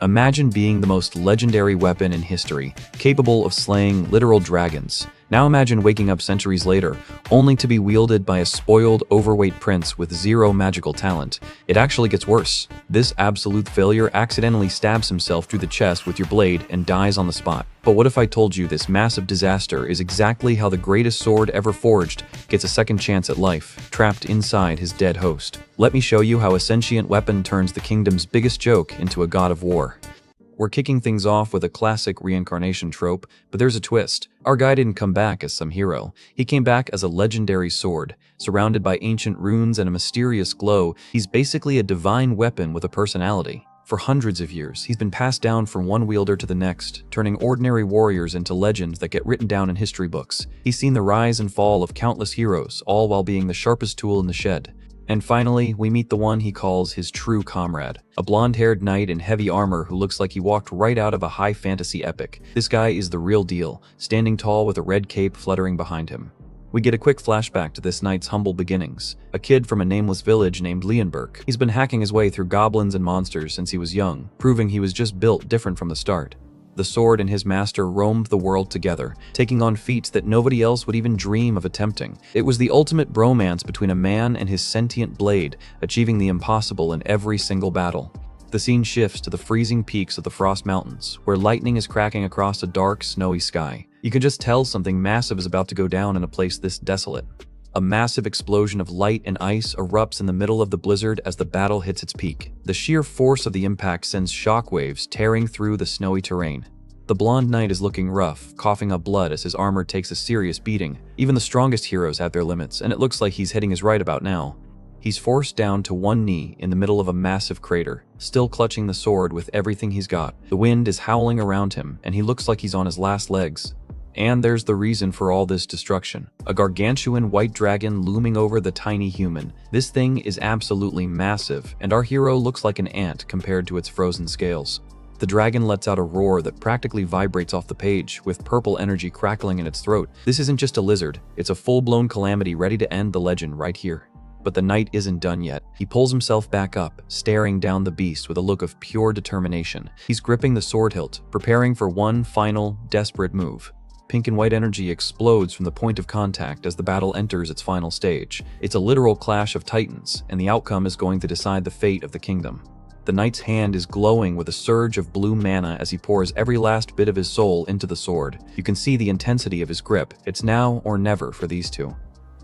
Imagine being the most legendary weapon in history, capable of slaying literal dragons. Now imagine waking up centuries later, only to be wielded by a spoiled, overweight prince with zero magical talent. It actually gets worse. This absolute failure accidentally stabs himself through the chest with your blade and dies on the spot. But what if I told you this massive disaster is exactly how the greatest sword ever forged gets a second chance at life, trapped inside his dead host? Let me show you how a sentient weapon turns the kingdom's biggest joke into a god of war. We're kicking things off with a classic reincarnation trope, but there's a twist. Our guy didn't come back as some hero. He came back as a legendary sword. Surrounded by ancient runes and a mysterious glow, he's basically a divine weapon with a personality. For hundreds of years, he's been passed down from one wielder to the next, turning ordinary warriors into legends that get written down in history books. He's seen the rise and fall of countless heroes, all while being the sharpest tool in the shed. And finally, we meet the one he calls his true comrade, a blonde-haired knight in heavy armor who looks like he walked right out of a high fantasy epic. This guy is the real deal, standing tall with a red cape fluttering behind him. We get a quick flashback to this knight's humble beginnings, a kid from a nameless village named Leonberg. He's been hacking his way through goblins and monsters since he was young, proving he was just built different from the start. The sword and his master roamed the world together, taking on feats that nobody else would even dream of attempting. It was the ultimate bromance between a man and his sentient blade, achieving the impossible in every single battle. The scene shifts to the freezing peaks of the Frost Mountains, where lightning is cracking across a dark, snowy sky. You can just tell something massive is about to go down in a place this desolate. A massive explosion of light and ice erupts in the middle of the blizzard as the battle hits its peak. The sheer force of the impact sends shockwaves tearing through the snowy terrain. The blonde knight is looking rough, coughing up blood as his armor takes a serious beating. Even the strongest heroes have their limits, and it looks like he's hitting his right about now. He's forced down to one knee in the middle of a massive crater, still clutching the sword with everything he's got. The wind is howling around him, and he looks like he's on his last legs. And there's the reason for all this destruction. A gargantuan white dragon looming over the tiny human. This thing is absolutely massive, and our hero looks like an ant compared to its frozen scales. The dragon lets out a roar that practically vibrates off the page, with purple energy crackling in its throat. This isn't just a lizard, it's a full-blown calamity ready to end the legend right here. But the knight isn't done yet. He pulls himself back up, staring down the beast with a look of pure determination. He's gripping the sword hilt, preparing for one final, desperate move. Pink and white energy explodes from the point of contact as the battle enters its final stage. It's a literal clash of titans, and the outcome is going to decide the fate of the kingdom. The knight's hand is glowing with a surge of blue mana as he pours every last bit of his soul into the sword. You can see the intensity of his grip. It's now or never for these two.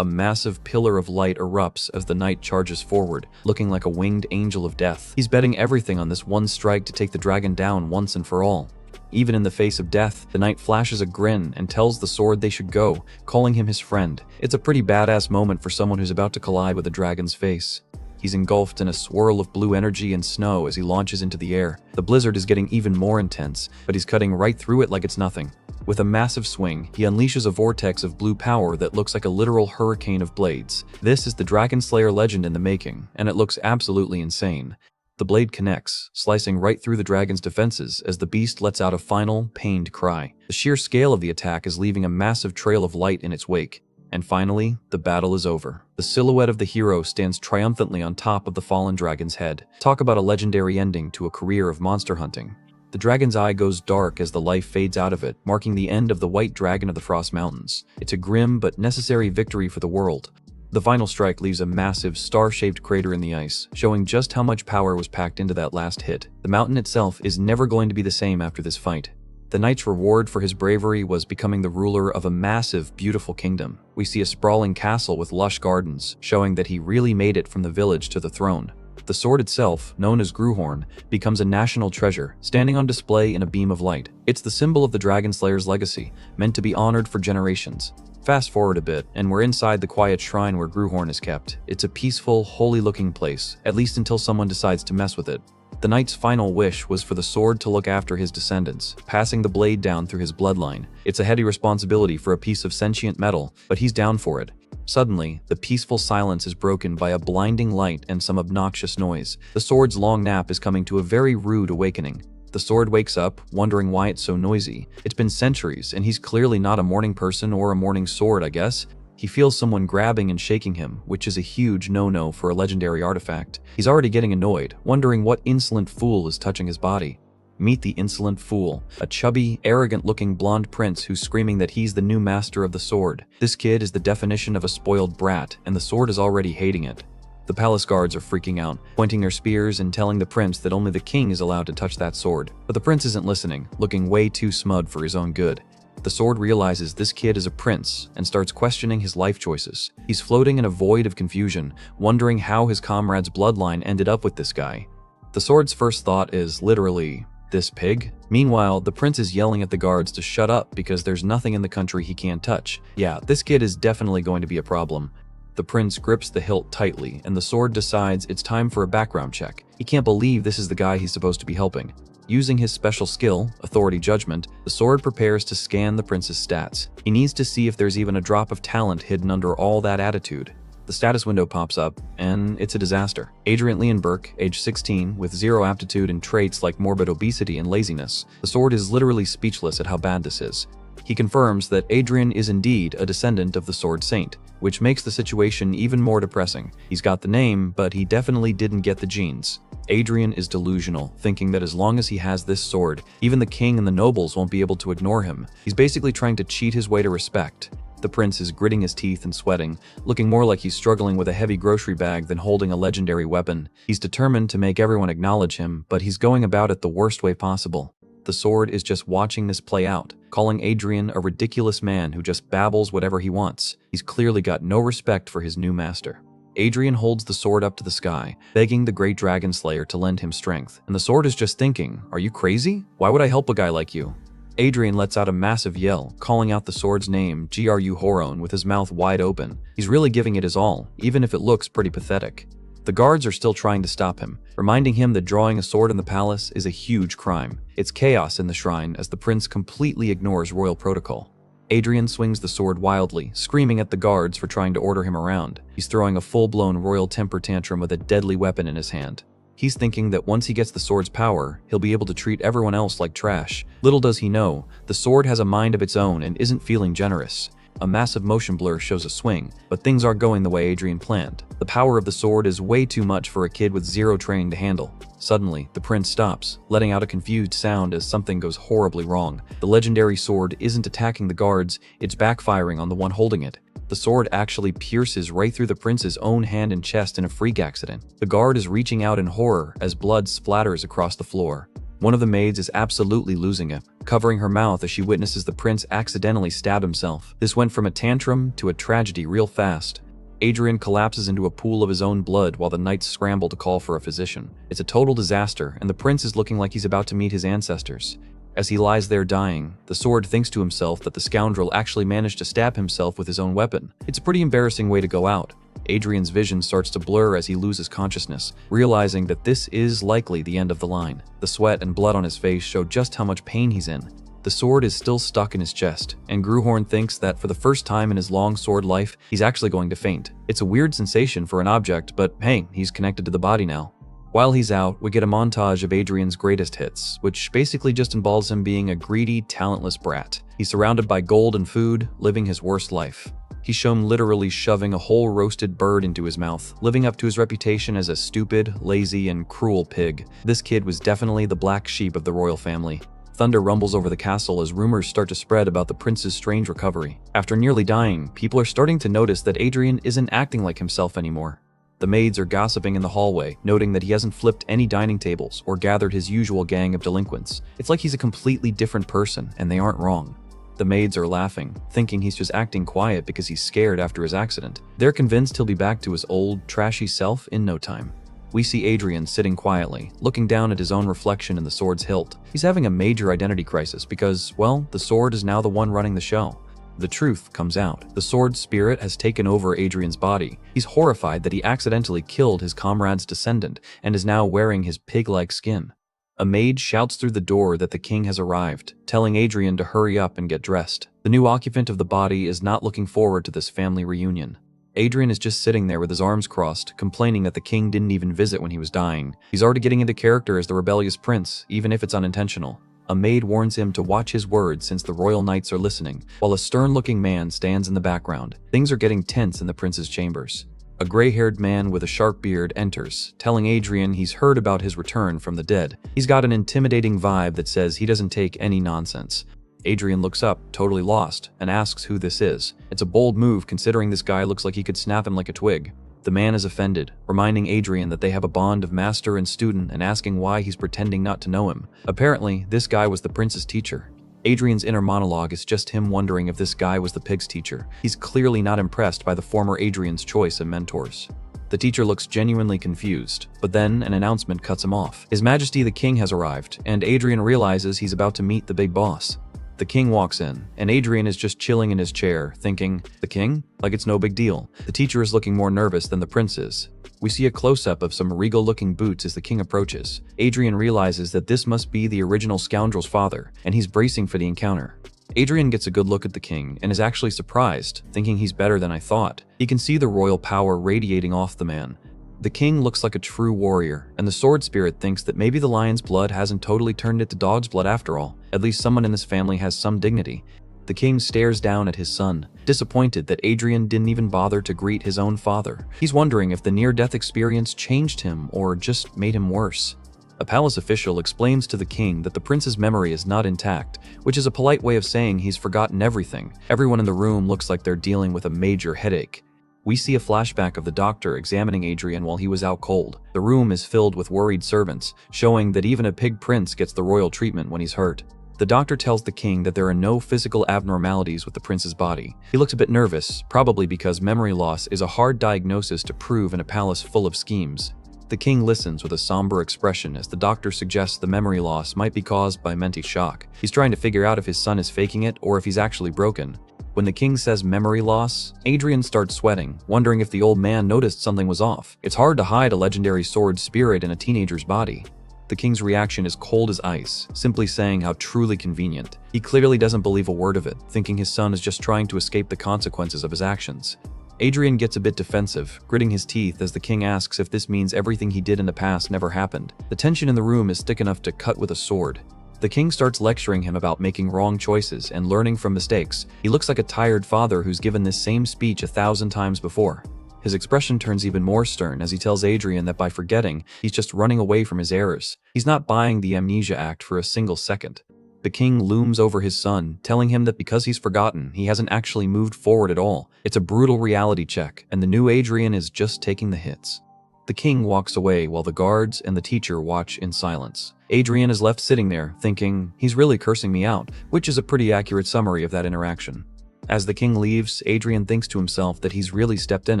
A massive pillar of light erupts as the knight charges forward, looking like a winged angel of death. He's betting everything on this one strike to take the dragon down once and for all. Even in the face of death, the knight flashes a grin and tells the sword they should go, calling him his friend. It's a pretty badass moment for someone who's about to collide with a dragon's face. He's engulfed in a swirl of blue energy and snow as he launches into the air. The blizzard is getting even more intense, but he's cutting right through it like it's nothing. With a massive swing, he unleashes a vortex of blue power that looks like a literal hurricane of blades. This is the Dragon Slayer legend in the making, and it looks absolutely insane. The blade connects, slicing right through the dragon's defenses as the beast lets out a final, pained cry. The sheer scale of the attack is leaving a massive trail of light in its wake. And finally, the battle is over. The silhouette of the hero stands triumphantly on top of the fallen dragon's head. Talk about a legendary ending to a career of monster hunting. The dragon's eye goes dark as the life fades out of it, marking the end of the white dragon of the Frost Mountains. It's a grim but necessary victory for the world. The final strike leaves a massive, star-shaped crater in the ice, showing just how much power was packed into that last hit. The mountain itself is never going to be the same after this fight. The knight's reward for his bravery was becoming the ruler of a massive, beautiful kingdom. We see a sprawling castle with lush gardens, showing that he really made it from the village to the throne. The sword itself, known as Gruhorn, becomes a national treasure, standing on display in a beam of light. It's the symbol of the Dragon Slayer's legacy, meant to be honored for generations. Fast forward a bit, and we're inside the quiet shrine where Gruhorn is kept. It's a peaceful, holy-looking place, at least until someone decides to mess with it. The knight's final wish was for the sword to look after his descendants, passing the blade down through his bloodline. It's a heady responsibility for a piece of sentient metal, but he's down for it. Suddenly, the peaceful silence is broken by a blinding light and some obnoxious noise. The sword's long nap is coming to a very rude awakening. The sword wakes up, wondering why it's so noisy. It's been centuries, and he's clearly not a morning person or a morning sword, I guess. He feels someone grabbing and shaking him, which is a huge no-no for a legendary artifact. He's already getting annoyed, wondering what insolent fool is touching his body. Meet the insolent fool, a chubby, arrogant-looking blonde prince who's screaming that he's the new master of the sword. This kid is the definition of a spoiled brat, and the sword is already hating it. The palace guards are freaking out, pointing their spears and telling the prince that only the king is allowed to touch that sword. But the prince isn't listening, looking way too smug for his own good. The sword realizes this kid is a prince and starts questioning his life choices. He's floating in a void of confusion, wondering how his comrade's bloodline ended up with this guy. The sword's first thought is literally, "This pig?" Meanwhile, the prince is yelling at the guards to shut up because there's nothing in the country he can't touch. Yeah, this kid is definitely going to be a problem. The prince grips the hilt tightly, and the sword decides it's time for a background check. He can't believe this is the guy he's supposed to be helping. Using his special skill, Authority Judgment, the sword prepares to scan the prince's stats. He needs to see if there's even a drop of talent hidden under all that attitude. The status window pops up, and it's a disaster. Adrian Leonberg, age 16, with zero aptitude in traits like morbid obesity and laziness. The sword is literally speechless at how bad this is. He confirms that Adrian is indeed a descendant of the Sword Saint, which makes the situation even more depressing. He's got the name, but he definitely didn't get the genes. Adrian is delusional, thinking that as long as he has this sword, even the king and the nobles won't be able to ignore him. He's basically trying to cheat his way to respect. The prince is gritting his teeth and sweating, looking more like he's struggling with a heavy grocery bag than holding a legendary weapon. He's determined to make everyone acknowledge him, but he's going about it the worst way possible. The sword is just watching this play out, calling Adrian a ridiculous man who just babbles whatever he wants. He's clearly got no respect for his new master. Adrian holds the sword up to the sky, begging the great dragon slayer to lend him strength. And the sword is just thinking, "Are you crazy? Why would I help a guy like you?" Adrian lets out a massive yell, calling out the sword's name, Gru Horon, with his mouth wide open. He's really giving it his all, even if it looks pretty pathetic. The guards are still trying to stop him, reminding him that drawing a sword in the palace is a huge crime. It's chaos in the shrine as the prince completely ignores royal protocol. Adrian swings the sword wildly, screaming at the guards for trying to order him around. He's throwing a full-blown royal temper tantrum with a deadly weapon in his hand. He's thinking that once he gets the sword's power, he'll be able to treat everyone else like trash. Little does he know, the sword has a mind of its own and isn't feeling generous. A massive motion blur shows a swing, but things aren't going the way Adrian planned. The power of the sword is way too much for a kid with zero training to handle. Suddenly, the prince stops, letting out a confused sound as something goes horribly wrong. The legendary sword isn't attacking the guards, it's backfiring on the one holding it. The sword actually pierces right through the prince's own hand and chest in a freak accident. The guard is reaching out in horror as blood splatters across the floor. One of the maids is absolutely losing it, covering her mouth as she witnesses the prince accidentally stab himself. This went from a tantrum to a tragedy real fast. Adrian collapses into a pool of his own blood while the knights scramble to call for a physician. It's a total disaster, and the prince is looking like he's about to meet his ancestors. As he lies there dying, the sword thinks to himself that the scoundrel actually managed to stab himself with his own weapon. It's a pretty embarrassing way to go out. Adrian's vision starts to blur as he loses consciousness, realizing that this is likely the end of the line. The sweat and blood on his face show just how much pain he's in. The sword is still stuck in his chest, and Gruhorn thinks that for the first time in his long sword life, he's actually going to faint. It's a weird sensation for an object, but hey, he's connected to the body now. While he's out, we get a montage of Adrian's greatest hits, which basically just involves him being a greedy, talentless brat. He's surrounded by gold and food, living his worst life. He's shown literally shoving a whole roasted bird into his mouth, living up to his reputation as a stupid, lazy, and cruel pig. This kid was definitely the black sheep of the royal family. Thunder rumbles over the castle as rumors start to spread about the prince's strange recovery. After nearly dying, people are starting to notice that Adrian isn't acting like himself anymore. The maids are gossiping in the hallway, noting that he hasn't flipped any dining tables or gathered his usual gang of delinquents. It's like he's a completely different person, and they aren't wrong. The maids are laughing, thinking he's just acting quiet because he's scared after his accident. They're convinced he'll be back to his old, trashy self in no time. We see Adrian sitting quietly, looking down at his own reflection in the sword's hilt. He's having a major identity crisis because, well, the sword is now the one running the show. The truth comes out. The sword's spirit has taken over Adrian's body. He's horrified that he accidentally killed his comrade's descendant and is now wearing his pig-like skin. A maid shouts through the door that the king has arrived, telling Adrian to hurry up and get dressed. The new occupant of the body is not looking forward to this family reunion. Adrian is just sitting there with his arms crossed, complaining that the king didn't even visit when he was dying. He's already getting into character as the rebellious prince, even if it's unintentional. A maid warns him to watch his words since the royal knights are listening, while a stern-looking man stands in the background. Things are getting tense in the prince's chambers. A gray-haired man with a sharp beard enters, telling Adrian he's heard about his return from the dead. He's got an intimidating vibe that says he doesn't take any nonsense. Adrian looks up, totally lost, and asks who this is. It's a bold move considering this guy looks like he could snap him like a twig. The man is offended, reminding Adrian that they have a bond of master and student and asking why he's pretending not to know him. Apparently, this guy was the prince's teacher. Adrian's inner monologue is just him wondering if this guy was the pig's teacher. He's clearly not impressed by the former Adrian's choice of mentors. The teacher looks genuinely confused, but then an announcement cuts him off. His Majesty the King has arrived, and Adrian realizes he's about to meet the big boss. The king walks in, and Adrian is just chilling in his chair, thinking, the king? Like it's no big deal. The teacher is looking more nervous than the prince is. We see a close-up of some regal-looking boots as the king approaches. Adrian realizes that this must be the original scoundrel's father, and he's bracing for the encounter. Adrian gets a good look at the king and is actually surprised, thinking he's better than I thought. He can see the royal power radiating off the man. The king looks like a true warrior, and the sword spirit thinks that maybe the lion's blood hasn't totally turned it to dog's blood after all. At least someone in this family has some dignity. The king stares down at his son, disappointed that Adrian didn't even bother to greet his own father. He's wondering if the near-death experience changed him or just made him worse. A palace official explains to the king that the prince's memory is not intact, which is a polite way of saying he's forgotten everything. Everyone in the room looks like they're dealing with a major headache. We see a flashback of the doctor examining Adrian while he was out cold. The room is filled with worried servants, showing that even a pig prince gets the royal treatment when he's hurt. The doctor tells the king that there are no physical abnormalities with the prince's body. He looks a bit nervous, probably because memory loss is a hard diagnosis to prove in a palace full of schemes. The king listens with a somber expression as the doctor suggests the memory loss might be caused by mental shock. He's trying to figure out if his son is faking it or if he's actually broken. When the king says memory loss, Adrian starts sweating, wondering if the old man noticed something was off. It's hard to hide a legendary sword spirit in a teenager's body. The king's reaction is cold as ice, simply saying how truly convenient. He clearly doesn't believe a word of it, thinking his son is just trying to escape the consequences of his actions. Adrian gets a bit defensive, gritting his teeth as the king asks if this means everything he did in the past never happened. The tension in the room is thick enough to cut with a sword. The king starts lecturing him about making wrong choices and learning from mistakes. He looks like a tired father who's given this same speech 1,000 times before. His expression turns even more stern as he tells Adrian that by forgetting, he's just running away from his errors. He's not buying the amnesia act for a single second. The king looms over his son, telling him that because he's forgotten, he hasn't actually moved forward at all. It's a brutal reality check, and the new Adrian is just taking the hits. The king walks away while the guards and the teacher watch in silence. Adrian is left sitting there, thinking, he's really cursing me out, which is a pretty accurate summary of that interaction. As the king leaves, Adrian thinks to himself that he's really stepped in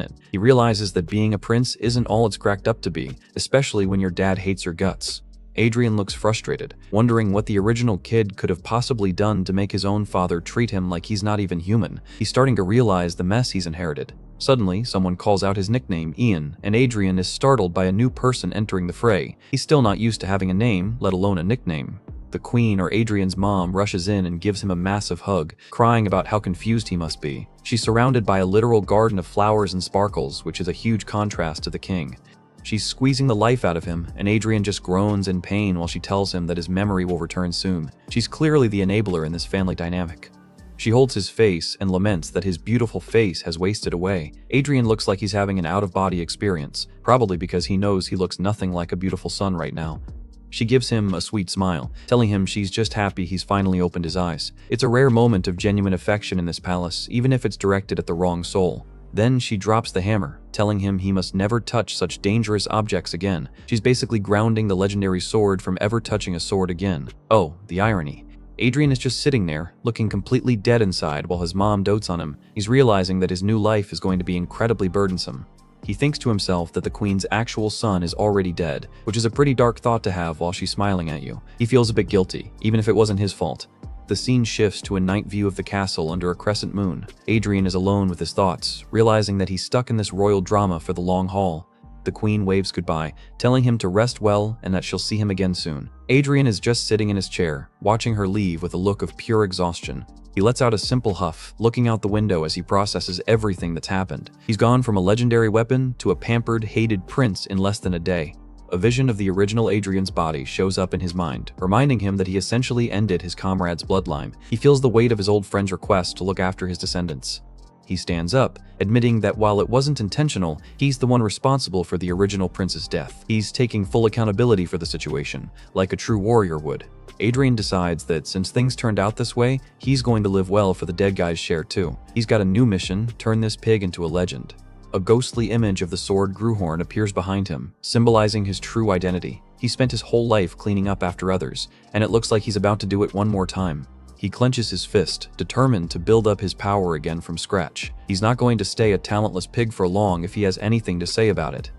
it. He realizes that being a prince isn't all it's cracked up to be, especially when your dad hates your guts. Adrian looks frustrated, wondering what the original kid could have possibly done to make his own father treat him like he's not even human. He's starting to realize the mess he's inherited. Suddenly, someone calls out his nickname, Ian, and Adrian is startled by a new person entering the fray. He's still not used to having a name, let alone a nickname. The queen, or Adrian's mom, rushes in and gives him a massive hug, crying about how confused he must be. She's surrounded by a literal garden of flowers and sparkles, which is a huge contrast to the king. She's squeezing the life out of him, and Adrian just groans in pain while she tells him that his memory will return soon. She's clearly the enabler in this family dynamic. She holds his face and laments that his beautiful face has wasted away. Adrian looks like he's having an out-of-body experience, probably because he knows he looks nothing like a beautiful son right now. She gives him a sweet smile, telling him she's just happy he's finally opened his eyes. It's a rare moment of genuine affection in this palace, even if it's directed at the wrong soul. Then she drops the hammer, telling him he must never touch such dangerous objects again. She's basically grounding the legendary sword from ever touching a sword again. Oh, the irony. Adrian is just sitting there, looking completely dead inside while his mom dotes on him. He's realizing that his new life is going to be incredibly burdensome. He thinks to himself that the queen's actual son is already dead, which is a pretty dark thought to have while she's smiling at you. He feels a bit guilty, even if it wasn't his fault. The scene shifts to a night view of the castle under a crescent moon. Adrian is alone with his thoughts, realizing that he's stuck in this royal drama for the long haul. The queen waves goodbye, telling him to rest well and that she'll see him again soon. Adrian is just sitting in his chair, watching her leave with a look of pure exhaustion. He lets out a simple huff, looking out the window as he processes everything that's happened. He's gone from a legendary weapon to a pampered, hated prince in less than a day. A vision of the original Adrian's body shows up in his mind, reminding him that he essentially ended his comrade's bloodline. He feels the weight of his old friend's request to look after his descendants. He stands up, admitting that while it wasn't intentional, he's the one responsible for the original prince's death. He's taking full accountability for the situation, like a true warrior would. Adrian decides that since things turned out this way, he's going to live well for the dead guy's share too. He's got a new mission: turn this pig into a legend. A ghostly image of the sword Gruhorn appears behind him, symbolizing his true identity. He spent his whole life cleaning up after others, and it looks like he's about to do it one more time. He clenches his fist, determined to build up his power again from scratch. He's not going to stay a talentless pig for long if he has anything to say about it.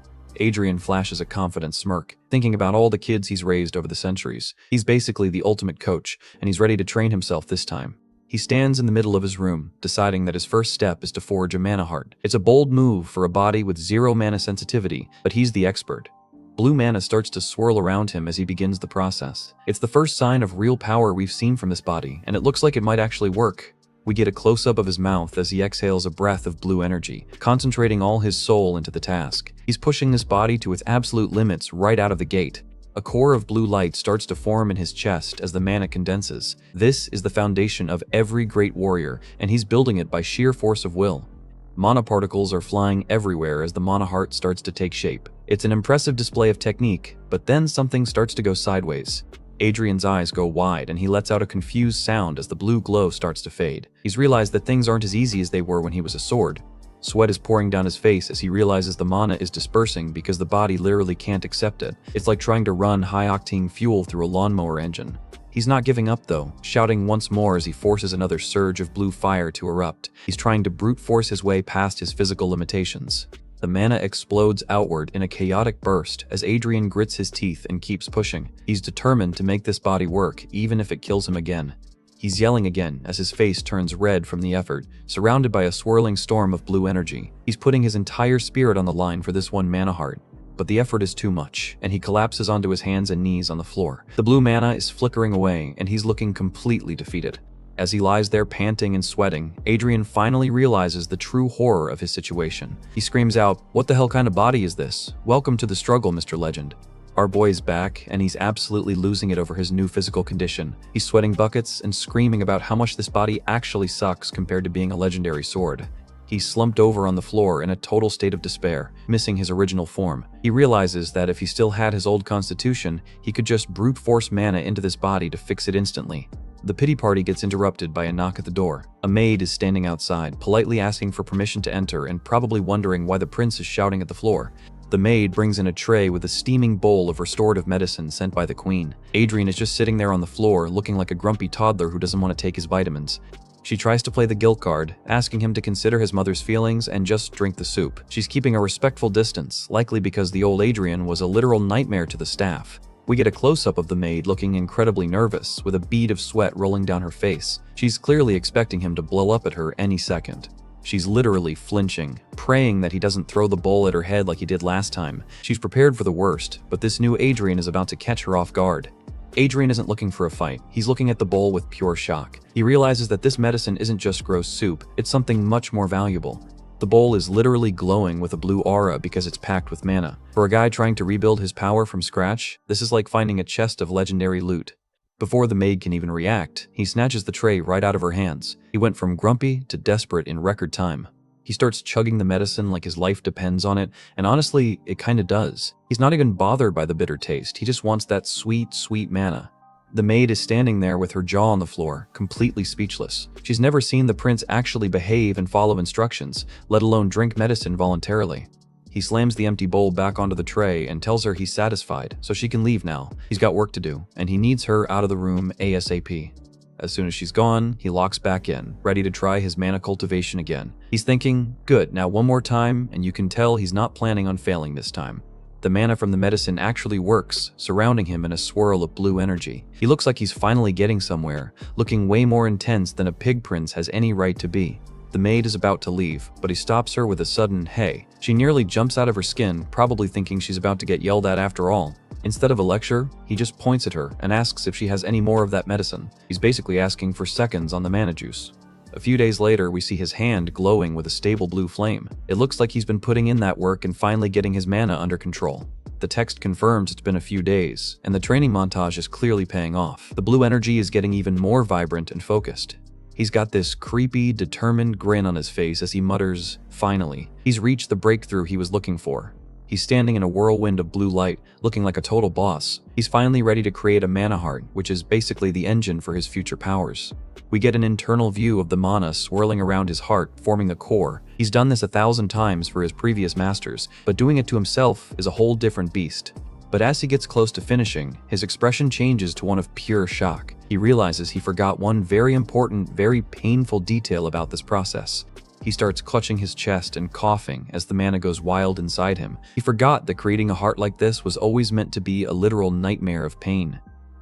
Adrian flashes a confident smirk, thinking about all the kids he's raised over the centuries. He's basically the ultimate coach, and he's ready to train himself this time. He stands in the middle of his room, deciding that his first step is to forge a mana heart. It's a bold move for a body with 0 mana sensitivity, but he's the expert. Blue mana starts to swirl around him as he begins the process. It's the first sign of real power we've seen from this body, and it looks like it might actually work. We get a close-up of his mouth as he exhales a breath of blue energy, concentrating all his soul into the task. He's pushing this body to its absolute limits right out of the gate. A core of blue light starts to form in his chest as the mana condenses. This is the foundation of every great warrior, and he's building it by sheer force of will. Mana particles are flying everywhere as the mana heart starts to take shape. It's an impressive display of technique, but then something starts to go sideways. Adrian's eyes go wide and he lets out a confused sound as the blue glow starts to fade. He's realized that things aren't as easy as they were when he was a sword. Sweat is pouring down his face as he realizes the mana is dispersing because the body literally can't accept it. It's like trying to run high-octane fuel through a lawnmower engine. He's not giving up though, shouting once more as he forces another surge of blue fire to erupt. He's trying to brute force his way past his physical limitations. The mana explodes outward in a chaotic burst as Adrian grits his teeth and keeps pushing. He's determined to make this body work, even if it kills him again. He's yelling again as his face turns red from the effort, surrounded by a swirling storm of blue energy. He's putting his entire spirit on the line for this one mana heart. But the effort is too much, and he collapses onto his hands and knees on the floor. The blue mana is flickering away, and he's looking completely defeated. As he lies there panting and sweating, Adrian finally realizes the true horror of his situation. He screams out, "What the hell kind of body is this? Welcome to the struggle, Mr. Legend." Our boy's back, and he's absolutely losing it over his new physical condition. He's sweating buckets and screaming about how much this body actually sucks compared to being a legendary sword. He's slumped over on the floor in a total state of despair, missing his original form. He realizes that if he still had his old constitution, he could just brute force mana into this body to fix it instantly. The pity party gets interrupted by a knock at the door. A maid is standing outside, politely asking for permission to enter and probably wondering why the prince is shouting at the floor. The maid brings in a tray with a steaming bowl of restorative medicine sent by the queen. Adrian is just sitting there on the floor, looking like a grumpy toddler who doesn't want to take his vitamins. She tries to play the guilt card, asking him to consider his mother's feelings and just drink the soup. She's keeping a respectful distance, likely because the old Adrian was a literal nightmare to the staff. We get a close-up of the maid looking incredibly nervous, with a bead of sweat rolling down her face. She's clearly expecting him to blow up at her any second. She's literally flinching, praying that he doesn't throw the bowl at her head like he did last time. She's prepared for the worst, but this new Adrian is about to catch her off guard. Adrian isn't looking for a fight. He's looking at the bowl with pure shock. He realizes that this medicine isn't just gross soup, it's something much more valuable. The bowl is literally glowing with a blue aura because it's packed with mana. For a guy trying to rebuild his power from scratch, this is like finding a chest of legendary loot. Before the maid can even react, he snatches the tray right out of her hands. He went from grumpy to desperate in record time. He starts chugging the medicine like his life depends on it, and honestly, it kinda does. He's not even bothered by the bitter taste, he just wants that sweet, sweet mana. The maid is standing there with her jaw on the floor, completely speechless. She's never seen the prince actually behave and follow instructions, let alone drink medicine voluntarily. He slams the empty bowl back onto the tray and tells her he's satisfied, so she can leave now. He's got work to do, and he needs her out of the room ASAP. As soon as she's gone, he locks back in, ready to try his mana cultivation again. He's thinking, good, now one more time, and you can tell he's not planning on failing this time. The mana from the medicine actually works, surrounding him in a swirl of blue energy. He looks like he's finally getting somewhere, looking way more intense than a pig prince has any right to be. The maid is about to leave, but he stops her with a sudden, hey. She nearly jumps out of her skin, probably thinking she's about to get yelled at after all. Instead of a lecture, he just points at her and asks if she has any more of that medicine. He's basically asking for seconds on the mana juice. A few days later, we see his hand glowing with a stable blue flame. It looks like he's been putting in that work and finally getting his mana under control. The text confirms it's been a few days, and the training montage is clearly paying off. The blue energy is getting even more vibrant and focused. He's got this creepy, determined grin on his face as he mutters, "Finally." He's reached the breakthrough he was looking for. He's standing in a whirlwind of blue light, looking like a total boss. He's finally ready to create a mana heart, which is basically the engine for his future powers. We get an internal view of the mana swirling around his heart, forming the core. He's done this 1,000 times for his previous masters, but doing it to himself is a whole different beast. But as he gets close to finishing, his expression changes to one of pure shock. He realizes he forgot one very important, very painful detail about this process. He starts clutching his chest and coughing as the mana goes wild inside him. He forgot that creating a heart like this was always meant to be a literal nightmare of pain.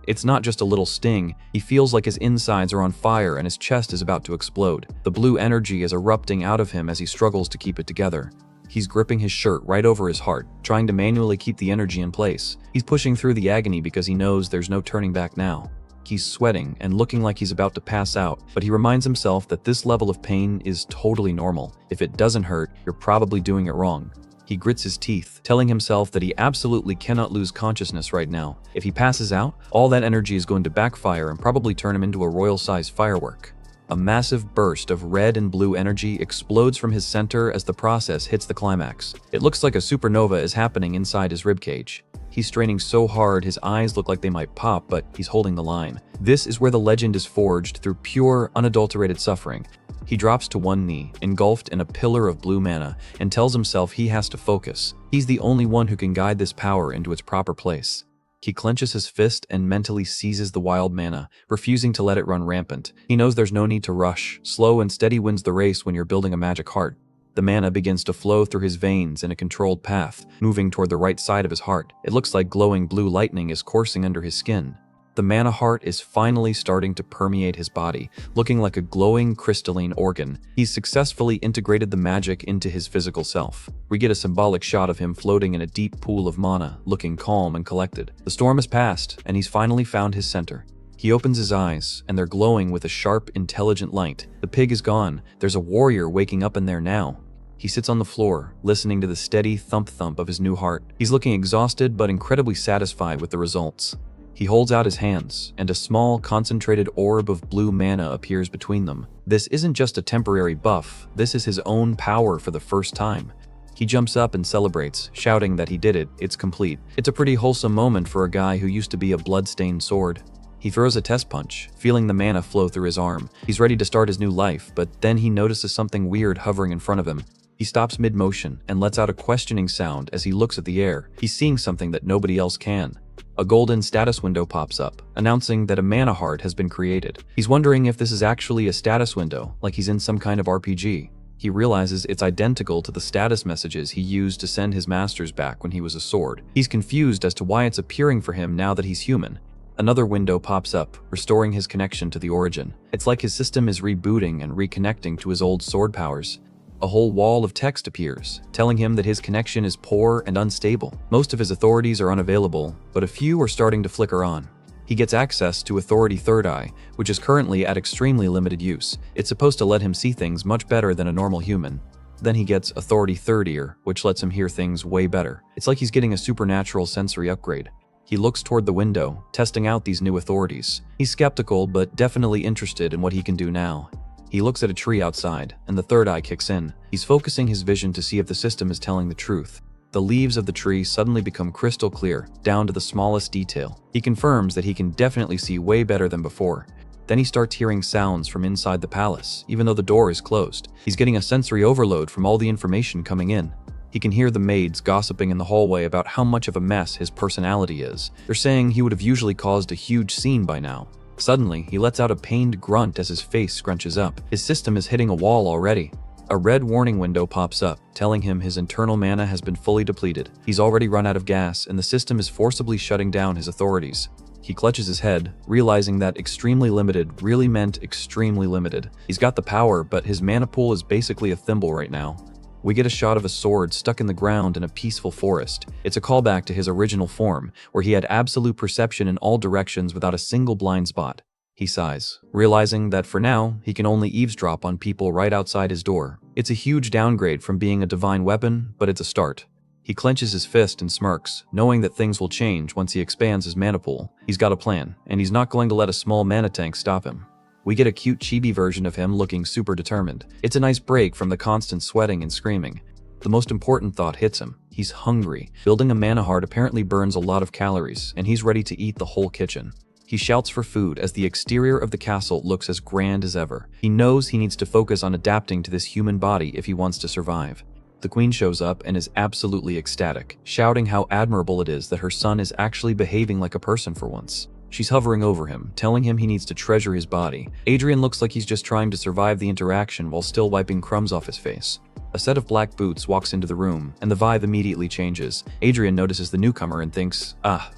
It's not just a little sting. He feels like his insides are on fire and his chest is about to explode. The blue energy is erupting out of him as he struggles to keep it together. He's gripping his shirt right over his heart, trying to manually keep the energy in place. He's pushing through the agony because he knows there's no turning back now. He's sweating and looking like he's about to pass out, but he reminds himself that this level of pain is totally normal. If it doesn't hurt, you're probably doing it wrong. He grits his teeth, telling himself that he absolutely cannot lose consciousness right now. If he passes out, all that energy is going to backfire and probably turn him into a royal-sized firework. A massive burst of red and blue energy explodes from his center as the process hits the climax. It looks like a supernova is happening inside his ribcage. He's straining so hard his eyes look like they might pop, but he's holding the line. This is where the legend is forged through pure, unadulterated suffering. He drops to one knee, engulfed in a pillar of blue mana, and tells himself he has to focus. He's the only one who can guide this power into its proper place. He clenches his fist and mentally seizes the wild mana, refusing to let it run rampant. He knows there's no need to rush. Slow and steady wins the race when you're building a magic heart. The mana begins to flow through his veins in a controlled path, moving toward the right side of his heart. It looks like glowing blue lightning is coursing under his skin. The mana heart is finally starting to permeate his body, looking like a glowing crystalline organ. He's successfully integrated the magic into his physical self. We get a symbolic shot of him floating in a deep pool of mana, looking calm and collected. The storm has passed, and he's finally found his center. He opens his eyes, and they're glowing with a sharp, intelligent light. The pig is gone. There's a warrior waking up in there now. He sits on the floor, listening to the steady thump-thump of his new heart. He's looking exhausted but incredibly satisfied with the results. He holds out his hands, and a small, concentrated orb of blue mana appears between them. This isn't just a temporary buff, this is his own power for the first time. He jumps up and celebrates, shouting that he did it, it's complete. It's a pretty wholesome moment for a guy who used to be a blood-stained sword. He throws a test punch, feeling the mana flow through his arm. He's ready to start his new life, but then he notices something weird hovering in front of him. He stops mid-motion and lets out a questioning sound as he looks at the air. He's seeing something that nobody else can. A golden status window pops up, announcing that a mana heart has been created. He's wondering if this is actually a status window, like he's in some kind of RPG. He realizes it's identical to the status messages he used to send his masters back when he was a sword. He's confused as to why it's appearing for him now that he's human. Another window pops up, restoring his connection to the origin. It's like his system is rebooting and reconnecting to his old sword powers. A whole wall of text appears, telling him that his connection is poor and unstable. Most of his authorities are unavailable, but a few are starting to flicker on. He gets access to Authority Third Eye, which is currently at extremely limited use. It's supposed to let him see things much better than a normal human. Then he gets Authority Third Ear, which lets him hear things way better. It's like he's getting a supernatural sensory upgrade. He looks toward the window, testing out these new authorities. He's skeptical, but definitely interested in what he can do now. He looks at a tree outside, and the third eye kicks in. He's focusing his vision to see if the system is telling the truth. The leaves of the tree suddenly become crystal clear, down to the smallest detail. He confirms that he can definitely see way better than before. Then he starts hearing sounds from inside the palace, even though the door is closed. He's getting a sensory overload from all the information coming in. He can hear the maids gossiping in the hallway about how much of a mess his personality is. They're saying he would have usually caused a huge scene by now. Suddenly, he lets out a pained grunt as his face scrunches up. His system is hitting a wall already. A red warning window pops up, telling him his internal mana has been fully depleted. He's already run out of gas, and the system is forcibly shutting down his authorities. He clutches his head, realizing that extremely limited really meant extremely limited. He's got the power, but his mana pool is basically a thimble right now. We get a shot of a sword stuck in the ground in a peaceful forest. It's a callback to his original form, where he had absolute perception in all directions without a single blind spot. He sighs, realizing that for now, he can only eavesdrop on people right outside his door. It's a huge downgrade from being a divine weapon, but it's a start. He clenches his fist and smirks, knowing that things will change once he expands his mana pool. He's got a plan, and he's not going to let a small mana tank stop him. We get a cute chibi version of him looking super determined. It's a nice break from the constant sweating and screaming. The most important thought hits him. He's hungry. Building a mana heart apparently burns a lot of calories, and he's ready to eat the whole kitchen. He shouts for food as the exterior of the castle looks as grand as ever. He knows he needs to focus on adapting to this human body if he wants to survive. The queen shows up and is absolutely ecstatic, shouting how admirable it is that her son is actually behaving like a person for once. She's hovering over him, telling him he needs to treasure his body. Adrian looks like he's just trying to survive the interaction while still wiping crumbs off his face. A set of black boots walks into the room, and the vibe immediately changes. Adrian notices the newcomer and thinks,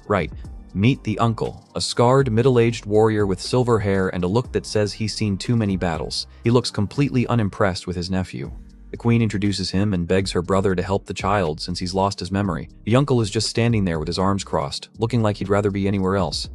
right. Meet the uncle, a scarred, middle-aged warrior with silver hair and a look that says he's seen too many battles. He looks completely unimpressed with his nephew. The queen introduces him and begs her brother to help the child since he's lost his memory. The uncle is just standing there with his arms crossed, looking like he'd rather be anywhere else.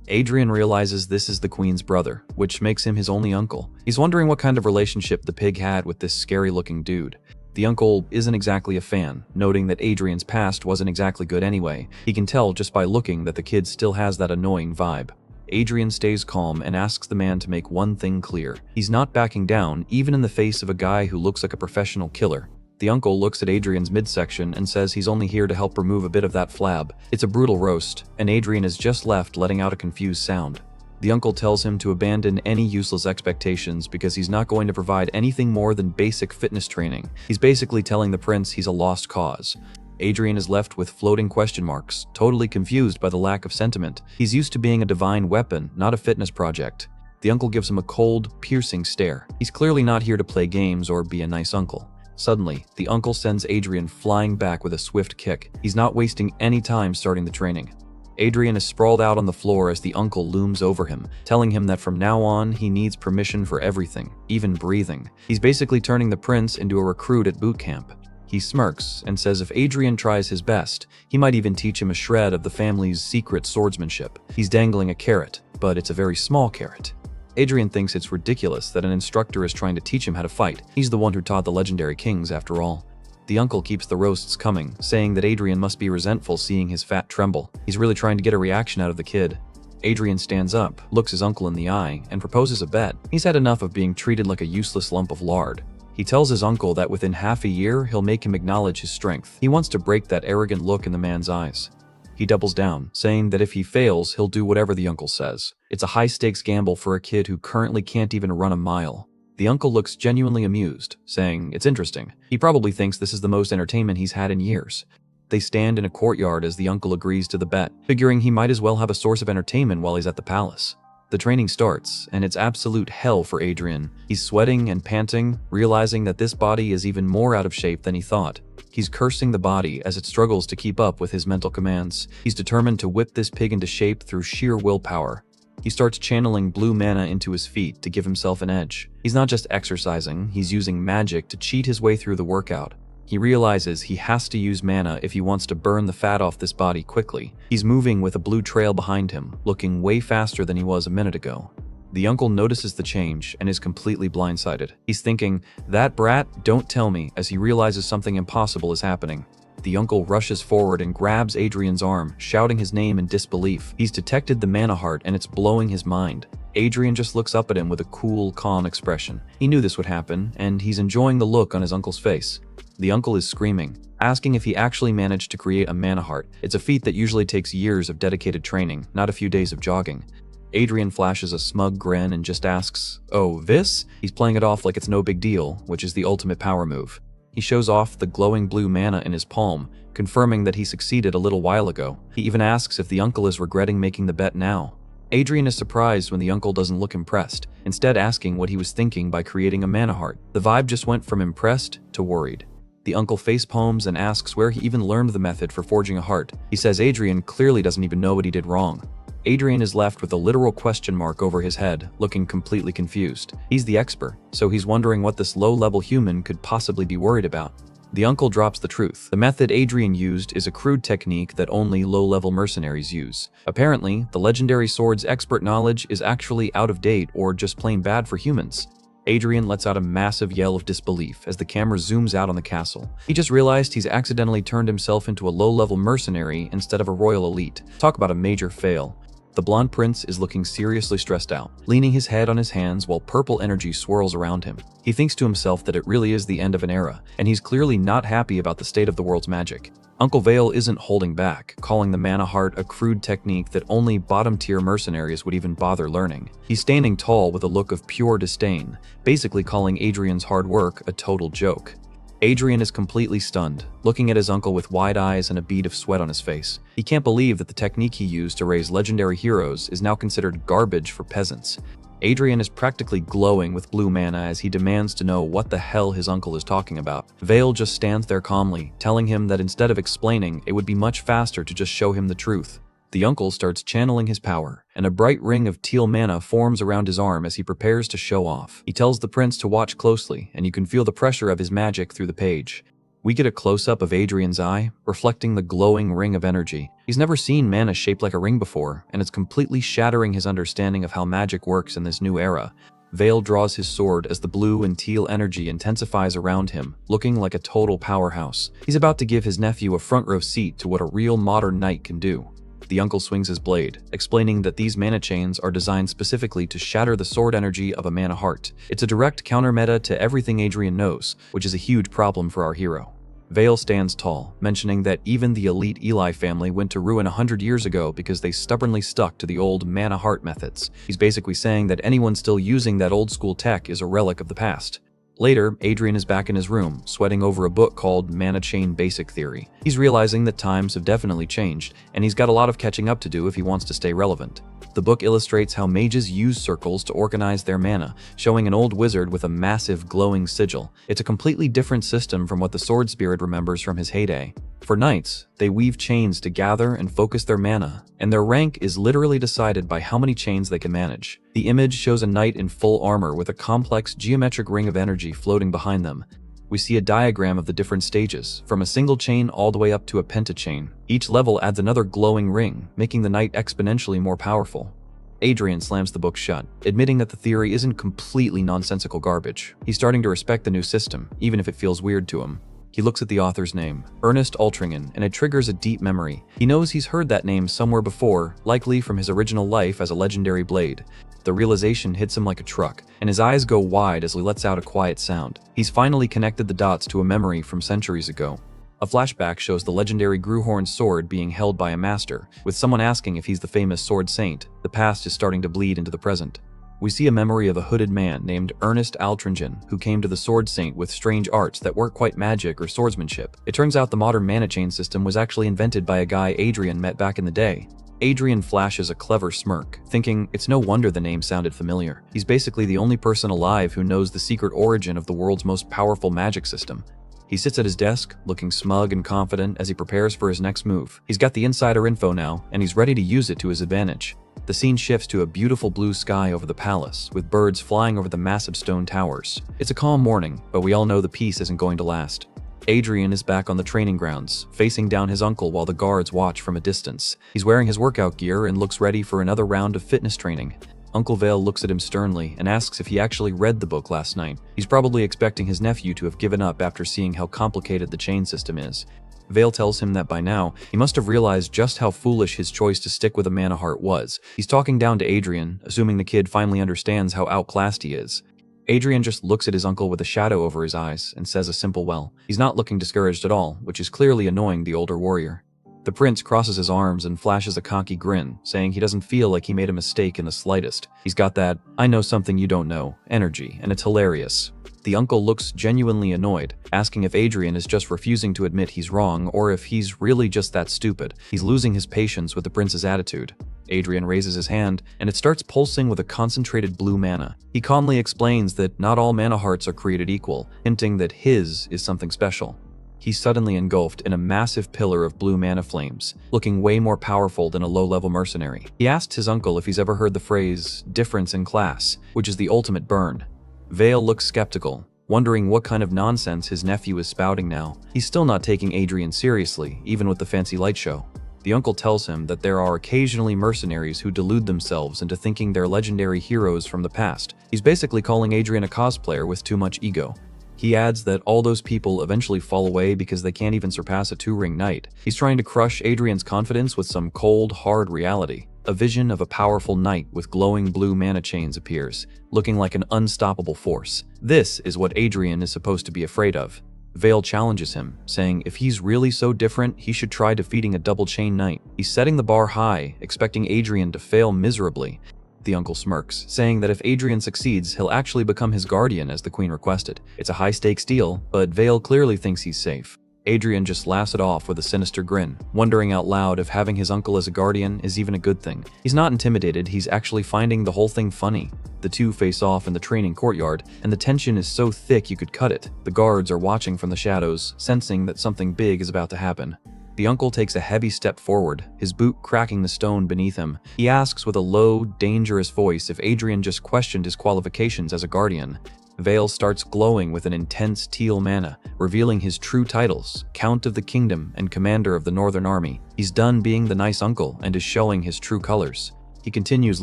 Adrian realizes this is the queen's brother, which makes him his only uncle. He's wondering what kind of relationship the pig had with this scary-looking dude. The uncle isn't exactly a fan, noting that Adrian's past wasn't exactly good anyway. He can tell just by looking that the kid still has that annoying vibe. Adrian stays calm and asks the man to make one thing clear. He's not backing down, even in the face of a guy who looks like a professional killer. The uncle looks at Adrian's midsection and says he's only here to help remove a bit of that flab. It's a brutal roast, and Adrian is just left letting out a confused sound. The uncle tells him to abandon any useless expectations because he's not going to provide anything more than basic fitness training. He's basically telling the prince he's a lost cause. Adrian is left with floating question marks, totally confused by the lack of sentiment. He's used to being a divine weapon, not a fitness project. The uncle gives him a cold, piercing stare. He's clearly not here to play games or be a nice uncle. Suddenly, the uncle sends Adrian flying back with a swift kick. He's not wasting any time starting the training. Adrian is sprawled out on the floor as the uncle looms over him, telling him that from now on he needs permission for everything, even breathing. He's basically turning the prince into a recruit at boot camp. He smirks and says if Adrian tries his best, he might even teach him a shred of the family's secret swordsmanship. He's dangling a carrot, but it's a very small carrot. Adrian thinks it's ridiculous that an instructor is trying to teach him how to fight. He's the one who taught the legendary kings after all. The uncle keeps the roasts coming, saying that Adrian must be resentful seeing his fat tremble. He's really trying to get a reaction out of the kid. Adrian stands up, looks his uncle in the eye, and proposes a bet. He's had enough of being treated like a useless lump of lard. He tells his uncle that within half a year, he'll make him acknowledge his strength. He wants to break that arrogant look in the man's eyes. He doubles down, saying that if he fails, he'll do whatever the uncle says. It's a high-stakes gamble for a kid who currently can't even run a mile. The uncle looks genuinely amused, saying it's interesting. He probably thinks this is the most entertainment he's had in years. They stand in a courtyard as the uncle agrees to the bet, figuring he might as well have a source of entertainment while he's at the palace. The training starts, and it's absolute hell for Adrian. He's sweating and panting, realizing that this body is even more out of shape than he thought. He's cursing the body as it struggles to keep up with his mental commands. He's determined to whip this pig into shape through sheer willpower. He starts channeling blue mana into his feet to give himself an edge. He's not just exercising, he's using magic to cheat his way through the workout. He realizes he has to use mana if he wants to burn the fat off this body quickly. He's moving with a blue trail behind him, looking way faster than he was a minute ago. The uncle notices the change and is completely blindsided. He's thinking, "That brat, don't tell me," as he realizes something impossible is happening. The uncle rushes forward and grabs Adrian's arm, shouting his name in disbelief. He's detected the mana heart and it's blowing his mind. Adrian just looks up at him with a cool, calm expression. He knew this would happen, and he's enjoying the look on his uncle's face. The uncle is screaming, asking if he actually managed to create a mana heart. It's a feat that usually takes years of dedicated training, not a few days of jogging. Adrian flashes a smug grin and just asks, "Oh, this?" He's playing it off like it's no big deal, which is the ultimate power move. He shows off the glowing blue mana in his palm, confirming that he succeeded a little while ago. He even asks if the uncle is regretting making the bet now. Adrian is surprised when the uncle doesn't look impressed, instead asking what he was thinking by creating a mana heart. The vibe just went from impressed to worried. The uncle facepalms and asks where he even learned the method for forging a heart. He says Adrian clearly doesn't even know what he did wrong. Adrian is left with a literal question mark over his head, looking completely confused. He's the expert, so he's wondering what this low-level human could possibly be worried about. The uncle drops the truth. The method Adrian used is a crude technique that only low-level mercenaries use. Apparently, the legendary sword's expert knowledge is actually out of date or just plain bad for humans. Adrian lets out a massive yell of disbelief as the camera zooms out on the castle. He just realized he's accidentally turned himself into a low-level mercenary instead of a royal elite. Talk about a major fail. The blonde prince is looking seriously stressed out, leaning his head on his hands while purple energy swirls around him. He thinks to himself that it really is the end of an era, and he's clearly not happy about the state of the world's magic. Uncle Vale isn't holding back, calling the mana heart a crude technique that only bottom-tier mercenaries would even bother learning. He's standing tall with a look of pure disdain, basically calling Adrian's hard work a total joke. Adrian is completely stunned, looking at his uncle with wide eyes and a bead of sweat on his face. He can't believe that the technique he used to raise legendary heroes is now considered garbage for peasants. Adrian is practically glowing with blue mana as he demands to know what the hell his uncle is talking about. Vale just stands there calmly, telling him that instead of explaining, it would be much faster to just show him the truth. The uncle starts channeling his power, and a bright ring of teal mana forms around his arm as he prepares to show off. He tells the prince to watch closely, and you can feel the pressure of his magic through the page. We get a close-up of Adrian's eye, reflecting the glowing ring of energy. He's never seen mana shaped like a ring before, and it's completely shattering his understanding of how magic works in this new era. Vale draws his sword as the blue and teal energy intensifies around him, looking like a total powerhouse. He's about to give his nephew a front-row seat to what a real modern knight can do. The uncle swings his blade, explaining that these mana chains are designed specifically to shatter the sword energy of a mana heart. It's a direct counter-meta to everything Adrian knows, which is a huge problem for our hero. Vale stands tall, mentioning that even the elite Eli family went to ruin 100 years ago because they stubbornly stuck to the old mana heart methods. He's basically saying that anyone still using that old school tech is a relic of the past. Later, Adrian is back in his room, sweating over a book called Mana Chain Basic Theory. He's realizing that times have definitely changed, and he's got a lot of catching up to do if he wants to stay relevant. The book illustrates how mages use circles to organize their mana, showing an old wizard with a massive glowing sigil. It's a completely different system from what the sword spirit remembers from his heyday. For knights, they weave chains to gather and focus their mana, and their rank is literally decided by how many chains they can manage. The image shows a knight in full armor with a complex geometric ring of energy floating behind them. We see a diagram of the different stages, from a single chain all the way up to a pentachain. Each level adds another glowing ring, making the knight exponentially more powerful. Adrian slams the book shut, admitting that the theory isn't completely nonsensical garbage. He's starting to respect the new system, even if it feels weird to him. He looks at the author's name, Ernest Altringen, and it triggers a deep memory. He knows he's heard that name somewhere before, likely from his original life as a legendary blade. The realization hits him like a truck, and his eyes go wide as he lets out a quiet sound. He's finally connected the dots to a memory from centuries ago. A flashback shows the legendary Gruhorn's sword being held by a master, with someone asking if he's the famous sword saint. The past is starting to bleed into the present. We see a memory of a hooded man named Ernest Altringen, who came to the Sword Saint with strange arts that weren't quite magic or swordsmanship. It turns out the modern mana chain system was actually invented by a guy Adrian met back in the day. Adrian flashes a clever smirk, thinking it's no wonder the name sounded familiar. He's basically the only person alive who knows the secret origin of the world's most powerful magic system. He sits at his desk, looking smug and confident as he prepares for his next move. He's got the insider info now, and he's ready to use it to his advantage. The scene shifts to a beautiful blue sky over the palace, with birds flying over the massive stone towers. It's a calm morning, but we all know the peace isn't going to last. Adrian is back on the training grounds, facing down his uncle while the guards watch from a distance. He's wearing his workout gear and looks ready for another round of fitness training. Uncle Vale looks at him sternly and asks if he actually read the book last night. He's probably expecting his nephew to have given up after seeing how complicated the chain system is. Vale tells him that by now, he must have realized just how foolish his choice to stick with a mana heart was. He's talking down to Adrian, assuming the kid finally understands how outclassed he is. Adrian just looks at his uncle with a shadow over his eyes and says a simple well. He's not looking discouraged at all, which is clearly annoying the older warrior. The prince crosses his arms and flashes a cocky grin, saying he doesn't feel like he made a mistake in the slightest. He's got that, "I know something you don't know" energy, and it's hilarious. The uncle looks genuinely annoyed, asking if Adrian is just refusing to admit he's wrong or if he's really just that stupid. He's losing his patience with the prince's attitude. Adrian raises his hand, and it starts pulsing with a concentrated blue mana. He calmly explains that not all mana hearts are created equal, hinting that his is something special. He's suddenly engulfed in a massive pillar of blue mana flames, looking way more powerful than a low-level mercenary. He asks his uncle if he's ever heard the phrase, "difference in class," which is the ultimate burn. Vale looks skeptical, wondering what kind of nonsense his nephew is spouting now. He's still not taking Adrian seriously, even with the fancy light show. The uncle tells him that there are occasionally mercenaries who delude themselves into thinking they're legendary heroes from the past. He's basically calling Adrian a cosplayer with too much ego. He adds that all those people eventually fall away because they can't even surpass a 2-ring knight. He's trying to crush Adrian's confidence with some cold, hard reality. a vision of a powerful knight with glowing blue mana chains appears, looking like an unstoppable force. This is what Adrian is supposed to be afraid of. Vale challenges him, saying if he's really so different, he should try defeating a double chain knight. He's setting the bar high, expecting Adrian to fail miserably. The uncle smirks, saying that if Adrian succeeds, he'll actually become his guardian as the queen requested. It's a high-stakes deal, but Vale clearly thinks he's safe. Adrian just laughs it off with a sinister grin, wondering out loud if having his uncle as a guardian is even a good thing. He's not intimidated, he's actually finding the whole thing funny. The two face off in the training courtyard, and the tension is so thick you could cut it. The guards are watching from the shadows, sensing that something big is about to happen. The uncle takes a heavy step forward, his boot cracking the stone beneath him. He asks with a low, dangerous voice if Adrian just questioned his qualifications as a guardian. Vale starts glowing with an intense teal mana, revealing his true titles, Count of the Kingdom and Commander of the Northern Army. He's done being the nice uncle and is showing his true colors. He continues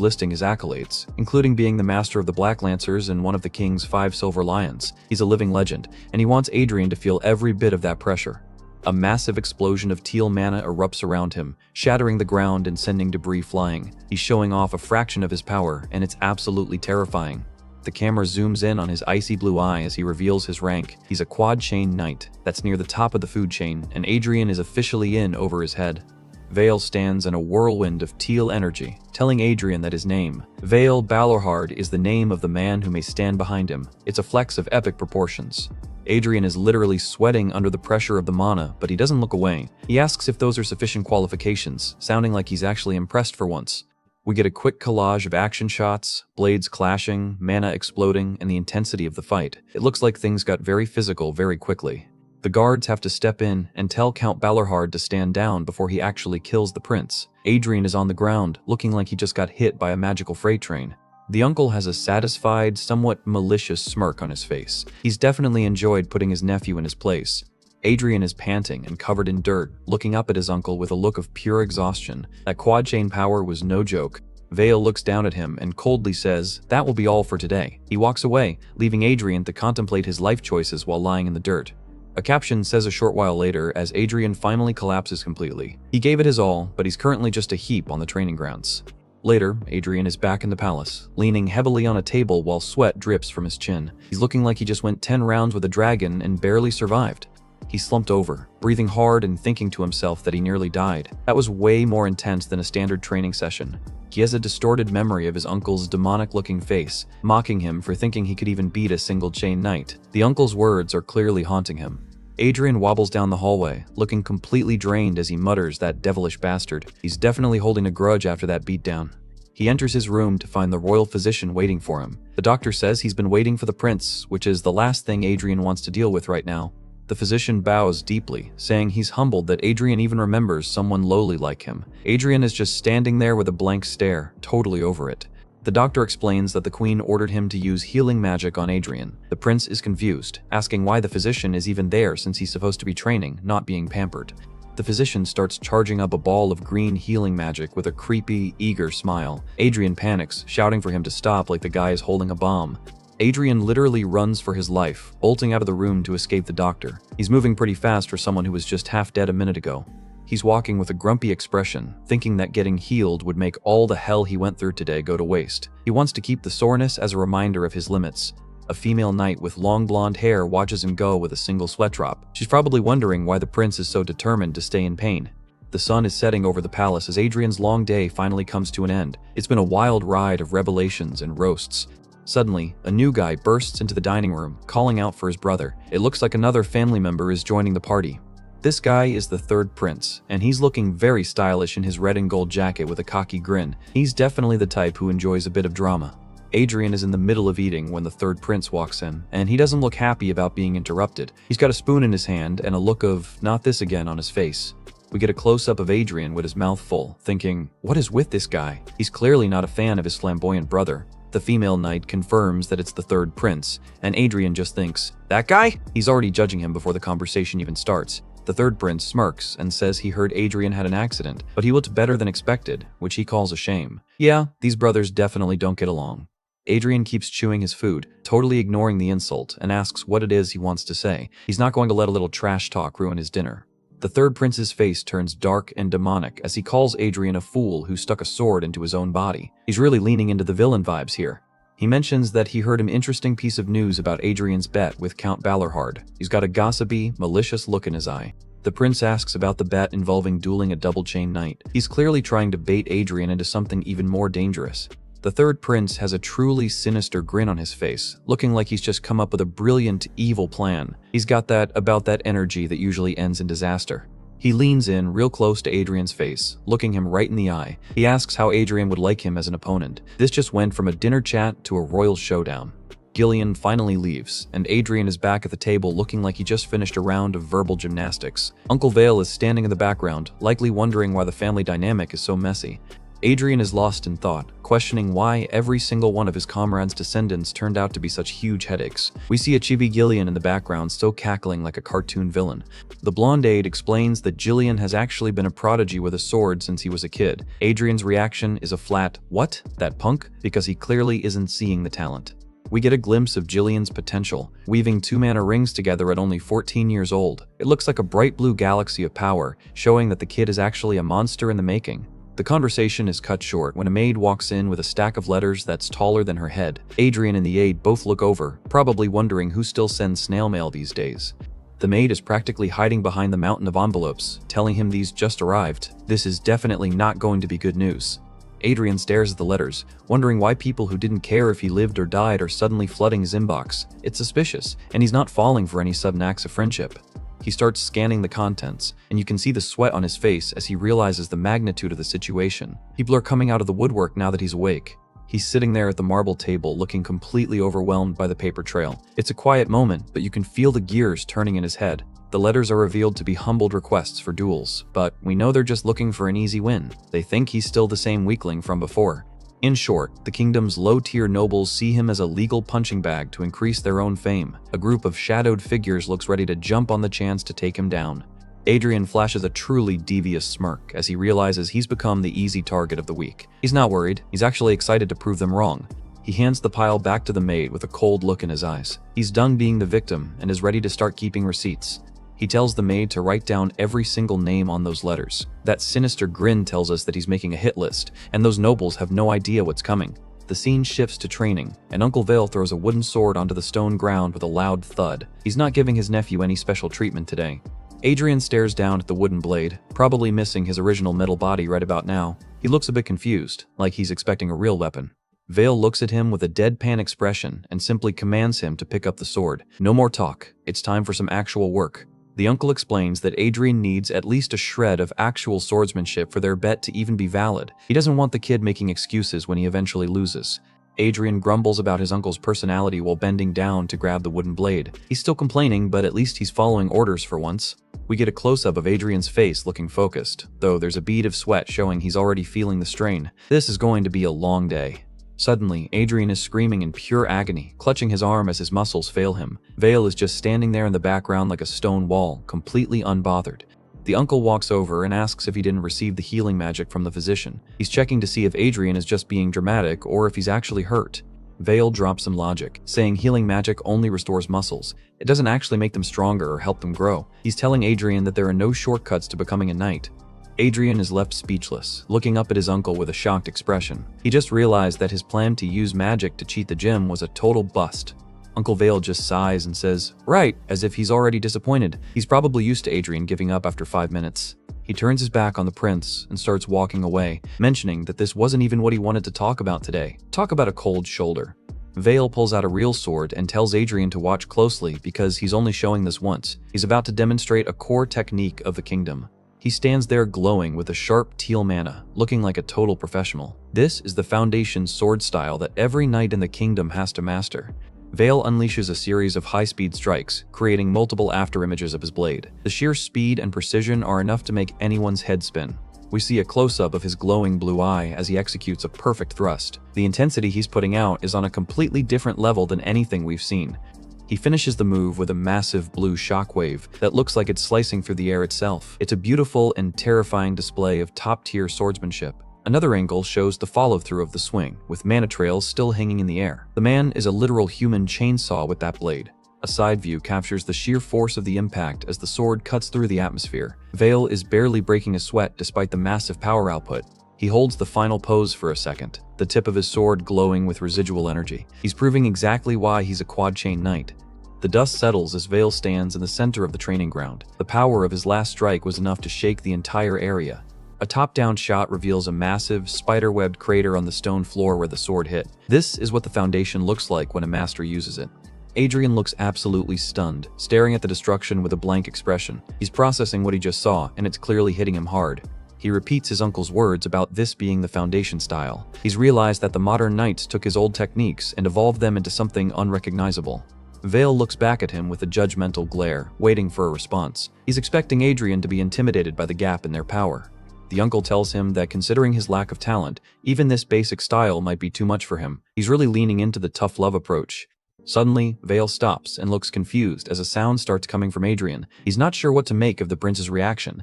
listing his accolades, including being the master of the Black Lancers and one of the king's 5 silver lions. He's a living legend, and he wants Adrian to feel every bit of that pressure. A massive explosion of teal mana erupts around him, shattering the ground and sending debris flying. He's showing off a fraction of his power, and it's absolutely terrifying. The camera zooms in on his icy blue eye as he reveals his rank. He's a quad chain knight. That's near the top of the food chain, and Adrian is officially in over his head. Vale stands in a whirlwind of teal energy, telling Adrian that his name, Vale Balorhard, is the name of the man who may stand behind him. It's a flex of epic proportions. Adrian is literally sweating under the pressure of the mana, but he doesn't look away. He asks if those are sufficient qualifications, sounding like he's actually impressed for once. We get a quick collage of action shots, blades clashing, mana exploding, and the intensity of the fight. It looks like things got very physical very quickly. The guards have to step in and tell Count Balorhard to stand down before he actually kills the prince. Adrian is on the ground, looking like he just got hit by a magical freight train. The uncle has a satisfied, somewhat malicious smirk on his face. He's definitely enjoyed putting his nephew in his place. Adrian is panting and covered in dirt, looking up at his uncle with a look of pure exhaustion. That quad chain power was no joke. Vale looks down at him and coldly says, "That will be all for today." He walks away, leaving Adrian to contemplate his life choices while lying in the dirt. A caption says a short while later as Adrian finally collapses completely. He gave it his all, but he's currently just a heap on the training grounds. Later, Adrian is back in the palace, leaning heavily on a table while sweat drips from his chin. He's looking like he just went 10 rounds with a dragon and barely survived. He slumped over, breathing hard and thinking to himself that he nearly died. That was way more intense than a standard training session. He has a distorted memory of his uncle's demonic-looking face, mocking him for thinking he could even beat a single chain knight. The uncle's words are clearly haunting him. Adrian wobbles down the hallway, looking completely drained as he mutters, "That devilish bastard." He's definitely holding a grudge after that beatdown. He enters his room to find the royal physician waiting for him. The doctor says he's been waiting for the prince, which is the last thing Adrian wants to deal with right now. The physician bows deeply, saying he's humbled that Adrian even remembers someone lowly like him. Adrian is just standing there with a blank stare, totally over it. The doctor explains that the queen ordered him to use healing magic on Adrian. The prince is confused, asking why the physician is even there since he's supposed to be training, not being pampered. The physician starts charging up a ball of green healing magic with a creepy, eager smile. Adrian panics, shouting for him to stop like the guy is holding a bomb. Adrian literally runs for his life, bolting out of the room to escape the doctor. He's moving pretty fast for someone who was just half dead a minute ago. He's walking with a grumpy expression, thinking that getting healed would make all the hell he went through today go to waste. He wants to keep the soreness as a reminder of his limits. A female knight with long blonde hair watches him go with a single sweat drop. She's probably wondering why the prince is so determined to stay in pain. The sun is setting over the palace as Adrian's long day finally comes to an end. It's been a wild ride of revelations and roasts. Suddenly, a new guy bursts into the dining room, calling out for his brother. It looks like another family member is joining the party. This guy is the third prince, and he's looking very stylish in his red and gold jacket with a cocky grin. He's definitely the type who enjoys a bit of drama. Adrian is in the middle of eating when the third prince walks in, and he doesn't look happy about being interrupted. He's got a spoon in his hand and a look of "not this again" on his face. We get a close-up of Adrian with his mouth full, thinking, what is with this guy? He's clearly not a fan of his flamboyant brother. The female knight confirms that it's the third prince, and Adrian just thinks, "That guy?" He's already judging him before the conversation even starts. The third prince smirks and says he heard Adrian had an accident, but he looked better than expected, which he calls a shame. Yeah, these brothers definitely don't get along. Adrian keeps chewing his food, totally ignoring the insult, and asks what it is he wants to say. He's not going to let a little trash talk ruin his dinner. The third prince's face turns dark and demonic as he calls Adrian a fool who stuck a sword into his own body. He's really leaning into the villain vibes here. He mentions that he heard an interesting piece of news about Adrian's bet with Count Balorhard. He's got a gossipy, malicious look in his eye. The prince asks about the bet involving dueling a double-chain knight. He's clearly trying to bait Adrian into something even more dangerous. The third prince has a truly sinister grin on his face, looking like he's just come up with a brilliant, evil plan. He's got that energy that usually ends in disaster. He leans in real close to Adrian's face, looking him right in the eye. He asks how Adrian would like him as an opponent. This just went from a dinner chat to a royal showdown. Gillian finally leaves, and Adrian is back at the table looking like he just finished a round of verbal gymnastics. Uncle Vale is standing in the background, likely wondering why the family dynamic is so messy. Adrian is lost in thought, questioning why every single one of his comrades' descendants turned out to be such huge headaches. We see a chibi Gillian in the background still cackling like a cartoon villain. The blonde aide explains that Gillian has actually been a prodigy with a sword since he was a kid. Adrian's reaction is a flat, "What? That punk?" because he clearly isn't seeing the talent. We get a glimpse of Gillian's potential, weaving 2-mana rings together at only 14 years old. It looks like a bright blue galaxy of power, showing that the kid is actually a monster in the making. The conversation is cut short when a maid walks in with a stack of letters that's taller than her head. Adrian and the aide both look over, probably wondering who still sends snail mail these days. The maid is practically hiding behind the mountain of envelopes, telling him these just arrived. This is definitely not going to be good news. Adrian stares at the letters, wondering why people who didn't care if he lived or died are suddenly flooding his inbox. It's suspicious, and he's not falling for any sudden acts of friendship. He starts scanning the contents, and you can see the sweat on his face as he realizes the magnitude of the situation. People are coming out of the woodwork now that he's awake. He's sitting there at the marble table looking completely overwhelmed by the paper trail. It's a quiet moment, but you can feel the gears turning in his head. The letters are revealed to be humbled requests for duels, but we know they're just looking for an easy win. They think he's still the same weakling from before. In short, the kingdom's low-tier nobles see him as a legal punching bag to increase their own fame. A group of shadowed figures looks ready to jump on the chance to take him down. Adrian flashes a truly devious smirk as he realizes he's become the easy target of the week. He's not worried, he's actually excited to prove them wrong. He hands the pile back to the maid with a cold look in his eyes. He's done being the victim and is ready to start keeping receipts. He tells the maid to write down every single name on those letters. That sinister grin tells us that he's making a hit list, and those nobles have no idea what's coming. The scene shifts to training, and Uncle Vale throws a wooden sword onto the stone ground with a loud thud. He's not giving his nephew any special treatment today. Adrian stares down at the wooden blade, probably missing his original metal body right about now. He looks a bit confused, like he's expecting a real weapon. Vale looks at him with a deadpan expression and simply commands him to pick up the sword. No more talk. It's time for some actual work. The uncle explains that Adrian needs at least a shred of actual swordsmanship for their bet to even be valid. He doesn't want the kid making excuses when he eventually loses. Adrian grumbles about his uncle's personality while bending down to grab the wooden blade. He's still complaining, but at least he's following orders for once. We get a close-up of Adrian's face looking focused, though there's a bead of sweat showing he's already feeling the strain. This is going to be a long day. Suddenly, Adrian is screaming in pure agony, clutching his arm as his muscles fail him. Vale is just standing there in the background like a stone wall, completely unbothered. The uncle walks over and asks if he didn't receive the healing magic from the physician. He's checking to see if Adrian is just being dramatic or if he's actually hurt. Vale drops some logic, saying healing magic only restores muscles. It doesn't actually make them stronger or help them grow. He's telling Adrian that there are no shortcuts to becoming a knight. Adrian is left speechless, looking up at his uncle with a shocked expression. He just realized that his plan to use magic to cheat the gym was a total bust. Uncle Vale just sighs and says, "Right," as if he's already disappointed. He's probably used to Adrian giving up after 5 minutes. He turns his back on the prince and starts walking away, mentioning that this wasn't even what he wanted to talk about today. Talk about a cold shoulder. Vale pulls out a real sword and tells Adrian to watch closely because he's only showing this once. He's about to demonstrate a core technique of the kingdom. He stands there glowing with a sharp teal mana, looking like a total professional. This is the foundation sword style that every knight in the kingdom has to master. Vale unleashes a series of high-speed strikes, creating multiple afterimages of his blade. The sheer speed and precision are enough to make anyone's head spin. We see a close-up of his glowing blue eye as he executes a perfect thrust. The intensity he's putting out is on a completely different level than anything we've seen. He finishes the move with a massive blue shockwave that looks like it's slicing through the air itself. It's a beautiful and terrifying display of top-tier swordsmanship. Another angle shows the follow-through of the swing, with mana trails still hanging in the air. The man is a literal human chainsaw with that blade. A side view captures the sheer force of the impact as the sword cuts through the atmosphere. Veil is barely breaking a sweat despite the massive power output. He holds the final pose for a second, the tip of his sword glowing with residual energy. He's proving exactly why he's a quad-chain knight. The dust settles as Veil stands in the center of the training ground. The power of his last strike was enough to shake the entire area. A top-down shot reveals a massive, spider-webbed crater on the stone floor where the sword hit. This is what the foundation looks like when a master uses it. Adrian looks absolutely stunned, staring at the destruction with a blank expression. He's processing what he just saw, and it's clearly hitting him hard. He repeats his uncle's words about this being the foundation style. He's realized that the modern knights took his old techniques and evolved them into something unrecognizable. Veil looks back at him with a judgmental glare, waiting for a response. He's expecting Adrian to be intimidated by the gap in their power. The uncle tells him that considering his lack of talent, even this basic style might be too much for him. He's really leaning into the tough love approach. Suddenly, Veil stops and looks confused as a sound starts coming from Adrian. He's not sure what to make of the prince's reaction.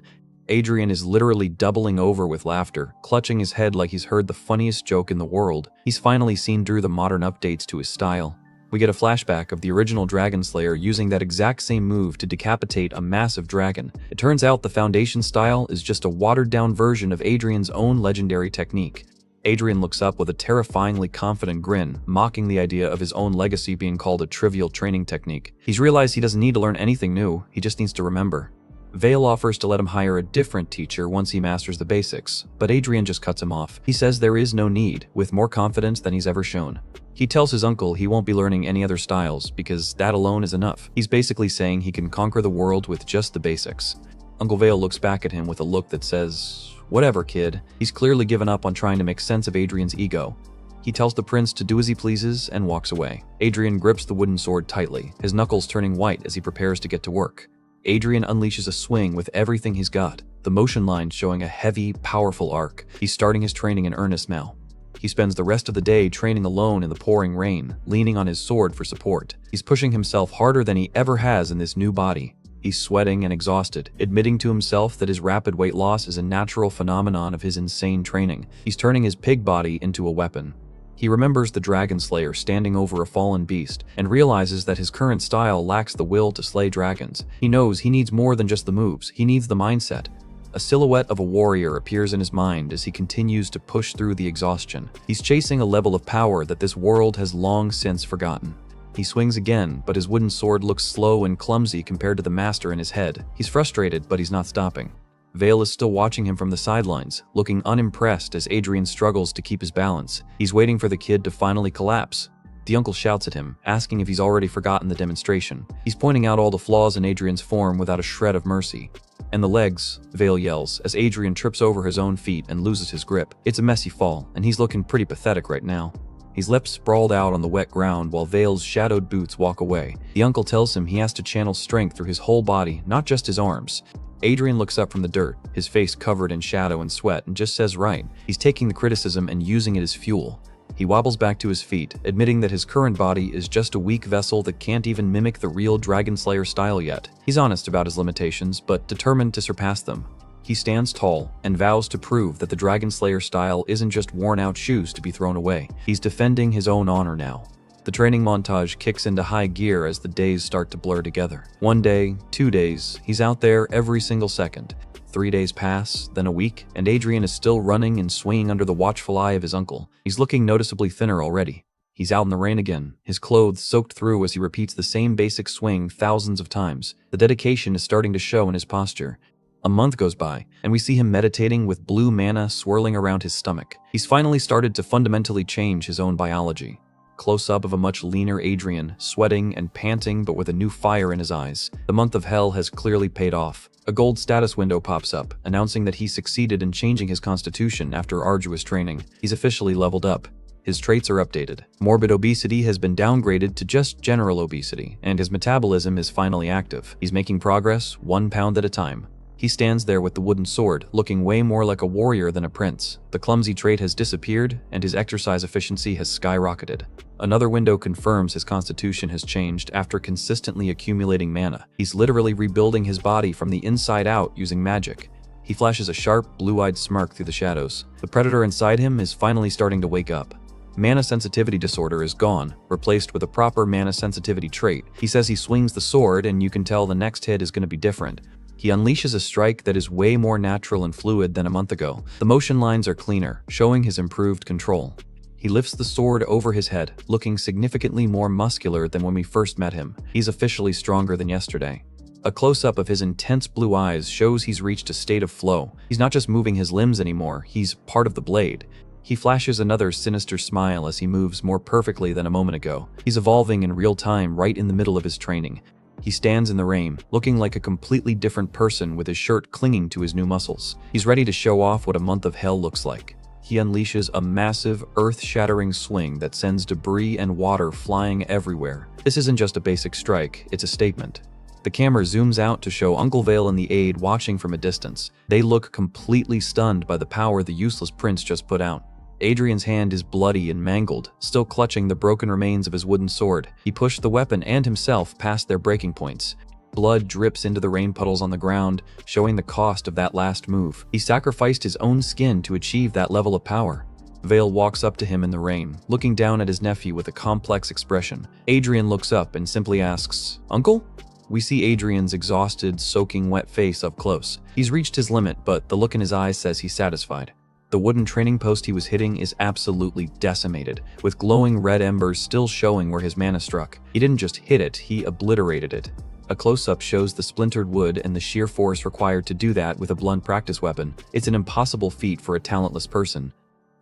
Adrian is literally doubling over with laughter, clutching his head like he's heard the funniest joke in the world. He's finally seen through the modern updates to his style. We get a flashback of the original Dragon Slayer using that exact same move to decapitate a massive dragon. It turns out the foundation style is just a watered-down version of Adrian's own legendary technique. Adrian looks up with a terrifyingly confident grin, mocking the idea of his own legacy being called a trivial training technique. He's realized he doesn't need to learn anything new, he just needs to remember. Veil offers to let him hire a different teacher once he masters the basics, but Adrian just cuts him off. He says there is no need, with more confidence than he's ever shown. He tells his uncle he won't be learning any other styles because that alone is enough. He's basically saying he can conquer the world with just the basics. Uncle Veil looks back at him with a look that says, "Whatever, kid." He's clearly given up on trying to make sense of Adrian's ego. He tells the prince to do as he pleases and walks away. Adrian grips the wooden sword tightly, his knuckles turning white as he prepares to get to work. Adrian unleashes a swing with everything he's got, the motion line showing a heavy, powerful arc. He's starting his training in earnest now. He spends the rest of the day training alone in the pouring rain, leaning on his sword for support. He's pushing himself harder than he ever has in this new body. He's sweating and exhausted, admitting to himself that his rapid weight loss is a natural phenomenon of his insane training. He's turning his pig body into a weapon. He remembers the Dragon Slayer standing over a fallen beast and realizes that his current style lacks the will to slay dragons. He knows he needs more than just the moves, he needs the mindset. A silhouette of a warrior appears in his mind as he continues to push through the exhaustion. He's chasing a level of power that this world has long since forgotten. He swings again, but his wooden sword looks slow and clumsy compared to the master in his head. He's frustrated, but he's not stopping. Veil is still watching him from the sidelines, looking unimpressed as Adrian struggles to keep his balance. He's waiting for the kid to finally collapse. The uncle shouts at him, asking if he's already forgotten the demonstration. He's pointing out all the flaws in Adrian's form without a shred of mercy. "And the legs," Veil yells, as Adrian trips over his own feet and loses his grip. It's a messy fall, and he's looking pretty pathetic right now. He's left sprawled out on the wet ground while Veil's shadowed boots walk away. The uncle tells him he has to channel strength through his whole body, not just his arms. Adrian looks up from the dirt, his face covered in shadow and sweat, and just says right. He's taking the criticism and using it as fuel. He wobbles back to his feet, admitting that his current body is just a weak vessel that can't even mimic the real Dragon Slayer style yet. He's honest about his limitations, but determined to surpass them. He stands tall and vows to prove that the Dragon Slayer style isn't just worn-out shoes to be thrown away. He's defending his own honor now. The training montage kicks into high gear as the days start to blur together. 1 day, 2 days, he's out there every single second. 3 days pass, then a week, and Adrian is still running and swinging under the watchful eye of his uncle. He's looking noticeably thinner already. He's out in the rain again, his clothes soaked through as he repeats the same basic swing thousands of times. The dedication is starting to show in his posture. A month goes by, and we see him meditating with blue mana swirling around his stomach. He's finally started to fundamentally change his own biology. Close-up of a much leaner Adrian, sweating and panting but with a new fire in his eyes. The month of hell has clearly paid off. A gold status window pops up, announcing that he succeeded in changing his constitution after arduous training. He's officially leveled up. His traits are updated. Morbid obesity has been downgraded to just general obesity, and his metabolism is finally active. He's making progress, 1 pound at a time. He stands there with the wooden sword, looking way more like a warrior than a prince. The clumsy trait has disappeared, and his exercise efficiency has skyrocketed. Another window confirms his constitution has changed after consistently accumulating mana. He's literally rebuilding his body from the inside out using magic. He flashes a sharp, blue-eyed smirk through the shadows. The predator inside him is finally starting to wake up. Mana sensitivity disorder is gone, replaced with a proper mana sensitivity trait. He says he swings the sword and you can tell the next hit is going to be different. He unleashes a strike that is way more natural and fluid than a month ago. The motion lines are cleaner, showing his improved control. He lifts the sword over his head, looking significantly more muscular than when we first met him. He's officially stronger than yesterday. A close-up of his intense blue eyes shows he's reached a state of flow. He's not just moving his limbs anymore, he's part of the blade. He flashes another sinister smile as he moves more perfectly than a moment ago. He's evolving in real time right in the middle of his training. He stands in the rain, looking like a completely different person with his shirt clinging to his new muscles. He's ready to show off what a month of hell looks like. He unleashes a massive, earth-shattering swing that sends debris and water flying everywhere. This isn't just a basic strike, it's a statement. The camera zooms out to show Uncle Vale and the aide watching from a distance. They look completely stunned by the power the useless prince just put out. Adrian's hand is bloody and mangled, still clutching the broken remains of his wooden sword. He pushed the weapon and himself past their breaking points. Blood drips into the rain puddles on the ground, showing the cost of that last move. He sacrificed his own skin to achieve that level of power. Vale walks up to him in the rain, looking down at his nephew with a complex expression. Adrian looks up and simply asks, "Uncle?" We see Adrian's exhausted, soaking wet face up close. He's reached his limit, but the look in his eyes says he's satisfied. The wooden training post he was hitting is absolutely decimated, with glowing red embers still showing where his mana struck. He didn't just hit it, he obliterated it. A close-up shows the splintered wood and the sheer force required to do that with a blunt practice weapon. It's an impossible feat for a talentless person.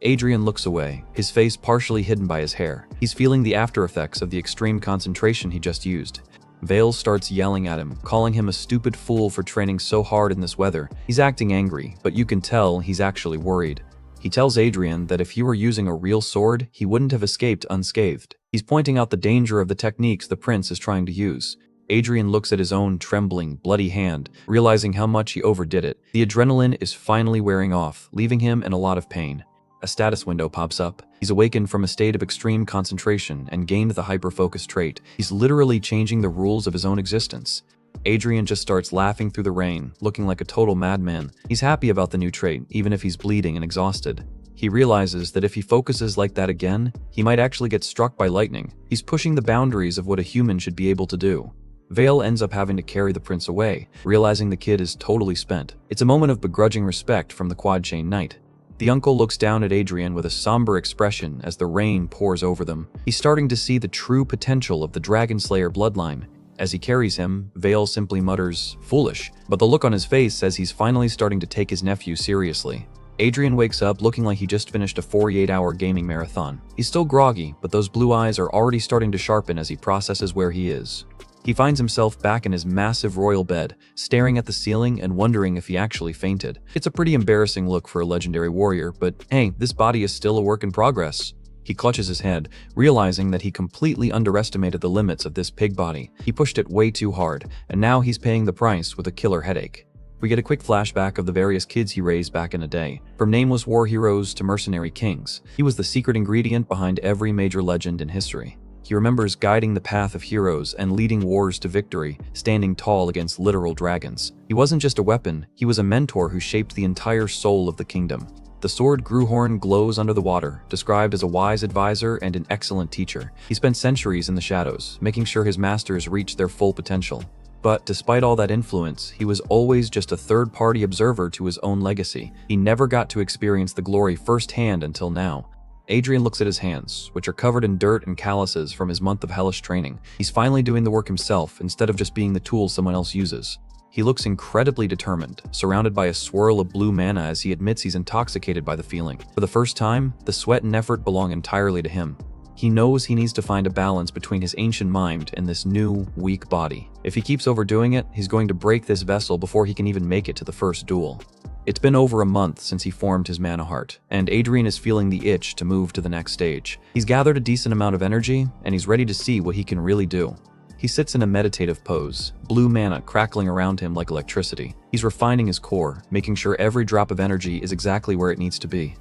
Adrian looks away, his face partially hidden by his hair. He's feeling the after effects of the extreme concentration he just used. Vale starts yelling at him, calling him a stupid fool for training so hard in this weather. He's acting angry, but you can tell he's actually worried. He tells Adrian that if he were using a real sword, he wouldn't have escaped unscathed. He's pointing out the danger of the techniques the prince is trying to use. Adrian looks at his own trembling, bloody hand, realizing how much he overdid it. The adrenaline is finally wearing off, leaving him in a lot of pain. A status window pops up. He's awakened from a state of extreme concentration and gained the hyper-focus trait. He's literally changing the rules of his own existence. Adrian just starts laughing through the rain, looking like a total madman. He's happy about the new trait, even if he's bleeding and exhausted. He realizes that if he focuses like that again, he might actually get struck by lightning. He's pushing the boundaries of what a human should be able to do. Vale ends up having to carry the prince away, realizing the kid is totally spent. It's a moment of begrudging respect from the Quad Chain Knight. The uncle looks down at Adrian with a somber expression as the rain pours over them. He's starting to see the true potential of the Dragon Slayer bloodline. As he carries him, Vale simply mutters, "Foolish," but the look on his face says he's finally starting to take his nephew seriously. Adrian wakes up looking like he just finished a 48-hour gaming marathon. He's still groggy, but those blue eyes are already starting to sharpen as he processes where he is. He finds himself back in his massive royal bed, staring at the ceiling and wondering if he actually fainted. It's a pretty embarrassing look for a legendary warrior, but hey, this body is still a work in progress. He clutches his head, realizing that he completely underestimated the limits of this pig body. He pushed it way too hard, and now he's paying the price with a killer headache. We get a quick flashback of the various kids he raised back in a day, from nameless war heroes to mercenary kings. He was the secret ingredient behind every major legend in history. He remembers guiding the path of heroes and leading wars to victory, standing tall against literal dragons. He wasn't just a weapon, he was a mentor who shaped the entire soul of the kingdom. The sword Gruhorn glows under the water, described as a wise advisor and an excellent teacher. He spent centuries in the shadows, making sure his masters reached their full potential. But despite all that influence, he was always just a third-party observer to his own legacy. He never got to experience the glory firsthand until now. Adrian looks at his hands, which are covered in dirt and calluses from his month of hellish training. He's finally doing the work himself instead of just being the tool someone else uses. He looks incredibly determined, surrounded by a swirl of blue mana as he admits he's intoxicated by the feeling. For the first time, the sweat and effort belong entirely to him. He knows he needs to find a balance between his ancient mind and this new, weak body. If he keeps overdoing it, he's going to break this vessel before he can even make it to the first duel. It's been over a month since he formed his mana heart, and Adrian is feeling the itch to move to the next stage. He's gathered a decent amount of energy, and he's ready to see what he can really do. He sits in a meditative pose, blue mana crackling around him like electricity. He's refining his core, making sure every drop of energy is exactly where it needs to be.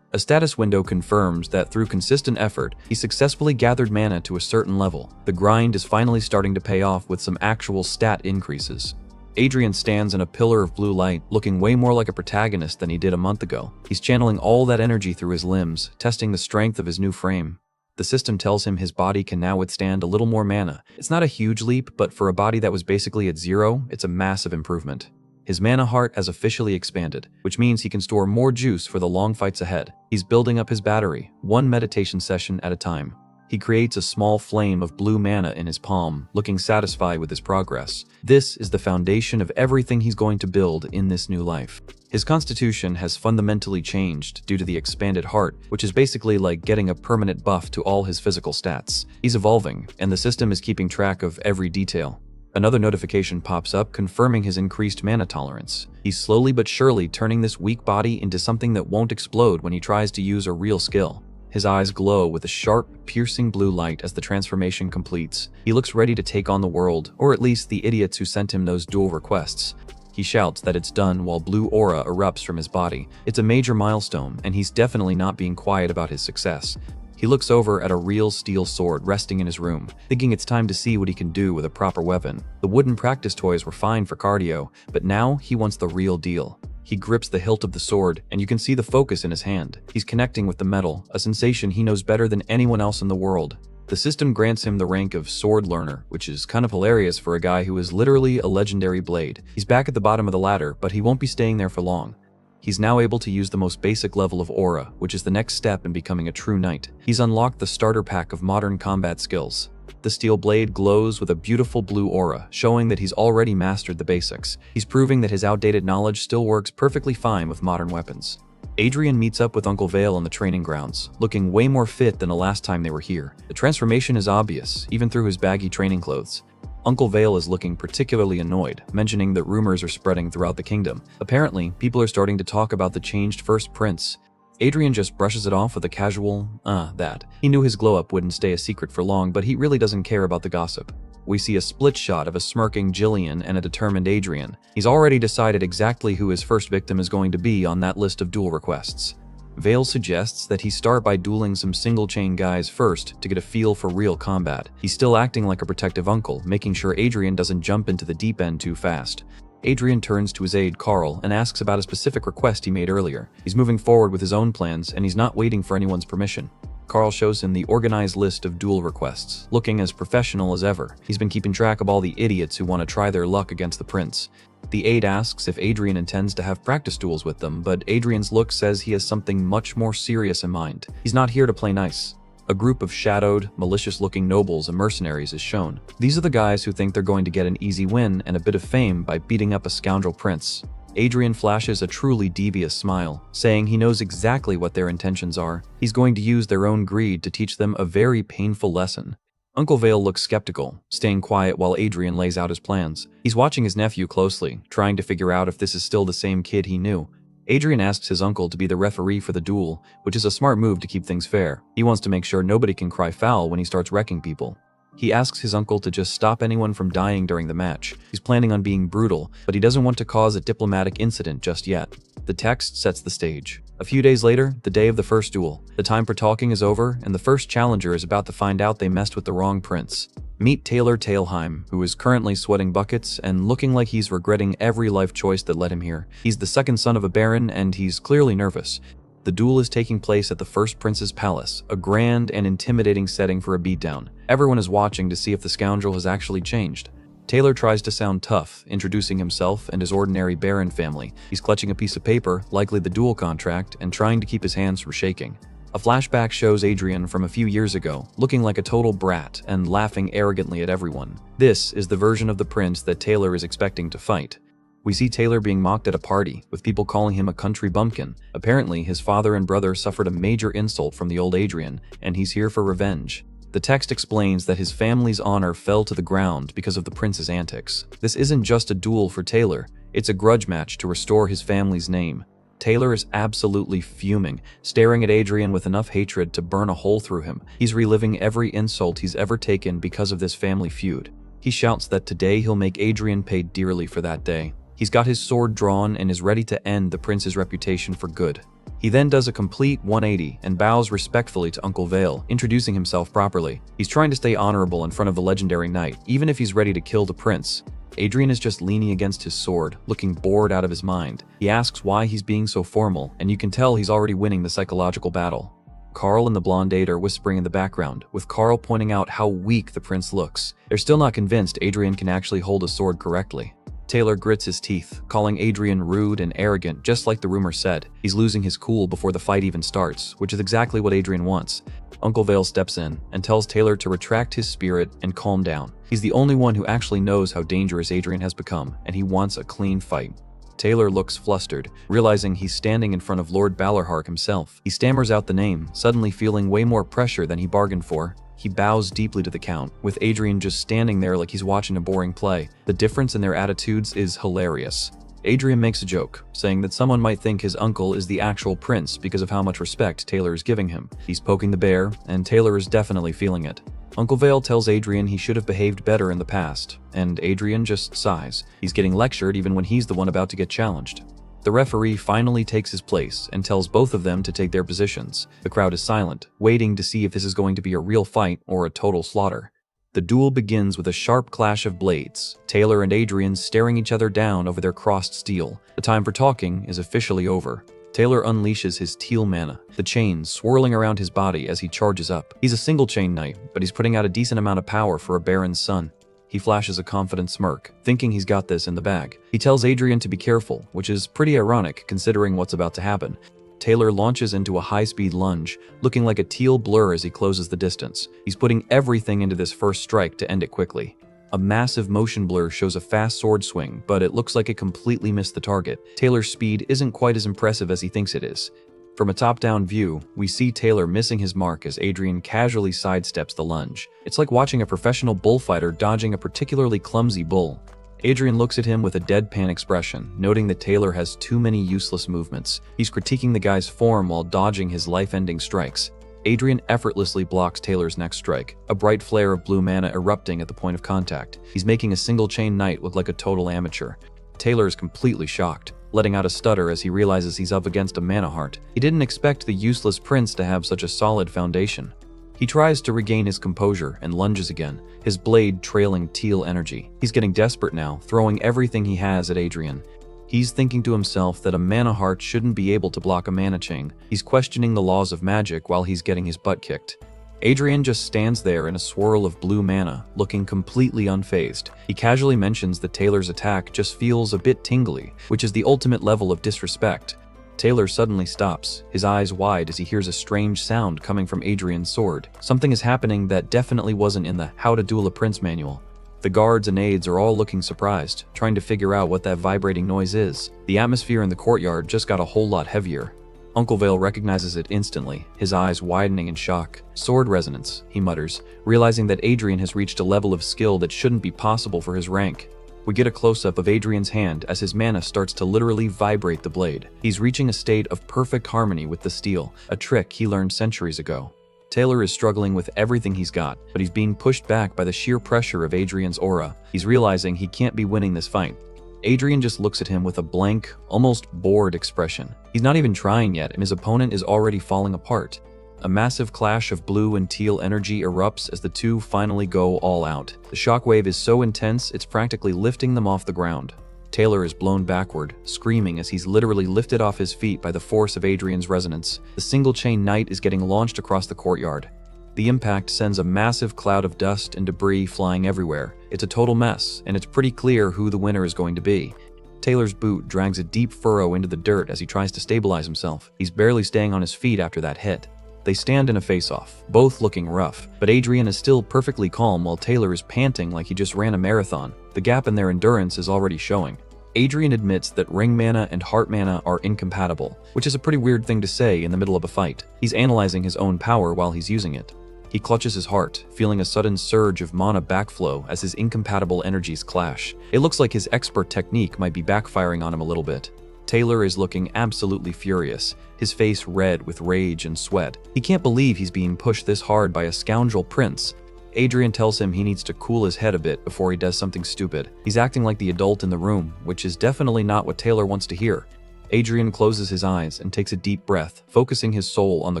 A status window confirms that through consistent effort, he successfully gathered mana to a certain level. The grind is finally starting to pay off with some actual stat increases. Adrian stands in a pillar of blue light, looking way more like a protagonist than he did a month ago. He's channeling all that energy through his limbs, testing the strength of his new frame. The system tells him his body can now withstand a little more mana. It's not a huge leap, but for a body that was basically at 0, it's a massive improvement. His mana heart has officially expanded, which means he can store more juice for the long fights ahead. He's building up his battery, one meditation session at a time. He creates a small flame of blue mana in his palm, looking satisfied with his progress. This is the foundation of everything he's going to build in this new life. His constitution has fundamentally changed due to the expanded heart, which is basically like getting a permanent buff to all his physical stats. He's evolving, and the system is keeping track of every detail. Another notification pops up confirming his increased mana tolerance. He's slowly but surely turning this weak body into something that won't explode when he tries to use a real skill. His eyes glow with a sharp, piercing blue light as the transformation completes. He looks ready to take on the world, or at least the idiots who sent him those duel requests. He shouts that it's done while blue aura erupts from his body. It's a major milestone, and he's definitely not being quiet about his success. He looks over at a real steel sword resting in his room, thinking it's time to see what he can do with a proper weapon. The wooden practice toys were fine for cardio, but now he wants the real deal. He grips the hilt of the sword, and you can see the focus in his hand. He's connecting with the metal, a sensation he knows better than anyone else in the world. The system grants him the rank of Sword Learner, which is kind of hilarious for a guy who is literally a legendary blade. He's back at the bottom of the ladder, but he won't be staying there for long. He's now able to use the most basic level of aura, which is the next step in becoming a true knight. He's unlocked the starter pack of modern combat skills. The steel blade glows with a beautiful blue aura, showing that he's already mastered the basics. He's proving that his outdated knowledge still works perfectly fine with modern weapons. Adrian meets up with Uncle Vale on the training grounds, looking way more fit than the last time they were here. The transformation is obvious, even through his baggy training clothes. Uncle Vale is looking particularly annoyed, mentioning that rumors are spreading throughout the kingdom. Apparently, people are starting to talk about the changed first prince. Adrian just brushes it off with a casual, that. He knew his glow-up wouldn't stay a secret for long, but he really doesn't care about the gossip. We see a split shot of a smirking Jillian and a determined Adrian. He's already decided exactly who his first victim is going to be on that list of duel requests. Vale suggests that he start by dueling some single-chain guys first to get a feel for real combat. He's still acting like a protective uncle, making sure Adrian doesn't jump into the deep end too fast. Adrian turns to his aide Carl and asks about a specific request he made earlier. He's moving forward with his own plans, and he's not waiting for anyone's permission. Carl shows him the organized list of duel requests, looking as professional as ever. He's been keeping track of all the idiots who want to try their luck against the prince. The aide asks if Adrian intends to have practice duels with them, but Adrian's look says he has something much more serious in mind. He's not here to play nice. A group of shadowed, malicious-looking nobles and mercenaries is shown. These are the guys who think they're going to get an easy win and a bit of fame by beating up a scoundrel prince. Adrian flashes a truly devious smile, saying he knows exactly what their intentions are. He's going to use their own greed to teach them a very painful lesson. Uncle Vale looks skeptical, staying quiet while Adrian lays out his plans. He's watching his nephew closely, trying to figure out if this is still the same kid he knew. Adrian asks his uncle to be the referee for the duel, which is a smart move to keep things fair. He wants to make sure nobody can cry foul when he starts wrecking people. He asks his uncle to just stop anyone from dying during the match. He's planning on being brutal, but he doesn't want to cause a diplomatic incident just yet. The text sets the stage. A few days later, the day of the first duel. The time for talking is over, and the first challenger is about to find out they messed with the wrong prince. Meet Taylor Tailheim, who is currently sweating buckets and looking like he's regretting every life choice that led him here. He's the second son of a baron, and he's clearly nervous. The duel is taking place at the first prince's palace, a grand and intimidating setting for a beatdown. Everyone is watching to see if the scoundrel has actually changed. Taylor tries to sound tough, introducing himself and his ordinary baron family. He's clutching a piece of paper, likely the duel contract, and trying to keep his hands from shaking. A flashback shows Adrian from a few years ago, looking like a total brat and laughing arrogantly at everyone. This is the version of the prince that Taylor is expecting to fight. We see Taylor being mocked at a party, with people calling him a country bumpkin. Apparently, his father and brother suffered a major insult from the old Adrian, and he's here for revenge. The text explains that his family's honor fell to the ground because of the prince's antics. This isn't just a duel for Taylor, it's a grudge match to restore his family's name. Taylor is absolutely fuming, staring at Adrian with enough hatred to burn a hole through him. He's reliving every insult he's ever taken because of this family feud. He shouts that today he'll make Adrian pay dearly for that day. He's got his sword drawn and is ready to end the prince's reputation for good. He then does a complete 180 and bows respectfully to Uncle Vale, introducing himself properly. He's trying to stay honorable in front of the legendary knight, even if he's ready to kill the prince. Adrian is just leaning against his sword, looking bored out of his mind. He asks why he's being so formal, and you can tell he's already winning the psychological battle. Carl and the blonde aide are whispering in the background, with Carl pointing out how weak the prince looks. They're still not convinced Adrian can actually hold a sword correctly. Taylor grits his teeth, calling Adrian rude and arrogant just like the rumor said. He's losing his cool before the fight even starts, which is exactly what Adrian wants. Uncle Vale steps in and tells Taylor to retract his spirit and calm down. He's the only one who actually knows how dangerous Adrian has become, and he wants a clean fight. Taylor looks flustered, realizing he's standing in front of Lord Balorhark himself. He stammers out the name, suddenly feeling way more pressure than he bargained for. He bows deeply to the count, with Adrian just standing there like he's watching a boring play. The difference in their attitudes is hilarious. Adrian makes a joke, saying that someone might think his uncle is the actual prince because of how much respect Taylor is giving him. He's poking the bear, and Taylor is definitely feeling it. Uncle Vale tells Adrian he should have behaved better in the past, and Adrian just sighs. He's getting lectured even when he's the one about to get challenged. The referee finally takes his place and tells both of them to take their positions. The crowd is silent, waiting to see if this is going to be a real fight or a total slaughter. The duel begins with a sharp clash of blades, Taylor and Adrian staring each other down over their crossed steel. The time for talking is officially over. Taylor unleashes his teal mana, the chains swirling around his body as he charges up. He's a single chain knight, but he's putting out a decent amount of power for a baron's son. He flashes a confident smirk, thinking he's got this in the bag. He tells Adrian to be careful, which is pretty ironic considering what's about to happen. Taylor launches into a high-speed lunge, looking like a teal blur as he closes the distance. He's putting everything into this first strike to end it quickly. A massive motion blur shows a fast sword swing, but it looks like it completely missed the target. Taylor's speed isn't quite as impressive as he thinks it is. From a top-down view, we see Taylor missing his mark as Adrian casually sidesteps the lunge. It's like watching a professional bullfighter dodging a particularly clumsy bull. Adrian looks at him with a deadpan expression, noting that Taylor has too many useless movements. He's critiquing the guy's form while dodging his life-ending strikes. Adrian effortlessly blocks Taylor's next strike, a bright flare of blue mana erupting at the point of contact. He's making a single chain knight look like a total amateur. Taylor is completely shocked, letting out a stutter as he realizes he's up against a mana heart. He didn't expect the useless prince to have such a solid foundation. He tries to regain his composure and lunges again, his blade trailing teal energy. He's getting desperate now, throwing everything he has at Adrian. He's thinking to himself that a mana heart shouldn't be able to block a mana chain. He's questioning the laws of magic while he's getting his butt kicked. Adrian just stands there in a swirl of blue mana, looking completely unfazed. He casually mentions that Taylor's attack just feels a bit tingly, which is the ultimate level of disrespect. Taylor suddenly stops, his eyes wide as he hears a strange sound coming from Adrian's sword. Something is happening that definitely wasn't in the How to Duel a Prince manual. The guards and aides are all looking surprised, trying to figure out what that vibrating noise is. The atmosphere in the courtyard just got a whole lot heavier. Uncle Vale recognizes it instantly, his eyes widening in shock. Sword resonance, he mutters, realizing that Adrian has reached a level of skill that shouldn't be possible for his rank. We get a close-up of Adrian's hand as his mana starts to literally vibrate the blade. He's reaching a state of perfect harmony with the steel, a trick he learned centuries ago. Taylor is struggling with everything he's got, but he's being pushed back by the sheer pressure of Adrian's aura. He's realizing he can't be winning this fight. Adrian just looks at him with a blank, almost bored expression. He's not even trying yet, and his opponent is already falling apart. A massive clash of blue and teal energy erupts as the two finally go all out. The shockwave is so intense, it's practically lifting them off the ground. Taylor is blown backward, screaming as he's literally lifted off his feet by the force of Adrian's resonance. The single-chain knight is getting launched across the courtyard. The impact sends a massive cloud of dust and debris flying everywhere. It's a total mess, and it's pretty clear who the winner is going to be. Taylor's boot drags a deep furrow into the dirt as he tries to stabilize himself. He's barely staying on his feet after that hit. They stand in a face-off, both looking rough, but Adrian is still perfectly calm while Taylor is panting like he just ran a marathon. The gap in their endurance is already showing. Adrian admits that ring mana and heart mana are incompatible, which is a pretty weird thing to say in the middle of a fight. He's analyzing his own power while he's using it. He clutches his heart, feeling a sudden surge of mana backflow as his incompatible energies clash. It looks like his expert technique might be backfiring on him a little bit. Taylor is looking absolutely furious, his face red with rage and sweat. He can't believe he's being pushed this hard by a scoundrel prince. Adrian tells him he needs to cool his head a bit before he does something stupid. He's acting like the adult in the room, which is definitely not what Taylor wants to hear. Adrian closes his eyes and takes a deep breath, focusing his soul on the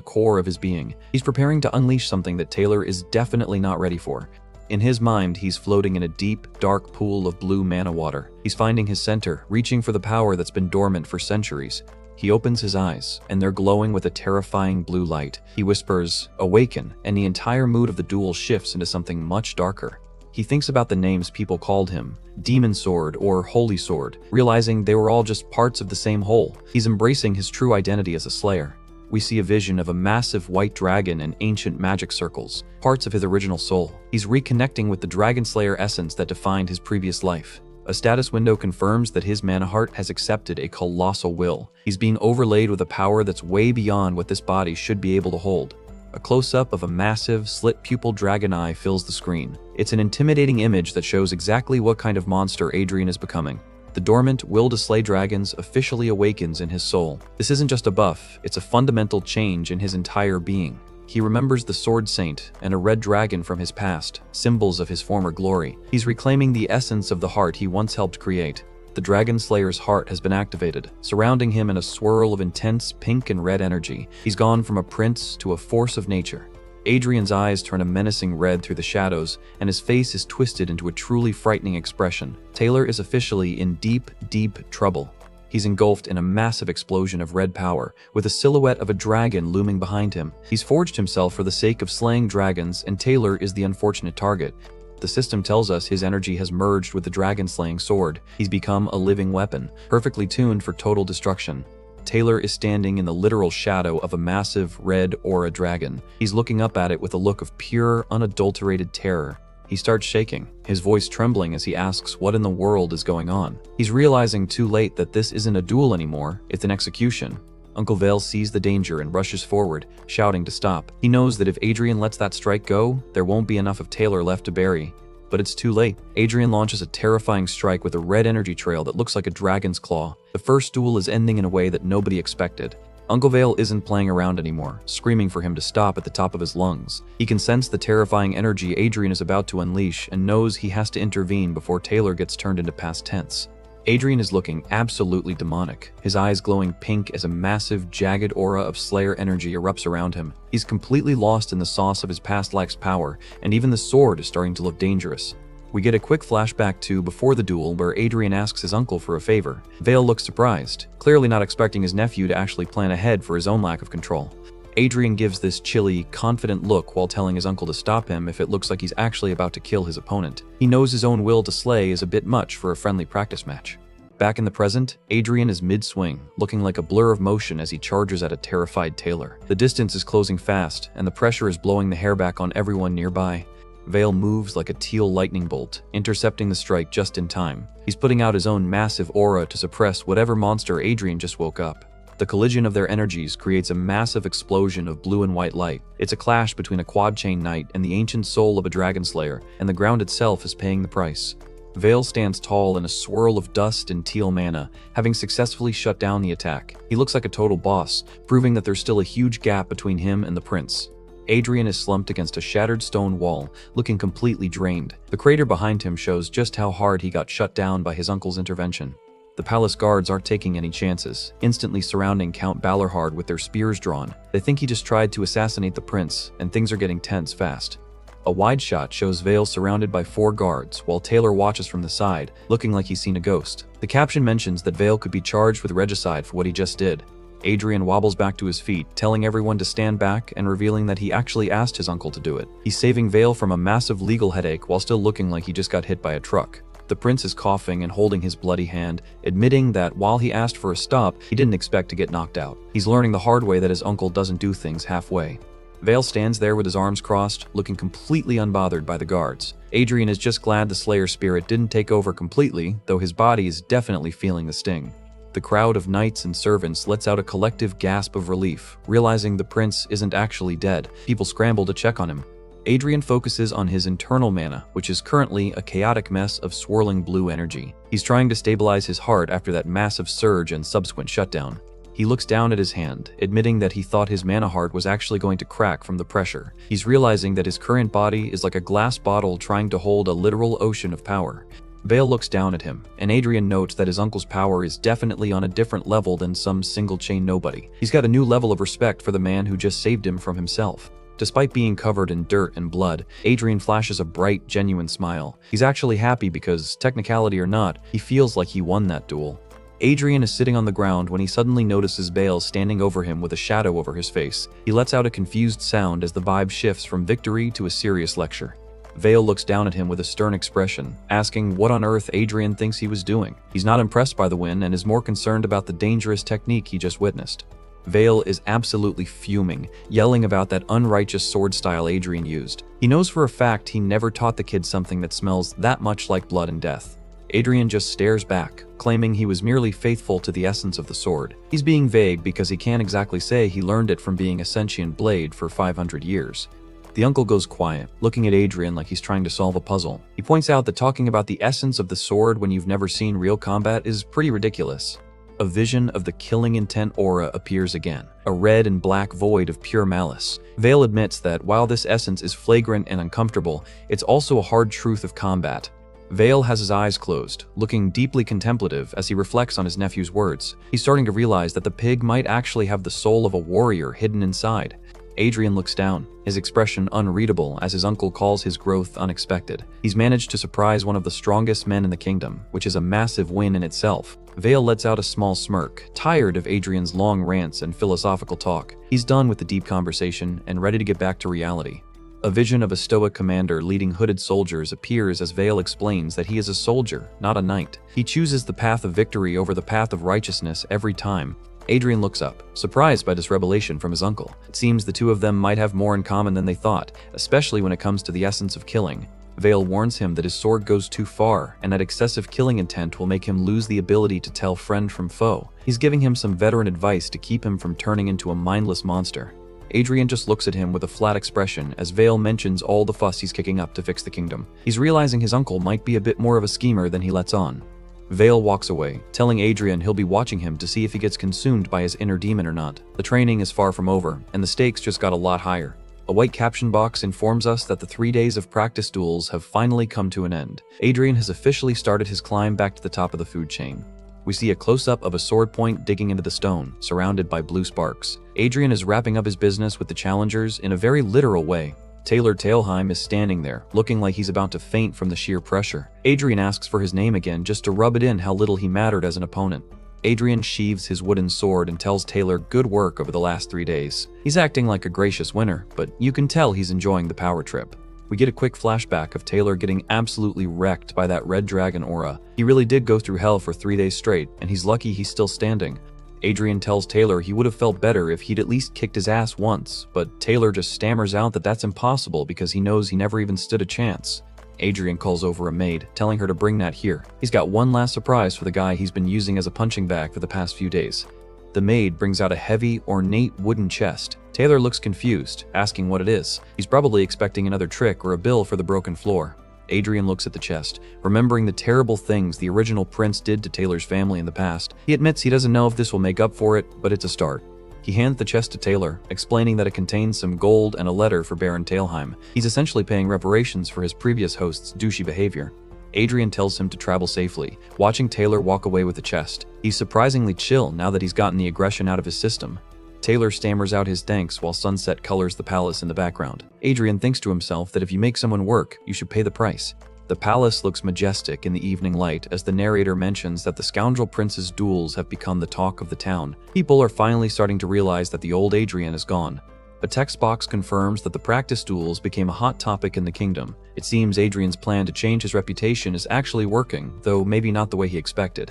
core of his being. He's preparing to unleash something that Taylor is definitely not ready for. In his mind, he's floating in a deep, dark pool of blue mana water. He's finding his center, reaching for the power that's been dormant for centuries. He opens his eyes, and they're glowing with a terrifying blue light. He whispers, "Awaken," and the entire mood of the duel shifts into something much darker. He thinks about the names people called him, Demon Sword or Holy Sword, realizing they were all just parts of the same whole. He's embracing his true identity as a slayer. We see a vision of a massive white dragon and ancient magic circles, parts of his original soul. He's reconnecting with the Dragon Slayer essence that defined his previous life. A status window confirms that his mana heart has accepted a colossal will. He's being overlaid with a power that's way beyond what this body should be able to hold. A close-up of a massive, slit-pupil dragon eye fills the screen. It's an intimidating image that shows exactly what kind of monster Adrian is becoming. The dormant will to slay dragons officially awakens in his soul. This isn't just a buff, it's a fundamental change in his entire being. He remembers the Sword Saint and a red dragon from his past, symbols of his former glory. He's reclaiming the essence of the heart he once helped create. The Dragon Slayer's heart has been activated, surrounding him in a swirl of intense pink and red energy. He's gone from a prince to a force of nature. Adrian's eyes turn a menacing red through the shadows, and his face is twisted into a truly frightening expression. Taylor is officially in deep, deep trouble. He's engulfed in a massive explosion of red power, with a silhouette of a dragon looming behind him. He's forged himself for the sake of slaying dragons, and Taylor is the unfortunate target. The system tells us his energy has merged with the dragon-slaying sword. He's become a living weapon, perfectly tuned for total destruction. Taylor is standing in the literal shadow of a massive red aura dragon. He's looking up at it with a look of pure, unadulterated terror. He starts shaking, his voice trembling as he asks what in the world is going on. He's realizing too late that this isn't a duel anymore, it's an execution. Uncle Vale sees the danger and rushes forward, shouting to stop. He knows that if Adrian lets that strike go, there won't be enough of Taylor left to bury. But it's too late. Adrian launches a terrifying strike with a red energy trail that looks like a dragon's claw. The first duel is ending in a way that nobody expected. Uncle Vale isn't playing around anymore, screaming for him to stop at the top of his lungs. He can sense the terrifying energy Adrian is about to unleash and knows he has to intervene before Taylor gets turned into past tense. Adrian is looking absolutely demonic, his eyes glowing pink as a massive, jagged aura of Slayer energy erupts around him. He's completely lost in the sauce of his past life's power, and even the sword is starting to look dangerous. We get a quick flashback to before the duel where Adrian asks his uncle for a favor. Vale looks surprised, clearly not expecting his nephew to actually plan ahead for his own lack of control. Adrian gives this chilly, confident look while telling his uncle to stop him if it looks like he's actually about to kill his opponent. He knows his own will to slay is a bit much for a friendly practice match. Back in the present, Adrian is mid-swing, looking like a blur of motion as he charges at a terrified Taylor. The distance is closing fast, and the pressure is blowing the hair back on everyone nearby. Vale moves like a teal lightning bolt, intercepting the strike just in time. He's putting out his own massive aura to suppress whatever monster Adrian just woke up. The collision of their energies creates a massive explosion of blue and white light. It's a clash between a quad-chain knight and the ancient soul of a dragon slayer, and the ground itself is paying the price. Vale stands tall in a swirl of dust and teal mana, having successfully shut down the attack. He looks like a total boss, proving that there's still a huge gap between him and the prince. Adrian is slumped against a shattered stone wall, looking completely drained. The crater behind him shows just how hard he got shut down by his uncle's intervention. The palace guards aren't taking any chances, instantly surrounding Count Balerhard with their spears drawn. They think he just tried to assassinate the prince, and things are getting tense fast. A wide shot shows Vale surrounded by 4 guards, while Taylor watches from the side, looking like he's seen a ghost. The caption mentions that Vale could be charged with regicide for what he just did. Adrian wobbles back to his feet, telling everyone to stand back and revealing that he actually asked his uncle to do it. He's saving Vale from a massive legal headache while still looking like he just got hit by a truck. The prince is coughing and holding his bloody hand, admitting that while he asked for a stop, he didn't expect to get knocked out. He's learning the hard way that his uncle doesn't do things halfway. Vale stands there with his arms crossed, looking completely unbothered by the guards. Adrian is just glad the Slayer spirit didn't take over completely, though his body is definitely feeling the sting. The crowd of knights and servants lets out a collective gasp of relief, realizing the prince isn't actually dead. People scramble to check on him. Adrian focuses on his internal mana, which is currently a chaotic mess of swirling blue energy. He's trying to stabilize his heart after that massive surge and subsequent shutdown. He looks down at his hand, admitting that he thought his mana heart was actually going to crack from the pressure. He's realizing that his current body is like a glass bottle trying to hold a literal ocean of power. Vale looks down at him, and Adrian notes that his uncle's power is definitely on a different level than some single-chain nobody. He's got a new level of respect for the man who just saved him from himself. Despite being covered in dirt and blood, Adrian flashes a bright, genuine smile. He's actually happy because, technicality or not, he feels like he won that duel. Adrian is sitting on the ground when he suddenly notices Bale standing over him with a shadow over his face. He lets out a confused sound as the vibe shifts from victory to a serious lecture. Vale looks down at him with a stern expression, asking what on earth Adrian thinks he was doing. He's not impressed by the win and is more concerned about the dangerous technique he just witnessed. Vale is absolutely fuming, yelling about that unrighteous sword style Adrian used. He knows for a fact he never taught the kid something that smells that much like blood and death. Adrian just stares back, claiming he was merely faithful to the essence of the sword. He's being vague because he can't exactly say he learned it from being a sentient blade for 500 years. The uncle goes quiet, looking at Adrian like he's trying to solve a puzzle. He points out that talking about the essence of the sword when you've never seen real combat is pretty ridiculous. A vision of the killing intent aura appears again, a red and black void of pure malice. Vale admits that while this essence is flagrant and uncomfortable, it's also a hard truth of combat. Vale has his eyes closed, looking deeply contemplative as he reflects on his nephew's words. He's starting to realize that the pig might actually have the soul of a warrior hidden inside. Adrian looks down, his expression unreadable as his uncle calls his growth unexpected. He's managed to surprise one of the strongest men in the kingdom, which is a massive win in itself. Vale lets out a small smirk, tired of Adrian's long rants and philosophical talk. He's done with the deep conversation and ready to get back to reality. A vision of a stoic commander leading hooded soldiers appears as Vale explains that he is a soldier, not a knight. He chooses the path of victory over the path of righteousness every time. Adrian looks up, surprised by this revelation from his uncle. It seems the two of them might have more in common than they thought, especially when it comes to the essence of killing. Vale warns him that his sword goes too far, and that excessive killing intent will make him lose the ability to tell friend from foe. He's giving him some veteran advice to keep him from turning into a mindless monster. Adrian just looks at him with a flat expression as Vale mentions all the fuss he's kicking up to fix the kingdom. He's realizing his uncle might be a bit more of a schemer than he lets on. Vale walks away, telling Adrian he'll be watching him to see if he gets consumed by his inner demon or not. The training is far from over, and the stakes just got a lot higher. A white caption box informs us that the 3 days of practice duels have finally come to an end. Adrian has officially started his climb back to the top of the food chain. We see a close-up of a sword point digging into the stone, surrounded by blue sparks. Adrian is wrapping up his business with the challengers in a very literal way. Taylor Tailheim is standing there, looking like he's about to faint from the sheer pressure. Adrian asks for his name again just to rub it in how little he mattered as an opponent. Adrian sheaves his wooden sword and tells Taylor good work over the last 3 days. He's acting like a gracious winner, but you can tell he's enjoying the power trip. We get a quick flashback of Taylor getting absolutely wrecked by that red dragon aura. He really did go through hell for 3 days straight, and he's lucky he's still standing. Adrian tells Taylor he would have felt better if he'd at least kicked his ass once, but Taylor just stammers out that that's impossible because he knows he never even stood a chance. Adrian calls over a maid, telling her to bring that here. He's got one last surprise for the guy he's been using as a punching bag for the past few days. The maid brings out a heavy, ornate wooden chest. Taylor looks confused, asking what it is. He's probably expecting another trick or a bill for the broken floor. Adrian looks at the chest, remembering the terrible things the original prince did to Taylor's family in the past. He admits he doesn't know if this will make up for it, but it's a start. He hands the chest to Taylor, explaining that it contains some gold and a letter for Baron Tailheim. He's essentially paying reparations for his previous host's douchey behavior. Adrian tells him to travel safely, watching Taylor walk away with the chest. He's surprisingly chill now that he's gotten the aggression out of his system. Taylor stammers out his thanks while sunset colors the palace in the background. Adrian thinks to himself that if you make someone work, you should pay the price. The palace looks majestic in the evening light as the narrator mentions that the scoundrel prince's duels have become the talk of the town. People are finally starting to realize that the old Adrian is gone. A text box confirms that the practice duels became a hot topic in the kingdom. It seems Adrian's plan to change his reputation is actually working, though maybe not the way he expected.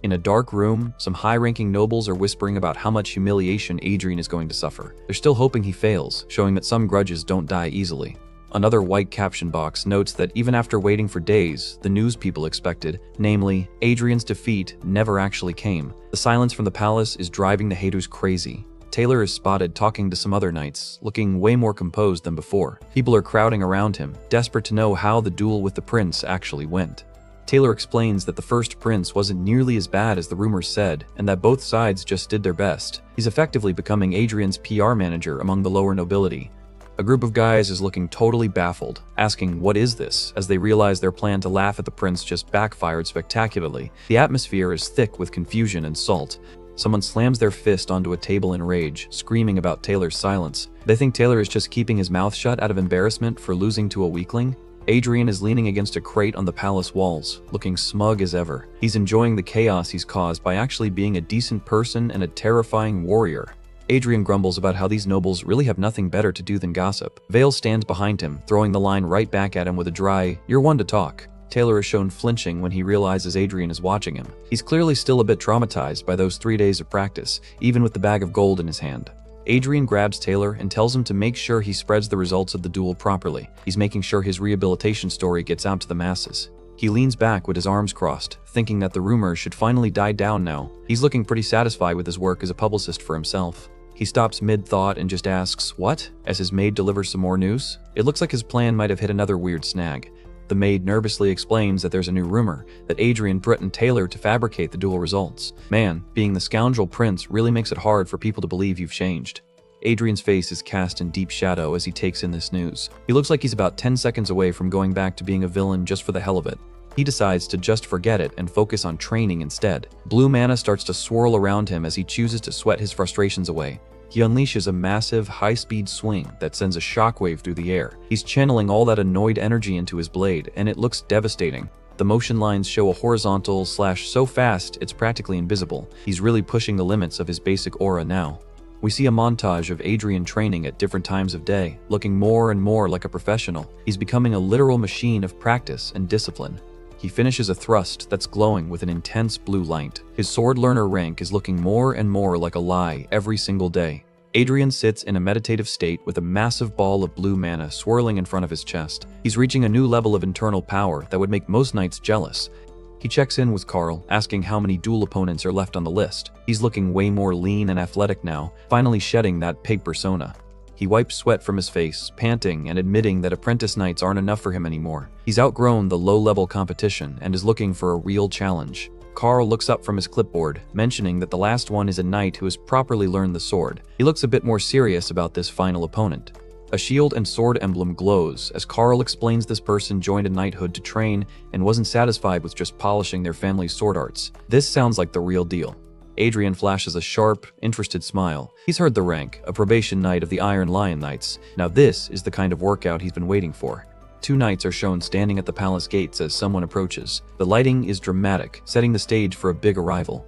In a dark room, some high-ranking nobles are whispering about how much humiliation Adrian is going to suffer. They're still hoping he fails, showing that some grudges don't die easily. Another white caption box notes that even after waiting for days, the news people expected, namely, Adrian's defeat, never actually came. The silence from the palace is driving the haters crazy. Taylor is spotted talking to some other knights, looking way more composed than before. People are crowding around him, desperate to know how the duel with the prince actually went. Taylor explains that the first prince wasn't nearly as bad as the rumors said, and that both sides just did their best. He's effectively becoming Adrian's PR manager among the lower nobility. A group of guys is looking totally baffled, asking what is this, as they realize their plan to laugh at the prince just backfired spectacularly. The atmosphere is thick with confusion and salt. Someone slams their fist onto a table in rage, screaming about Taylor's silence. They think Taylor is just keeping his mouth shut out of embarrassment for losing to a weakling. Adrian is leaning against a crate on the palace walls, looking smug as ever. He's enjoying the chaos he's caused by actually being a decent person and a terrifying warrior. Adrian grumbles about how these nobles really have nothing better to do than gossip. Vale stands behind him, throwing the line right back at him with a dry, "You're one to talk." Taylor is shown flinching when he realizes Adrian is watching him. He's clearly still a bit traumatized by those 3 days of practice, even with the bag of gold in his hand. Adrian grabs Taylor and tells him to make sure he spreads the results of the duel properly. He's making sure his rehabilitation story gets out to the masses. He leans back with his arms crossed, thinking that the rumors should finally die down now. He's looking pretty satisfied with his work as a publicist for himself. He stops mid-thought and just asks, "What?" as his maid delivers some more news. It looks like his plan might have hit another weird snag. The maid nervously explains that there's a new rumor, that Adrian threatened Taylor to fabricate the duel results. Man, being the scoundrel prince really makes it hard for people to believe you've changed. Adrian's face is cast in deep shadow as he takes in this news. He looks like he's about 10 seconds away from going back to being a villain just for the hell of it. He decides to just forget it and focus on training instead. Blue mana starts to swirl around him as he chooses to sweat his frustrations away. He unleashes a massive, high-speed swing that sends a shockwave through the air. He's channeling all that annoyed energy into his blade, and it looks devastating. The motion lines show a horizontal slash so fast it's practically invisible. He's really pushing the limits of his basic aura now. We see a montage of Adrian training at different times of day, looking more and more like a professional. He's becoming a literal machine of practice and discipline. He finishes a thrust that's glowing with an intense blue light. His sword learner rank is looking more and more like a lie every single day. Adrian sits in a meditative state with a massive ball of blue mana swirling in front of his chest. He's reaching a new level of internal power that would make most knights jealous. He checks in with Carl, asking how many duel opponents are left on the list. He's looking way more lean and athletic now, finally shedding that pig persona. He wipes sweat from his face, panting and admitting that apprentice knights aren't enough for him anymore. He's outgrown the low-level competition and is looking for a real challenge. Carl looks up from his clipboard, mentioning that the last one is a knight who has properly learned the sword. He looks a bit more serious about this final opponent. A shield and sword emblem glows as Carl explains this person joined a knighthood to train and wasn't satisfied with just polishing their family's sword arts. This sounds like the real deal. Adrian flashes a sharp, interested smile. He's heard the rank, a probation knight of the Iron Lion Knights. Now this is the kind of workout he's been waiting for. 2 knights are shown standing at the palace gates as someone approaches. The lighting is dramatic, setting the stage for a big arrival.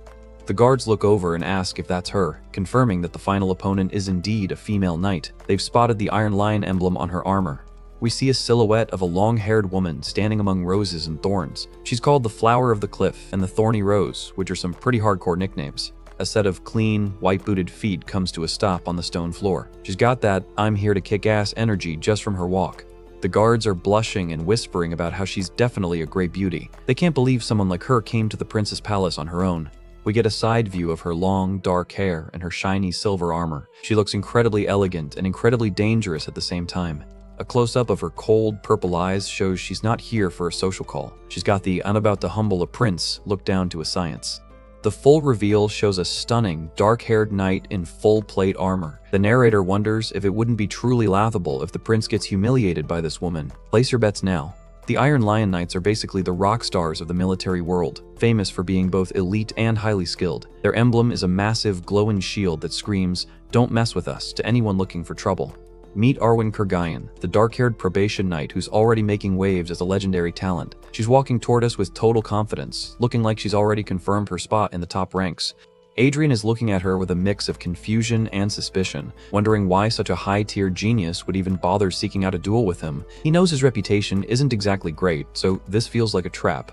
The guards look over and ask if that's her, confirming that the final opponent is indeed a female knight. They've spotted the Iron Lion emblem on her armor. We see a silhouette of a long-haired woman standing among roses and thorns. She's called the Flower of the Cliff and the Thorny Rose, which are some pretty hardcore nicknames. A set of clean, white-booted feet comes to a stop on the stone floor. She's got that "I'm here to kick ass" energy just from her walk. The guards are blushing and whispering about how she's definitely a great beauty. They can't believe someone like her came to the prince's palace on her own. We get a side view of her long, dark hair and her shiny silver armor. She looks incredibly elegant and incredibly dangerous at the same time. A close-up of her cold, purple eyes shows she's not here for a social call. She's got the "I'm about to humble a prince" look down to a science. The full reveal shows a stunning, dark-haired knight in full plate armor. The narrator wonders if it wouldn't be truly laughable if the prince gets humiliated by this woman. Place your bets now. The Iron Lion Knights are basically the rock stars of the military world, famous for being both elite and highly skilled. Their emblem is a massive, glowing shield that screams, "Don't mess with us," to anyone looking for trouble. Meet Arwin, the dark-haired probation knight who's already making waves as a legendary talent. She's walking toward us with total confidence, looking like she's already confirmed her spot in the top ranks. Adrian is looking at her with a mix of confusion and suspicion, wondering why such a high-tier genius would even bother seeking out a duel with him. He knows his reputation isn't exactly great, so this feels like a trap.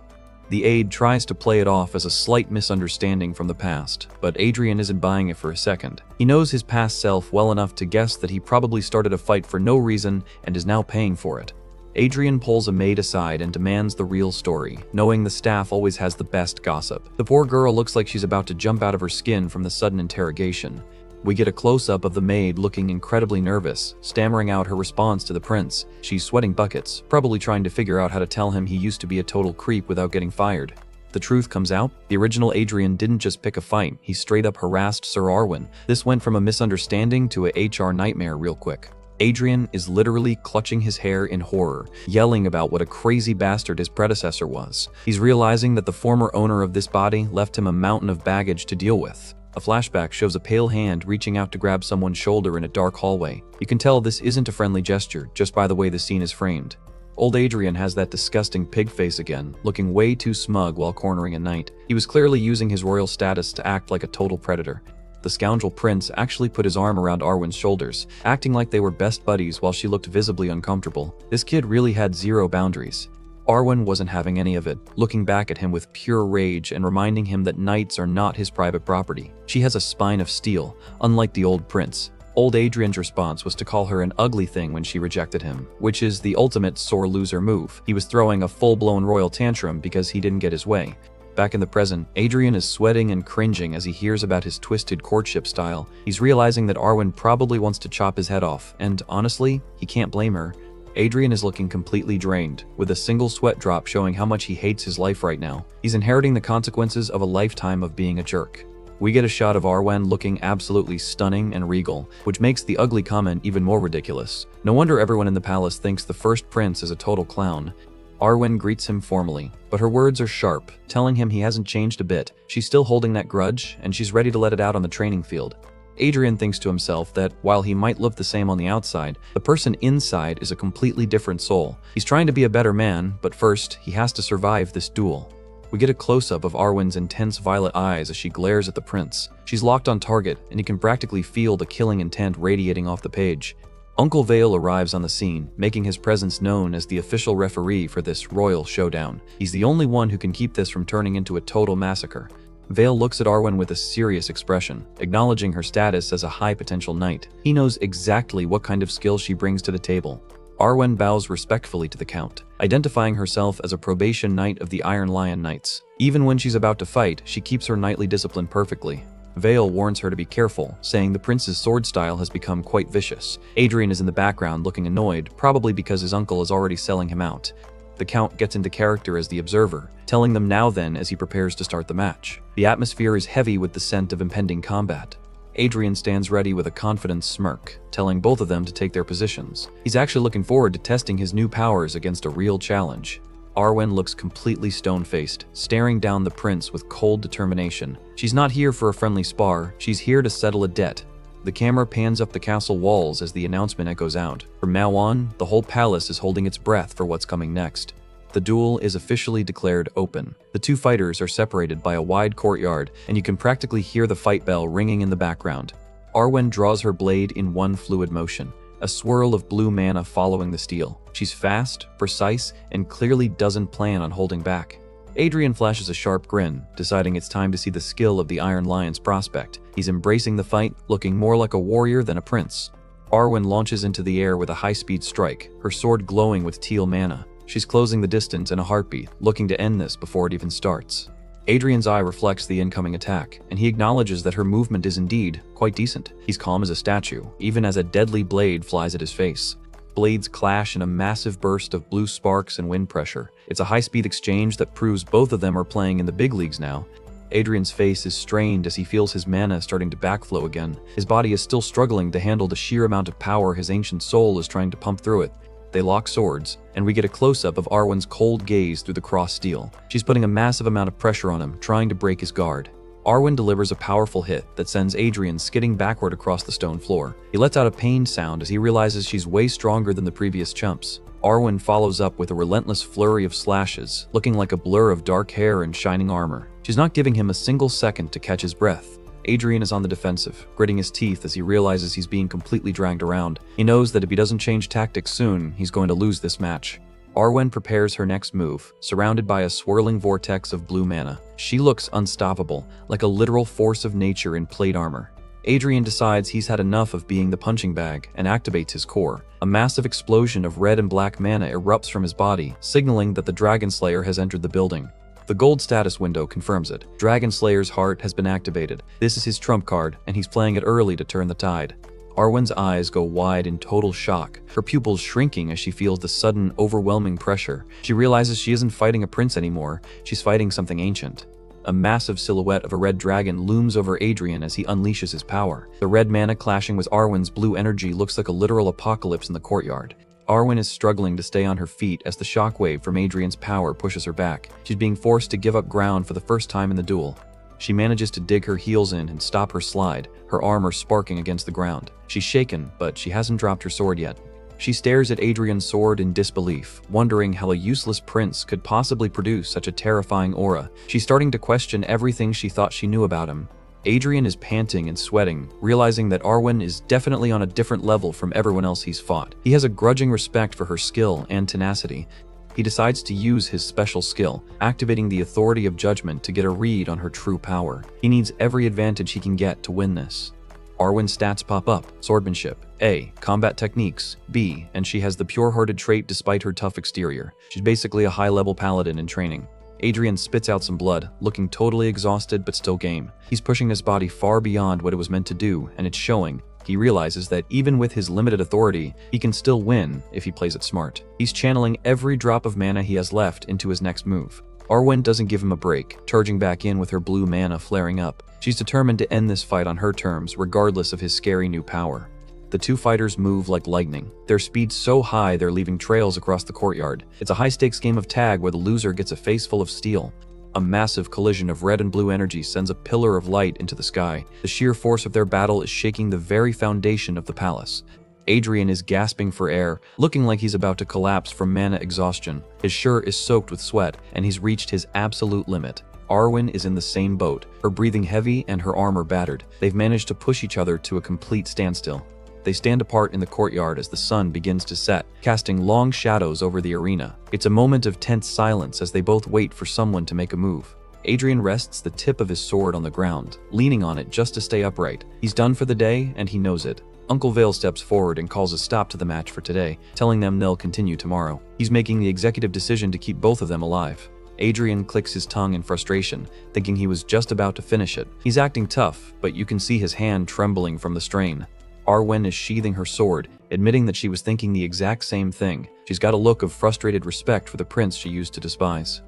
The aide tries to play it off as a slight misunderstanding from the past, but Adrian isn't buying it for a second. He knows his past self well enough to guess that he probably started a fight for no reason and is now paying for it. Adrian pulls a maid aside and demands the real story, knowing the staff always has the best gossip. The poor girl looks like she's about to jump out of her skin from the sudden interrogation. We get a close-up of the maid looking incredibly nervous, stammering out her response to the prince. She's sweating buckets, probably trying to figure out how to tell him he used to be a total creep without getting fired. The truth comes out. The original Adrian didn't just pick a fight, he straight up harassed Sir Arwin. This went from a misunderstanding to a HR nightmare real quick. Adrian is literally clutching his hair in horror, yelling about what a crazy bastard his predecessor was. He's realizing that the former owner of this body left him a mountain of baggage to deal with. A flashback shows a pale hand reaching out to grab someone's shoulder in a dark hallway. You can tell this isn't a friendly gesture just by the way the scene is framed. Old Adrian has that disgusting pig face again, looking way too smug while cornering a knight. He was clearly using his royal status to act like a total predator. The scoundrel prince actually put his arm around Arwin's shoulders, acting like they were best buddies while she looked visibly uncomfortable. This kid really had zero boundaries. Arwin wasn't having any of it, looking back at him with pure rage and reminding him that knights are not his private property. She has a spine of steel, unlike the old prince. Old Adrian's response was to call her an ugly thing when she rejected him, which is the ultimate sore loser move. He was throwing a full-blown royal tantrum because he didn't get his way. Back in the present, Adrian is sweating and cringing as he hears about his twisted courtship style. He's realizing that Arwin probably wants to chop his head off, and honestly, he can't blame her. Adrian is looking completely drained, with a single sweat drop showing how much he hates his life right now. He's inheriting the consequences of a lifetime of being a jerk. We get a shot of Arwen looking absolutely stunning and regal, which makes the ugly comment even more ridiculous. No wonder everyone in the palace thinks the first prince is a total clown. Arwen greets him formally, but her words are sharp, telling him he hasn't changed a bit. She's still holding that grudge, and she's ready to let it out on the training field. Adrian thinks to himself that while he might look the same on the outside, the person inside is a completely different soul. He's trying to be a better man, but first, he has to survive this duel. We get a close-up of Arwen's intense violet eyes as she glares at the prince. She's locked on target, and you can practically feel the killing intent radiating off the page. Uncle Vale arrives on the scene, making his presence known as the official referee for this royal showdown. He's the only one who can keep this from turning into a total massacre. Vale looks at Arwen with a serious expression, acknowledging her status as a high-potential knight. He knows exactly what kind of skill she brings to the table. Arwen bows respectfully to the count, identifying herself as a probation knight of the Iron Lion Knights. Even when she's about to fight, she keeps her knightly discipline perfectly. Vale warns her to be careful, saying the prince's sword style has become quite vicious. Adrian is in the background looking annoyed, probably because his uncle is already selling him out. The Count gets into character as the observer, telling them now then as he prepares to start the match. The atmosphere is heavy with the scent of impending combat. Adrian stands ready with a confident smirk, telling both of them to take their positions. He's actually looking forward to testing his new powers against a real challenge. Arwen looks completely stone-faced, staring down the prince with cold determination. She's not here for a friendly spar, she's here to settle a debt. The camera pans up the castle walls as the announcement echoes out. From now on, the whole palace is holding its breath for what's coming next. The duel is officially declared open. The two fighters are separated by a wide courtyard, and you can practically hear the fight bell ringing in the background. Arwen draws her blade in one fluid motion, a swirl of blue mana following the steel. She's fast, precise, and clearly doesn't plan on holding back. Adrian flashes a sharp grin, deciding it's time to see the skill of the Iron Lion's prospect. He's embracing the fight, looking more like a warrior than a prince. Arwen launches into the air with a high-speed strike, her sword glowing with teal mana. She's closing the distance in a heartbeat, looking to end this before it even starts. Adrian's eye reflects the incoming attack, and he acknowledges that her movement is indeed quite decent. He's calm as a statue, even as a deadly blade flies at his face. Blades clash in a massive burst of blue sparks and wind pressure. It's a high-speed exchange that proves both of them are playing in the big leagues now. Adrian's face is strained as he feels his mana starting to backflow again. His body is still struggling to handle the sheer amount of power his ancient soul is trying to pump through it. They lock swords, and we get a close-up of Arwen's cold gaze through the crossed steel. She's putting a massive amount of pressure on him, trying to break his guard. Arwen delivers a powerful hit that sends Adrian skidding backward across the stone floor. He lets out a pained sound as he realizes she's way stronger than the previous chumps. Arwen follows up with a relentless flurry of slashes, looking like a blur of dark hair and shining armor. She's not giving him a single second to catch his breath. Adrian is on the defensive, gritting his teeth as he realizes he's being completely dragged around. He knows that if he doesn't change tactics soon, he's going to lose this match. Arwen prepares her next move, surrounded by a swirling vortex of blue mana. She looks unstoppable, like a literal force of nature in plate armor. Adrian decides he's had enough of being the punching bag and activates his core. A massive explosion of red and black mana erupts from his body, signaling that the Dragon Slayer has entered the building. The gold status window confirms it. Dragon Slayer's heart has been activated. This is his trump card, and he's playing it early to turn the tide. Arwen's eyes go wide in total shock, her pupils shrinking as she feels the sudden, overwhelming pressure. She realizes she isn't fighting a prince anymore, she's fighting something ancient. A massive silhouette of a red dragon looms over Adrian as he unleashes his power. The red mana clashing with Arwen's blue energy looks like a literal apocalypse in the courtyard. Arwen is struggling to stay on her feet as the shockwave from Adrian's power pushes her back. She's being forced to give up ground for the first time in the duel. She manages to dig her heels in and stop her slide, her armor sparking against the ground. She's shaken, but she hasn't dropped her sword yet. She stares at Adrian's sword in disbelief, wondering how a useless prince could possibly produce such a terrifying aura. She's starting to question everything she thought she knew about him. Adrian is panting and sweating, realizing that Arwin is definitely on a different level from everyone else he's fought. He has a grudging respect for her skill and tenacity. He decides to use his special skill, activating the authority of judgment to get a read on her true power. He needs every advantage he can get to win this. Arwin's stats pop up: swordsmanship, A, combat techniques, B, and she has the pure-hearted trait despite her tough exterior. She's basically a high-level paladin in training. Adrian spits out some blood, looking totally exhausted but still game. He's pushing his body far beyond what it was meant to do, and it's showing. He realizes that even with his limited authority, he can still win if he plays it smart. He's channeling every drop of mana he has left into his next move. Arwin doesn't give him a break, charging back in with her blue mana flaring up. She's determined to end this fight on her terms, regardless of his scary new power. The two fighters move like lightning. Their speed's so high they're leaving trails across the courtyard. It's a high-stakes game of tag where the loser gets a face full of steel. A massive collision of red and blue energy sends a pillar of light into the sky. The sheer force of their battle is shaking the very foundation of the palace. Adrian is gasping for air, looking like he's about to collapse from mana exhaustion. His shirt is soaked with sweat, and he's reached his absolute limit. Arwin is in the same boat, her breathing heavy and her armor battered. They've managed to push each other to a complete standstill. They stand apart in the courtyard as the sun begins to set, casting long shadows over the arena. It's a moment of tense silence as they both wait for someone to make a move. Adrian rests the tip of his sword on the ground, leaning on it just to stay upright. He's done for the day, and he knows it. Uncle Vale steps forward and calls a stop to the match for today, telling them they'll continue tomorrow. He's making the executive decision to keep both of them alive. Adrian clicks his tongue in frustration, thinking he was just about to finish it. He's acting tough, but you can see his hand trembling from the strain. Arwen is sheathing her sword, admitting that she was thinking the exact same thing. She's got a look of frustrated respect for the prince she used to despise.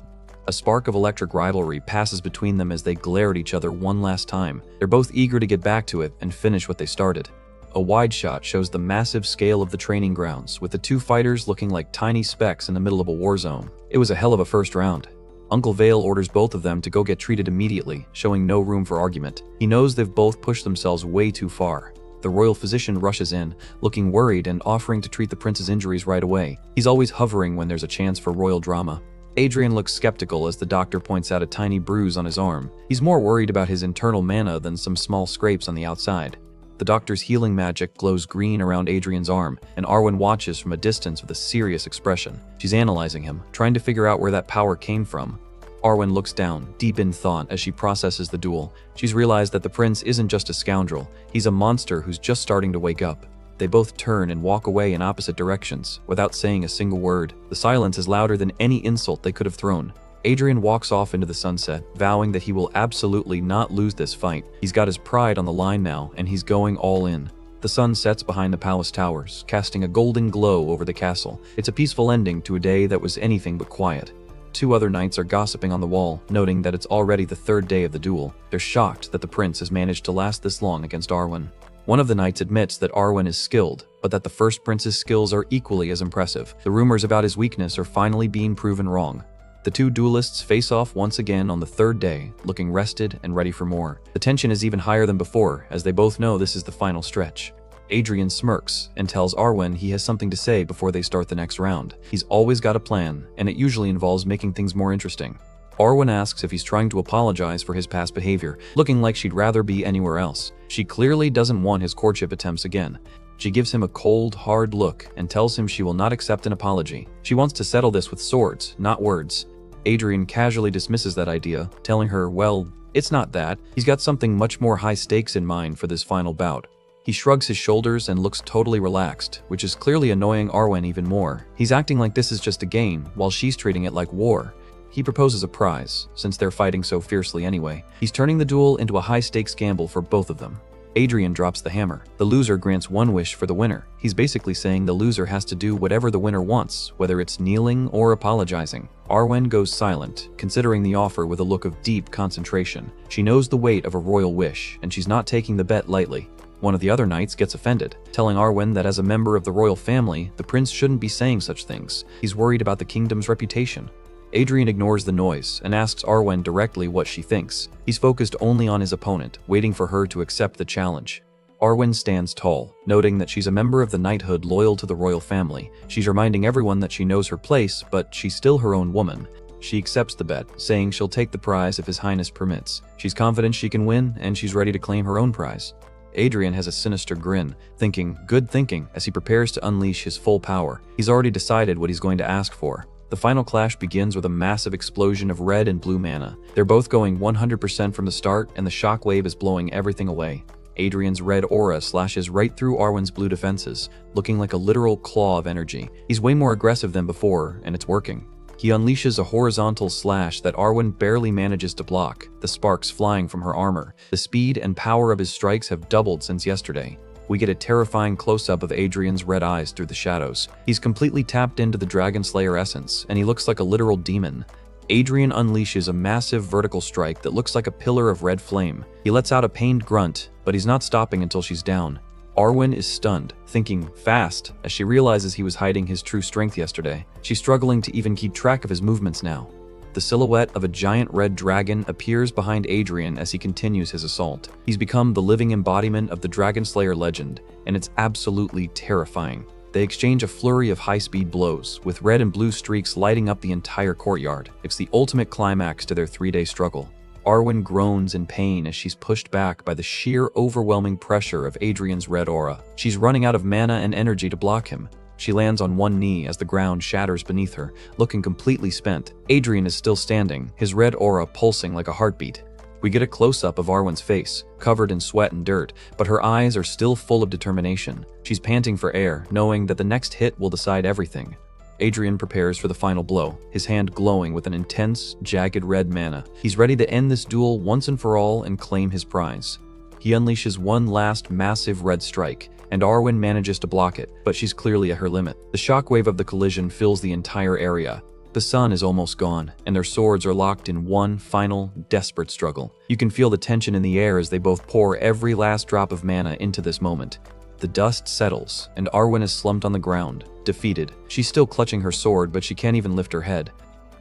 A spark of electric rivalry passes between them as they glare at each other one last time. They're both eager to get back to it and finish what they started. A wide shot shows the massive scale of the training grounds, with the two fighters looking like tiny specks in the middle of a war zone. It was a hell of a first round. Uncle Vale orders both of them to go get treated immediately, showing no room for argument. He knows they've both pushed themselves way too far. The royal physician rushes in, looking worried and offering to treat the prince's injuries right away. He's always hovering when there's a chance for royal drama. Adrian looks skeptical as the doctor points out a tiny bruise on his arm. He's more worried about his internal mana than some small scrapes on the outside. The doctor's healing magic glows green around Adrian's arm, and Arwen watches from a distance with a serious expression. She's analyzing him, trying to figure out where that power came from. Arwen looks down, deep in thought, as she processes the duel. She's realized that the prince isn't just a scoundrel, he's a monster who's just starting to wake up. They both turn and walk away in opposite directions, without saying a single word. The silence is louder than any insult they could have thrown. Adrian walks off into the sunset, vowing that he will absolutely not lose this fight. He's got his pride on the line now, and he's going all in. The sun sets behind the palace towers, casting a golden glow over the castle. It's a peaceful ending to a day that was anything but quiet. Two other knights are gossiping on the wall, noting that it's already the third day of the duel. They're shocked that the prince has managed to last this long against Arwen. One of the knights admits that Arwen is skilled, but that the first prince's skills are equally as impressive. The rumors about his weakness are finally being proven wrong. The two duelists face off once again on the third day, looking rested and ready for more. The tension is even higher than before, as they both know this is the final stretch. Adrian smirks and tells Arwen he has something to say before they start the next round. He's always got a plan, and it usually involves making things more interesting. Arwen asks if he's trying to apologize for his past behavior, looking like she'd rather be anywhere else. She clearly doesn't want his courtship attempts again. She gives him a cold, hard look and tells him she will not accept an apology. She wants to settle this with swords, not words. Adrian casually dismisses that idea, telling her, well, it's not that. He's got something much more high stakes in mind for this final bout. He shrugs his shoulders and looks totally relaxed, which is clearly annoying Arwen even more. He's acting like this is just a game, while she's treating it like war. He proposes a prize, since they're fighting so fiercely anyway. He's turning the duel into a high-stakes gamble for both of them. Adrian drops the hammer. The loser grants one wish for the winner. He's basically saying the loser has to do whatever the winner wants, whether it's kneeling or apologizing. Arwen goes silent, considering the offer with a look of deep concentration. She knows the weight of a royal wish, and she's not taking the bet lightly. One of the other knights gets offended, telling Arwen that as a member of the royal family, the prince shouldn't be saying such things. He's worried about the kingdom's reputation. Adrian ignores the noise and asks Arwin directly what she thinks. He's focused only on his opponent, waiting for her to accept the challenge. Arwin stands tall, noting that she's a member of the knighthood loyal to the royal family. She's reminding everyone that she knows her place, but she's still her own woman. She accepts the bet, saying she'll take the prize if His Highness permits. She's confident she can win, and she's ready to claim her own prize. Adrian has a sinister grin, thinking, good thinking, as he prepares to unleash his full power. He's already decided what he's going to ask for. The final clash begins with a massive explosion of red and blue mana. They're both going 100% from the start, and the shockwave is blowing everything away. Adrian's red aura slashes right through Arwin's blue defenses, looking like a literal claw of energy. He's way more aggressive than before, and it's working. He unleashes a horizontal slash that Arwin barely manages to block, the sparks flying from her armor. The speed and power of his strikes have doubled since yesterday. We get a terrifying close-up of Adrian's red eyes through the shadows. He's completely tapped into the Dragon Slayer essence, and he looks like a literal demon. Adrian unleashes a massive vertical strike that looks like a pillar of red flame. He lets out a pained grunt, but he's not stopping until she's down. Arwin is stunned, thinking fast, as she realizes he was hiding his true strength yesterday. She's struggling to even keep track of his movements now. The silhouette of a giant red dragon appears behind Adrian as he continues his assault. He's become the living embodiment of the Dragon Slayer legend, and it's absolutely terrifying. They exchange a flurry of high-speed blows, with red and blue streaks lighting up the entire courtyard. It's the ultimate climax to their 3-day struggle. Arwin groans in pain as she's pushed back by the sheer overwhelming pressure of Adrian's red aura. She's running out of mana and energy to block him. She lands on one knee as the ground shatters beneath her, looking completely spent. Adrian is still standing, his red aura pulsing like a heartbeat. We get a close-up of Arwin's face, covered in sweat and dirt, but her eyes are still full of determination. She's panting for air, knowing that the next hit will decide everything. Adrian prepares for the final blow, his hand glowing with an intense, jagged red mana. He's ready to end this duel once and for all and claim his prize. He unleashes one last massive red strike, and Arwin manages to block it, but she's clearly at her limit. The shockwave of the collision fills the entire area. The sun is almost gone, and their swords are locked in one final, desperate struggle. You can feel the tension in the air as they both pour every last drop of mana into this moment. The dust settles, and Arwin is slumped on the ground, defeated. She's still clutching her sword, but she can't even lift her head.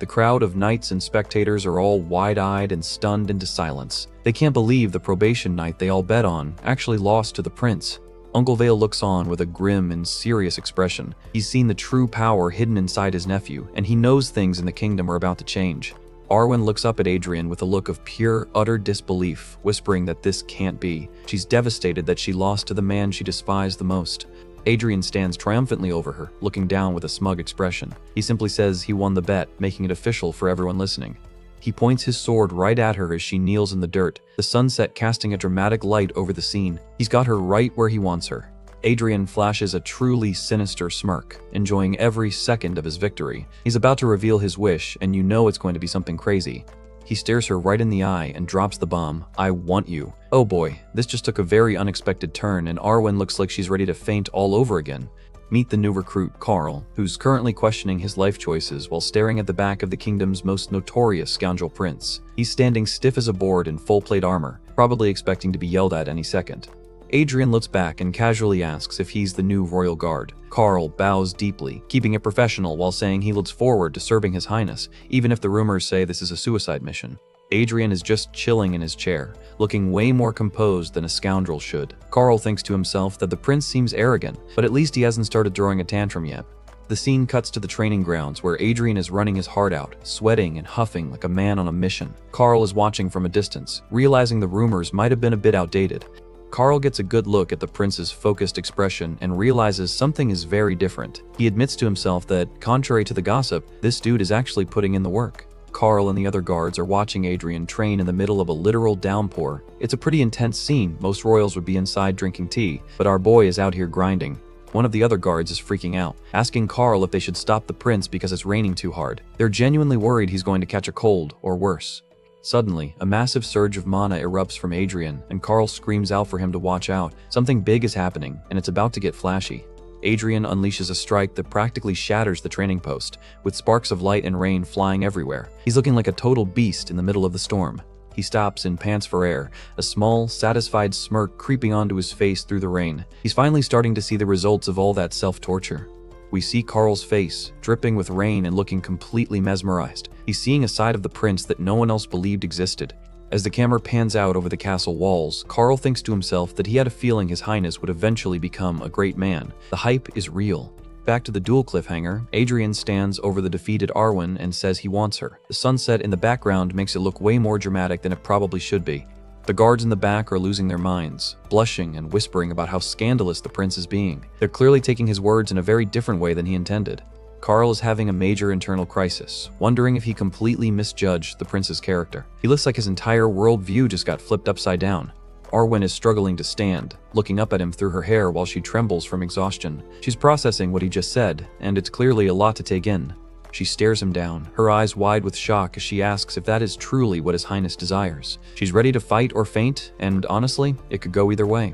The crowd of knights and spectators are all wide-eyed and stunned into silence. They can't believe the probation knight they all bet on actually lost to the prince. Uncle Vale looks on with a grim and serious expression. He's seen the true power hidden inside his nephew, and he knows things in the kingdom are about to change. Arwin looks up at Adrian with a look of pure, utter disbelief, whispering that this can't be. She's devastated that she lost to the man she despised the most. Adrian stands triumphantly over her, looking down with a smug expression. He simply says he won the bet, making it official for everyone listening. He points his sword right at her as she kneels in the dirt, the sunset casting a dramatic light over the scene. He's got her right where he wants her. Adrian flashes a truly sinister smirk, enjoying every second of his victory. He's about to reveal his wish, and you know it's going to be something crazy. He stares her right in the eye and drops the bomb. I want you. Oh boy, this just took a very unexpected turn, and Arwin looks like she's ready to faint all over again. Meet the new recruit, Carl, who's currently questioning his life choices while staring at the back of the kingdom's most notorious scoundrel prince. He's standing stiff as a board in full plate armor, probably expecting to be yelled at any second. Adrian looks back and casually asks if he's the new royal guard. Carl bows deeply, keeping it professional while saying he looks forward to serving His Highness, even if the rumors say this is a suicide mission. Adrian is just chilling in his chair, looking way more composed than a scoundrel should. Carl thinks to himself that the prince seems arrogant, but at least he hasn't started throwing a tantrum yet. The scene cuts to the training grounds where Adrian is running his heart out, sweating and huffing like a man on a mission. Carl is watching from a distance, realizing the rumors might have been a bit outdated. Carl gets a good look at the prince's focused expression and realizes something is very different. He admits to himself that, contrary to the gossip, this dude is actually putting in the work. Carl and the other guards are watching Adrian train in the middle of a literal downpour. It's a pretty intense scene. Most royals would be inside drinking tea, but our boy is out here grinding. One of the other guards is freaking out, asking Carl if they should stop the prince because it's raining too hard. They're genuinely worried he's going to catch a cold, or worse. Suddenly, a massive surge of mana erupts from Adrian, and Carl screams out for him to watch out. Something big is happening, and it's about to get flashy. Adrian unleashes a strike that practically shatters the training post, with sparks of light and rain flying everywhere. He's looking like a total beast in the middle of the storm. He stops and pants for air, a small, satisfied smirk creeping onto his face through the rain. He's finally starting to see the results of all that self-torture. We see Carl's face, dripping with rain and looking completely mesmerized. He's seeing a side of the prince that no one else believed existed. As the camera pans out over the castle walls, Carl thinks to himself that he had a feeling His Highness would eventually become a great man. The hype is real. Back to the duel cliffhanger, Adrian stands over the defeated Arwin and says he wants her. The sunset in the background makes it look way more dramatic than it probably should be. The guards in the back are losing their minds, blushing and whispering about how scandalous the prince is being. They're clearly taking his words in a very different way than he intended. Carl is having a major internal crisis, wondering if he completely misjudged the prince's character. He looks like his entire worldview just got flipped upside down. Arwin is struggling to stand, looking up at him through her hair while she trembles from exhaustion. She's processing what he just said, and it's clearly a lot to take in. She stares him down, her eyes wide with shock as she asks if that is truly what His Highness desires. She's ready to fight or faint, and honestly, it could go either way.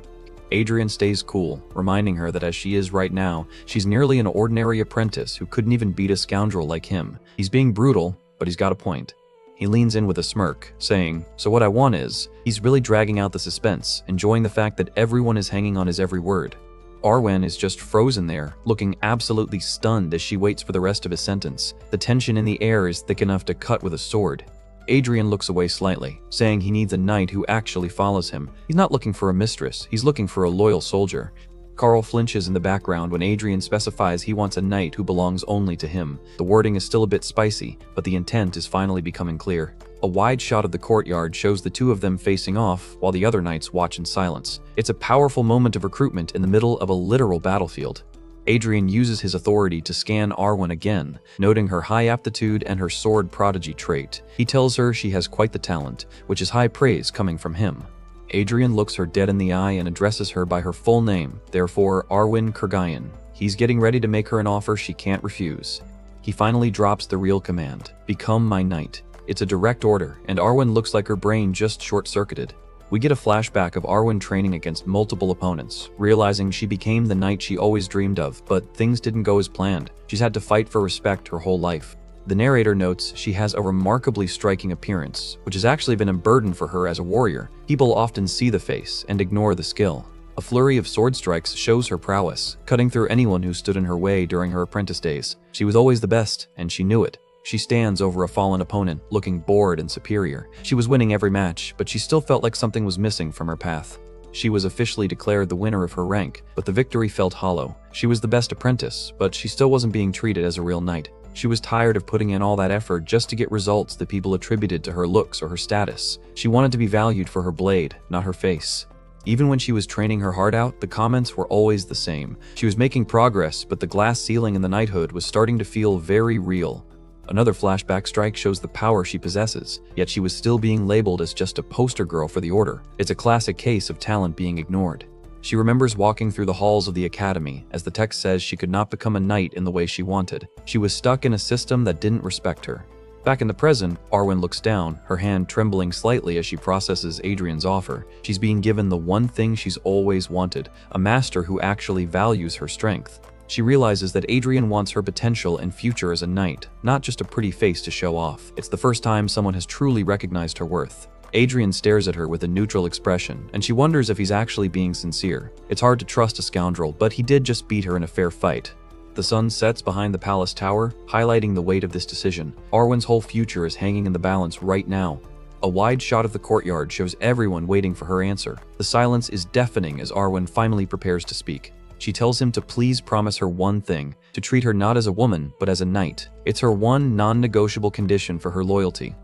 Adrian stays cool, reminding her that as she is right now, she's nearly an ordinary apprentice who couldn't even beat a scoundrel like him. He's being brutal, but he's got a point. He leans in with a smirk, saying, "So what I want is..." He's really dragging out the suspense, enjoying the fact that everyone is hanging on his every word. Arwen is just frozen there, looking absolutely stunned as she waits for the rest of his sentence. The tension in the air is thick enough to cut with a sword. Adrian looks away slightly, saying he needs a knight who actually follows him. He's not looking for a mistress, he's looking for a loyal soldier. Carl flinches in the background when Adrian specifies he wants a knight who belongs only to him. The wording is still a bit spicy, but the intent is finally becoming clear. A wide shot of the courtyard shows the two of them facing off, while the other knights watch in silence. It's a powerful moment of recruitment in the middle of a literal battlefield. Adrian uses his authority to scan Arwen again, noting her high aptitude and her sword prodigy trait. He tells her she has quite the talent, which is high praise coming from him. Adrian looks her dead in the eye and addresses her by her full name, therefore Arwin Kurgayan. He's getting ready to make her an offer she can't refuse. He finally drops the real command, "Become my knight." It's a direct order, and Arwen looks like her brain just short-circuited. We get a flashback of Arwen training against multiple opponents, realizing she became the knight she always dreamed of, but things didn't go as planned. She's had to fight for respect her whole life. The narrator notes she has a remarkably striking appearance, which has actually been a burden for her as a warrior. People often see the face and ignore the skill. A flurry of sword strikes shows her prowess, cutting through anyone who stood in her way during her apprentice days. She was always the best, and she knew it. She stands over a fallen opponent, looking bored and superior. She was winning every match, but she still felt like something was missing from her path. She was officially declared the winner of her rank, but the victory felt hollow. She was the best apprentice, but she still wasn't being treated as a real knight. She was tired of putting in all that effort just to get results that people attributed to her looks or her status. She wanted to be valued for her blade, not her face. Even when she was training her heart out, the comments were always the same. She was making progress, but the glass ceiling in the knighthood was starting to feel very real. Another flashback strike shows the power she possesses, yet she was still being labeled as just a poster girl for the order. It's a classic case of talent being ignored. She remembers walking through the halls of the academy, as the text says she could not become a knight in the way she wanted. She was stuck in a system that didn't respect her. Back in the present, Arwen looks down, her hand trembling slightly as she processes Adrian's offer. She's being given the one thing she's always wanted, a master who actually values her strength. She realizes that Adrian wants her potential and future as a knight, not just a pretty face to show off. It's the first time someone has truly recognized her worth. Adrian stares at her with a neutral expression, and she wonders if he's actually being sincere. It's hard to trust a scoundrel, but he did just beat her in a fair fight. The sun sets behind the palace tower, highlighting the weight of this decision. Arwen's whole future is hanging in the balance right now. A wide shot of the courtyard shows everyone waiting for her answer. The silence is deafening as Arwen finally prepares to speak. She tells him to please promise her one thing, to treat her not as a woman, but as a knight. It's her one non-negotiable condition for her loyalty.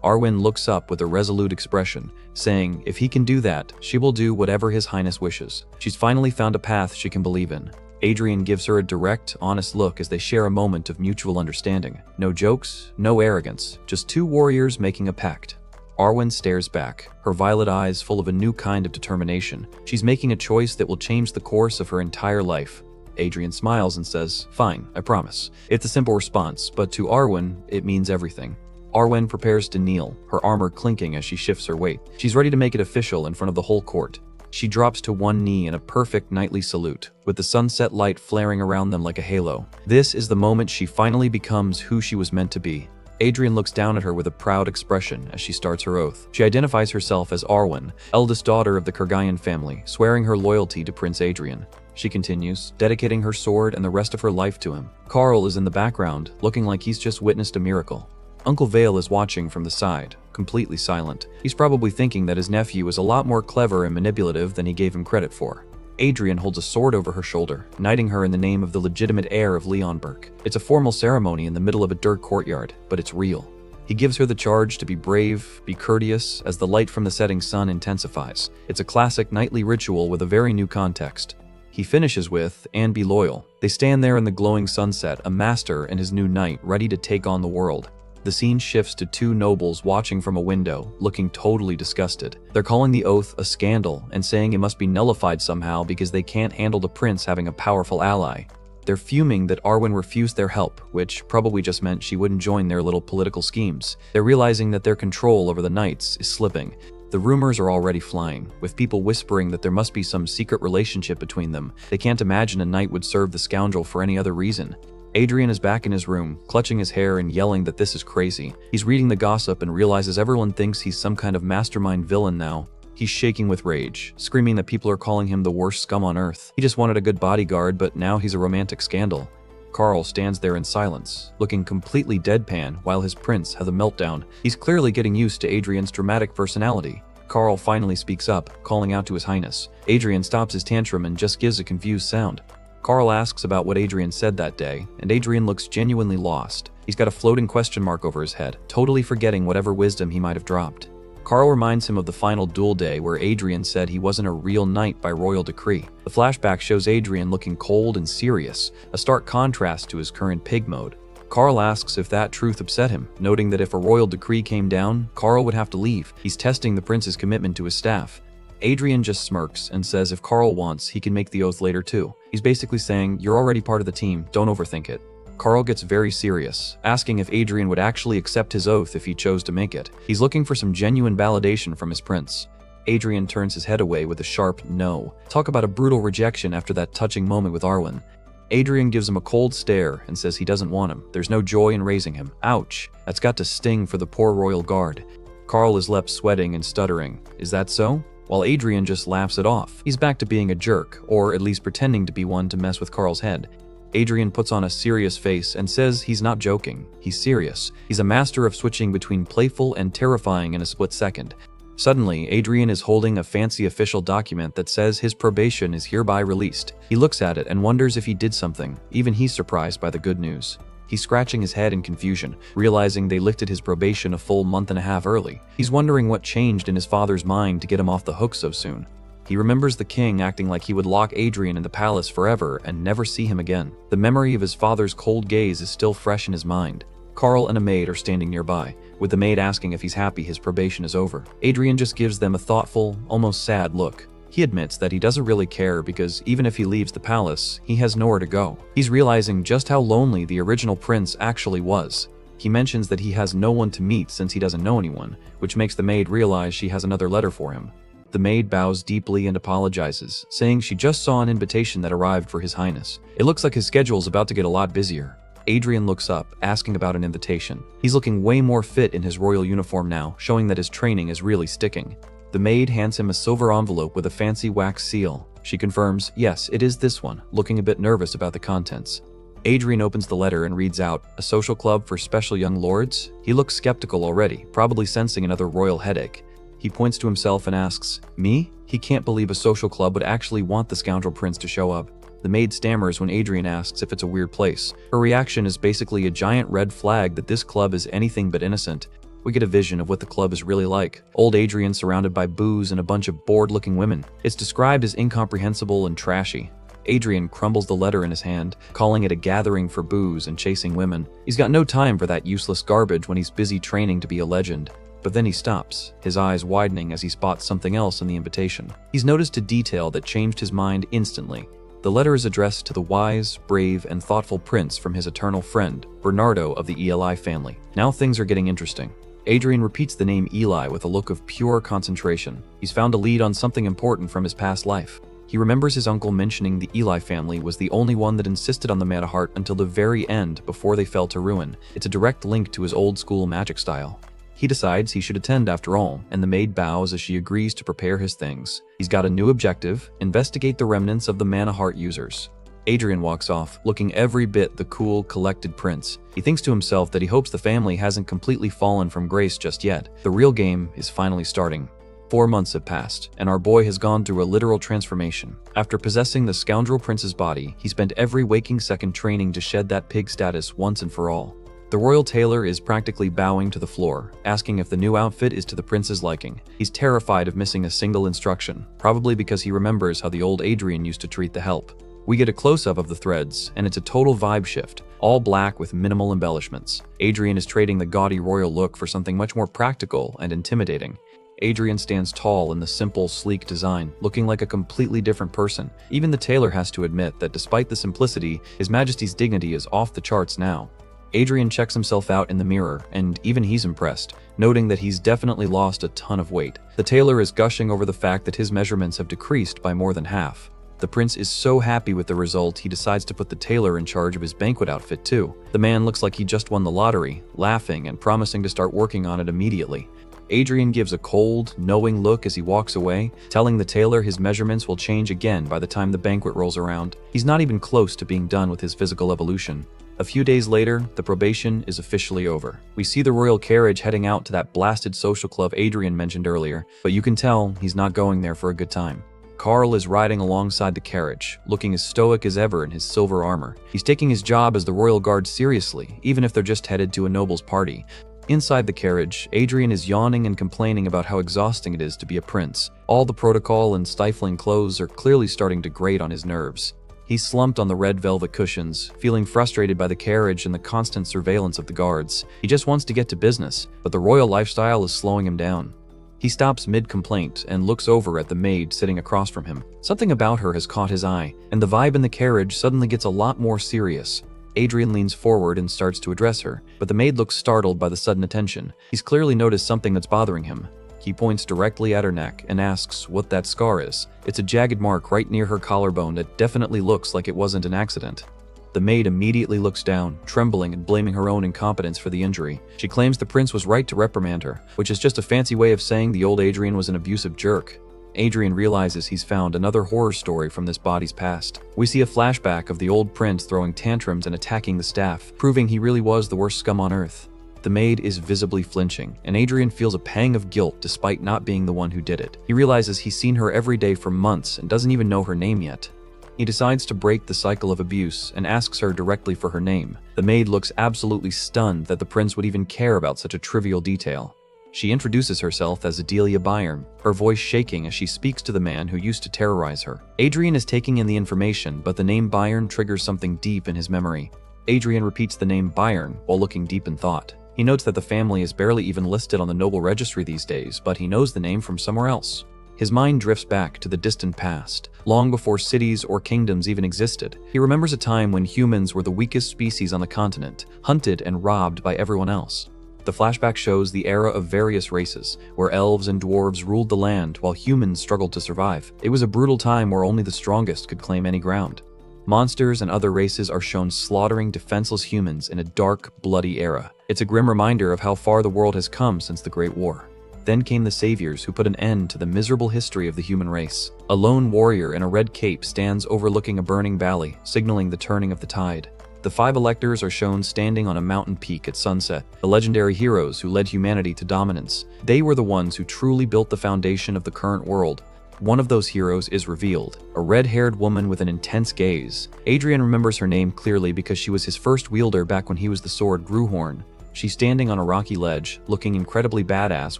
Arwen looks up with a resolute expression, saying if he can do that, she will do whatever His Highness wishes. She's finally found a path she can believe in. Adrian gives her a direct, honest look as they share a moment of mutual understanding. No jokes, no arrogance, just two warriors making a pact. Arwen stares back, her violet eyes full of a new kind of determination. She's making a choice that will change the course of her entire life. Adrian smiles and says, "Fine, I promise." It's a simple response, but to Arwen, it means everything. Arwen prepares to kneel, her armor clinking as she shifts her weight. She's ready to make it official in front of the whole court. She drops to one knee in a perfect knightly salute, with the sunset light flaring around them like a halo. This is the moment she finally becomes who she was meant to be. Adrian looks down at her with a proud expression as she starts her oath. She identifies herself as Arwen, eldest daughter of the Kurgayan family, swearing her loyalty to Prince Adrian. she continues, dedicating her sword and the rest of her life to him. Carl is in the background, looking like he's just witnessed a miracle. Uncle Vale is watching from the side, completely silent. He's probably thinking that his nephew is a lot more clever and manipulative than he gave him credit for. Adrian holds a sword over her shoulder, knighting her in the name of the legitimate heir of Leonberg. It's a formal ceremony in the middle of a dirt courtyard, but it's real. He gives her the charge to be brave, be courteous, as the light from the setting sun intensifies. It's a classic knightly ritual with a very new context. He finishes with, and be loyal. They stand there in the glowing sunset, a master and his new knight ready to take on the world. The scene shifts to two nobles watching from a window, looking totally disgusted. They're calling the oath a scandal and saying it must be nullified somehow because they can't handle the prince having a powerful ally. They're fuming that Arwin refused their help, which probably just meant she wouldn't join their little political schemes. They're realizing that their control over the knights is slipping. The rumors are already flying, with people whispering that there must be some secret relationship between them. They can't imagine a knight would serve the scoundrel for any other reason. Adrian is back in his room, clutching his hair and yelling that this is crazy. He's reading the gossip and realizes everyone thinks he's some kind of mastermind villain now. He's shaking with rage, screaming that people are calling him the worst scum on earth. He just wanted a good bodyguard, but now he's a romantic scandal. Carl stands there in silence, looking completely deadpan while his prince has a meltdown. He's clearly getting used to Adrian's dramatic personality. Carl finally speaks up, calling out to his highness. Adrian stops his tantrum and just gives a confused sound. Carl asks about what Adrian said that day, and Adrian looks genuinely lost. He's got a floating question mark over his head, totally forgetting whatever wisdom he might have dropped. Carl reminds him of the final duel day where Adrian said he wasn't a real knight by royal decree. The flashback shows Adrian looking cold and serious, a stark contrast to his current pig mode. Carl asks if that truth upset him, noting that if a royal decree came down, Carl would have to leave. He's testing the prince's commitment to his staff. Adrian just smirks and says if Carl wants, he can make the oath later too. He's basically saying, you're already part of the team, don't overthink it. Carl gets very serious, asking if Adrian would actually accept his oath if he chose to make it. He's looking for some genuine validation from his prince. Adrian turns his head away with a sharp no. Talk about a brutal rejection after that touching moment with Arwin. Adrian gives him a cold stare and says he doesn't want him. There's no joy in raising him. Ouch. That's got to sting for the poor royal guard. Carl is left sweating and stuttering. Is that so? While Adrian just laughs it off. He's back to being a jerk, or at least pretending to be one to mess with Carl's head. Adrian puts on a serious face and says he's not joking. He's serious. He's a master of switching between playful and terrifying in a split second. Suddenly, Adrian is holding a fancy official document that says his probation is hereby released. He looks at it and wonders if he did something. Even he's surprised by the good news. He's scratching his head in confusion, realizing they lifted his probation a full month and a half early. He's wondering what changed in his father's mind to get him off the hook so soon. He remembers the king acting like he would lock Adrian in the palace forever and never see him again. The memory of his father's cold gaze is still fresh in his mind. Carl and a maid are standing nearby, with the maid asking if he's happy his probation is over. Adrian just gives them a thoughtful, almost sad look. He admits that he doesn't really care because even if he leaves the palace, he has nowhere to go. He's realizing just how lonely the original prince actually was. He mentions that he has no one to meet since he doesn't know anyone, which makes the maid realize she has another letter for him. The maid bows deeply and apologizes, saying she just saw an invitation that arrived for His Highness. It looks like his schedule's about to get a lot busier. Adrian looks up, asking about an invitation. He's looking way more fit in his royal uniform now, showing that his training is really sticking. The maid hands him a silver envelope with a fancy wax seal. She confirms, yes, it is this one, looking a bit nervous about the contents. Adrian opens the letter and reads out, a social club for special young lords? He looks skeptical already, probably sensing another royal headache. He points to himself and asks, me? He can't believe a social club would actually want the scoundrel prince to show up. The maid stammers when Adrian asks if it's a weird place. Her reaction is basically a giant red flag that this club is anything but innocent. We get a vision of what the club is really like. Old Adrian surrounded by booze and a bunch of bored-looking women. It's described as incomprehensible and trashy. Adrian crumbles the letter in his hand, calling it a gathering for booze and chasing women. He's got no time for that useless garbage when he's busy training to be a legend. But then he stops, his eyes widening as he spots something else in the invitation. He's noticed a detail that changed his mind instantly. The letter is addressed to the wise, brave, and thoughtful prince from his eternal friend, Bernardo of the Eli family. Now things are getting interesting. Adrian repeats the name Eli with a look of pure concentration. He's found a lead on something important from his past life. He remembers his uncle mentioning the Eli family was the only one that insisted on the mana heart until the very end before they fell to ruin. It's a direct link to his old school magic style. He decides he should attend after all, and the maid bows as she agrees to prepare his things. He's got a new objective: investigate the remnants of the Mana Heart users. Adrian walks off, looking every bit the cool, collected prince. He thinks to himself that he hopes the family hasn't completely fallen from grace just yet. The real game is finally starting. 4 months have passed, and our boy has gone through a literal transformation. After possessing the scoundrel prince's body, he spent every waking second training to shed that pig status once and for all. The royal tailor is practically bowing to the floor, asking if the new outfit is to the prince's liking. He's terrified of missing a single instruction, probably because he remembers how the old Adrian used to treat the help. We get a close-up of the threads, and it's a total vibe shift, all black with minimal embellishments. Adrian is trading the gaudy royal look for something much more practical and intimidating. Adrian stands tall in the simple, sleek design, looking like a completely different person. Even the tailor has to admit that despite the simplicity, His Majesty's dignity is off the charts now. Adrian checks himself out in the mirror, and even he's impressed, noting that he's definitely lost a ton of weight. The tailor is gushing over the fact that his measurements have decreased by more than half. The prince is so happy with the result, he decides to put the tailor in charge of his banquet outfit too. The man looks like he just won the lottery, laughing and promising to start working on it immediately. Adrian gives a cold, knowing look as he walks away, telling the tailor his measurements will change again by the time the banquet rolls around. He's not even close to being done with his physical evolution. A few days later, the probation is officially over. We see the royal carriage heading out to that blasted social club Adrian mentioned earlier, but you can tell he's not going there for a good time. Carl is riding alongside the carriage, looking as stoic as ever in his silver armor. He's taking his job as the royal guard seriously, even if they're just headed to a noble's party. Inside the carriage, Adrian is yawning and complaining about how exhausting it is to be a prince. All the protocol and stifling clothes are clearly starting to grate on his nerves. He's slumped on the red velvet cushions, feeling frustrated by the carriage and the constant surveillance of the guards. He just wants to get to business, but the royal lifestyle is slowing him down. He stops mid-complaint and looks over at the maid sitting across from him. Something about her has caught his eye, and the vibe in the carriage suddenly gets a lot more serious. Adrian leans forward and starts to address her, but the maid looks startled by the sudden attention. He's clearly noticed something that's bothering him. He points directly at her neck and asks what that scar is. It's a jagged mark right near her collarbone that definitely looks like it wasn't an accident. The maid immediately looks down, trembling and blaming her own incompetence for the injury. She claims the prince was right to reprimand her, which is just a fancy way of saying the old Adrian was an abusive jerk. Adrian realizes he's found another horror story from this body's past. We see a flashback of the old prince throwing tantrums and attacking the staff, proving he really was the worst scum on earth. The maid is visibly flinching, and Adrian feels a pang of guilt despite not being the one who did it. He realizes he's seen her every day for months and doesn't even know her name yet. He decides to break the cycle of abuse and asks her directly for her name. The maid looks absolutely stunned that the prince would even care about such a trivial detail. She introduces herself as Adilia Bayern, her voice shaking as she speaks to the man who used to terrorize her. Adrian is taking in the information, but the name Bayern triggers something deep in his memory. Adrian repeats the name Bayern while looking deep in thought. He notes that the family is barely even listed on the noble registry these days, but he knows the name from somewhere else. His mind drifts back to the distant past, long before cities or kingdoms even existed. He remembers a time when humans were the weakest species on the continent, hunted and robbed by everyone else. The flashback shows the era of various races, where elves and dwarves ruled the land while humans struggled to survive. It was a brutal time where only the strongest could claim any ground. Monsters and other races are shown slaughtering defenseless humans in a dark, bloody era. It's a grim reminder of how far the world has come since the Great War. Then came the saviors who put an end to the miserable history of the human race. A lone warrior in a red cape stands overlooking a burning valley, signaling the turning of the tide. The 5 electors are shown standing on a mountain peak at sunset, the legendary heroes who led humanity to dominance. They were the ones who truly built the foundation of the current world. One of those heroes is revealed, a red-haired woman with an intense gaze. Adrian remembers her name clearly because she was his first wielder back when he was the sword Gruhorn. She's standing on a rocky ledge, looking incredibly badass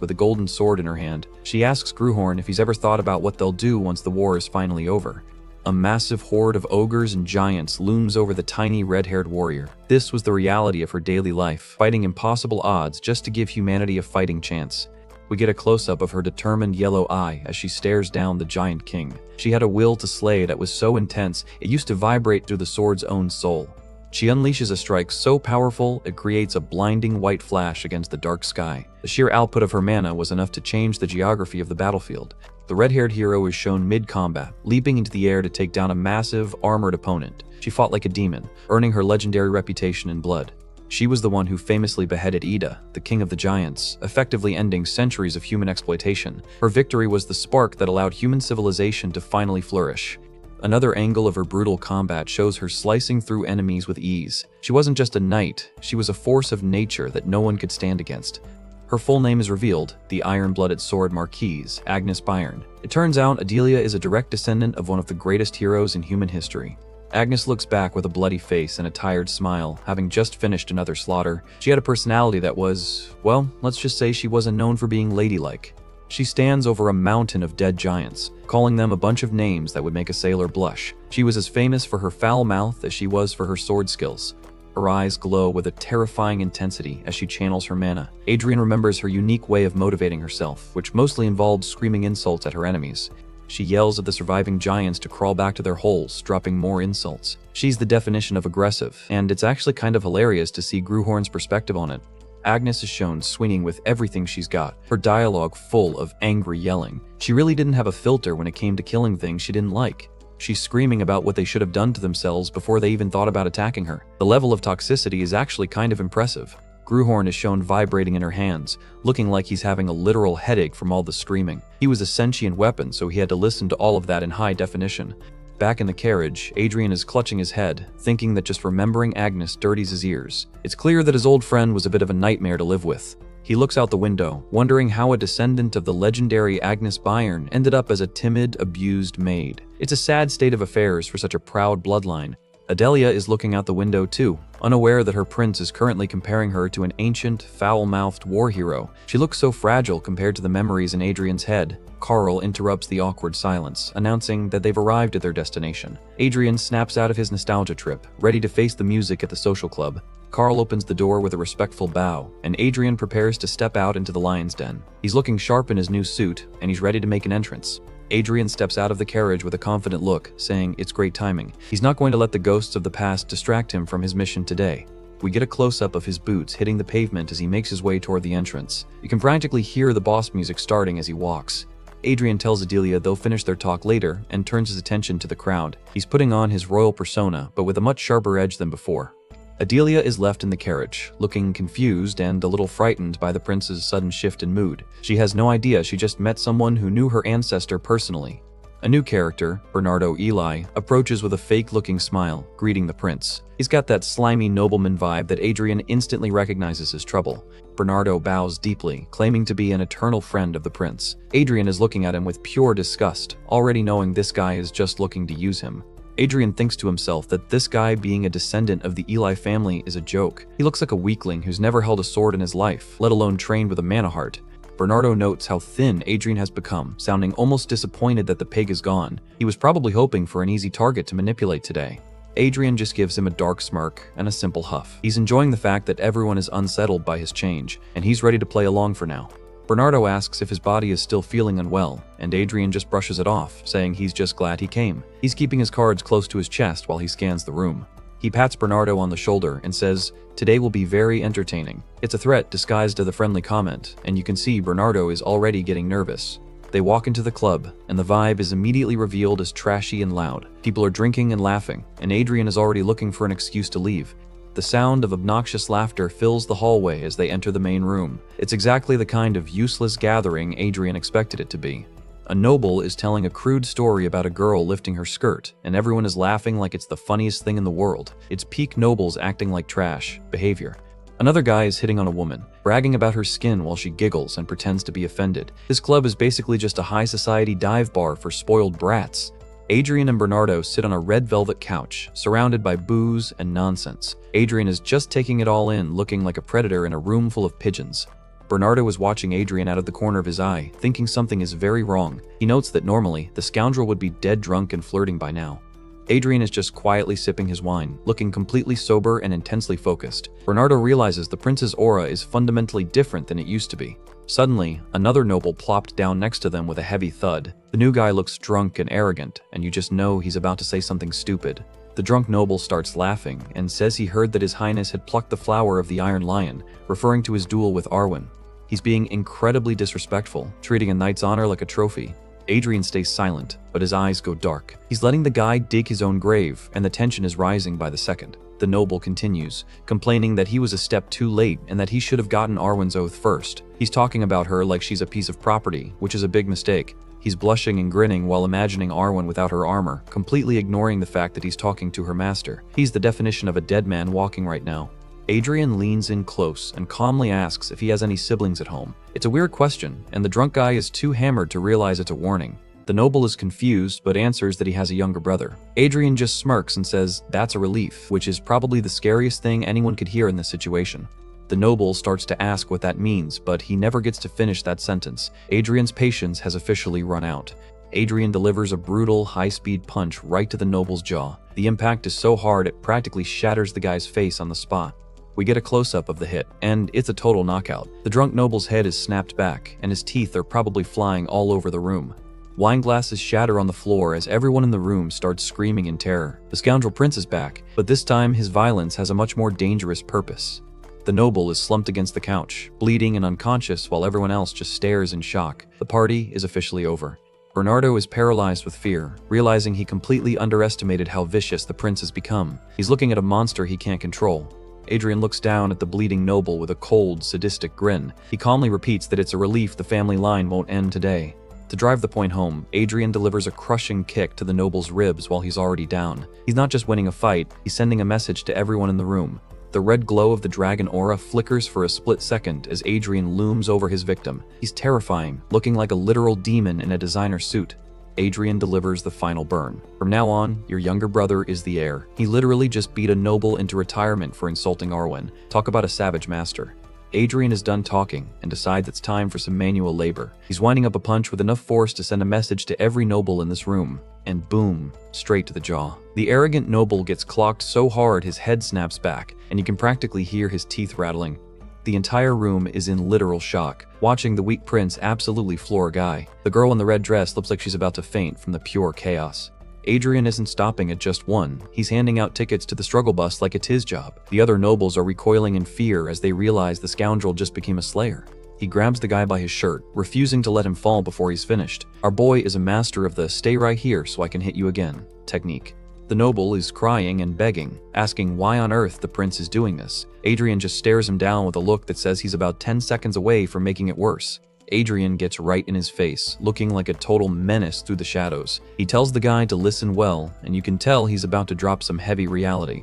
with a golden sword in her hand. She asks Gruhorn if he's ever thought about what they'll do once the war is finally over. A massive horde of ogres and giants looms over the tiny red-haired warrior. This was the reality of her daily life, fighting impossible odds just to give humanity a fighting chance. We get a close-up of her determined yellow eye as she stares down the giant king. She had a will to slay that was so intense, it used to vibrate through the sword's own soul. She unleashes a strike so powerful, it creates a blinding white flash against the dark sky. The sheer output of her mana was enough to change the geography of the battlefield. The red-haired hero is shown mid-combat, leaping into the air to take down a massive, armored opponent. She fought like a demon, earning her legendary reputation in blood. She was the one who famously beheaded Ida, the king of the giants, effectively ending centuries of human exploitation. Her victory was the spark that allowed human civilization to finally flourish. Another angle of her brutal combat shows her slicing through enemies with ease. She wasn't just a knight, she was a force of nature that no one could stand against. Her full name is revealed, the iron-blooded sword Marquise, Agnes Byrne. It turns out Adilia is a direct descendant of one of the greatest heroes in human history. Agnes looks back with a bloody face and a tired smile, having just finished another slaughter. She had a personality that was, well, let's just say she wasn't known for being ladylike. She stands over a mountain of dead giants, calling them a bunch of names that would make a sailor blush. She was as famous for her foul mouth as she was for her sword skills. Her eyes glow with a terrifying intensity as she channels her mana. Adrian remembers her unique way of motivating herself, which mostly involved screaming insults at her enemies. She yells at the surviving giants to crawl back to their holes, dropping more insults. She's the definition of aggressive, and it's actually kind of hilarious to see Gruhorn's perspective on it. Agnes is shown swinging with everything she's got, her dialogue full of angry yelling. She really didn't have a filter when it came to killing things she didn't like. She's screaming about what they should have done to themselves before they even thought about attacking her. The level of toxicity is actually kind of impressive. Gruhorn is shown vibrating in her hands, looking like he's having a literal headache from all the screaming. He was a sentient weapon, so he had to listen to all of that in high definition. Back in the carriage, Adrian is clutching his head, thinking that just remembering Agnes dirties his ears. It's clear that his old friend was a bit of a nightmare to live with. He looks out the window, wondering how a descendant of the legendary Agnes Byrne ended up as a timid, abused maid. It's a sad state of affairs for such a proud bloodline. Adilia is looking out the window too, unaware that her prince is currently comparing her to an ancient, foul-mouthed war hero. She looks so fragile compared to the memories in Adrian's head. Carl interrupts the awkward silence, announcing that they've arrived at their destination. Adrian snaps out of his nostalgia trip, ready to face the music at the social club. Carl opens the door with a respectful bow, and Adrian prepares to step out into the lion's den. He's looking sharp in his new suit, and he's ready to make an entrance. Adrian steps out of the carriage with a confident look, saying it's great timing. He's not going to let the ghosts of the past distract him from his mission today. We get a close-up of his boots hitting the pavement as he makes his way toward the entrance. You can practically hear the boss music starting as he walks. Adrian tells Adilia they'll finish their talk later and turns his attention to the crowd. He's putting on his royal persona, but with a much sharper edge than before. Adilia is left in the carriage, looking confused and a little frightened by the prince's sudden shift in mood. She has no idea she just met someone who knew her ancestor personally. A new character, Bernardo Eli, approaches with a fake-looking smile, greeting the prince. He's got that slimy nobleman vibe that Adrian instantly recognizes as trouble. Bernardo bows deeply, claiming to be an eternal friend of the prince. Adrian is looking at him with pure disgust, already knowing this guy is just looking to use him. Adrian thinks to himself that this guy being a descendant of the Eli family is a joke. He looks like a weakling who's never held a sword in his life, let alone trained with a mana heart. Bernardo notes how thin Adrian has become, sounding almost disappointed that the pig is gone. He was probably hoping for an easy target to manipulate today. Adrian just gives him a dark smirk and a simple huff. He's enjoying the fact that everyone is unsettled by his change, and he's ready to play along for now. Bernardo asks if his body is still feeling unwell, and Adrian just brushes it off, saying he's just glad he came. He's keeping his cards close to his chest while he scans the room. He pats Bernardo on the shoulder and says, "Today will be very entertaining." It's a threat disguised as a friendly comment, and you can see Bernardo is already getting nervous. They walk into the club, and the vibe is immediately revealed as trashy and loud. People are drinking and laughing, and Adrian is already looking for an excuse to leave. The sound of obnoxious laughter fills the hallway as they enter the main room. It's exactly the kind of useless gathering Adrian expected it to be. A noble is telling a crude story about a girl lifting her skirt, and everyone is laughing like it's the funniest thing in the world. It's peak nobles acting like trash behavior. Another guy is hitting on a woman, bragging about her skin while she giggles and pretends to be offended. This club is basically just a high society dive bar for spoiled brats. Adrian and Bernardo sit on a red velvet couch, surrounded by booze and nonsense. Adrian is just taking it all in, looking like a predator in a room full of pigeons. Bernardo is watching Adrian out of the corner of his eye, thinking something is very wrong. He notes that normally, the scoundrel would be dead drunk and flirting by now. Adrian is just quietly sipping his wine, looking completely sober and intensely focused. Bernardo realizes the prince's aura is fundamentally different than it used to be. Suddenly, another noble plopped down next to them with a heavy thud. The new guy looks drunk and arrogant, and you just know he's about to say something stupid. The drunk noble starts laughing and says he heard that His Highness had plucked the flower of the Iron Lion, referring to his duel with Arwin. He's being incredibly disrespectful, treating a knight's honor like a trophy. Adrian stays silent, but his eyes go dark. He's letting the guy dig his own grave, and the tension is rising by the second. The noble continues, complaining that he was a step too late and that he should have gotten Arwin's oath first. He's talking about her like she's a piece of property, which is a big mistake. He's blushing and grinning while imagining Arwin without her armor, completely ignoring the fact that he's talking to her master. He's the definition of a dead man walking right now. Adrian leans in close and calmly asks if he has any siblings at home. It's a weird question, and the drunk guy is too hammered to realize it's a warning. The noble is confused, but answers that he has a younger brother. Adrian just smirks and says, "That's a relief," which is probably the scariest thing anyone could hear in this situation. The noble starts to ask what that means, but he never gets to finish that sentence. Adrian's patience has officially run out. Adrian delivers a brutal, high-speed punch right to the noble's jaw. The impact is so hard it practically shatters the guy's face on the spot. We get a close-up of the hit, and it's a total knockout. The drunk noble's head is snapped back, and his teeth are probably flying all over the room. Wine glasses shatter on the floor as everyone in the room starts screaming in terror. The scoundrel prince is back, but this time his violence has a much more dangerous purpose. The noble is slumped against the couch, bleeding and unconscious while everyone else just stares in shock. The party is officially over. Bernardo is paralyzed with fear, realizing he completely underestimated how vicious the prince has become. He's looking at a monster he can't control. Adrian looks down at the bleeding noble with a cold, sadistic grin. He calmly repeats that it's a relief the family line won't end today. To drive the point home, Adrian delivers a crushing kick to the noble's ribs while he's already down. He's not just winning a fight, he's sending a message to everyone in the room. The red glow of the dragon aura flickers for a split second as Adrian looms over his victim. He's terrifying, looking like a literal demon in a designer suit. Adrian delivers the final burn. From now on, your younger brother is the heir. He literally just beat a noble into retirement for insulting Arwin. Talk about a savage master. Adrian is done talking and decides it's time for some manual labor. He's winding up a punch with enough force to send a message to every noble in this room. And boom, straight to the jaw. The arrogant noble gets clocked so hard his head snaps back, and you can practically hear his teeth rattling. The entire room is in literal shock, watching the weak prince absolutely floor a guy. The girl in the red dress looks like she's about to faint from the pure chaos. Adrian isn't stopping at just one. He's handing out tickets to the struggle bus like it's his job. The other nobles are recoiling in fear as they realize the scoundrel just became a slayer. He grabs the guy by his shirt, refusing to let him fall before he's finished. Our boy is a master of the "stay right here so I can hit you again" technique. The noble is crying and begging, asking why on earth the prince is doing this. Adrian just stares him down with a look that says he's about 10 seconds away from making it worse. Adrian gets right in his face, looking like a total menace through the shadows. He tells the guy to listen well, and you can tell he's about to drop some heavy reality.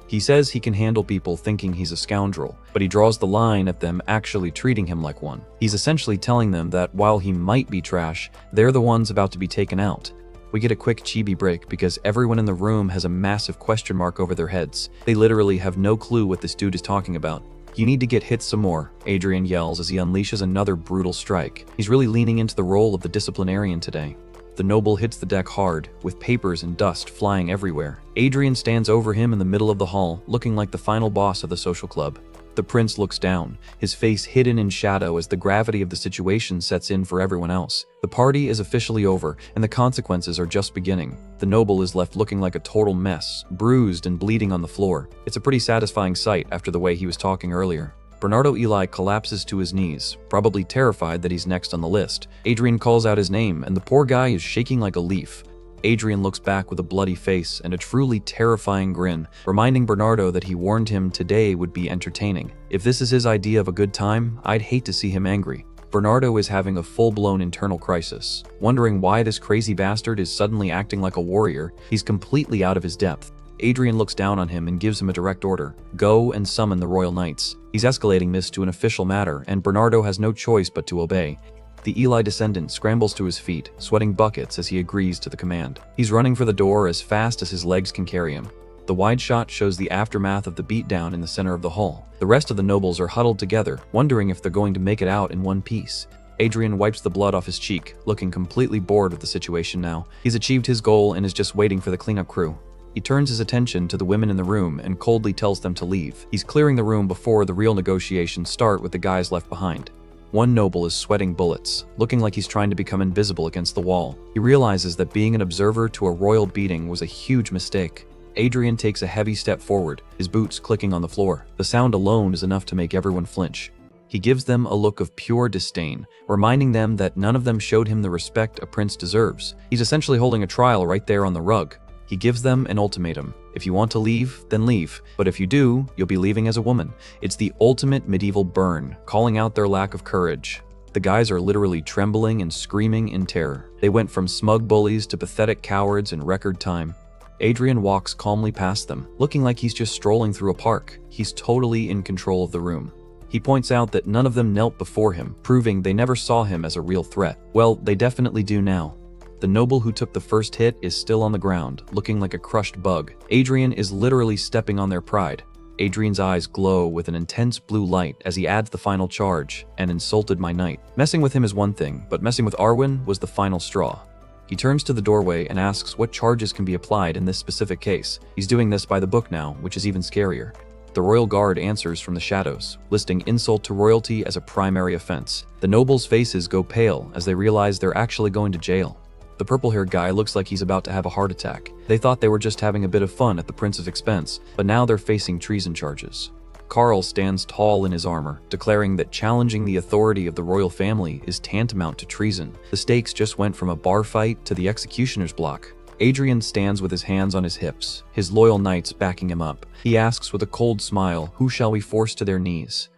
He says he can handle people thinking he's a scoundrel, but he draws the line at them actually treating him like one. He's essentially telling them that while he might be trash, they're the ones about to be taken out. We get a quick chibi break because everyone in the room has a massive question mark over their heads. They literally have no clue what this dude is talking about. "You need to get hit some more," Adrian yells as he unleashes another brutal strike. He's really leaning into the role of the disciplinarian today. The noble hits the deck hard, with papers and dust flying everywhere. Adrian stands over him in the middle of the hall, looking like the final boss of the social club. The prince looks down, his face hidden in shadow as the gravity of the situation sets in for everyone else. The party is officially over, and the consequences are just beginning. The noble is left looking like a total mess, bruised and bleeding on the floor. It's a pretty satisfying sight after the way he was talking earlier. Bernardo Eli collapses to his knees, probably terrified that he's next on the list. Adrian calls out his name, and the poor guy is shaking like a leaf. Adrian looks back with a bloody face and a truly terrifying grin, reminding Bernardo that he warned him today would be entertaining. If this is his idea of a good time, I'd hate to see him angry. Bernardo is having a full-blown internal crisis, wondering why this crazy bastard is suddenly acting like a warrior. He's completely out of his depth. Adrian looks down on him and gives him a direct order. Go and summon the royal knights. He's escalating this to an official matter, and Bernardo has no choice but to obey. The Eli descendant scrambles to his feet, sweating buckets as he agrees to the command. He's running for the door as fast as his legs can carry him. The wide shot shows the aftermath of the beatdown in the center of the hall. The rest of the nobles are huddled together, wondering if they're going to make it out in one piece. Adrian wipes the blood off his cheek, looking completely bored with the situation now. He's achieved his goal and is just waiting for the cleanup crew. He turns his attention to the women in the room and coldly tells them to leave. He's clearing the room before the real negotiations start with the guys left behind. One noble is sweating bullets, looking like he's trying to become invisible against the wall. He realizes that being an observer to a royal beating was a huge mistake. Adrian takes a heavy step forward, his boots clicking on the floor. The sound alone is enough to make everyone flinch. He gives them a look of pure disdain, reminding them that none of them showed him the respect a prince deserves. He's essentially holding a trial right there on the rug. He gives them an ultimatum. If you want to leave, then leave. But if you do, you'll be leaving as a woman. It's the ultimate medieval burn, calling out their lack of courage. The guys are literally trembling and screaming in terror. They went from smug bullies to pathetic cowards in record time. Adrian walks calmly past them, looking like he's just strolling through a park. He's totally in control of the room. He points out that none of them knelt before him, proving they never saw him as a real threat. Well, they definitely do now. The noble who took the first hit is still on the ground, looking like a crushed bug. Adrian is literally stepping on their pride. Adrian's eyes glow with an intense blue light as he adds the final charge, and insulted my knight. Messing with him is one thing, but messing with Arwin was the final straw. He turns to the doorway and asks what charges can be applied in this specific case. He's doing this by the book now, which is even scarier. The royal guard answers from the shadows, listing insult to royalty as a primary offense. The nobles' faces go pale as they realize they're actually going to jail. The purple-haired guy looks like he's about to have a heart attack. They thought they were just having a bit of fun at the prince's expense, but now they're facing treason charges. Karl stands tall in his armor, declaring that challenging the authority of the royal family is tantamount to treason. The stakes just went from a bar fight to the executioner's block. Adrian stands with his hands on his hips, his loyal knights backing him up. He asks with a cold smile, "Who shall we force to their knees?"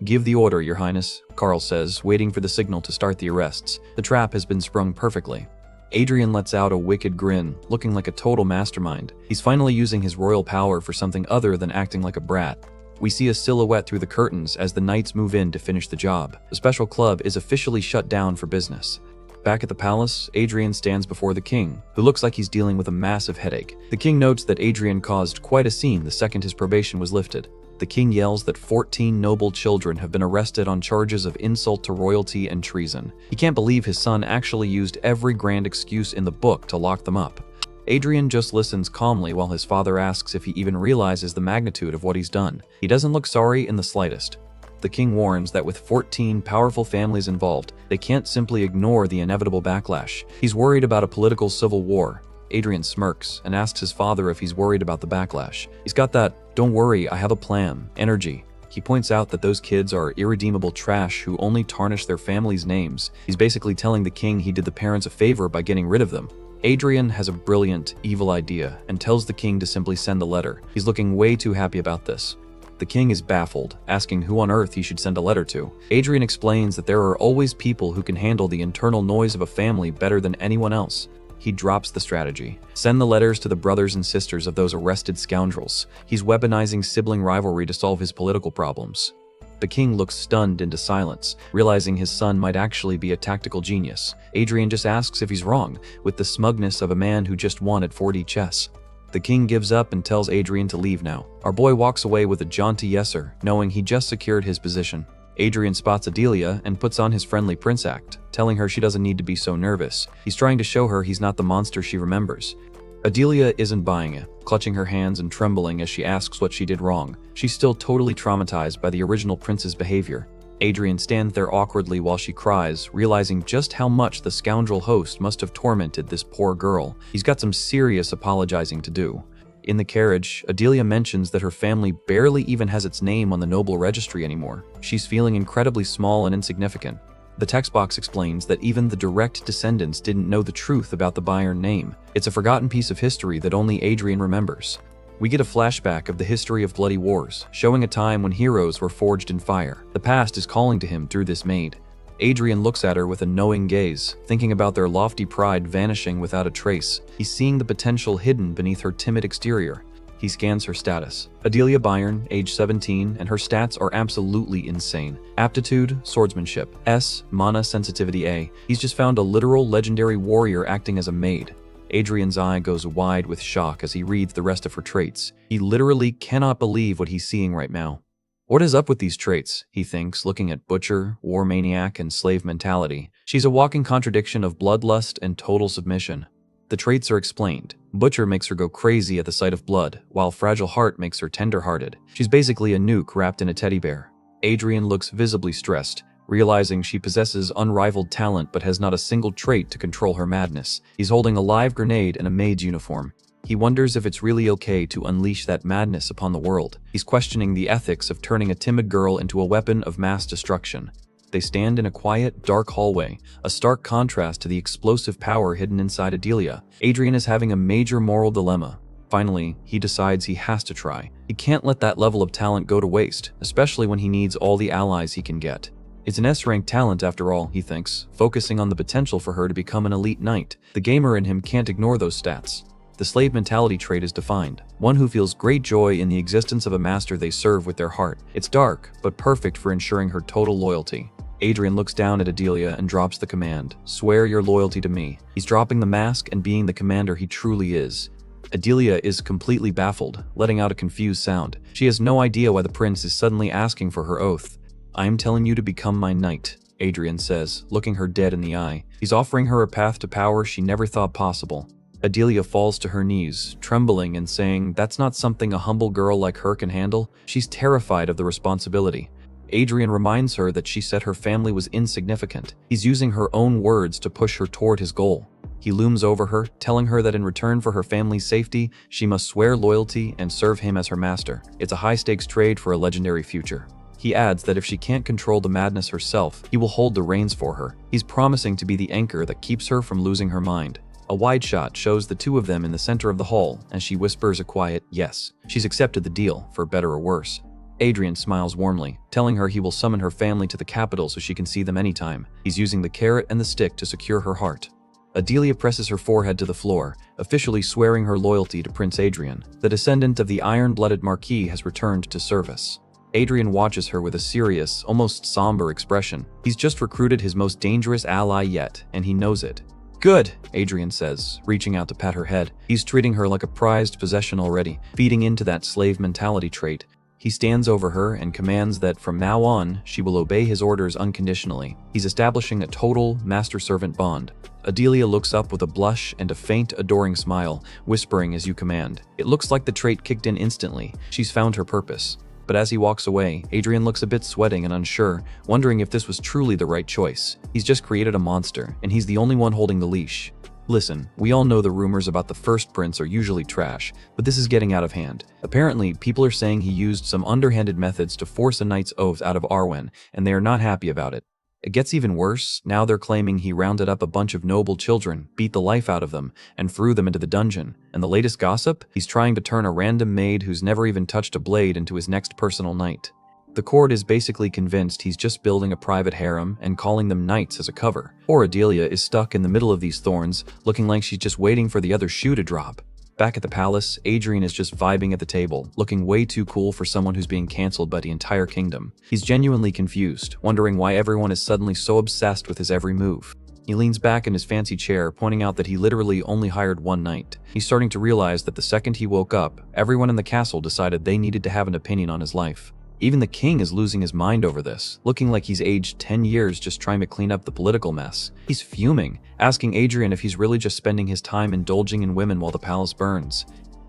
"Give the order, your highness," Karl says, waiting for the signal to start the arrests. The trap has been sprung perfectly. Adrian lets out a wicked grin, looking like a total mastermind. He's finally using his royal power for something other than acting like a brat. We see a silhouette through the curtains as the knights move in to finish the job. The special club is officially shut down for business. Back at the palace, Adrian stands before the king, who looks like he's dealing with a massive headache. The king notes that Adrian caused quite a scene the second his probation was lifted. The king yells that 14 noble children have been arrested on charges of insult to royalty and treason. He can't believe his son actually used every grand excuse in the book to lock them up. Adrian just listens calmly while his father asks if he even realizes the magnitude of what he's done. He doesn't look sorry in the slightest. The king warns that with 14 powerful families involved, they can't simply ignore the inevitable backlash. He's worried about a political civil war. Adrian smirks and asks his father if he's worried about the backlash. He's got that "don't worry, I have a plan" energy. He points out that those kids are irredeemable trash who only tarnish their families' names. He's basically telling the king he did the parents a favor by getting rid of them. Adrian has a brilliant, evil idea and tells the king to simply send the letter. He's looking way too happy about this. The king is baffled, asking who on earth he should send a letter to. Adrian explains that there are always people who can handle the internal noise of a family better than anyone else. He drops the strategy. Send the letters to the brothers and sisters of those arrested scoundrels. He's weaponizing sibling rivalry to solve his political problems. The king looks stunned into silence, realizing his son might actually be a tactical genius. Adrian just asks if he's wrong, with the smugness of a man who just won at 4D chess. The king gives up and tells Adrian to leave now. Our boy walks away with a jaunty yes sir, knowing he just secured his position. Adrian spots Adilia and puts on his friendly prince act, telling her she doesn't need to be so nervous. He's trying to show her he's not the monster she remembers. Adilia isn't buying it, clutching her hands and trembling as she asks what she did wrong. She's still totally traumatized by the original prince's behavior. Adrian stands there awkwardly while she cries, realizing just how much the scoundrel host must have tormented this poor girl. He's got some serious apologizing to do. In the carriage, Adilia mentions that her family barely even has its name on the noble registry anymore. She's feeling incredibly small and insignificant. The text box explains that even the direct descendants didn't know the truth about the Bayern name. It's a forgotten piece of history that only Adrian remembers. We get a flashback of the history of bloody wars, showing a time when heroes were forged in fire. The past is calling to him through this maid. Adrian looks at her with a knowing gaze, thinking about their lofty pride vanishing without a trace. He's seeing the potential hidden beneath her timid exterior. He scans her status. Adilia Bayern, age 17, and her stats are absolutely insane. Aptitude, swordsmanship, S, mana sensitivity A. He's just found a literal legendary warrior acting as a maid. Adrian's eye goes wide with shock as he reads the rest of her traits. He literally cannot believe what he's seeing right now. What is up with these traits, he thinks, looking at butcher, war maniac, and slave mentality. She's a walking contradiction of bloodlust and total submission. The traits are explained. Butcher makes her go crazy at the sight of blood, while fragile heart makes her tender-hearted. She's basically a nuke wrapped in a teddy bear. Adrian looks visibly stressed, realizing she possesses unrivaled talent but has not a single trait to control her madness. He's holding a live grenade in a maid's uniform. He wonders if it's really okay to unleash that madness upon the world. He's questioning the ethics of turning a timid girl into a weapon of mass destruction. They stand in a quiet, dark hallway, a stark contrast to the explosive power hidden inside Adilia. Adrian is having a major moral dilemma. Finally, he decides he has to try. He can't let that level of talent go to waste, especially when he needs all the allies he can get. It's an S-rank talent after all, he thinks, focusing on the potential for her to become an elite knight. The gamer in him can't ignore those stats. The slave mentality trait is defined, one who feels great joy in the existence of a master they serve with their heart. It's dark, but perfect for ensuring her total loyalty. Adrian looks down at Adilia and drops the command, "Swear your loyalty to me." He's dropping the mask and being the commander he truly is. Adilia is completely baffled, letting out a confused sound. She has no idea why the prince is suddenly asking for her oath. "I am telling you to become my knight," Adrian says, looking her dead in the eye. He's offering her a path to power she never thought possible. Adilia falls to her knees, trembling and saying that's not something a humble girl like her can handle. She's terrified of the responsibility. Adrian reminds her that she said her family was insignificant. He's using her own words to push her toward his goal. He looms over her, telling her that in return for her family's safety, she must swear loyalty and serve him as her master. It's a high-stakes trade for a legendary future. He adds that if she can't control the madness herself, he will hold the reins for her. He's promising to be the anchor that keeps her from losing her mind. A wide shot shows the two of them in the center of the hall as she whispers a quiet yes. She's accepted the deal, for better or worse. Adrian smiles warmly, telling her he will summon her family to the capital so she can see them anytime. He's using the carrot and the stick to secure her heart. Adilia presses her forehead to the floor, officially swearing her loyalty to Prince Adrian. The descendant of the iron-blooded Marquis has returned to service. Adrian watches her with a serious, almost somber expression. He's just recruited his most dangerous ally yet, and he knows it. "Good," Adrian says, reaching out to pat her head. He's treating her like a prized possession already, feeding into that slave mentality trait. He stands over her and commands that from now on, she will obey his orders unconditionally. He's establishing a total master-servant bond. Adilia looks up with a blush and a faint, adoring smile, whispering as you command. It looks like the trait kicked in instantly. She's found her purpose. But as he walks away, Adrian looks a bit sweating and unsure, wondering if this was truly the right choice. He's just created a monster, and he's the only one holding the leash. Listen, we all know the rumors about the first prince are usually trash, but this is getting out of hand. Apparently, people are saying he used some underhanded methods to force a knight's oath out of Arwin, and they are not happy about it. It gets even worse. Now they're claiming he rounded up a bunch of noble children, beat the life out of them, and threw them into the dungeon. And the latest gossip? He's trying to turn a random maid who's never even touched a blade into his next personal knight. The court is basically convinced he's just building a private harem and calling them knights as a cover. Poor Adilia is stuck in the middle of these thorns, looking like she's just waiting for the other shoe to drop. Back at the palace, Adrian is just vibing at the table, looking way too cool for someone who's being cancelled by the entire kingdom. He's genuinely confused, wondering why everyone is suddenly so obsessed with his every move. He leans back in his fancy chair, pointing out that he literally only hired one knight. He's starting to realize that the second he woke up, everyone in the castle decided they needed to have an opinion on his life. Even the king is losing his mind over this, looking like he's aged 10 years just trying to clean up the political mess. He's fuming, asking Adrian if he's really just spending his time indulging in women while the palace burns.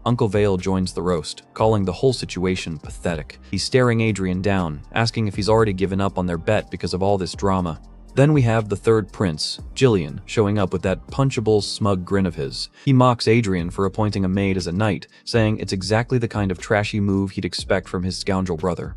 Uncle Vale joins the roast, calling the whole situation pathetic. He's staring Adrian down, asking if he's already given up on their bet because of all this drama. Then we have the third prince, Jillian, showing up with that punchable, smug grin of his. He mocks Adrian for appointing a maid as a knight, saying it's exactly the kind of trashy move he'd expect from his scoundrel brother.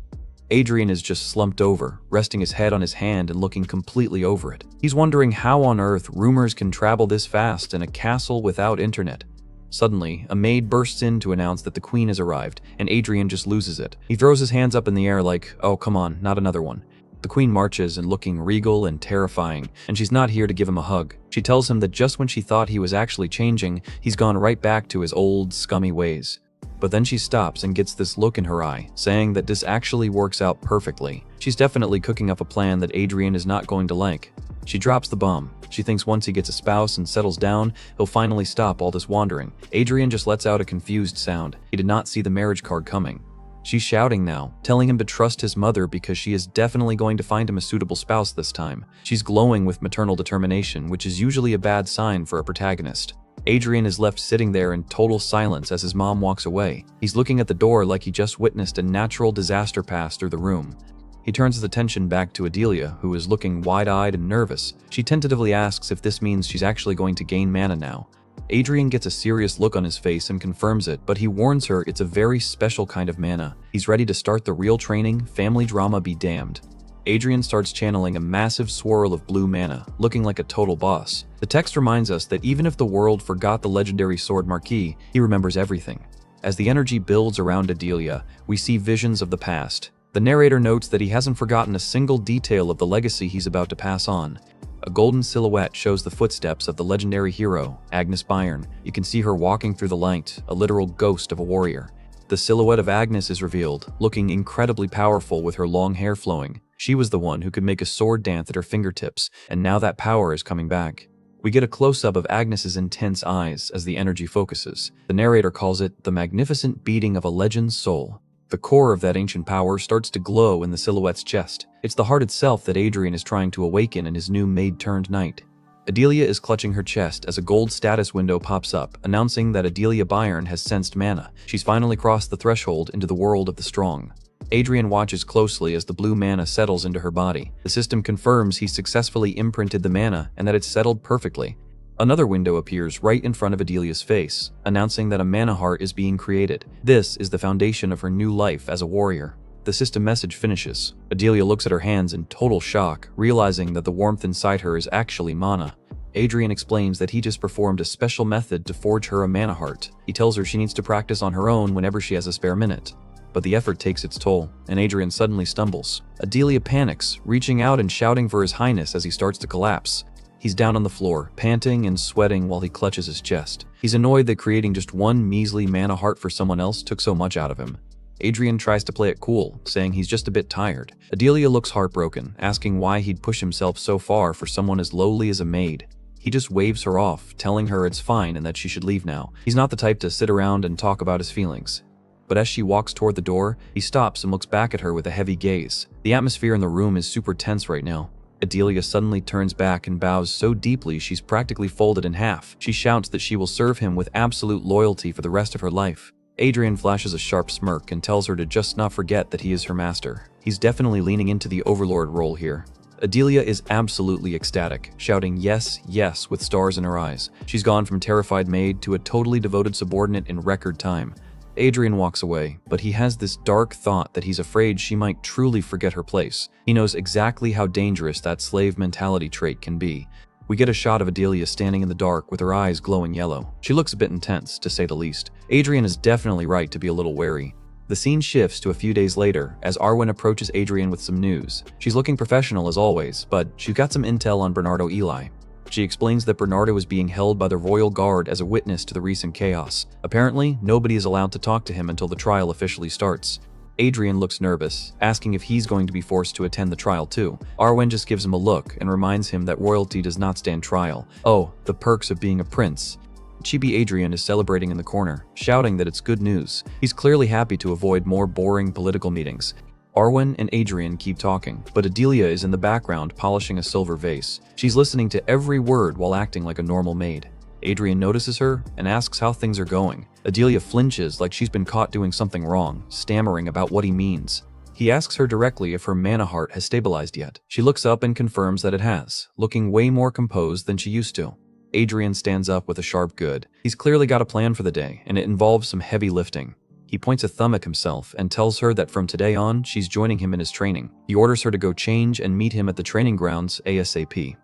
Adrian is just slumped over, resting his head on his hand and looking completely over it. He's wondering how on earth rumors can travel this fast in a castle without internet. Suddenly, a maid bursts in to announce that the queen has arrived, and Adrian just loses it. He throws his hands up in the air like, oh come on, not another one. The queen marches and looking regal and terrifying, and she's not here to give him a hug. She tells him that just when she thought he was actually changing, he's gone right back to his old, scummy ways. But then she stops and gets this look in her eye, saying that this actually works out perfectly. She's definitely cooking up a plan that Adrian is not going to like. She drops the bomb. She thinks once he gets a spouse and settles down, he'll finally stop all this wandering. Adrian just lets out a confused sound. He did not see the marriage card coming. She's shouting now, telling him to trust his mother because she is definitely going to find him a suitable spouse this time. She's glowing with maternal determination, which is usually a bad sign for a protagonist. Adrian is left sitting there in total silence as his mom walks away. He's looking at the door like he just witnessed a natural disaster pass through the room. He turns his attention back to Adilia, who is looking wide-eyed and nervous. She tentatively asks if this means she's actually going to gain mana now. Adrian gets a serious look on his face and confirms it, but he warns her it's a very special kind of mana. He's ready to start the real training, family drama be damned. Adrian starts channeling a massive swirl of blue mana, looking like a total boss. The text reminds us that even if the world forgot the legendary sword Marquis, he remembers everything. As the energy builds around Adilia, we see visions of the past. The narrator notes that he hasn't forgotten a single detail of the legacy he's about to pass on. A golden silhouette shows the footsteps of the legendary hero, Agnes Byrne. You can see her walking through the light, a literal ghost of a warrior. The silhouette of Agnes is revealed, looking incredibly powerful with her long hair flowing. She was the one who could make a sword dance at her fingertips, and now that power is coming back. We get a close-up of Agnes's intense eyes as the energy focuses. The narrator calls it the magnificent beating of a legend's soul. The core of that ancient power starts to glow in the silhouette's chest. It's the heart itself that Adrian is trying to awaken in his new maid-turned-knight. Adilia is clutching her chest as a gold status window pops up, announcing that Adilia Byrne has sensed mana. She's finally crossed the threshold into the world of the strong. Adrian watches closely as the blue mana settles into her body. The system confirms he successfully imprinted the mana and that it's settled perfectly. Another window appears right in front of Adilia's face, announcing that a mana heart is being created. This is the foundation of her new life as a warrior. The system message finishes. Adilia looks at her hands in total shock, realizing that the warmth inside her is actually mana. Adrian explains that he just performed a special method to forge her a mana heart. He tells her she needs to practice on her own whenever she has a spare minute. But the effort takes its toll, and Adrian suddenly stumbles. Adilia panics, reaching out and shouting for his highness as he starts to collapse. He's down on the floor, panting and sweating while he clutches his chest. He's annoyed that creating just one measly mana heart for someone else took so much out of him. Adrian tries to play it cool, saying he's just a bit tired. Adilia looks heartbroken, asking why he'd push himself so far for someone as lowly as a maid. He just waves her off, telling her it's fine and that she should leave now. He's not the type to sit around and talk about his feelings. But as she walks toward the door, he stops and looks back at her with a heavy gaze. The atmosphere in the room is super tense right now. Adilia suddenly turns back and bows so deeply she's practically folded in half. She shouts that she will serve him with absolute loyalty for the rest of her life. Adrian flashes a sharp smirk and tells her to just not forget that he is her master. He's definitely leaning into the overlord role here. Adilia is absolutely ecstatic, shouting yes, yes with stars in her eyes. She's gone from terrified maid to a totally devoted subordinate in record time. Adrian walks away, but he has this dark thought that he's afraid she might truly forget her place. He knows exactly how dangerous that slave mentality trait can be. We get a shot of Adilia standing in the dark with her eyes glowing yellow. She looks a bit intense, to say the least. Adrian is definitely right to be a little wary. The scene shifts to a few days later as Arwin approaches Adrian with some news. She's looking professional as always, but she's got some intel on Bernardo Eli. She explains that Bernardo is being held by the royal guard as a witness to the recent chaos. Apparently, nobody is allowed to talk to him until the trial officially starts. Adrian looks nervous, asking if he's going to be forced to attend the trial too. Arwin just gives him a look and reminds him that royalty does not stand trial. Oh, the perks of being a prince. Chibi Adrian is celebrating in the corner, shouting that it's good news. He's clearly happy to avoid more boring political meetings. Arwin and Adrian keep talking, but Adilia is in the background polishing a silver vase. She's listening to every word while acting like a normal maid. Adrian notices her and asks how things are going. Adilia flinches like she's been caught doing something wrong, stammering about what he means. He asks her directly if her mana heart has stabilized yet. She looks up and confirms that it has, looking way more composed than she used to. Adrian stands up with a sharp good. He's clearly got a plan for the day, and it involves some heavy lifting. He points a thumb at himself and tells her that from today on, she's joining him in his training. He orders her to go change and meet him at the training grounds ASAP.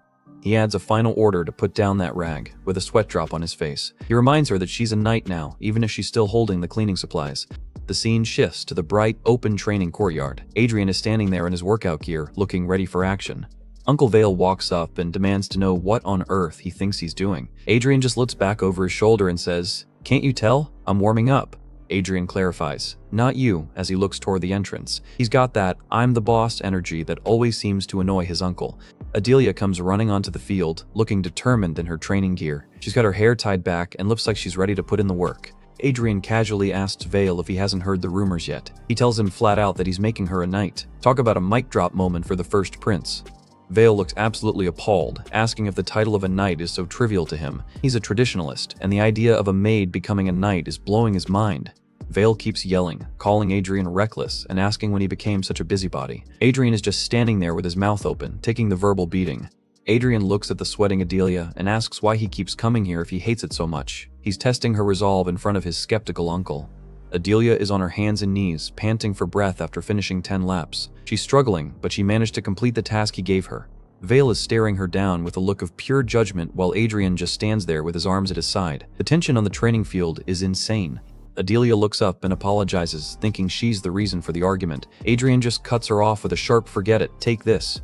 He adds a final order to put down that rag, with a sweat drop on his face. He reminds her that she's a knight now, even if she's still holding the cleaning supplies. The scene shifts to the bright, open training courtyard. Adrian is standing there in his workout gear, looking ready for action. Uncle Vale walks up and demands to know what on earth he thinks he's doing. Adrian just looks back over his shoulder and says, "Can't you tell? I'm warming up." Adrian clarifies, "Not you," as he looks toward the entrance. He's got that "I'm the boss" energy that always seems to annoy his uncle. Adilia comes running onto the field, looking determined in her training gear. She's got her hair tied back and looks like she's ready to put in the work. Adrian casually asks Vale if he hasn't heard the rumors yet. He tells him flat out that he's making her a knight. Talk about a mic drop moment for the first prince. Vale looks absolutely appalled, asking if the title of a knight is so trivial to him. He's a traditionalist, and the idea of a maid becoming a knight is blowing his mind. Vale keeps yelling, calling Adrian reckless, and asking when he became such a busybody. Adrian is just standing there with his mouth open, taking the verbal beating. Adrian looks at the sweating Adilia and asks why he keeps coming here if he hates it so much. He's testing her resolve in front of his skeptical uncle. Adilia is on her hands and knees, panting for breath after finishing 10 laps. She's struggling, but she managed to complete the task he gave her. Vale is staring her down with a look of pure judgment while Adrian just stands there with his arms at his side. The tension on the training field is insane. Adilia looks up and apologizes, thinking she's the reason for the argument. Adrian just cuts her off with a sharp "forget it, take this."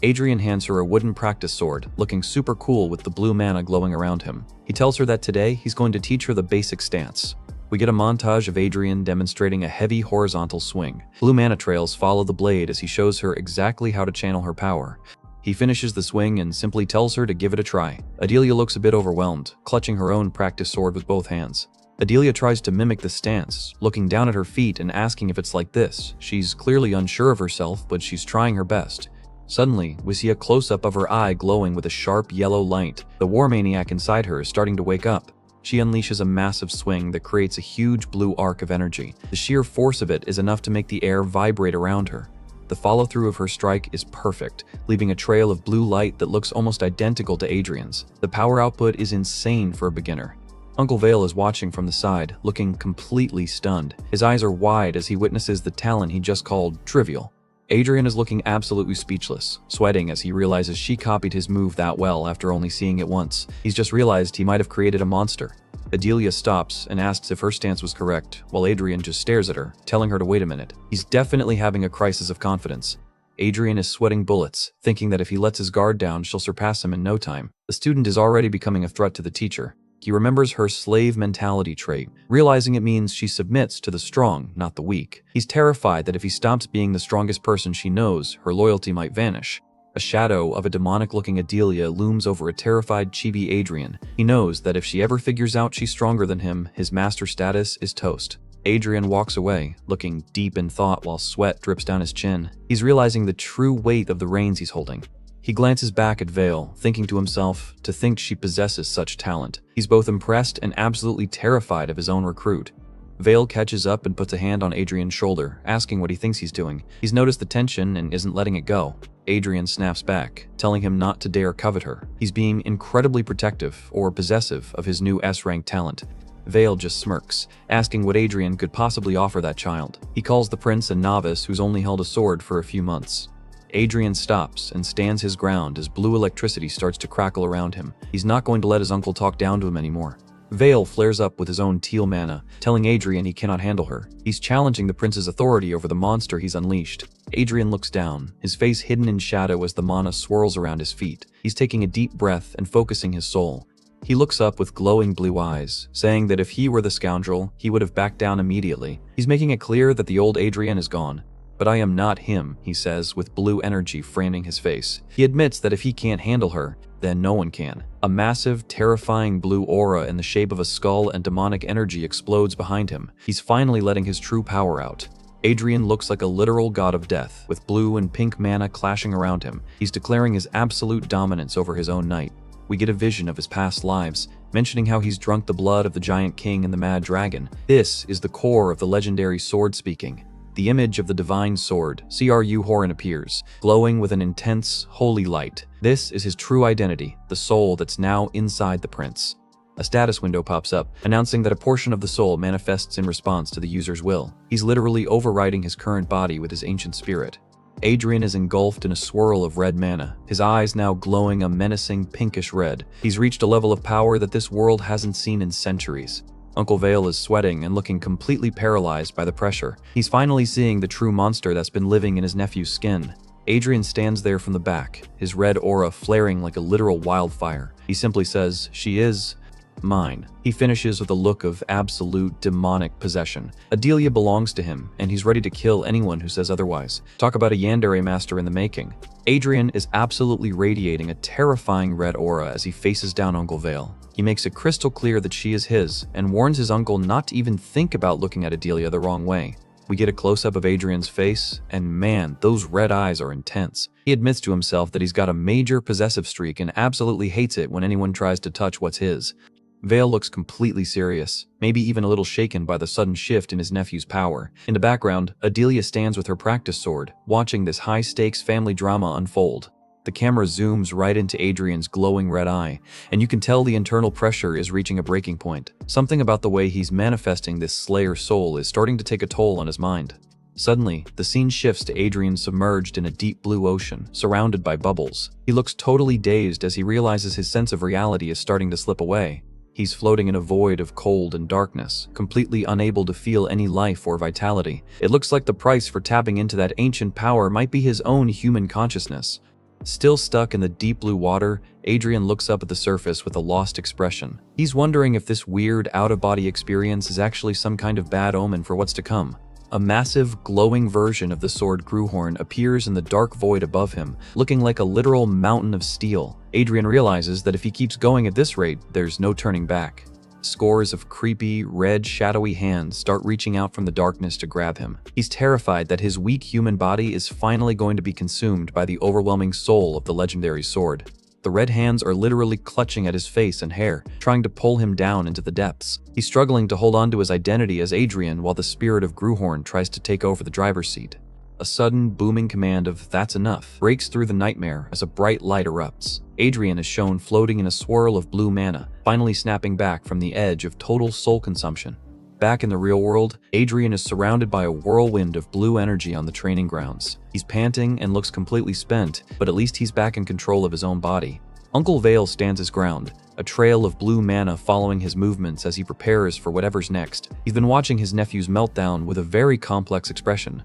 Adrian hands her a wooden practice sword, looking super cool with the blue mana glowing around him. He tells her that today he's going to teach her the basic stance. We get a montage of Adrian demonstrating a heavy horizontal swing. Blue mana trails follow the blade as he shows her exactly how to channel her power. He finishes the swing and simply tells her to give it a try. Adilia looks a bit overwhelmed, clutching her own practice sword with both hands. Adilia tries to mimic the stance, looking down at her feet and asking if it's like this. She's clearly unsure of herself, but she's trying her best. Suddenly, we see a close-up of her eye glowing with a sharp yellow light. The war maniac inside her is starting to wake up. She unleashes a massive swing that creates a huge blue arc of energy. The sheer force of it is enough to make the air vibrate around her. The follow-through of her strike is perfect, leaving a trail of blue light that looks almost identical to Adrian's. The power output is insane for a beginner. Uncle Vale is watching from the side, looking completely stunned. His eyes are wide as he witnesses the talent he just called trivial. Adrian is looking absolutely speechless, sweating as he realizes she copied his move that well after only seeing it once. He's just realized he might have created a monster. Adilia stops and asks if her stance was correct, while Adrian just stares at her, telling her to wait a minute. He's definitely having a crisis of confidence. Adrian is sweating bullets, thinking that if he lets his guard down, she'll surpass him in no time. The student is already becoming a threat to the teacher. He remembers her slave mentality trait, realizing it means she submits to the strong, not the weak. He's terrified that if he stops being the strongest person she knows, her loyalty might vanish. A shadow of a demonic-looking Adilia looms over a terrified chibi Adrian. He knows that if she ever figures out she's stronger than him, his master status is toast. Adrian walks away, looking deep in thought while sweat drips down his chin. He's realizing the true weight of the reins he's holding. He glances back at Vale, thinking to himself, to think she possesses such talent. He's both impressed and absolutely terrified of his own recruit. Vale catches up and puts a hand on Adrian's shoulder, asking what he thinks he's doing. He's noticed the tension and isn't letting it go. Adrian snaps back, telling him not to dare covet her. He's being incredibly protective or possessive of his new S-rank talent. Vale just smirks, asking what Adrian could possibly offer that child. He calls the prince a novice who's only held a sword for a few months. Adrian stops and stands his ground as blue electricity starts to crackle around him. He's not going to let his uncle talk down to him anymore. Vale flares up with his own teal mana, telling Adrian he cannot handle her. He's challenging the prince's authority over the monster he's unleashed. Adrian looks down, his face hidden in shadow as the mana swirls around his feet. He's taking a deep breath and focusing his soul. He looks up with glowing blue eyes, saying that if he were the scoundrel, he would have backed down immediately. He's making it clear that the old Adrian is gone. But I am not him, he says, with blue energy framing his face. He admits that if he can't handle her, then no one can. A massive, terrifying blue aura in the shape of a skull and demonic energy explodes behind him. He's finally letting his true power out. Adrian looks like a literal god of death, with blue and pink mana clashing around him. He's declaring his absolute dominance over his own knight. We get a vision of his past lives, mentioning how he's drunk the blood of the giant king and the mad dragon. This is the core of the legendary sword speaking. The image of the divine sword, Cru Horin, appears, glowing with an intense, holy light. This is his true identity, the soul that's now inside the prince. A status window pops up, announcing that a portion of the soul manifests in response to the user's will. He's literally overriding his current body with his ancient spirit. Adrian is engulfed in a swirl of red mana, his eyes now glowing a menacing pinkish red. He's reached a level of power that this world hasn't seen in centuries. Uncle Vale is sweating and looking completely paralyzed by the pressure. He's finally seeing the true monster that's been living in his nephew's skin. Adrian stands there from the back, his red aura flaring like a literal wildfire. He simply says, "She is mine." He finishes with a look of absolute demonic possession. Adilia belongs to him, and he's ready to kill anyone who says otherwise. Talk about a yandere master in the making. Adrian is absolutely radiating a terrifying red aura as he faces down Uncle Vale. He makes it crystal clear that she is his, and warns his uncle not to even think about looking at Adilia the wrong way. We get a close-up of Adrian's face, and man, those red eyes are intense. He admits to himself that he's got a major possessive streak and absolutely hates it when anyone tries to touch what's his. Vale looks completely serious, maybe even a little shaken by the sudden shift in his nephew's power. In the background, Adilia stands with her practice sword, watching this high-stakes family drama unfold. The camera zooms right into Adrian's glowing red eye, and you can tell the internal pressure is reaching a breaking point. Something about the way he's manifesting this Slayer soul is starting to take a toll on his mind. Suddenly, the scene shifts to Adrian submerged in a deep blue ocean, surrounded by bubbles. He looks totally dazed as he realizes his sense of reality is starting to slip away. He's floating in a void of cold and darkness, completely unable to feel any life or vitality. It looks like the price for tapping into that ancient power might be his own human consciousness. Still stuck in the deep blue water, Adrian looks up at the surface with a lost expression. He's wondering if this weird out-of-body experience is actually some kind of bad omen for what's to come. A massive, glowing version of the sword Gruhorn appears in the dark void above him, looking like a literal mountain of steel. Adrian realizes that if he keeps going at this rate, there's no turning back. Scores of creepy, red, shadowy hands start reaching out from the darkness to grab him. He's terrified that his weak human body is finally going to be consumed by the overwhelming soul of the legendary sword. The red hands are literally clutching at his face and hair, trying to pull him down into the depths. He's struggling to hold on to his identity as Adrian while the spirit of Gruhorn tries to take over the driver's seat. A sudden, booming command of "that's enough" breaks through the nightmare as a bright light erupts. Adrian is shown floating in a swirl of blue mana, finally snapping back from the edge of total soul consumption. Back in the real world, Adrian is surrounded by a whirlwind of blue energy on the training grounds. He's panting and looks completely spent, but at least he's back in control of his own body. Uncle Vale stands his ground, a trail of blue mana following his movements as he prepares for whatever's next. He's been watching his nephew's meltdown with a very complex expression.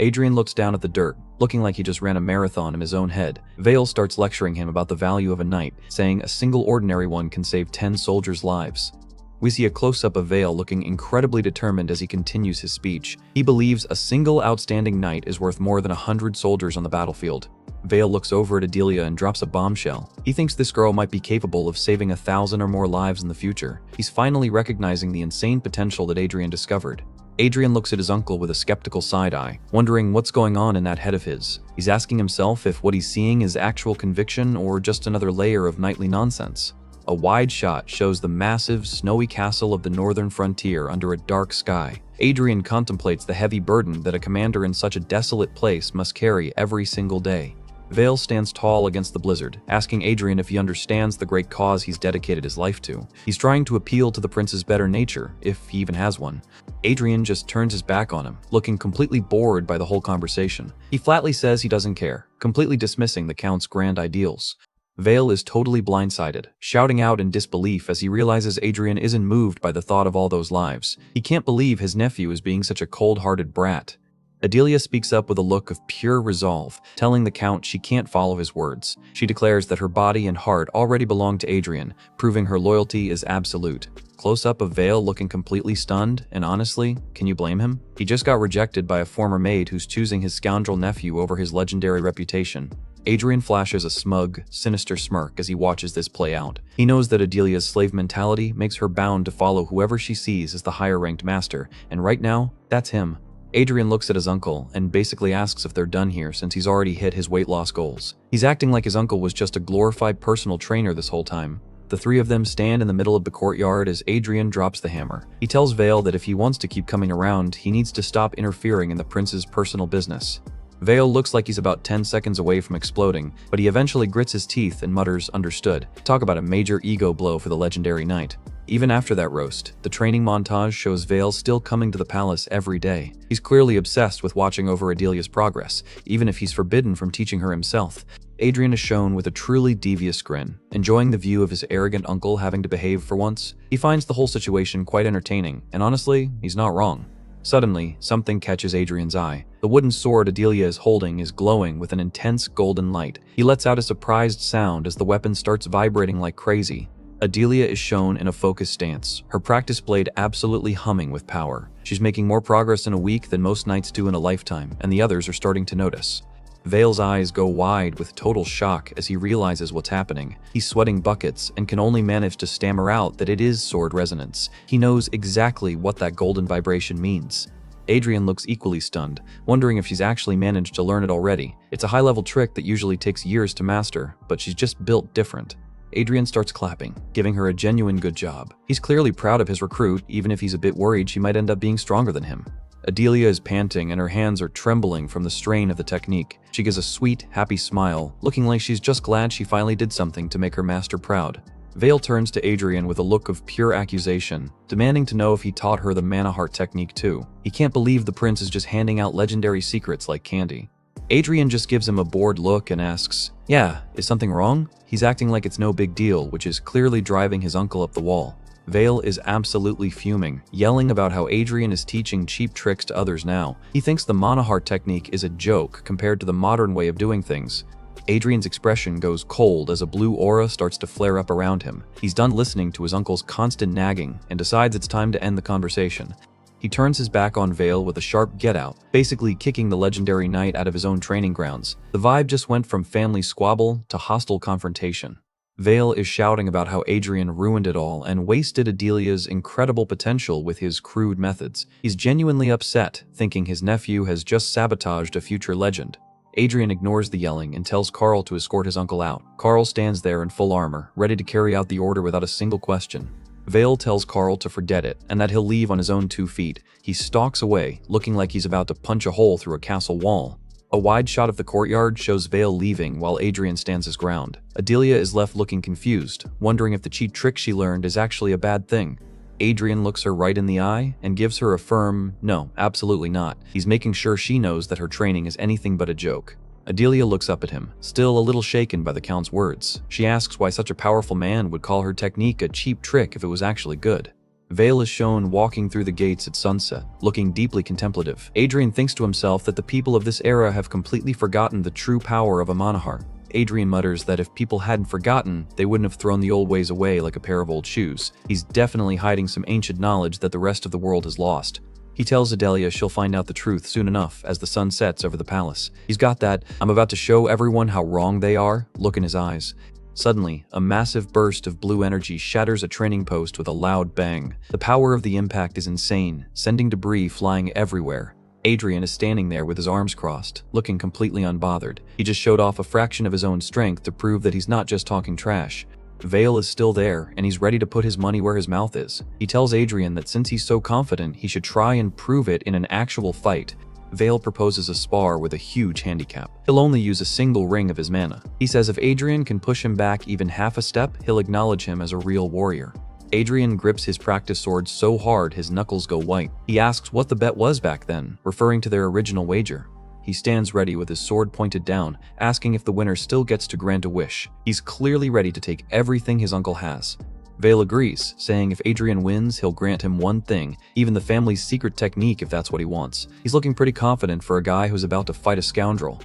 Adrian looks down at the dirt, looking like he just ran a marathon in his own head. Vale starts lecturing him about the value of a knight, saying a single ordinary one can save 10 soldiers' lives. We see a close-up of Vale looking incredibly determined as he continues his speech. He believes a single outstanding knight is worth more than 100 soldiers on the battlefield. Vale looks over at Adilia and drops a bombshell. He thinks this girl might be capable of saving 1,000 or more lives in the future. He's finally recognizing the insane potential that Adrian discovered. Adrian looks at his uncle with a skeptical side-eye, wondering what's going on in that head of his. He's asking himself if what he's seeing is actual conviction or just another layer of knightly nonsense. A wide shot shows the massive, snowy castle of the northern frontier under a dark sky. Adrian contemplates the heavy burden that a commander in such a desolate place must carry every single day. Vale stands tall against the blizzard, asking Adrian if he understands the great cause he's dedicated his life to. He's trying to appeal to the prince's better nature, if he even has one. Adrian just turns his back on him, looking completely bored by the whole conversation. He flatly says he doesn't care, completely dismissing the count's grand ideals. Vale is totally blindsided, shouting out in disbelief as he realizes Adrian isn't moved by the thought of all those lives. He can't believe his nephew is being such a cold-hearted brat. Adilia speaks up with a look of pure resolve, telling the Count she can't follow his words. She declares that her body and heart already belong to Adrian, proving her loyalty is absolute. Close-up of Vale looking completely stunned, and honestly, can you blame him? He just got rejected by a former maid who's choosing his scoundrel nephew over his legendary reputation. Adrian flashes a smug, sinister smirk as he watches this play out. He knows that Adelia's slave mentality makes her bound to follow whoever she sees as the higher-ranked master, and right now, that's him. Adrian looks at his uncle and basically asks if they're done here since he's already hit his weight loss goals. He's acting like his uncle was just a glorified personal trainer this whole time. The three of them stand in the middle of the courtyard as Adrian drops the hammer. He tells Vale that if he wants to keep coming around, he needs to stop interfering in the prince's personal business. Vale looks like he's about 10 seconds away from exploding, but he eventually grits his teeth and mutters, "Understood." Talk about a major ego blow for the legendary knight. Even after that roast, the training montage shows Vale still coming to the palace every day. He's clearly obsessed with watching over Adelia's progress, even if he's forbidden from teaching her himself. Adrian is shown with a truly devious grin, enjoying the view of his arrogant uncle having to behave for once. He finds the whole situation quite entertaining, and honestly, he's not wrong. Suddenly, something catches Adrian's eye. The wooden sword Adilia is holding is glowing with an intense golden light. He lets out a surprised sound as the weapon starts vibrating like crazy. Adilia is shown in a focused stance, her practice blade absolutely humming with power. She's making more progress in a week than most knights do in a lifetime, and the others are starting to notice. Vale's eyes go wide with total shock as he realizes what's happening. He's sweating buckets and can only manage to stammer out that it is sword resonance. He knows exactly what that golden vibration means. Adrian looks equally stunned, wondering if she's actually managed to learn it already. It's a high-level trick that usually takes years to master, but she's just built different. Adrian starts clapping, giving her a genuine good job. He's clearly proud of his recruit, even if he's a bit worried she might end up being stronger than him. Adilia is panting and her hands are trembling from the strain of the technique. She gives a sweet, happy smile, looking like she's just glad she finally did something to make her master proud. Vale turns to Adrian with a look of pure accusation, demanding to know if he taught her the mana heart technique too. He can't believe the prince is just handing out legendary secrets like candy. Adrian just gives him a bored look and asks, "Yeah, is something wrong?" He's acting like it's no big deal, which is clearly driving his uncle up the wall. Vale is absolutely fuming, yelling about how Adrian is teaching cheap tricks to others now. He thinks the mana heart technique is a joke compared to the modern way of doing things. Adrian's expression goes cold as a blue aura starts to flare up around him. He's done listening to his uncle's constant nagging and decides it's time to end the conversation. He turns his back on Vale with a sharp get-out, basically kicking the legendary knight out of his own training grounds. The vibe just went from family squabble to hostile confrontation. Vale is shouting about how Adrian ruined it all and wasted Adelia's incredible potential with his crude methods. He's genuinely upset, thinking his nephew has just sabotaged a future legend. Adrian ignores the yelling and tells Carl to escort his uncle out. Carl stands there in full armor, ready to carry out the order without a single question. Vale tells Carl to forget it and that he'll leave on his own 2 feet. He stalks away, looking like he's about to punch a hole through a castle wall. A wide shot of the courtyard shows Vale leaving while Adrian stands his ground. Adilia is left looking confused, wondering if the cheat trick she learned is actually a bad thing. Adrian looks her right in the eye and gives her a firm, "No, absolutely not." He's making sure she knows that her training is anything but a joke. Adilia looks up at him, still a little shaken by the Count's words. She asks why such a powerful man would call her technique a cheap trick if it was actually good. Vale is shown walking through the gates at sunset, looking deeply contemplative. Adrian thinks to himself that the people of this era have completely forgotten the true power of a mana heart. Adrian mutters that if people hadn't forgotten, they wouldn't have thrown the old ways away like a pair of old shoes. He's definitely hiding some ancient knowledge that the rest of the world has lost. He tells Adilia she'll find out the truth soon enough as the sun sets over the palace. He's got that "I'm about to show everyone how wrong they are" look in his eyes. Suddenly, a massive burst of blue energy shatters a training post with a loud bang. The power of the impact is insane, sending debris flying everywhere. Adrian is standing there with his arms crossed, looking completely unbothered. He just showed off a fraction of his own strength to prove that he's not just talking trash. Vale is still there, and he's ready to put his money where his mouth is. He tells Adrian that since he's so confident, he should try and prove it in an actual fight. Vale proposes a spar with a huge handicap. He'll only use a single ring of his mana. He says if Adrian can push him back even half a step, he'll acknowledge him as a real warrior. Adrian grips his practice sword so hard his knuckles go white. He asks what the bet was back then, referring to their original wager. He stands ready with his sword pointed down, asking if the winner still gets to grant a wish. He's clearly ready to take everything his uncle has. Vale agrees, saying if Adrian wins, he'll grant him one thing, even the family's secret technique if that's what he wants. He's looking pretty confident for a guy who's about to fight a scoundrel.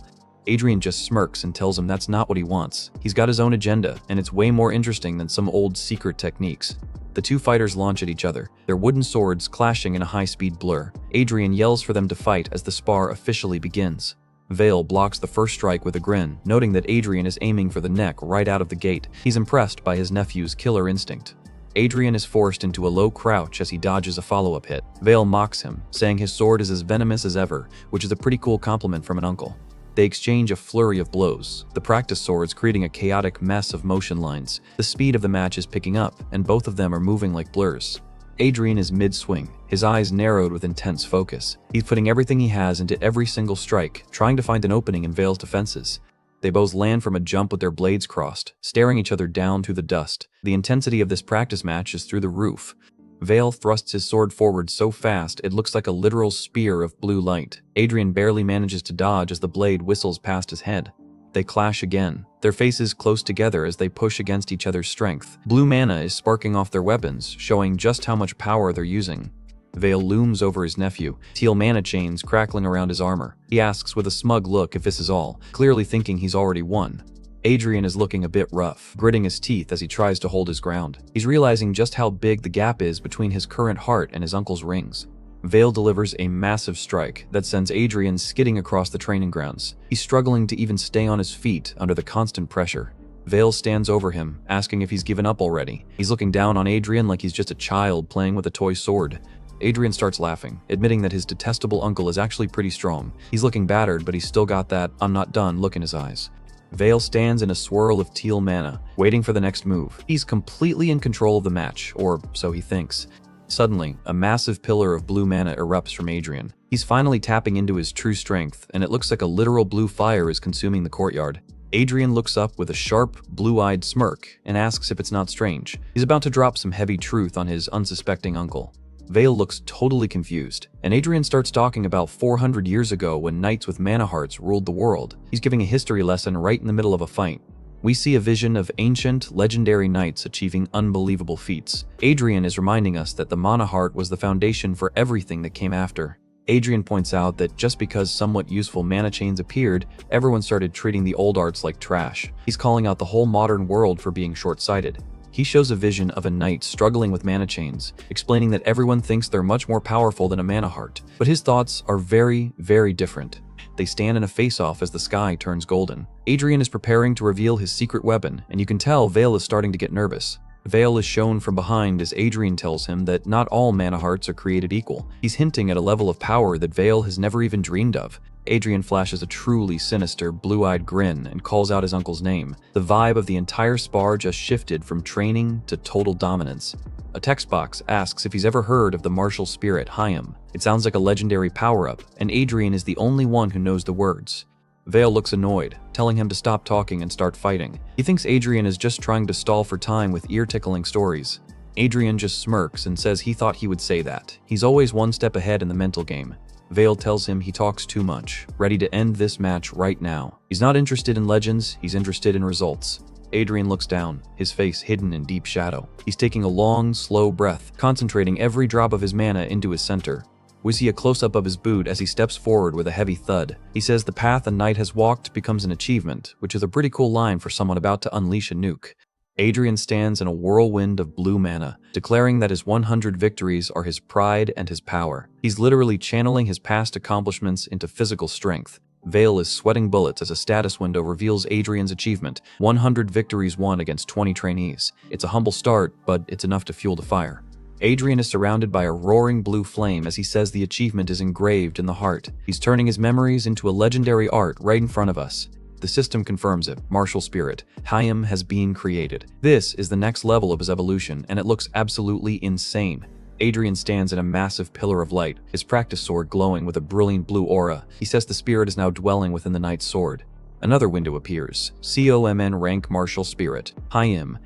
Adrian just smirks and tells him that's not what he wants. He's got his own agenda, and it's way more interesting than some old secret techniques. The two fighters launch at each other, their wooden swords clashing in a high-speed blur. Adrian yells for them to fight as the spar officially begins. Vale blocks the first strike with a grin, noting that Adrian is aiming for the neck right out of the gate. He's impressed by his nephew's killer instinct. Adrian is forced into a low crouch as he dodges a follow-up hit. Vale mocks him, saying his sword is as venomous as ever, which is a pretty cool compliment from an uncle. They exchange a flurry of blows, the practice swords creating a chaotic mess of motion lines. The speed of the match is picking up, and both of them are moving like blurs. Adrian is mid-swing, his eyes narrowed with intense focus. He's putting everything he has into every single strike, trying to find an opening in Vale's defenses. They both land from a jump with their blades crossed, staring each other down through the dust. The intensity of this practice match is through the roof. Vale thrusts his sword forward so fast it looks like a literal spear of blue light. Adrian barely manages to dodge as the blade whistles past his head. They clash again, their faces close together as they push against each other's strength. Blue mana is sparking off their weapons, showing just how much power they're using. Vale looms over his nephew, teal mana chains crackling around his armor. He asks with a smug look if this is all, clearly thinking he's already won. Adrian is looking a bit rough, gritting his teeth as he tries to hold his ground. He's realizing just how big the gap is between his current heart and his uncle's rings. Vale delivers a massive strike that sends Adrian skidding across the training grounds. He's struggling to even stay on his feet under the constant pressure. Vale stands over him, asking if he's given up already. He's looking down on Adrian like he's just a child playing with a toy sword. Adrian starts laughing, admitting that his detestable uncle is actually pretty strong. He's looking battered, but he's still got that "I'm not done" look in his eyes. Vale stands in a swirl of teal mana, waiting for the next move. He's completely in control of the match, or so he thinks. Suddenly, a massive pillar of blue mana erupts from Adrian. He's finally tapping into his true strength, and it looks like a literal blue fire is consuming the courtyard. Adrian looks up with a sharp, blue-eyed smirk and asks if it's not strange. He's about to drop some heavy truth on his unsuspecting uncle. Vale looks totally confused, and Adrian starts talking about 400 years ago when knights with mana hearts ruled the world. He's giving a history lesson right in the middle of a fight. We see a vision of ancient, legendary knights achieving unbelievable feats. Adrian is reminding us that the mana heart was the foundation for everything that came after. Adrian points out that just because somewhat useful mana chains appeared, everyone started treating the old arts like trash. He's calling out the whole modern world for being short-sighted. He shows a vision of a knight struggling with mana chains, explaining that everyone thinks they're much more powerful than a mana heart. But his thoughts are very, very different. They stand in a face-off as the sky turns golden. Adrian is preparing to reveal his secret weapon, and you can tell Vale is starting to get nervous. Vale is shown from behind as Adrian tells him that not all mana hearts are created equal. He's hinting at a level of power that Vale has never even dreamed of. Adrian flashes a truly sinister, blue-eyed grin and calls out his uncle's name. The vibe of the entire spar just shifted from training to total dominance. A text box asks if he's ever heard of the martial spirit Hayam. It sounds like a legendary power-up, and Adrian is the only one who knows the words. Vale looks annoyed, telling him to stop talking and start fighting. He thinks Adrian is just trying to stall for time with ear-tickling stories. Adrian just smirks and says he thought he would say that. He's always one step ahead in the mental game. Vale tells him he talks too much, ready to end this match right now. He's not interested in legends, he's interested in results. Adrian looks down, his face hidden in deep shadow. He's taking a long, slow breath, concentrating every drop of his mana into his center. We see a close-up of his boot as he steps forward with a heavy thud. He says the path a knight has walked becomes an achievement, which is a pretty cool line for someone about to unleash a nuke. Adrian stands in a whirlwind of blue mana, declaring that his 100 victories are his pride and his power. He's literally channeling his past accomplishments into physical strength. Vale is sweating bullets as a status window reveals Adrian's achievement, 100 victories won against 20 trainees. It's a humble start, but it's enough to fuel the fire. Adrian is surrounded by a roaring blue flame as he says the achievement is engraved in the heart. He's turning his memories into a legendary art right in front of us. The system confirms it, martial spirit. Hayam has been created. This is the next level of his evolution, and it looks absolutely insane. Adrian stands in a massive pillar of light, his practice sword glowing with a brilliant blue aura. He says the spirit is now dwelling within the knight's sword. Another window appears. COMN rank martial spirit. Hayam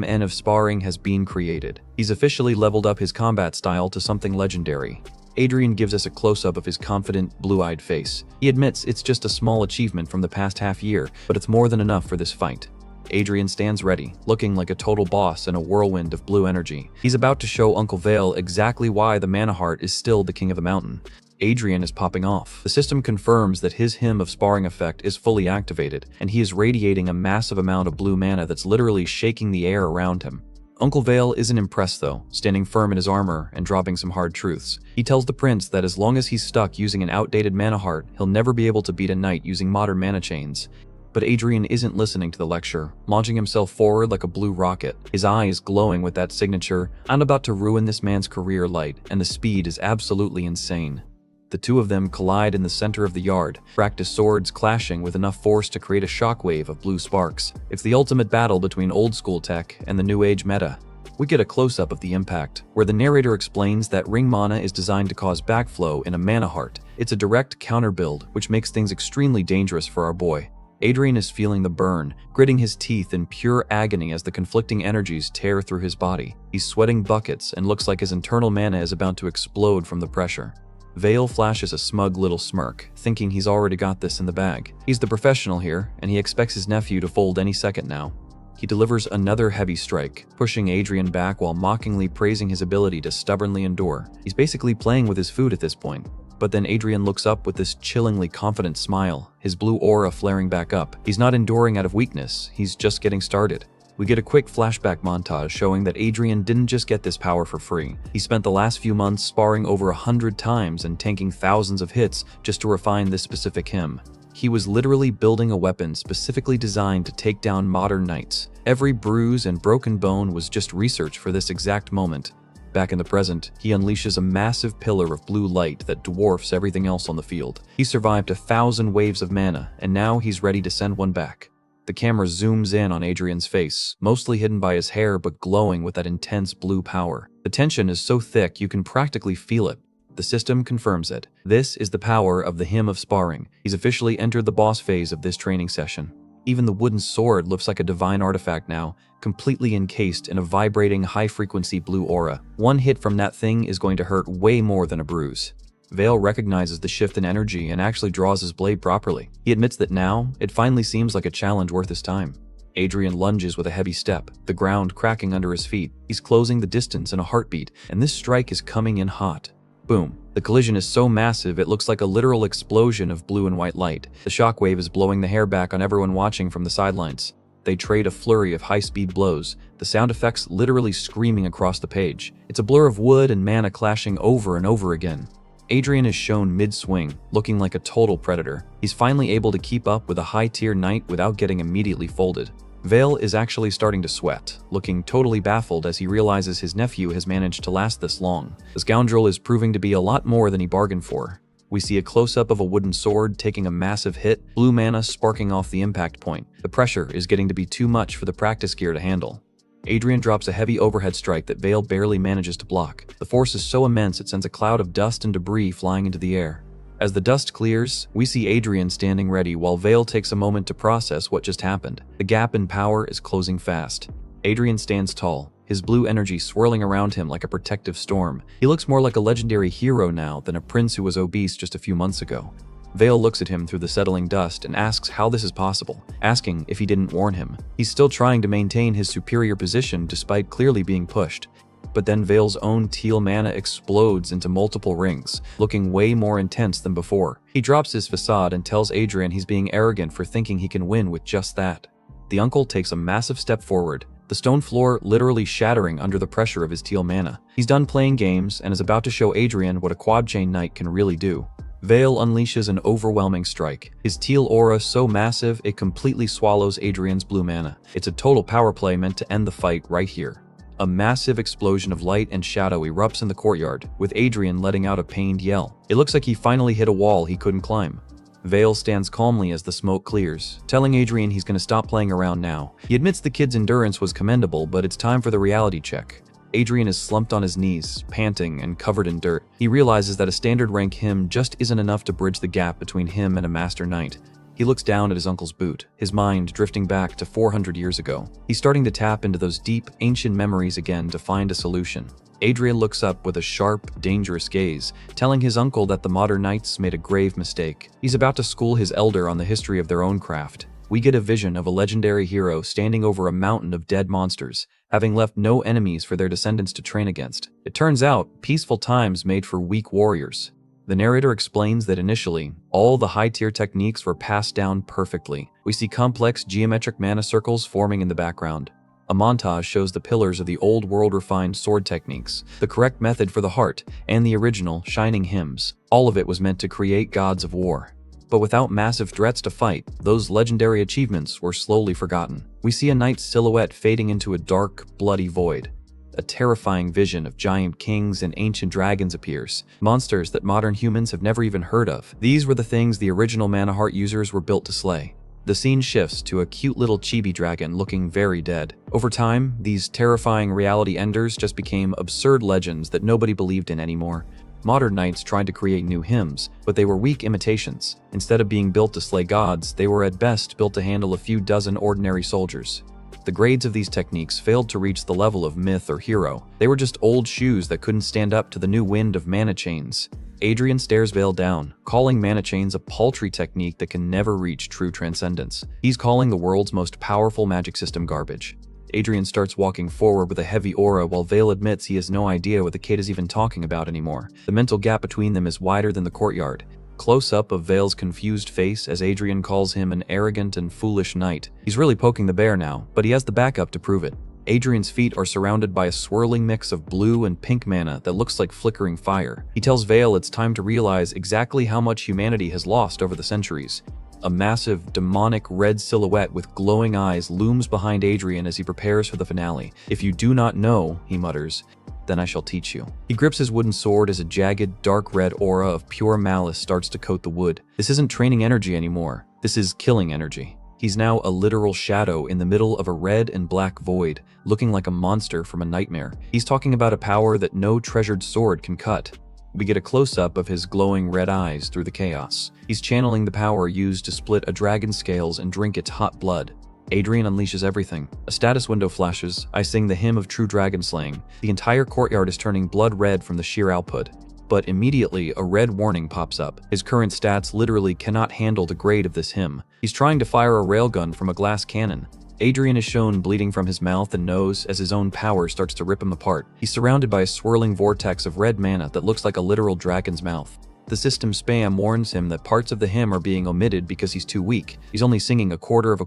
N of sparring has been created. He's officially leveled up his combat style to something legendary. Adrian gives us a close-up of his confident, blue-eyed face. He admits it's just a small achievement from the past half year, but it's more than enough for this fight. Adrian stands ready, looking like a total boss in a whirlwind of blue energy. He's about to show Uncle Vale exactly why the mana heart is still the king of the mountain. Adrian is popping off. The system confirms that his hymn of sparring effect is fully activated, and he is radiating a massive amount of blue mana that's literally shaking the air around him. Uncle Vale isn't impressed though, standing firm in his armor and dropping some hard truths. He tells the prince that as long as he's stuck using an outdated mana heart, he'll never be able to beat a knight using modern mana chains. But Adrian isn't listening to the lecture, launching himself forward like a blue rocket. His eyes glowing with that signature, "I'm about to ruin this man's career" light, and the speed is absolutely insane. The two of them collide in the center of the yard, practice swords clashing with enough force to create a shockwave of blue sparks. It's the ultimate battle between old-school tech and the new age meta. We get a close-up of the impact, where the narrator explains that ring mana is designed to cause backflow in a mana heart. It's a direct counter build, which makes things extremely dangerous for our boy. Adrian is feeling the burn, gritting his teeth in pure agony as the conflicting energies tear through his body. He's sweating buckets and looks like his internal mana is about to explode from the pressure. Vale flashes a smug little smirk, thinking he's already got this in the bag. He's the professional here, and he expects his nephew to fold any second now. He delivers another heavy strike, pushing Adrian back while mockingly praising his ability to stubbornly endure. He's basically playing with his food at this point. But then Adrian looks up with this chillingly confident smile, his blue aura flaring back up. He's not enduring out of weakness, he's just getting started. We get a quick flashback montage showing that Adrian didn't just get this power for free. He spent the last few months sparring over 100 times and tanking thousands of hits just to refine this specific hymn. He was literally building a weapon specifically designed to take down modern knights. Every bruise and broken bone was just research for this exact moment. Back in the present, he unleashes a massive pillar of blue light that dwarfs everything else on the field. He survived 1,000 waves of mana, and now he's ready to send one back. The camera zooms in on Adrian's face, mostly hidden by his hair but glowing with that intense blue power. The tension is so thick you can practically feel it. The system confirms it. This is the power of the Hymn of Sparring. He's officially entered the boss phase of this training session. Even the wooden sword looks like a divine artifact now, completely encased in a vibrating high-frequency blue aura. One hit from that thing is going to hurt way more than a bruise. Vale recognizes the shift in energy and actually draws his blade properly. He admits that now, it finally seems like a challenge worth his time. Adrian lunges with a heavy step, the ground cracking under his feet. He's closing the distance in a heartbeat, and this strike is coming in hot. Boom. The collision is so massive it looks like a literal explosion of blue and white light. The shockwave is blowing the hair back on everyone watching from the sidelines. They trade a flurry of high-speed blows, the sound effects literally screaming across the page. It's a blur of wood and mana clashing over and over again. Adrian is shown mid-swing, looking like a total predator. He's finally able to keep up with a high-tier knight without getting immediately folded. Vale is actually starting to sweat, looking totally baffled as he realizes his nephew has managed to last this long. The scoundrel is proving to be a lot more than he bargained for. We see a close-up of a wooden sword taking a massive hit, blue mana sparking off the impact point. The pressure is getting to be too much for the practice gear to handle. Adrian drops a heavy overhead strike that Vale barely manages to block. The force is so immense it sends a cloud of dust and debris flying into the air. As the dust clears, we see Adrian standing ready while Vale takes a moment to process what just happened. The gap in power is closing fast. Adrian stands tall, his blue energy swirling around him like a protective storm. He looks more like a legendary hero now than a prince who was obese just a few months ago. Vale looks at him through the settling dust and asks how this is possible, asking if he didn't warn him. He's still trying to maintain his superior position despite clearly being pushed. But then Vale's own teal mana explodes into multiple rings, looking way more intense than before. He drops his facade and tells Adrian he's being arrogant for thinking he can win with just that. The uncle takes a massive step forward, the stone floor literally shattering under the pressure of his teal mana. He's done playing games and is about to show Adrian what a quad chain knight can really do. Vale unleashes an overwhelming strike, his teal aura so massive it completely swallows Adrian's blue mana. It's a total power play meant to end the fight right here. A massive explosion of light and shadow erupts in the courtyard, with Adrian letting out a pained yell. It looks like he finally hit a wall he couldn't climb. Vale stands calmly as the smoke clears, telling Adrian he's going to stop playing around now. He admits the kid's endurance was commendable, but it's time for the reality check. Adrian is slumped on his knees, panting and covered in dirt. He realizes that a standard rank hymn just isn't enough to bridge the gap between him and a master knight. He looks down at his uncle's boot, his mind drifting back to 400 years ago. He's starting to tap into those deep, ancient memories again to find a solution. Adrian looks up with a sharp, dangerous gaze, telling his uncle that the modern knights made a grave mistake. He's about to school his elder on the history of their own craft. We get a vision of a legendary hero standing over a mountain of dead monsters, having left no enemies for their descendants to train against. It turns out, peaceful times made for weak warriors. The narrator explains that initially, all the high-tier techniques were passed down perfectly. We see complex geometric mana circles forming in the background. A montage shows the pillars of the old world-refined sword techniques, the correct method for the heart, and the original shining hymns. All of it was meant to create gods of war. But without massive threats to fight, those legendary achievements were slowly forgotten. We see a knight's silhouette fading into a dark, bloody void. A terrifying vision of giant kings and ancient dragons appears, monsters that modern humans have never even heard of. These were the things the original Mana Heart users were built to slay. The scene shifts to a cute little chibi dragon looking very dead. Over time, these terrifying reality enders just became absurd legends that nobody believed in anymore. Modern knights tried to create new hymns, but they were weak imitations. Instead of being built to slay gods, they were at best built to handle a few dozen ordinary soldiers. The grades of these techniques failed to reach the level of myth or hero. They were just old shoes that couldn't stand up to the new wind of mana chains. Adrian stares Vale down, calling mana chains a paltry technique that can never reach true transcendence. He's calling the world's most powerful magic system garbage. Adrian starts walking forward with a heavy aura while Vale admits he has no idea what the kid is even talking about anymore. The mental gap between them is wider than the courtyard. Close-up of Vale's confused face as Adrian calls him an arrogant and foolish knight. He's really poking the bear now, but he has the backup to prove it. Adrian's feet are surrounded by a swirling mix of blue and pink mana that looks like flickering fire. He tells Vale it's time to realize exactly how much humanity has lost over the centuries. A massive, demonic red silhouette with glowing eyes looms behind Adrian as he prepares for the finale. "If you do not know," he mutters, "then I shall teach you." He grips his wooden sword as a jagged, dark red aura of pure malice starts to coat the wood. This isn't training energy anymore. This is killing energy. He's now a literal shadow in the middle of a red and black void, looking like a monster from a nightmare. He's talking about a power that no treasured sword can cut. We get a close-up of his glowing red eyes through the chaos. He's channeling the power used to split a dragon's scales and drink its hot blood. Adrian unleashes everything. A status window flashes. I sing the hymn of true dragon slaying. The entire courtyard is turning blood red from the sheer output. But immediately, a red warning pops up. His current stats literally cannot handle the grade of this hymn. He's trying to fire a railgun from a glass cannon. Adrian is shown bleeding from his mouth and nose as his own power starts to rip him apart. He's surrounded by a swirling vortex of red mana that looks like a literal dragon's mouth. The system spam warns him that parts of the hymn are being omitted because he's too weak. He's only singing a quarter of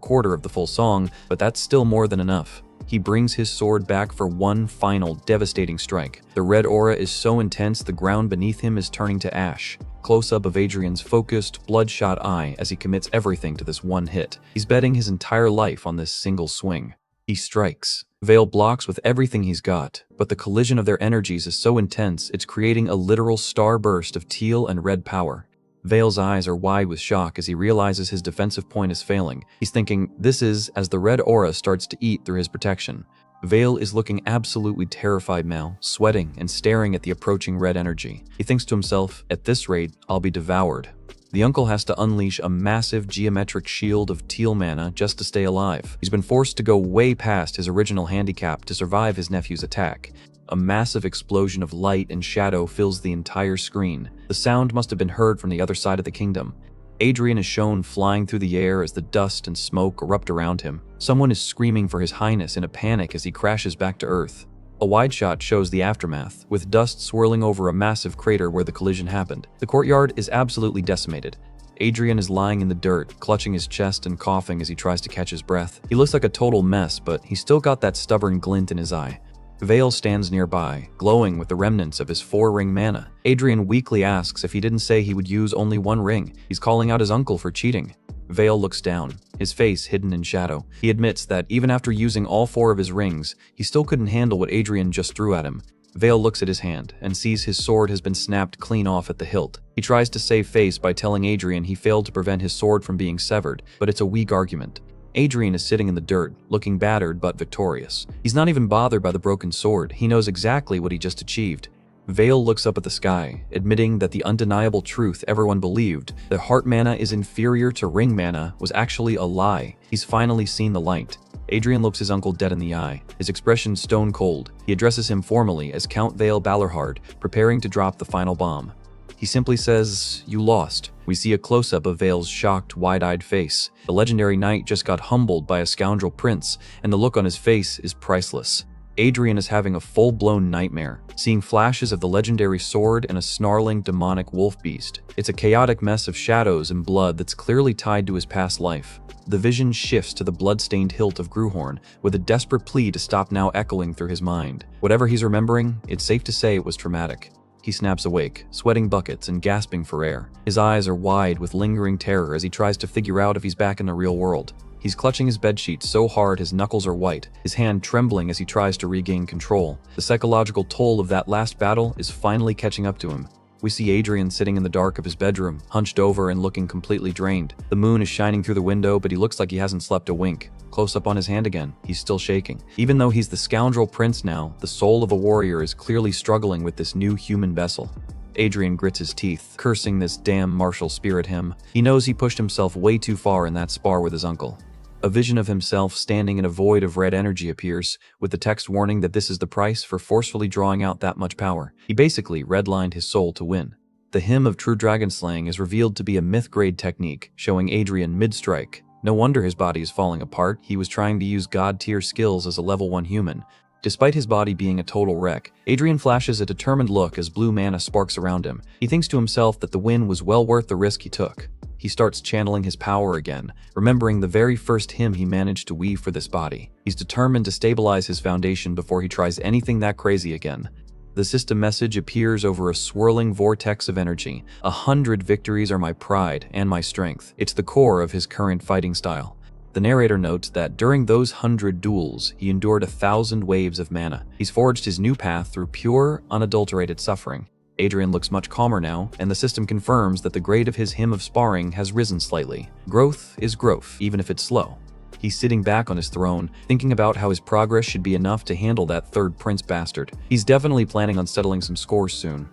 the full song, but that's still more than enough. He brings his sword back for one final devastating strike. The red aura is so intense the ground beneath him is turning to ash. Close-up of Adrian's focused, bloodshot eye as he commits everything to this one hit. He's betting his entire life on this single swing. He strikes. Veil blocks with everything he's got, but the collision of their energies is so intense it's creating a literal starburst of teal and red power. Veil's eyes are wide with shock as he realizes his defensive point is failing. He's thinking, this is as the red aura starts to eat through his protection. Veil is looking absolutely terrified now, sweating and staring at the approaching red energy. He thinks to himself, at this rate, I'll be devoured. The uncle has to unleash a massive geometric shield of teal mana just to stay alive. He's been forced to go way past his original handicap to survive his nephew's attack. A massive explosion of light and shadow fills the entire screen. The sound must have been heard from the other side of the kingdom. Adrian is shown flying through the air as the dust and smoke erupt around him. Someone is screaming for his highness in a panic as he crashes back to Earth. A wide shot shows the aftermath, with dust swirling over a massive crater where the collision happened. The courtyard is absolutely decimated. Adrian is lying in the dirt, clutching his chest and coughing as he tries to catch his breath. He looks like a total mess, but he's still got that stubborn glint in his eye. Veil stands nearby, glowing with the remnants of his 4-ring mana. Adrian weakly asks if he didn't say he would use only 1 ring. He's calling out his uncle for cheating. Veil looks down, his face hidden in shadow. He admits that even after using all 4 of his rings, he still couldn't handle what Adrian just threw at him. Veil looks at his hand and sees his sword has been snapped clean off at the hilt. He tries to save face by telling Adrian he failed to prevent his sword from being severed, but it's a weak argument. Adrian is sitting in the dirt, looking battered but victorious. He's not even bothered by the broken sword. He knows exactly what he just achieved. Veil looks up at the sky, admitting that the undeniable truth everyone believed, that heart mana is inferior to ring mana, was actually a lie. He's finally seen the light. Adrian looks his uncle dead in the eye, his expression stone cold. He addresses him formally as Count Veil Balorhard, preparing to drop the final bomb. He simply says, "You lost." We see a close-up of Veil's shocked, wide-eyed face. The legendary knight just got humbled by a scoundrel prince, and the look on his face is priceless. Adrian is having a full-blown nightmare, seeing flashes of the legendary sword and a snarling, demonic wolf beast. It's a chaotic mess of shadows and blood that's clearly tied to his past life. The vision shifts to the blood-stained hilt of Gruhorn, with a desperate plea to stop now echoing through his mind. Whatever he's remembering, it's safe to say it was traumatic. He snaps awake, sweating buckets and gasping for air. His eyes are wide with lingering terror as he tries to figure out if he's back in the real world. He's clutching his bedsheet so hard his knuckles are white, his hand trembling as he tries to regain control. The psychological toll of that last battle is finally catching up to him. We see Adrian sitting in the dark of his bedroom, hunched over and looking completely drained. The moon is shining through the window, but he looks like he hasn't slept a wink. Close up on his hand again, he's still shaking. Even though he's the scoundrel prince now, the soul of a warrior is clearly struggling with this new human vessel. Adrian grits his teeth, cursing this damn martial spirit him. He knows he pushed himself way too far in that spar with his uncle. A vision of himself standing in a void of red energy appears, with the text warning that this is the price for forcefully drawing out that much power. He basically redlined his soul to win. The hymn of true dragon slaying is revealed to be a myth-grade technique, showing Adrian mid-strike. No wonder his body is falling apart. He was trying to use god-tier skills as a level 1 human. Despite his body being a total wreck, Adrian flashes a determined look as blue mana sparks around him. He thinks to himself that the win was well worth the risk he took. He starts channeling his power again, remembering the very first hymn he managed to weave for this body. He's determined to stabilize his foundation before he tries anything that crazy again. The system message appears over a swirling vortex of energy. 100 victories are my pride and my strength. It's the core of his current fighting style. The narrator notes that during those 100 duels, he endured 1,000 waves of mana. He's forged his new path through pure, unadulterated suffering. Adrian looks much calmer now, and the system confirms that the grade of his hymn of sparring has risen slightly. Growth is growth, even if it's slow. He's sitting back on his throne, thinking about how his progress should be enough to handle that third prince bastard. He's definitely planning on settling some scores soon.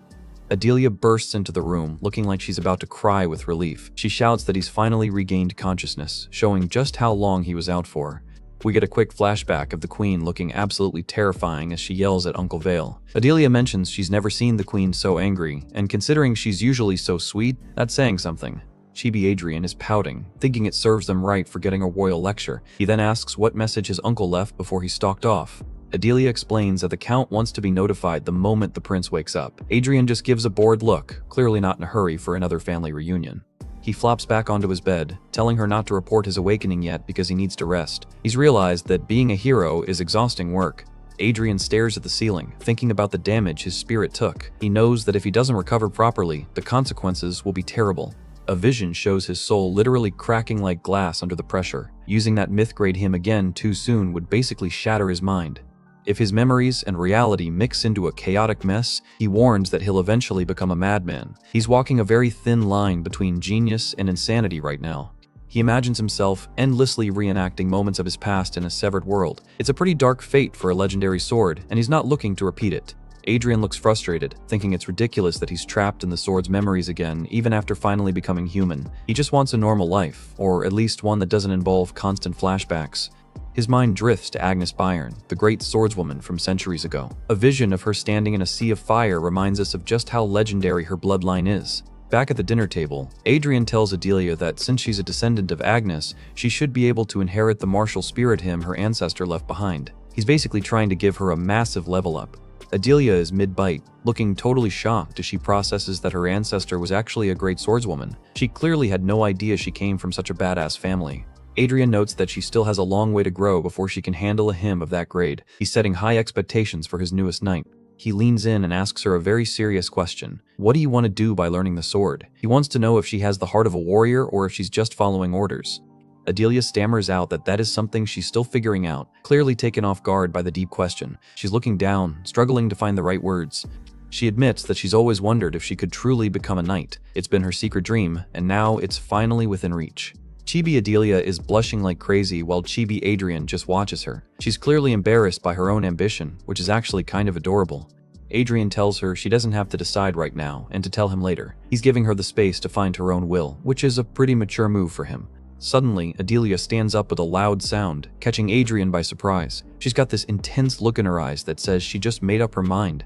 Adilia bursts into the room, looking like she's about to cry with relief. She shouts that he's finally regained consciousness, showing just how long he was out for. We get a quick flashback of the Queen looking absolutely terrifying as she yells at Uncle Vale. Adilia mentions she's never seen the Queen so angry, and considering she's usually so sweet, that's saying something. Chibi Adrian is pouting, thinking it serves them right for getting a royal lecture. He then asks what message his uncle left before he stalked off. Adilia explains that the Count wants to be notified the moment the prince wakes up. Adrian just gives a bored look, clearly not in a hurry for another family reunion. He flops back onto his bed, telling her not to report his awakening yet because he needs to rest. He's realized that being a hero is exhausting work. Adrian stares at the ceiling, thinking about the damage his spirit took. He knows that if he doesn't recover properly, the consequences will be terrible. A vision shows his soul literally cracking like glass under the pressure. Using that myth-grade him again too soon would basically shatter his mind. If his memories and reality mix into a chaotic mess, he warns that he'll eventually become a madman. He's walking a very thin line between genius and insanity right now. He imagines himself endlessly reenacting moments of his past in a severed world. It's a pretty dark fate for a legendary sword, and he's not looking to repeat it. Adrian looks frustrated, thinking it's ridiculous that he's trapped in the sword's memories again, even after finally becoming human. He just wants a normal life, or at least one that doesn't involve constant flashbacks. His mind drifts to Agnes Byrne, the great swordswoman from centuries ago. A vision of her standing in a sea of fire reminds us of just how legendary her bloodline is. Back at the dinner table, Adrian tells Adilia that since she's a descendant of Agnes, she should be able to inherit the martial spirit hymn her ancestor left behind. He's basically trying to give her a massive level up. Adilia is mid-bite, looking totally shocked as she processes that her ancestor was actually a great swordswoman. She clearly had no idea she came from such a badass family. Adrian notes that she still has a long way to grow before she can handle a hymn of that grade. He's setting high expectations for his newest knight. He leans in and asks her a very serious question. What do you want to do by learning the sword? He wants to know if she has the heart of a warrior or if she's just following orders. Adilia stammers out that is something she's still figuring out, clearly taken off guard by the deep question. She's looking down, struggling to find the right words. She admits that she's always wondered if she could truly become a knight. It's been her secret dream, and now it's finally within reach. Chibi Adilia is blushing like crazy while Chibi Adrian just watches her. She's clearly embarrassed by her own ambition, which is actually kind of adorable. Adrian tells her she doesn't have to decide right now and to tell him later. He's giving her the space to find her own will, which is a pretty mature move for him. Suddenly, Adilia stands up with a loud sound, catching Adrian by surprise. She's got this intense look in her eyes that says she just made up her mind.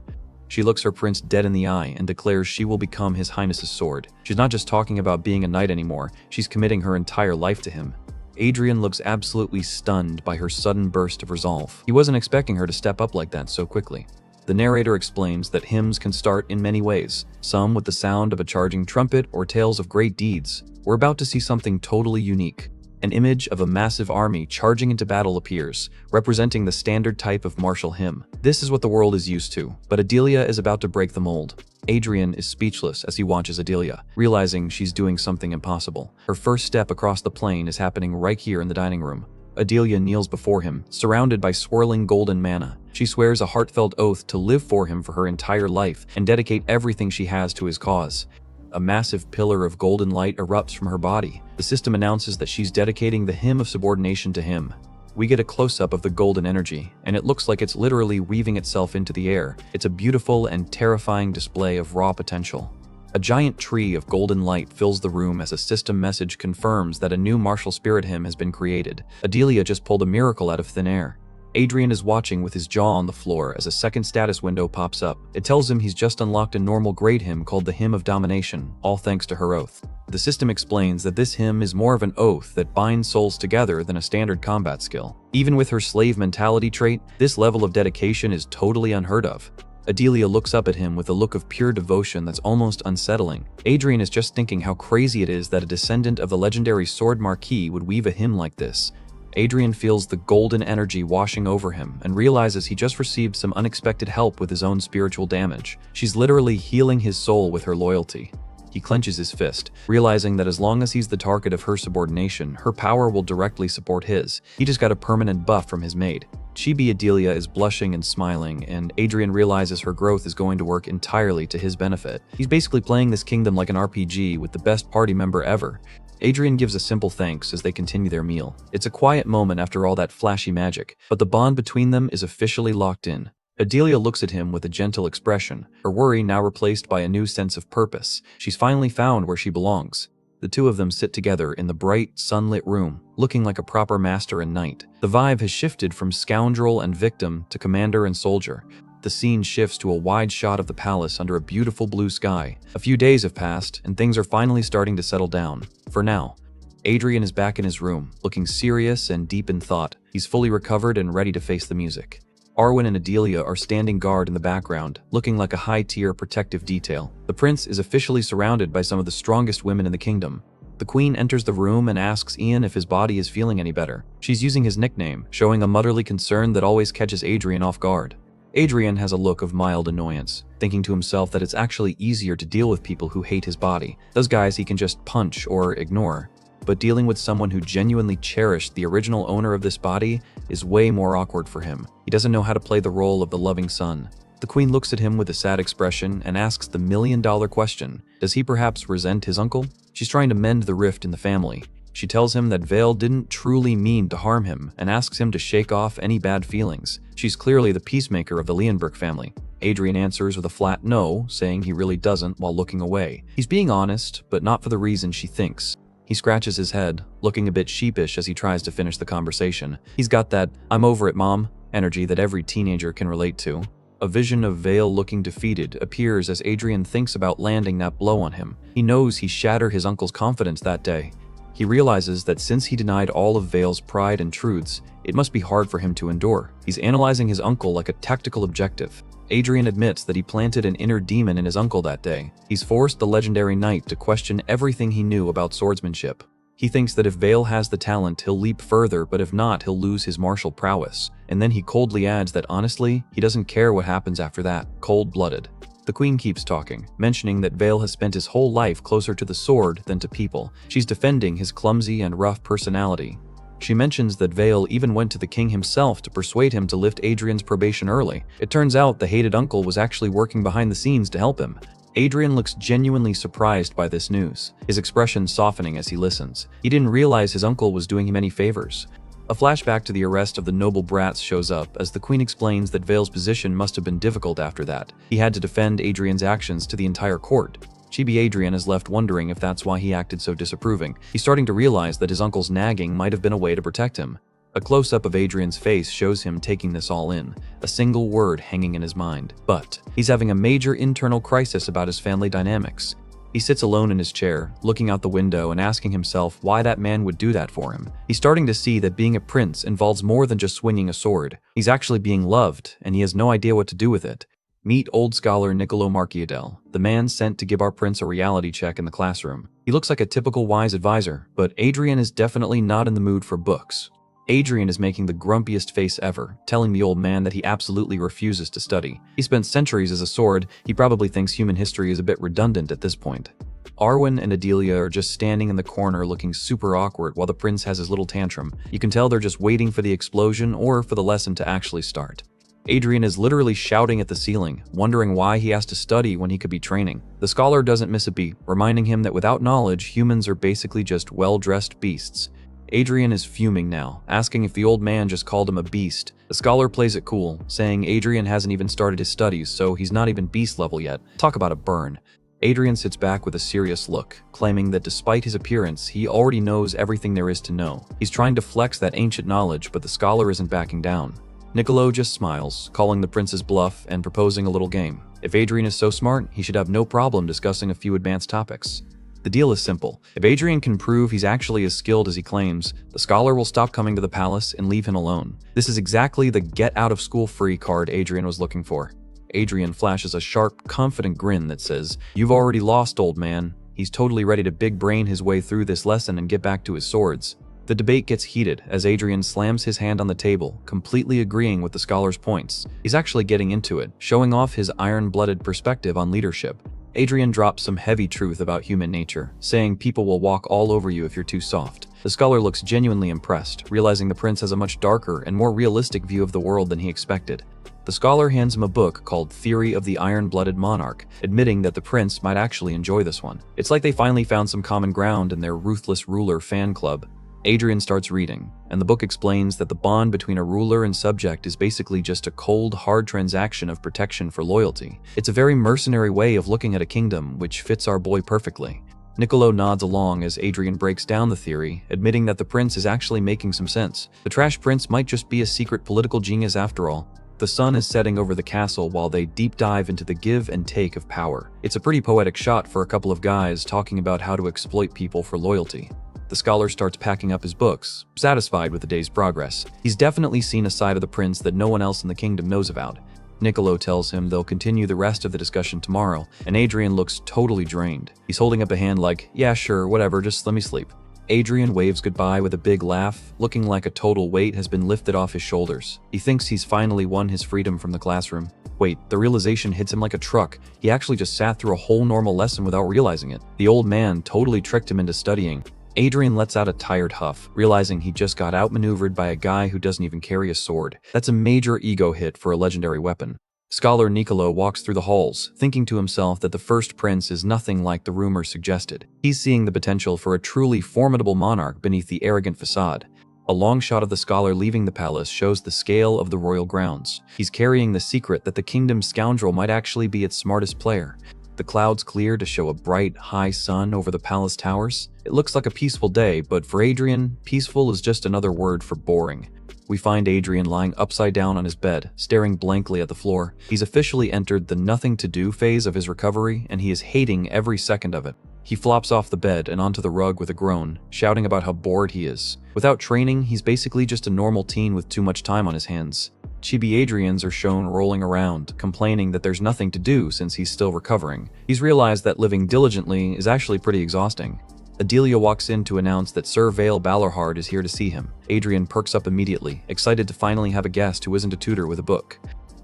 She looks her prince dead in the eye and declares she will become his highness's sword. She's not just talking about being a knight anymore, she's committing her entire life to him. Adrian looks absolutely stunned by her sudden burst of resolve. He wasn't expecting her to step up like that so quickly. The narrator explains that hymns can start in many ways, some with the sound of a charging trumpet or tales of great deeds. We're about to see something totally unique. An image of a massive army charging into battle appears, representing the standard type of martial hymn. This is what the world is used to, but Adilia is about to break the mold. Adrian is speechless as he watches Adilia, realizing she's doing something impossible. Her first step across the plain is happening right here in the dining room. Adilia kneels before him, surrounded by swirling golden manna. She swears a heartfelt oath to live for him for her entire life and dedicate everything she has to his cause. A massive pillar of golden light erupts from her body. The system announces that she's dedicating the hymn of subordination to him. We get a close-up of the golden energy, and it looks like it's literally weaving itself into the air. It's a beautiful and terrifying display of raw potential. A giant tree of golden light fills the room as a system message confirms that a new martial spirit hymn has been created. Adilia just pulled a miracle out of thin air. Adrian is watching with his jaw on the floor as a second status window pops up. It tells him he's just unlocked a normal grade hymn called the Hymn of Domination, all thanks to her oath. The system explains that this hymn is more of an oath that binds souls together than a standard combat skill. Even with her slave mentality trait, this level of dedication is totally unheard of. Adilia looks up at him with a look of pure devotion that's almost unsettling. Adrian is just thinking how crazy it is that a descendant of the legendary Sword Marquis would weave a hymn like this. Adrian feels the golden energy washing over him and realizes he just received some unexpected help with his own spiritual damage. She's literally healing his soul with her loyalty. He clenches his fist, realizing that as long as he's the target of her subordination, her power will directly support his. He just got a permanent buff from his maid. Chibi Adilia is blushing and smiling, and Adrian realizes her growth is going to work entirely to his benefit. He's basically playing this kingdom like an RPG with the best party member ever. Adrian gives a simple thanks as they continue their meal. It's a quiet moment after all that flashy magic, but the bond between them is officially locked in. Adilia looks at him with a gentle expression, her worry now replaced by a new sense of purpose. She's finally found where she belongs. The two of them sit together in the bright, sunlit room, looking like a proper master and knight. The vibe has shifted from scoundrel and victim to commander and soldier. The scene shifts to a wide shot of the palace under a beautiful blue sky. A few days have passed, and things are finally starting to settle down. For now. Adrian is back in his room, looking serious and deep in thought. He's fully recovered and ready to face the music. Arwin and Adilia are standing guard in the background, looking like a high-tier protective detail. The prince is officially surrounded by some of the strongest women in the kingdom. The queen enters the room and asks Ian if his body is feeling any better. She's using his nickname, showing a motherly concern that always catches Adrian off guard. Adrian has a look of mild annoyance, thinking to himself that it's actually easier to deal with people who hate his body. Those guys he can just punch or ignore. But dealing with someone who genuinely cherished the original owner of this body is way more awkward for him. He doesn't know how to play the role of the loving son. The queen looks at him with a sad expression and asks the million-dollar question. Does he perhaps resent his uncle? She's trying to mend the rift in the family. She tells him that Vale didn't truly mean to harm him and asks him to shake off any bad feelings. She's clearly the peacemaker of the Leonberg family. Adrian answers with a flat no, saying he really doesn't while looking away. He's being honest, but not for the reason she thinks. He scratches his head, looking a bit sheepish as he tries to finish the conversation. He's got that "I'm over it, Mom" energy that every teenager can relate to. A vision of Vale looking defeated appears as Adrian thinks about landing that blow on him. He knows he shattered his uncle's confidence that day. He realizes that since he denied all of Vale's pride and truths, it must be hard for him to endure. He's analyzing his uncle like a tactical objective. Adrian admits that he planted an inner demon in his uncle that day. He's forced the legendary knight to question everything he knew about swordsmanship. He thinks that if Vale has the talent, he'll leap further, but if not, he'll lose his martial prowess. And then he coldly adds that honestly, he doesn't care what happens after that, cold-blooded. The queen keeps talking, mentioning that Vale has spent his whole life closer to the sword than to people. She's defending his clumsy and rough personality. She mentions that Vale even went to the king himself to persuade him to lift Adrian's probation early. It turns out the hated uncle was actually working behind the scenes to help him. Adrian looks genuinely surprised by this news, his expression softening as he listens. He didn't realize his uncle was doing him any favors. A flashback to the arrest of the noble brats shows up as the queen explains that Vale's position must have been difficult after that. He had to defend Adrian's actions to the entire court. Chibi Adrian is left wondering if that's why he acted so disapproving. He's starting to realize that his uncle's nagging might have been a way to protect him. A close-up of Adrian's face shows him taking this all in, a single word hanging in his mind. But he's having a major internal crisis about his family dynamics. He sits alone in his chair, looking out the window and asking himself why that man would do that for him. He's starting to see that being a prince involves more than just swinging a sword. He's actually being loved, and he has no idea what to do with it. Meet old scholar Niccolo Marchiadel, the man sent to give our prince a reality check in the classroom. He looks like a typical wise advisor, but Adrian is definitely not in the mood for books. Adrian is making the grumpiest face ever, telling the old man that he absolutely refuses to study. He spent centuries as a sword, he probably thinks human history is a bit redundant at this point. Arwin and Adilia are just standing in the corner looking super awkward while the prince has his little tantrum. You can tell they're just waiting for the explosion or for the lesson to actually start. Adrian is literally shouting at the ceiling, wondering why he has to study when he could be training. The scholar doesn't miss a beat, reminding him that without knowledge, humans are basically just well-dressed beasts. Adrian is fuming now, asking if the old man just called him a beast. The scholar plays it cool, saying Adrian hasn't even started his studies, so he's not even beast level yet. Talk about a burn. Adrian sits back with a serious look, claiming that despite his appearance, he already knows everything there is to know. He's trying to flex that ancient knowledge, but the scholar isn't backing down. Niccolo just smiles, calling the prince's bluff and proposing a little game. If Adrian is so smart, he should have no problem discussing a few advanced topics. The deal is simple. If Adrian can prove he's actually as skilled as he claims, the scholar will stop coming to the palace and leave him alone. This is exactly the get-out-of-school-free card Adrian was looking for. Adrian flashes a sharp, confident grin that says, "You've already lost, old man." He's totally ready to big-brain his way through this lesson and get back to his swords. The debate gets heated as Adrian slams his hand on the table, completely agreeing with the scholar's points. He's actually getting into it, showing off his iron-blooded perspective on leadership. Adrian drops some heavy truth about human nature, saying people will walk all over you if you're too soft. The scholar looks genuinely impressed, realizing the prince has a much darker and more realistic view of the world than he expected. The scholar hands him a book called Theory of the Iron-Blooded Monarch, admitting that the prince might actually enjoy this one. It's like they finally found some common ground in their ruthless ruler fan club. Adrian starts reading, and the book explains that the bond between a ruler and subject is basically just a cold, hard transaction of protection for loyalty. It's a very mercenary way of looking at a kingdom, which fits our boy perfectly. Niccolo nods along as Adrian breaks down the theory, admitting that the prince is actually making some sense. The trash prince might just be a secret political genius after all. The sun is setting over the castle while they deep dive into the give and take of power. It's a pretty poetic shot for a couple of guys talking about how to exploit people for loyalty. The scholar starts packing up his books, satisfied with the day's progress. He's definitely seen a side of the prince that no one else in the kingdom knows about. Niccolo tells him they'll continue the rest of the discussion tomorrow, and Adrian looks totally drained. He's holding up a hand like, yeah, sure, whatever, just let me sleep. Adrian waves goodbye with a big laugh, looking like a total weight has been lifted off his shoulders. He thinks he's finally won his freedom from the classroom. Wait, the realization hits him like a truck. He actually just sat through a whole normal lesson without realizing it. The old man totally tricked him into studying. Adrian lets out a tired huff, realizing he just got outmaneuvered by a guy who doesn't even carry a sword. That's a major ego hit for a legendary weapon. Scholar Niccolo walks through the halls, thinking to himself that the first prince is nothing like the rumors suggested. He's seeing the potential for a truly formidable monarch beneath the arrogant facade. A long shot of the scholar leaving the palace shows the scale of the royal grounds. He's carrying the secret that the kingdom's scoundrel might actually be its smartest player. The clouds clear to show a bright, high sun over the palace towers. It looks like a peaceful day, but for Adrian, peaceful is just another word for boring. We find Adrian lying upside down on his bed, staring blankly at the floor. He's officially entered the nothing-to-do phase of his recovery, and he is hating every second of it. He flops off the bed and onto the rug with a groan, shouting about how bored he is. Without training, he's basically just a normal teen with too much time on his hands. Chibi Adrians are shown rolling around, complaining that there's nothing to do since he's still recovering. He's realized that living diligently is actually pretty exhausting. Adilia walks in to announce that Sir Vale Balorhard is here to see him. Adrian perks up immediately, excited to finally have a guest who isn't a tutor with a book.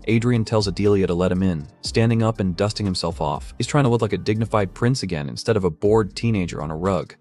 Adrian tells Adilia to let him in, standing up and dusting himself off. He's trying to look like a dignified prince again instead of a bored teenager on a rug.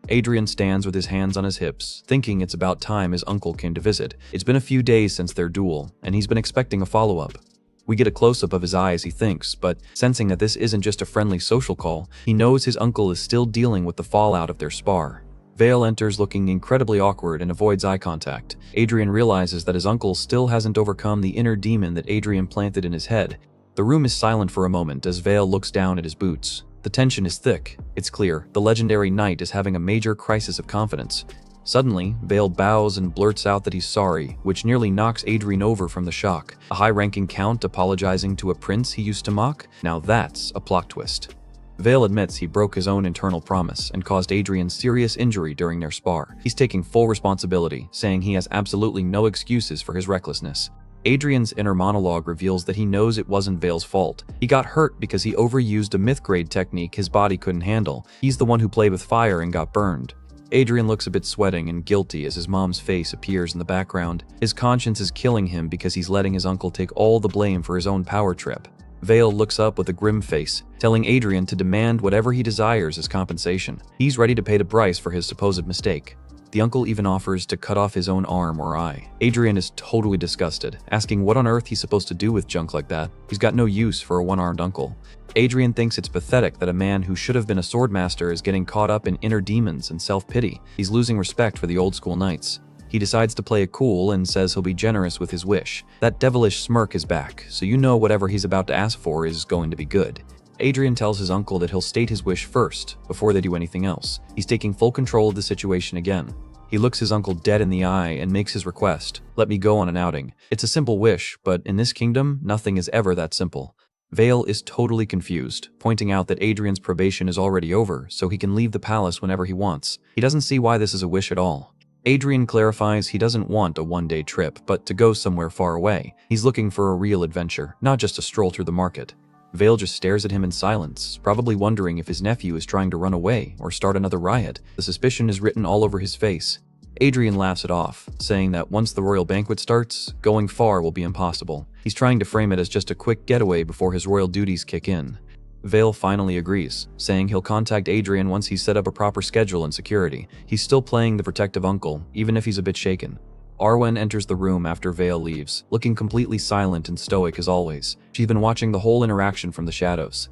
Adrian stands with his hands on his hips, thinking it's about time his uncle came to visit. It's been a few days since their duel, and he's been expecting a follow-up. We get a close-up of his eye as he thinks, but sensing that this isn't just a friendly social call, he knows his uncle is still dealing with the fallout of their spar. Vale enters looking incredibly awkward and avoids eye contact. Adrian realizes that his uncle still hasn't overcome the inner demon that Adrian planted in his head. The room is silent for a moment as Vale looks down at his boots. The tension is thick. It's clear the legendary knight is having a major crisis of confidence. Suddenly, Vale bows and blurts out that he's sorry, which nearly knocks Adrian over from the shock. A high-ranking count apologizing to a prince he used to mock? Now that's a plot twist. Vale admits he broke his own internal promise and caused Adrian serious injury during their spar. He's taking full responsibility, saying he has absolutely no excuses for his recklessness. Adrian's inner monologue reveals that he knows it wasn't Vale's fault. He got hurt because he overused a myth-grade technique his body couldn't handle. He's the one who played with fire and got burned. Adrian looks a bit sweating and guilty as his mom's face appears in the background. His conscience is killing him because he's letting his uncle take all the blame for his own power trip. Vale looks up with a grim face, telling Adrian to demand whatever he desires as compensation. He's ready to pay the price for his supposed mistake. The uncle even offers to cut off his own arm or eye. Adrian is totally disgusted, asking what on earth he's supposed to do with junk like that. He's got no use for a one-armed uncle. Adrian thinks it's pathetic that a man who should have been a swordmaster is getting caught up in inner demons and self-pity. He's losing respect for the old-school knights. He decides to play it cool and says he'll be generous with his wish. That devilish smirk is back, so you know whatever he's about to ask for is going to be good. Adrian tells his uncle that he'll state his wish first, before they do anything else. He's taking full control of the situation again. He looks his uncle dead in the eye and makes his request, let me go on an outing. It's a simple wish, but in this kingdom, nothing is ever that simple. Vale is totally confused, pointing out that Adrian's probation is already over, so he can leave the palace whenever he wants. He doesn't see why this is a wish at all. Adrian clarifies he doesn't want a one-day trip, but to go somewhere far away. He's looking for a real adventure, not just a stroll through the market. Vale just stares at him in silence, probably wondering if his nephew is trying to run away or start another riot. The suspicion is written all over his face. Adrian laughs it off, saying that once the royal banquet starts, going far will be impossible. He's trying to frame it as just a quick getaway before his royal duties kick in. Vale finally agrees, saying he'll contact Adrian once he's set up a proper schedule and security. He's still playing the protective uncle, even if he's a bit shaken. Arwin enters the room after Vale leaves, looking completely silent and stoic as always. She's been watching the whole interaction from the shadows.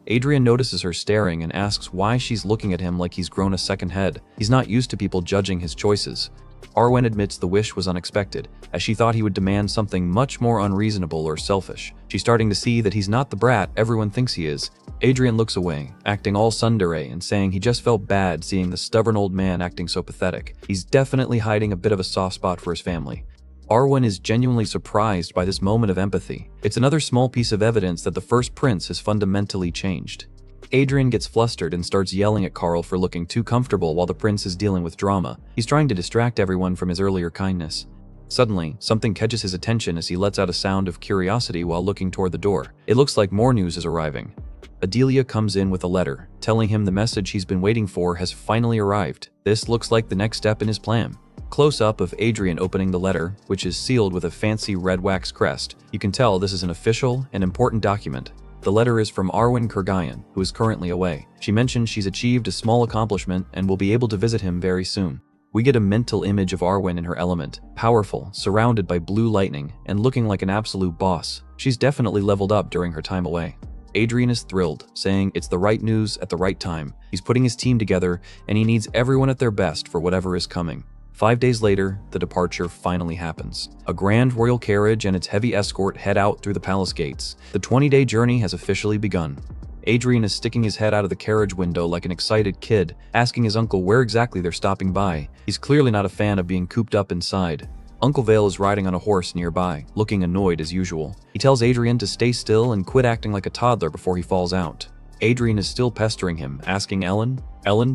Adrian notices her staring and asks why she's looking at him like he's grown a second head. He's not used to people judging his choices. Arwin admits the wish was unexpected, as she thought he would demand something much more unreasonable or selfish. She's starting to see that he's not the brat everyone thinks he is. Adrian looks away, acting all tsundere and saying he just felt bad seeing the stubborn old man acting so pathetic. He's definitely hiding a bit of a soft spot for his family. Arwin is genuinely surprised by this moment of empathy. It's another small piece of evidence that the first prince has fundamentally changed. Adrian gets flustered and starts yelling at Carl for looking too comfortable while the prince is dealing with drama. He's trying to distract everyone from his earlier kindness. Suddenly, something catches his attention as he lets out a sound of curiosity while looking toward the door. It looks like more news is arriving. Adilia comes in with a letter, telling him the message he's been waiting for has finally arrived. This looks like the next step in his plan. Close-up of Adrian opening the letter, which is sealed with a fancy red wax crest. You can tell this is an official and important document. The letter is from Arwin Kurgayan, who is currently away. She mentions she's achieved a small accomplishment and will be able to visit him very soon. We get a mental image of Arwin in her element, powerful, surrounded by blue lightning, and looking like an absolute boss. She's definitely leveled up during her time away. Adrian is thrilled, saying it's the right news at the right time. He's putting his team together, and he needs everyone at their best for whatever is coming. 5 days later, the departure finally happens. A grand royal carriage and its heavy escort head out through the palace gates. The 20-day journey has officially begun. Adrian is sticking his head out of the carriage window like an excited kid, asking his uncle where exactly they're stopping by. He's clearly not a fan of being cooped up inside. Uncle Vale is riding on a horse nearby, looking annoyed as usual. He tells Adrian to stay still and quit acting like a toddler before he falls out. Adrian is still pestering him, asking Ellen,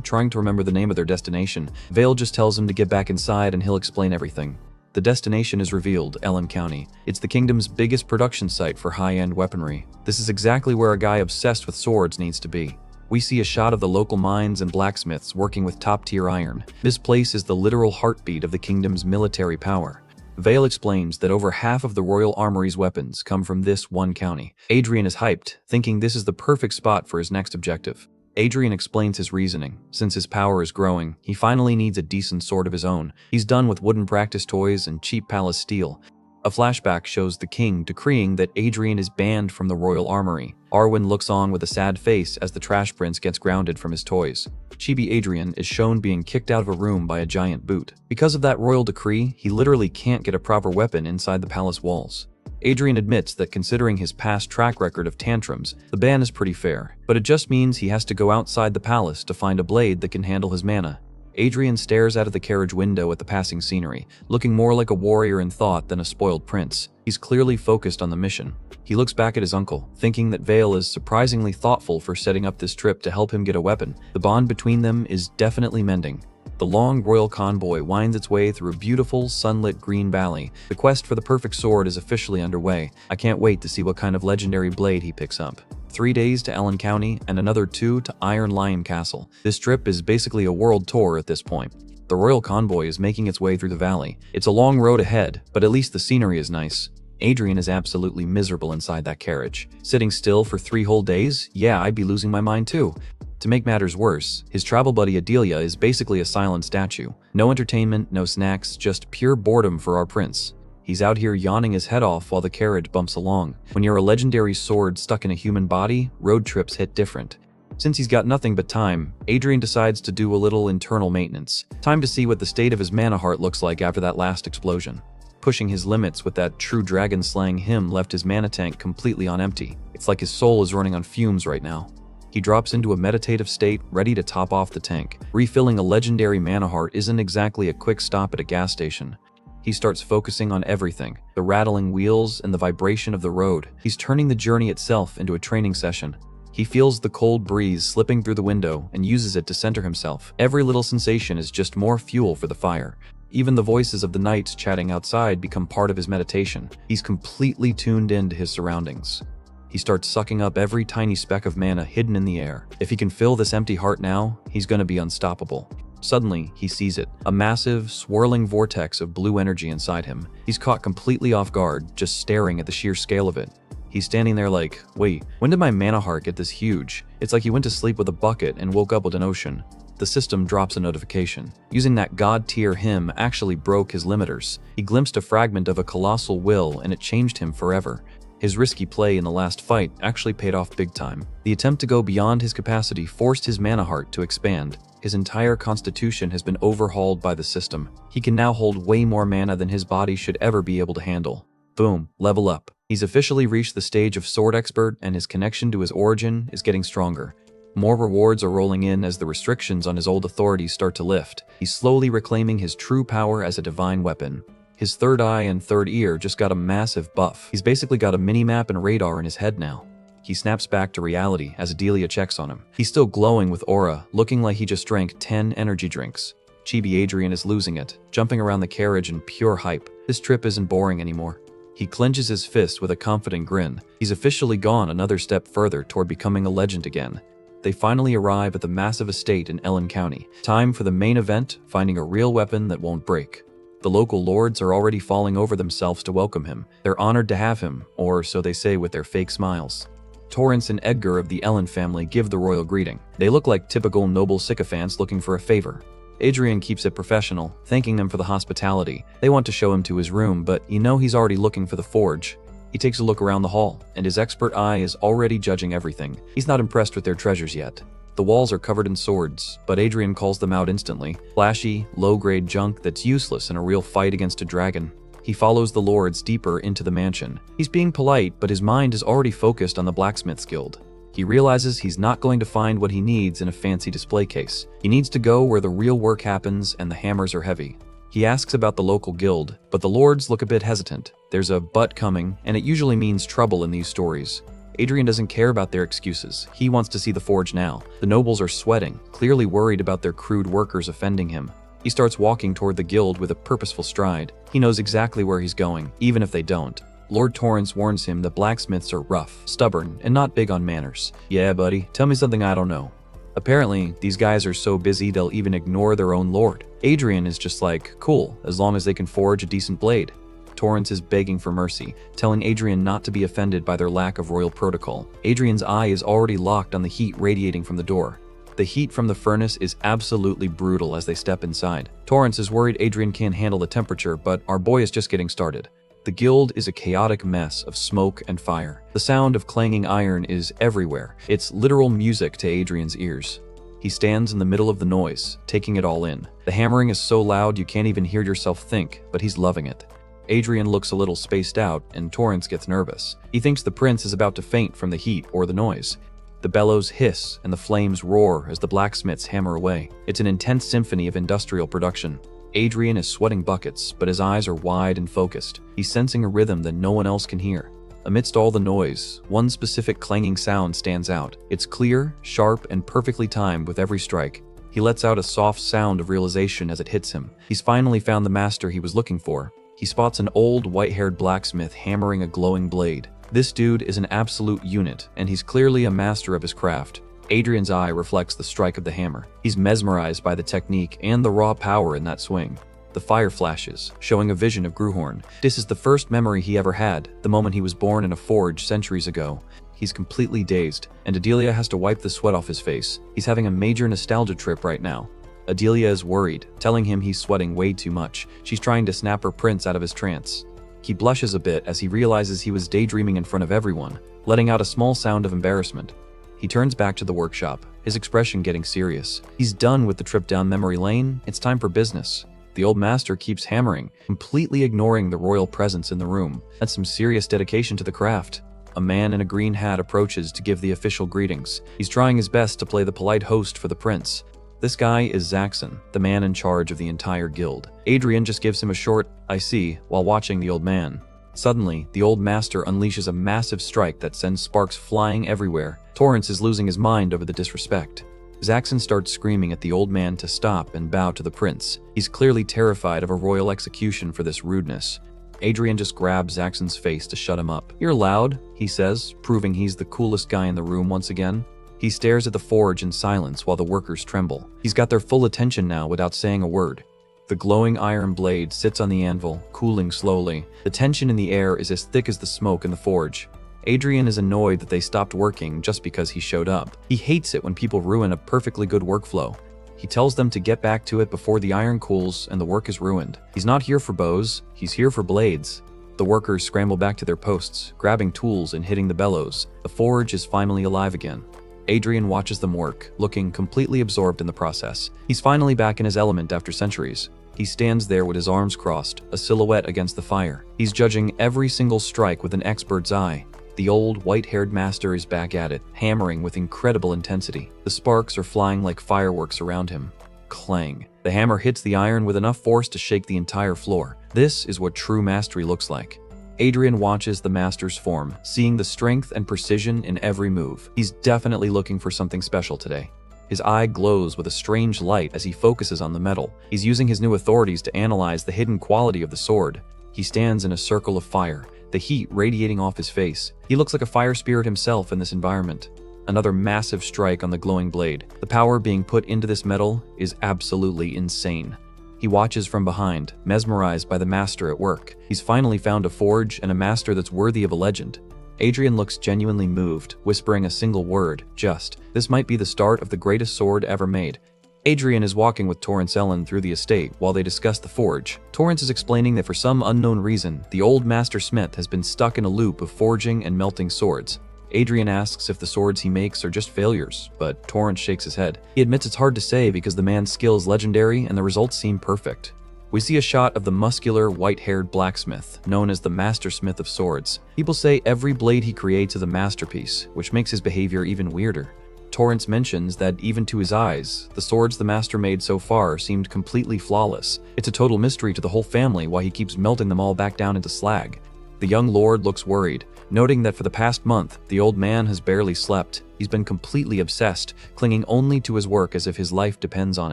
trying to remember the name of their destination. Vale just tells him to get back inside and he'll explain everything. The destination is revealed, Ellen County. It's the kingdom's biggest production site for high-end weaponry. This is exactly where a guy obsessed with swords needs to be. We see a shot of the local mines and blacksmiths working with top-tier iron. This place is the literal heartbeat of the kingdom's military power. Vale explains that over half of the Royal Armory's weapons come from this one county. Adrian is hyped, thinking this is the perfect spot for his next objective. Adrian explains his reasoning. Since his power is growing, he finally needs a decent sword of his own. He's done with wooden practice toys and cheap palace steel. A flashback shows the king decreeing that Adrian is banned from the Royal Armory. Arwin looks on with a sad face as the trash prince gets grounded from his toys. Chibi Adrian is shown being kicked out of a room by a giant boot. Because of that royal decree, he literally can't get a proper weapon inside the palace walls. Adrian admits that considering his past track record of tantrums, the ban is pretty fair, but it just means he has to go outside the palace to find a blade that can handle his mana. Adrian stares out of the carriage window at the passing scenery, looking more like a warrior in thought than a spoiled prince. He's clearly focused on the mission. He looks back at his uncle, thinking that Vale is surprisingly thoughtful for setting up this trip to help him get a weapon. The bond between them is definitely mending. The long royal convoy winds its way through a beautiful, sunlit green valley. The quest for the perfect sword is officially underway. I can't wait to see what kind of legendary blade he picks up. 3 days to Ellen County and another 2 to Iron Lion Castle. This trip is basically a world tour at this point. The royal convoy is making its way through the valley. It's a long road ahead, but at least the scenery is nice. Adrian is absolutely miserable inside that carriage. Sitting still for 3 whole days? Yeah, I'd be losing my mind too. To make matters worse, his travel buddy Adilia is basically a silent statue. No entertainment, no snacks, just pure boredom for our prince. He's out here yawning his head off while the carriage bumps along. When you're a legendary sword stuck in a human body, road trips hit different. Since he's got nothing but time, Adrian decides to do a little internal maintenance. Time to see what the state of his mana heart looks like after that last explosion. Pushing his limits with that true dragon slaying him left his mana tank completely on empty. It's like his soul is running on fumes right now. He drops into a meditative state, ready to top off the tank. Refilling a legendary mana heart isn't exactly a quick stop at a gas station. He starts focusing on everything, the rattling wheels and the vibration of the road. He's turning the journey itself into a training session. He feels the cold breeze slipping through the window and uses it to center himself. Every little sensation is just more fuel for the fire. Even the voices of the knights chatting outside become part of his meditation. He's completely tuned into his surroundings. He starts sucking up every tiny speck of mana hidden in the air. If he can fill this empty heart now, he's gonna be unstoppable. Suddenly, he sees it, a massive, swirling vortex of blue energy inside him. He's caught completely off guard, just staring at the sheer scale of it. He's standing there like, wait, when did my mana heart get this huge? It's like he went to sleep with a bucket and woke up with an ocean. The system drops a notification. Using that god-tier hymn actually broke his limiters. He glimpsed a fragment of a colossal will and it changed him forever. His risky play in the last fight actually paid off big time. The attempt to go beyond his capacity forced his mana heart to expand. His entire constitution has been overhauled by the system. He can now hold way more mana than his body should ever be able to handle. Boom, level up. He's officially reached the stage of sword expert, and his connection to his origin is getting stronger. More rewards are rolling in as the restrictions on his old authorities start to lift. He's slowly reclaiming his true power as a divine weapon. His third eye and third ear just got a massive buff. He's basically got a mini-map and radar in his head now. He snaps back to reality as Adilia checks on him. He's still glowing with aura, looking like he just drank 10 energy drinks. Chibi Adrian is losing it, jumping around the carriage in pure hype. This trip isn't boring anymore. He clenches his fist with a confident grin. He's officially gone another step further toward becoming a legend again. They finally arrive at the massive estate in Ellen County. Time for the main event, finding a real weapon that won't break. The local lords are already falling over themselves to welcome him. They're honored to have him, or so they say with their fake smiles. Torrance and Edgar of the Ellen family give the royal greeting. They look like typical noble sycophants looking for a favor. Adrian keeps it professional, thanking them for the hospitality. They want to show him to his room, but he's already looking for the forge. He takes a look around the hall, and his expert eye is already judging everything. He's not impressed with their treasures yet. The walls are covered in swords, but Adrian calls them out instantly. Flashy, low-grade junk that's useless in a real fight against a dragon. He follows the lords deeper into the mansion. He's being polite, but his mind is already focused on the blacksmith's guild. He realizes he's not going to find what he needs in a fancy display case. He needs to go where the real work happens and the hammers are heavy. He asks about the local guild, but the lords look a bit hesitant. There's a but coming, and it usually means trouble in these stories. Adrian doesn't care about their excuses. He wants to see the forge now. The nobles are sweating, clearly worried about their crude workers offending him. He starts walking toward the guild with a purposeful stride. He knows exactly where he's going, even if they don't. Lord Torrance warns him that blacksmiths are rough, stubborn, and not big on manners. Yeah, buddy, tell me something I don't know. Apparently, these guys are so busy they'll even ignore their own lord. Adrian is just like, cool, as long as they can forge a decent blade. Torrance is begging for mercy, telling Adrian not to be offended by their lack of royal protocol. Adrian's eye is already locked on the heat radiating from the door. The heat from the furnace is absolutely brutal as they step inside. Torrance is worried Adrian can't handle the temperature, but our boy is just getting started. The guild is a chaotic mess of smoke and fire. The sound of clanging iron is everywhere. It's literal music to Adrian's ears. He stands in the middle of the noise, taking it all in. The hammering is so loud you can't even hear yourself think, but he's loving it. Adrian looks a little spaced out, and Torrance gets nervous. He thinks the prince is about to faint from the heat or the noise. The bellows hiss and the flames roar as the blacksmiths hammer away. It's an intense symphony of industrial production. Adrian is sweating buckets, but his eyes are wide and focused. He's sensing a rhythm that no one else can hear. Amidst all the noise, one specific clanging sound stands out. It's clear, sharp, and perfectly timed with every strike. He lets out a soft sound of realization as it hits him. He's finally found the master he was looking for. He spots an old, white-haired blacksmith hammering a glowing blade. This dude is an absolute unit, and he's clearly a master of his craft. Adrian's eye reflects the strike of the hammer. He's mesmerized by the technique and the raw power in that swing. The fire flashes, showing a vision of Gruhorn. This is the first memory he ever had, the moment he was born in a forge centuries ago. He's completely dazed, and Adilia has to wipe the sweat off his face. He's having a major nostalgia trip right now. Adilia is worried, telling him he's sweating way too much. She's trying to snap her prince out of his trance. He blushes a bit as he realizes he was daydreaming in front of everyone, letting out a small sound of embarrassment. He turns back to the workshop, his expression getting serious. He's done with the trip down memory lane. It's time for business. The old master keeps hammering, completely ignoring the royal presence in the room. That's some serious dedication to the craft. A man in a green hat approaches to give the official greetings. He's trying his best to play the polite host for the prince. This guy is Zaxxon, the man in charge of the entire guild. Adrian just gives him a short, "I see," while watching the old man. Suddenly, the old master unleashes a massive strike that sends sparks flying everywhere. Torrance is losing his mind over the disrespect. Zaxxon starts screaming at the old man to stop and bow to the prince. He's clearly terrified of a royal execution for this rudeness. Adrian just grabs Zaxxon's face to shut him up. "You're loud," he says, proving he's the coolest guy in the room once again. He stares at the forge in silence while the workers tremble. He's got their full attention now without saying a word. The glowing iron blade sits on the anvil, cooling slowly. The tension in the air is as thick as the smoke in the forge. Adrian is annoyed that they stopped working just because he showed up. He hates it when people ruin a perfectly good workflow. He tells them to get back to it before the iron cools and the work is ruined. He's not here for bows, he's here for blades. The workers scramble back to their posts, grabbing tools and hitting the bellows. The forge is finally alive again. Adrian watches them work, looking completely absorbed in the process. He's finally back in his element after centuries. He stands there with his arms crossed, a silhouette against the fire. He's judging every single strike with an expert's eye. The old, white-haired master is back at it, hammering with incredible intensity. The sparks are flying like fireworks around him. Clang. The hammer hits the iron with enough force to shake the entire floor. This is what true mastery looks like. Adrian watches the master's form, seeing the strength and precision in every move. He's definitely looking for something special today. His eye glows with a strange light as he focuses on the metal. He's using his new authorities to analyze the hidden quality of the sword. He stands in a circle of fire, the heat radiating off his face. He looks like a fire spirit himself in this environment. Another massive strike on the glowing blade. The power being put into this metal is absolutely insane. He watches from behind, mesmerized by the master at work. He's finally found a forge and a master that's worthy of a legend. Adrian looks genuinely moved, whispering a single word, just. This might be the start of the greatest sword ever made. Adrian is walking with Torrance Ellen through the estate while they discuss the forge. Torrance is explaining that for some unknown reason, the old master smith has been stuck in a loop of forging and melting swords. Adrian asks if the swords he makes are just failures, but Torrance shakes his head. He admits it's hard to say because the man's skill is legendary and the results seem perfect. We see a shot of the muscular, white-haired blacksmith, known as the Master Smith of Swords. People say every blade he creates is a masterpiece, which makes his behavior even weirder. Torrance mentions that even to his eyes, the swords the master made so far seemed completely flawless. It's a total mystery to the whole family why he keeps melting them all back down into slag. The young lord looks worried, noting that for the past month, the old man has barely slept. He's been completely obsessed, clinging only to his work as if his life depends on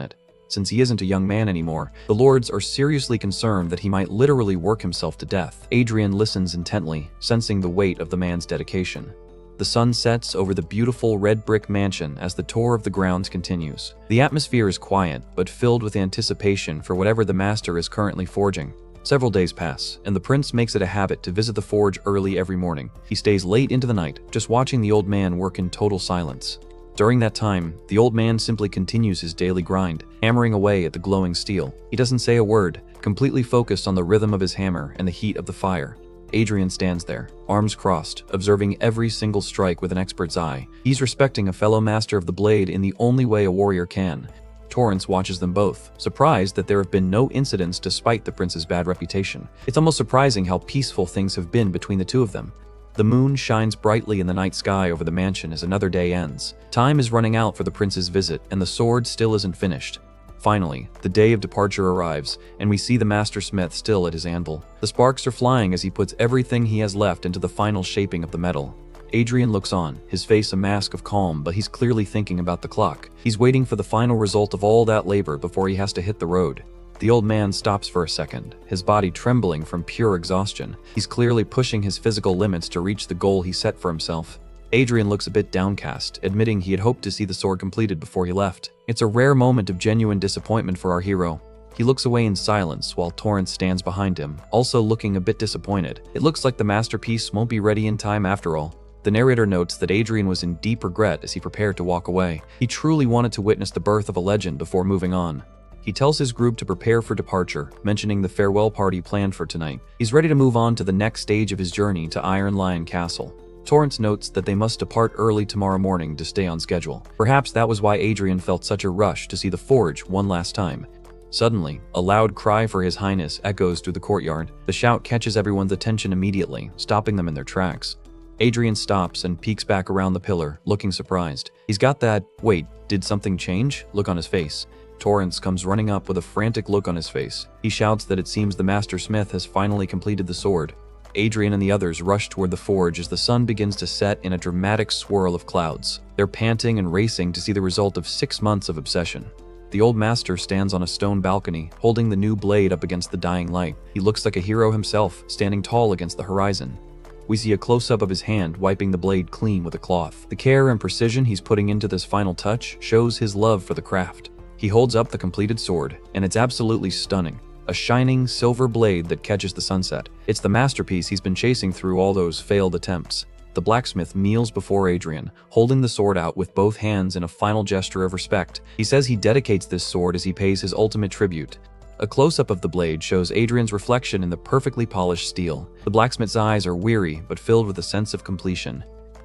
it. Since he isn't a young man anymore, the lords are seriously concerned that he might literally work himself to death. Adrian listens intently, sensing the weight of the man's dedication. The sun sets over the beautiful red brick mansion as the tour of the grounds continues. The atmosphere is quiet, but filled with anticipation for whatever the master is currently forging. Several days pass, and the prince makes it a habit to visit the forge early every morning. He stays late into the night, just watching the old man work in total silence. During that time, the old man simply continues his daily grind, hammering away at the glowing steel. He doesn't say a word, completely focused on the rhythm of his hammer and the heat of the fire. Adrian stands there, arms crossed, observing every single strike with an expert's eye. He's respecting a fellow master of the blade in the only way a warrior can. Torrance watches them both, surprised that there have been no incidents despite the prince's bad reputation. It's almost surprising how peaceful things have been between the two of them. The moon shines brightly in the night sky over the mansion as another day ends. Time is running out for the prince's visit, and the sword still isn't finished. Finally, the day of departure arrives, and we see the master smith still at his anvil. The sparks are flying as he puts everything he has left into the final shaping of the metal. Adrian looks on, his face a mask of calm, but he's clearly thinking about the clock. He's waiting for the final result of all that labor before he has to hit the road. The old man stops for a second, his body trembling from pure exhaustion. He's clearly pushing his physical limits to reach the goal he set for himself. Adrian looks a bit downcast, admitting he had hoped to see the sword completed before he left. It's a rare moment of genuine disappointment for our hero. He looks away in silence while Torrance stands behind him, also looking a bit disappointed. It looks like the masterpiece won't be ready in time after all. The narrator notes that Adrian was in deep regret as he prepared to walk away. He truly wanted to witness the birth of a legend before moving on. He tells his group to prepare for departure, mentioning the farewell party planned for tonight. He's ready to move on to the next stage of his journey to Iron Lion Castle. Torrance notes that they must depart early tomorrow morning to stay on schedule. Perhaps that was why Adrian felt such a rush to see the forge one last time. Suddenly, a loud cry for His Highness echoes through the courtyard. The shout catches everyone's attention immediately, stopping them in their tracks. Adrian stops and peeks back around the pillar, looking surprised. He's got that, "Wait, did something change?" look on his face. Torrance comes running up with a frantic look on his face. He shouts that it seems the master smith has finally completed the sword. Adrian and the others rush toward the forge as the sun begins to set in a dramatic swirl of clouds. They're panting and racing to see the result of 6 months of obsession. The old master stands on a stone balcony, holding the new blade up against the dying light. He looks like a hero himself, standing tall against the horizon. We see a close-up of his hand wiping the blade clean with a cloth. The care and precision he's putting into this final touch shows his love for the craft. He holds up the completed sword, and it's absolutely stunning. A shining silver blade that catches the sunset. It's the masterpiece he's been chasing through all those failed attempts. The blacksmith kneels before Adrian, holding the sword out with both hands in a final gesture of respect. He says he dedicates this sword as he pays his ultimate tribute. A close-up of the blade shows Adrian's reflection in the perfectly polished steel. The blacksmith's eyes are weary but filled with a sense of completion.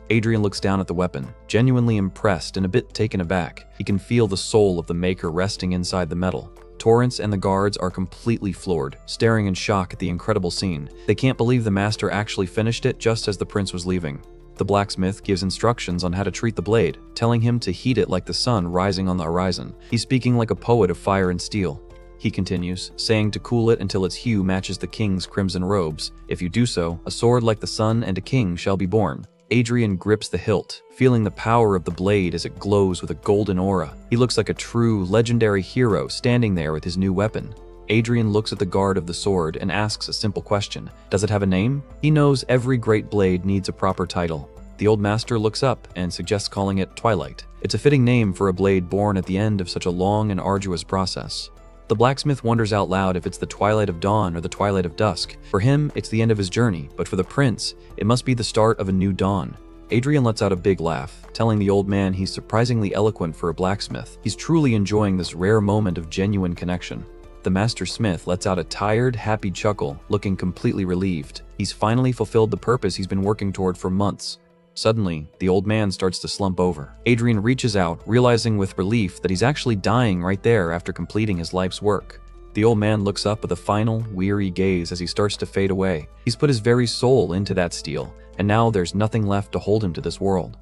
Adrian looks down at the weapon, genuinely impressed and a bit taken aback. He can feel the soul of the maker resting inside the metal. Torrance and the guards are completely floored, staring in shock at the incredible scene. They can't believe the master actually finished it just as the prince was leaving. The blacksmith gives instructions on how to treat the blade, telling him to heat it like the sun rising on the horizon. He's speaking like a poet of fire and steel. He continues, saying to cool it until its hue matches the king's crimson robes. If you do so, a sword like the sun and a king shall be born. Adrian grips the hilt, feeling the power of the blade as it glows with a golden aura. He looks like a true, legendary hero standing there with his new weapon. Adrian looks at the guard of the sword and asks a simple question. Does it have a name? He knows every great blade needs a proper title. The old master looks up and suggests calling it Twilight. It's a fitting name for a blade born at the end of such a long and arduous process. The blacksmith wonders out loud if it's the twilight of dawn or the twilight of dusk. For him, it's the end of his journey, but for the prince, it must be the start of a new dawn. Adrian lets out a big laugh, telling the old man he's surprisingly eloquent for a blacksmith. He's truly enjoying this rare moment of genuine connection. The master smith lets out a tired, happy chuckle, looking completely relieved. He's finally fulfilled the purpose he's been working toward for months. Suddenly, the old man starts to slump over. Adrian reaches out, realizing with relief that he's actually dying right there after completing his life's work. The old man looks up with a final, weary gaze as he starts to fade away. He's put his very soul into that steel, and now there's nothing left to hold him to this world.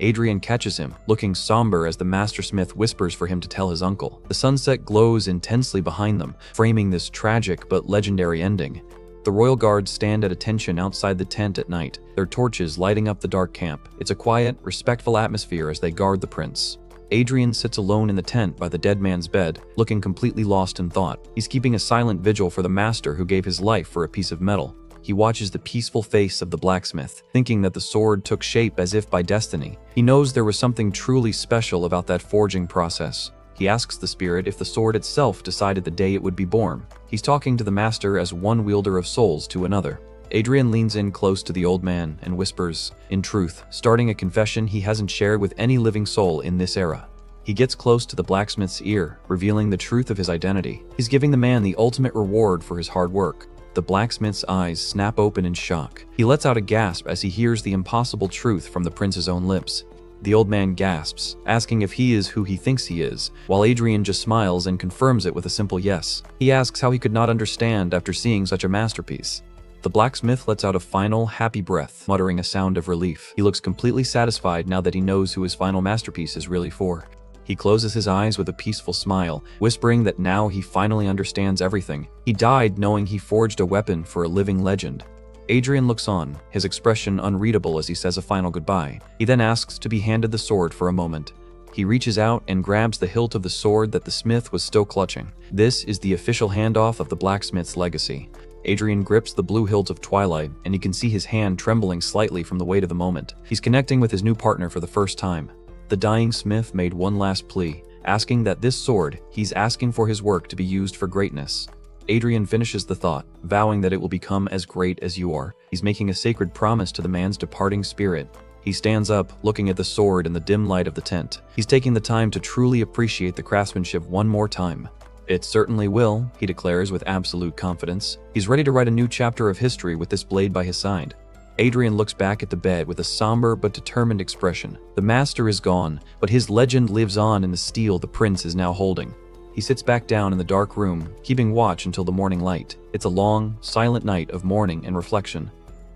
Adrian catches him, looking somber as the master smith whispers for him to tell his uncle. The sunset glows intensely behind them, framing this tragic but legendary ending. The royal guards stand at attention outside the tent at night, their torches lighting up the dark camp. It's a quiet, respectful atmosphere as they guard the prince. Adrian sits alone in the tent by the dead man's bed, looking completely lost in thought. He's keeping a silent vigil for the master who gave his life for a piece of metal. He watches the peaceful face of the blacksmith, thinking that the sword took shape as if by destiny. He knows there was something truly special about that forging process. He asks the spirit if the sword itself decided the day it would be born. He's talking to the master as one wielder of souls to another. Adrian leans in close to the old man and whispers, in truth, starting a confession he hasn't shared with any living soul in this era. He gets close to the blacksmith's ear, revealing the truth of his identity. He's giving the man the ultimate reward for his hard work. The blacksmith's eyes snap open in shock. He lets out a gasp as he hears the impossible truth from the prince's own lips. The old man gasps, asking if he is who he thinks he is, while Adrian just smiles and confirms it with a simple yes. He asks how he could not understand after seeing such a masterpiece. The blacksmith lets out a final, happy breath, muttering a sound of relief. He looks completely satisfied now that he knows who his final masterpiece is really for. He closes his eyes with a peaceful smile, whispering that now he finally understands everything. He died knowing he forged a weapon for a living legend. Adrian looks on, his expression unreadable as he says a final goodbye. He then asks to be handed the sword for a moment. He reaches out and grabs the hilt of the sword that the smith was still clutching. This is the official handoff of the blacksmith's legacy. Adrian grips the blue hilt of Twilight, and you can see his hand trembling slightly from the weight of the moment. He's connecting with his new partner for the first time. The dying smith made one last plea, asking that this sword, he's asking for his work to be used for greatness. Adrian finishes the thought, vowing that it will become as great as you are. He's making a sacred promise to the man's departing spirit. He stands up, looking at the sword in the dim light of the tent. He's taking the time to truly appreciate the craftsmanship one more time. It certainly will, he declares with absolute confidence. He's ready to write a new chapter of history with this blade by his side. Adrian looks back at the bed with a somber but determined expression. The master is gone, but his legend lives on in the steel the prince is now holding. He sits back down in the dark room, keeping watch until the morning light. It's a long, silent night of mourning and reflection.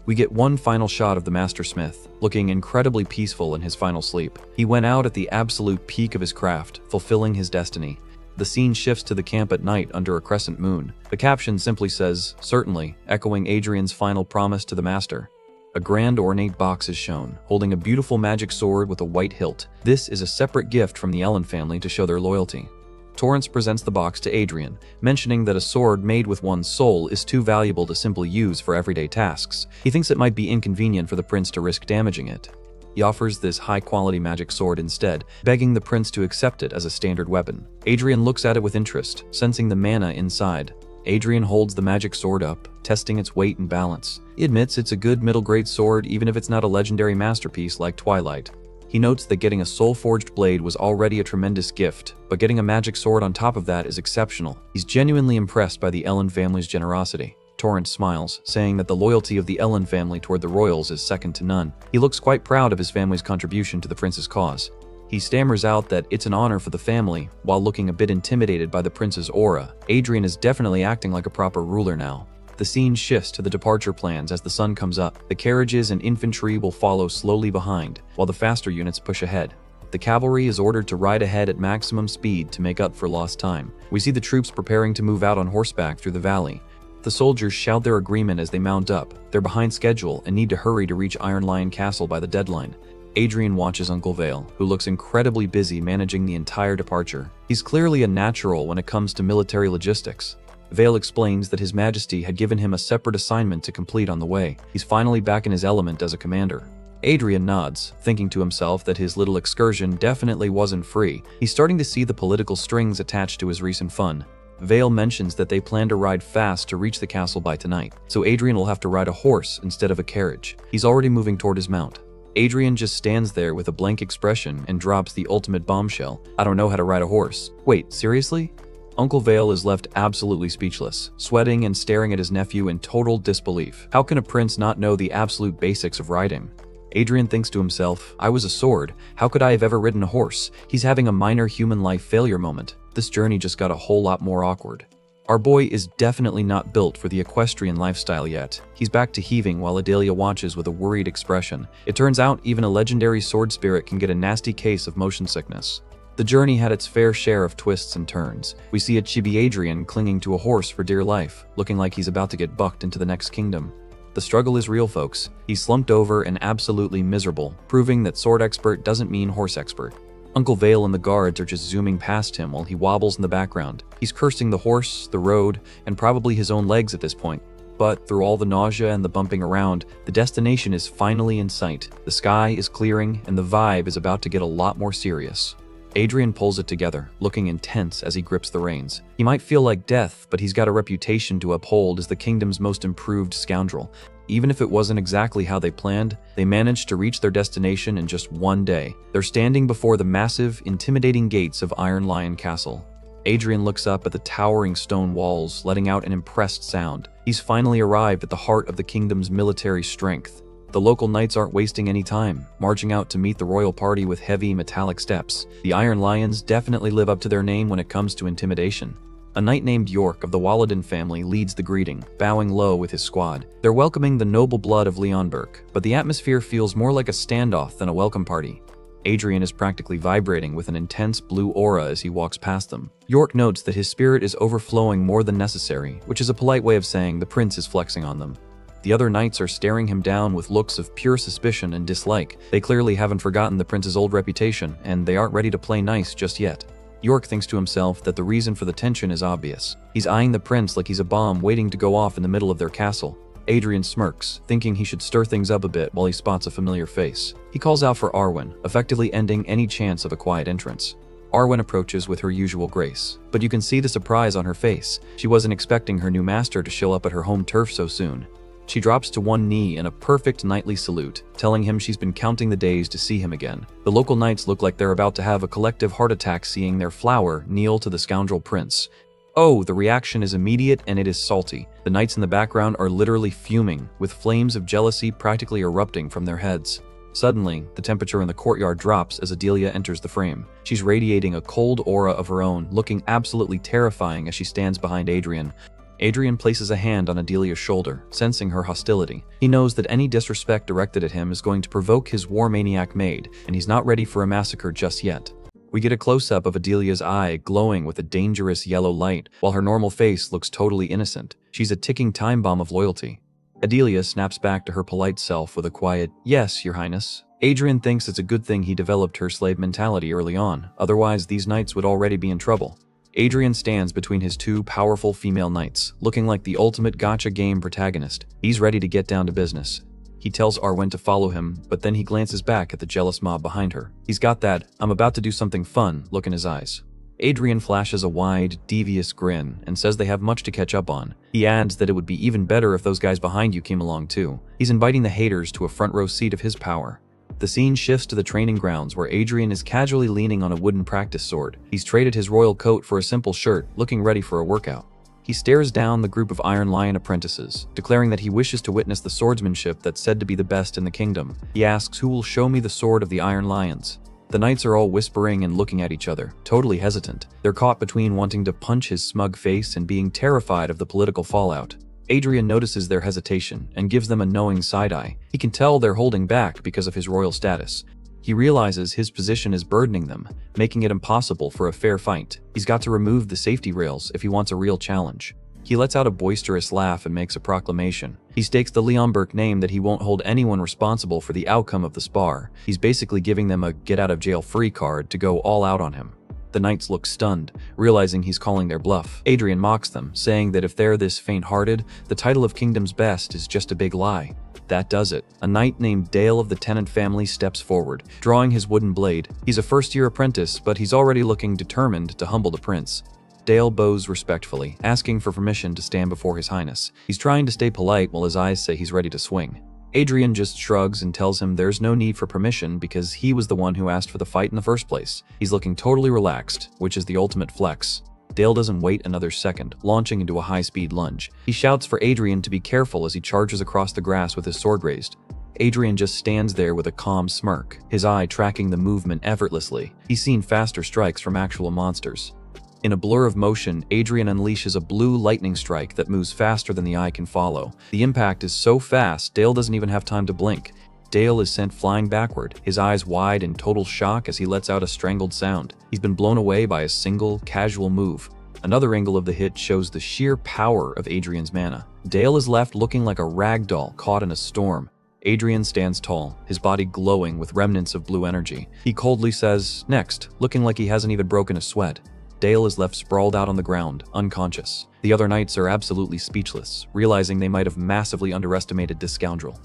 We get one final shot of the master smith, looking incredibly peaceful in his final sleep. He went out at the absolute peak of his craft, fulfilling his destiny. The scene shifts to the camp at night under a crescent moon. The caption simply says, "Certainly," echoing Adrian's final promise to the master. A grand ornate box is shown, holding a beautiful magic sword with a white hilt. This is a separate gift from the Ellen family to show their loyalty. Torrance presents the box to Adrian, mentioning that a sword made with one's soul is too valuable to simply use for everyday tasks. He thinks it might be inconvenient for the prince to risk damaging it. He offers this high-quality magic sword instead, begging the prince to accept it as a standard weapon. Adrian looks at it with interest, sensing the mana inside. Adrian holds the magic sword up, testing its weight and balance. He admits it's a good middle-grade sword even if it's not a legendary masterpiece like Twilight. He He notes that getting a soul-forged blade was already a tremendous gift, but getting a magic sword on top of that is exceptional. He's genuinely impressed by the Ellen family's generosity. Torrent smiles, saying that the loyalty of the Ellen family toward the royals is second to none. He looks quite proud of his family's contribution to the prince's cause. He stammers out that it's an honor for the family, while looking a bit intimidated by the prince's aura. Adrian is definitely acting like a proper ruler now. The scene shifts to the departure plans as the sun comes up. The carriages and infantry will follow slowly behind, while the faster units push ahead. The cavalry is ordered to ride ahead at maximum speed to make up for lost time. We see the troops preparing to move out on horseback through the valley. The soldiers shout their agreement as they mount up. They're behind schedule and need to hurry to reach Iron Lion Castle by the deadline. Adrian watches Uncle Vale, who looks incredibly busy managing the entire departure. He's clearly a natural when it comes to military logistics. Vale explains that His Majesty had given him a separate assignment to complete on the way. He's finally back in his element as a commander. Adrian nods, thinking to himself that his little excursion definitely wasn't free. He's starting to see the political strings attached to his recent fun. Vale mentions that they plan to ride fast to reach the castle by tonight, so Adrian will have to ride a horse instead of a carriage. He's already moving toward his mount. Adrian just stands there with a blank expression and drops the ultimate bombshell. I don't know how to ride a horse. Wait, seriously? Uncle Vale is left absolutely speechless, sweating and staring at his nephew in total disbelief. How can a prince not know the absolute basics of riding? Adrian thinks to himself, I was a sword. How could I have ever ridden a horse? He's having a minor human life failure moment. This journey just got a whole lot more awkward. Our boy is definitely not built for the equestrian lifestyle yet. He's back to heaving while Adilia watches with a worried expression. It turns out even a legendary sword spirit can get a nasty case of motion sickness. The journey had its fair share of twists and turns. We see a chibi Adrian clinging to a horse for dear life, looking like he's about to get bucked into the next kingdom. The struggle is real, folks. He's slumped over and absolutely miserable, proving that sword expert doesn't mean horse expert. Uncle Vale and the guards are just zooming past him while he wobbles in the background. He's cursing the horse, the road, and probably his own legs at this point. But through all the nausea and the bumping around, the destination is finally in sight. The sky is clearing, and the vibe is about to get a lot more serious. Adrian pulls it together, looking intense as he grips the reins. He might feel like death, but he's got a reputation to uphold as the kingdom's most improved scoundrel. Even if it wasn't exactly how they planned, they managed to reach their destination in just one day. They're standing before the massive, intimidating gates of Iron Lion Castle. Adrian looks up at the towering stone walls, letting out an impressed sound. He's finally arrived at the heart of the kingdom's military strength. The local knights aren't wasting any time, marching out to meet the royal party with heavy, metallic steps. The Iron Lions definitely live up to their name when it comes to intimidation. A knight named York of the Walladin family leads the greeting, bowing low with his squad. They're welcoming the noble blood of Leonberg, but the atmosphere feels more like a standoff than a welcome party. Adrian is practically vibrating with an intense blue aura as he walks past them. York notes that his spirit is overflowing more than necessary, which is a polite way of saying the prince is flexing on them. The other knights are staring him down with looks of pure suspicion and dislike. They clearly haven't forgotten the prince's old reputation, and they aren't ready to play nice just yet. York thinks to himself that the reason for the tension is obvious. He's eyeing the prince like he's a bomb waiting to go off in the middle of their castle. Adrian smirks, thinking he should stir things up a bit while he spots a familiar face. He calls out for Arwin, effectively ending any chance of a quiet entrance. Arwin approaches with her usual grace, but you can see the surprise on her face. She wasn't expecting her new master to show up at her home turf so soon. She drops to one knee in a perfect knightly salute, telling him she's been counting the days to see him again. The local knights look like they're about to have a collective heart attack seeing their flower kneel to the scoundrel prince. Oh, the reaction is immediate and it is salty. The knights in the background are literally fuming, with flames of jealousy practically erupting from their heads. Suddenly, the temperature in the courtyard drops as Adilia enters the frame. She's radiating a cold aura of her own, looking absolutely terrifying as she stands behind Adrian. Adrian places a hand on Adelia's shoulder, sensing her hostility. He knows that any disrespect directed at him is going to provoke his war maniac maid, and he's not ready for a massacre just yet. We get a close-up of Adelia's eye glowing with a dangerous yellow light, while her normal face looks totally innocent. She's a ticking time bomb of loyalty. Adilia snaps back to her polite self with a quiet, "Yes, Your Highness." Adrian thinks it's a good thing he developed her slave mentality early on, otherwise these knights would already be in trouble. Adrian stands between his two powerful female knights, looking like the ultimate gacha game protagonist. He's ready to get down to business. He tells Arwin to follow him, but then he glances back at the jealous mob behind her. He's got that "I'm about to do something fun" look in his eyes. Adrian flashes a wide, devious grin and says they have much to catch up on. He adds that it would be even better if those guys behind you came along too. He's inviting the haters to a front row seat of his power. The scene shifts to the training grounds where Adrian is casually leaning on a wooden practice sword. He's traded his royal coat for a simple shirt, looking ready for a workout. He stares down the group of Iron Lion apprentices, declaring that he wishes to witness the swordsmanship that's said to be the best in the kingdom. He asks who will show me the sword of the Iron Lions. The knights are all whispering and looking at each other, totally hesitant. They're caught between wanting to punch his smug face and being terrified of the political fallout. Adrian notices their hesitation and gives them a knowing side-eye. He can tell they're holding back because of his royal status. He realizes his position is burdening them, making it impossible for a fair fight. He's got to remove the safety rails if he wants a real challenge. He lets out a boisterous laugh and makes a proclamation. He stakes the Leonberg name that he won't hold anyone responsible for the outcome of the spar. He's basically giving them a get-out-of-jail-free card to go all out on him. The knights look stunned, realizing he's calling their bluff. Adrian mocks them, saying that if they're this faint-hearted, the title of Kingdom's Best is just a big lie. That does it. A knight named Dale of the Tennant family steps forward, drawing his wooden blade. He's a first-year apprentice, but he's already looking determined to humble the prince. Dale bows respectfully, asking for permission to stand before His Highness. He's trying to stay polite while his eyes say he's ready to swing. Adrian just shrugs and tells him there's no need for permission because he was the one who asked for the fight in the first place. He's looking totally relaxed, which is the ultimate flex. Dale doesn't wait another second, launching into a high-speed lunge. He shouts for Adrian to be careful as he charges across the grass with his sword raised. Adrian just stands there with a calm smirk, his eye tracking the movement effortlessly. He's seen faster strikes from actual monsters. In a blur of motion, Adrian unleashes a blue lightning strike that moves faster than the eye can follow. The impact is so fast, Dale doesn't even have time to blink. Dale is sent flying backward, his eyes wide in total shock as he lets out a strangled sound. He's been blown away by a single, casual move. Another angle of the hit shows the sheer power of Adrian's mana. Dale is left looking like a rag doll caught in a storm. Adrian stands tall, his body glowing with remnants of blue energy. He coldly says, "Next," looking like he hasn't even broken a sweat. Dale is left sprawled out on the ground, unconscious. The other knights are absolutely speechless, realizing they might have massively underestimated this scoundrel.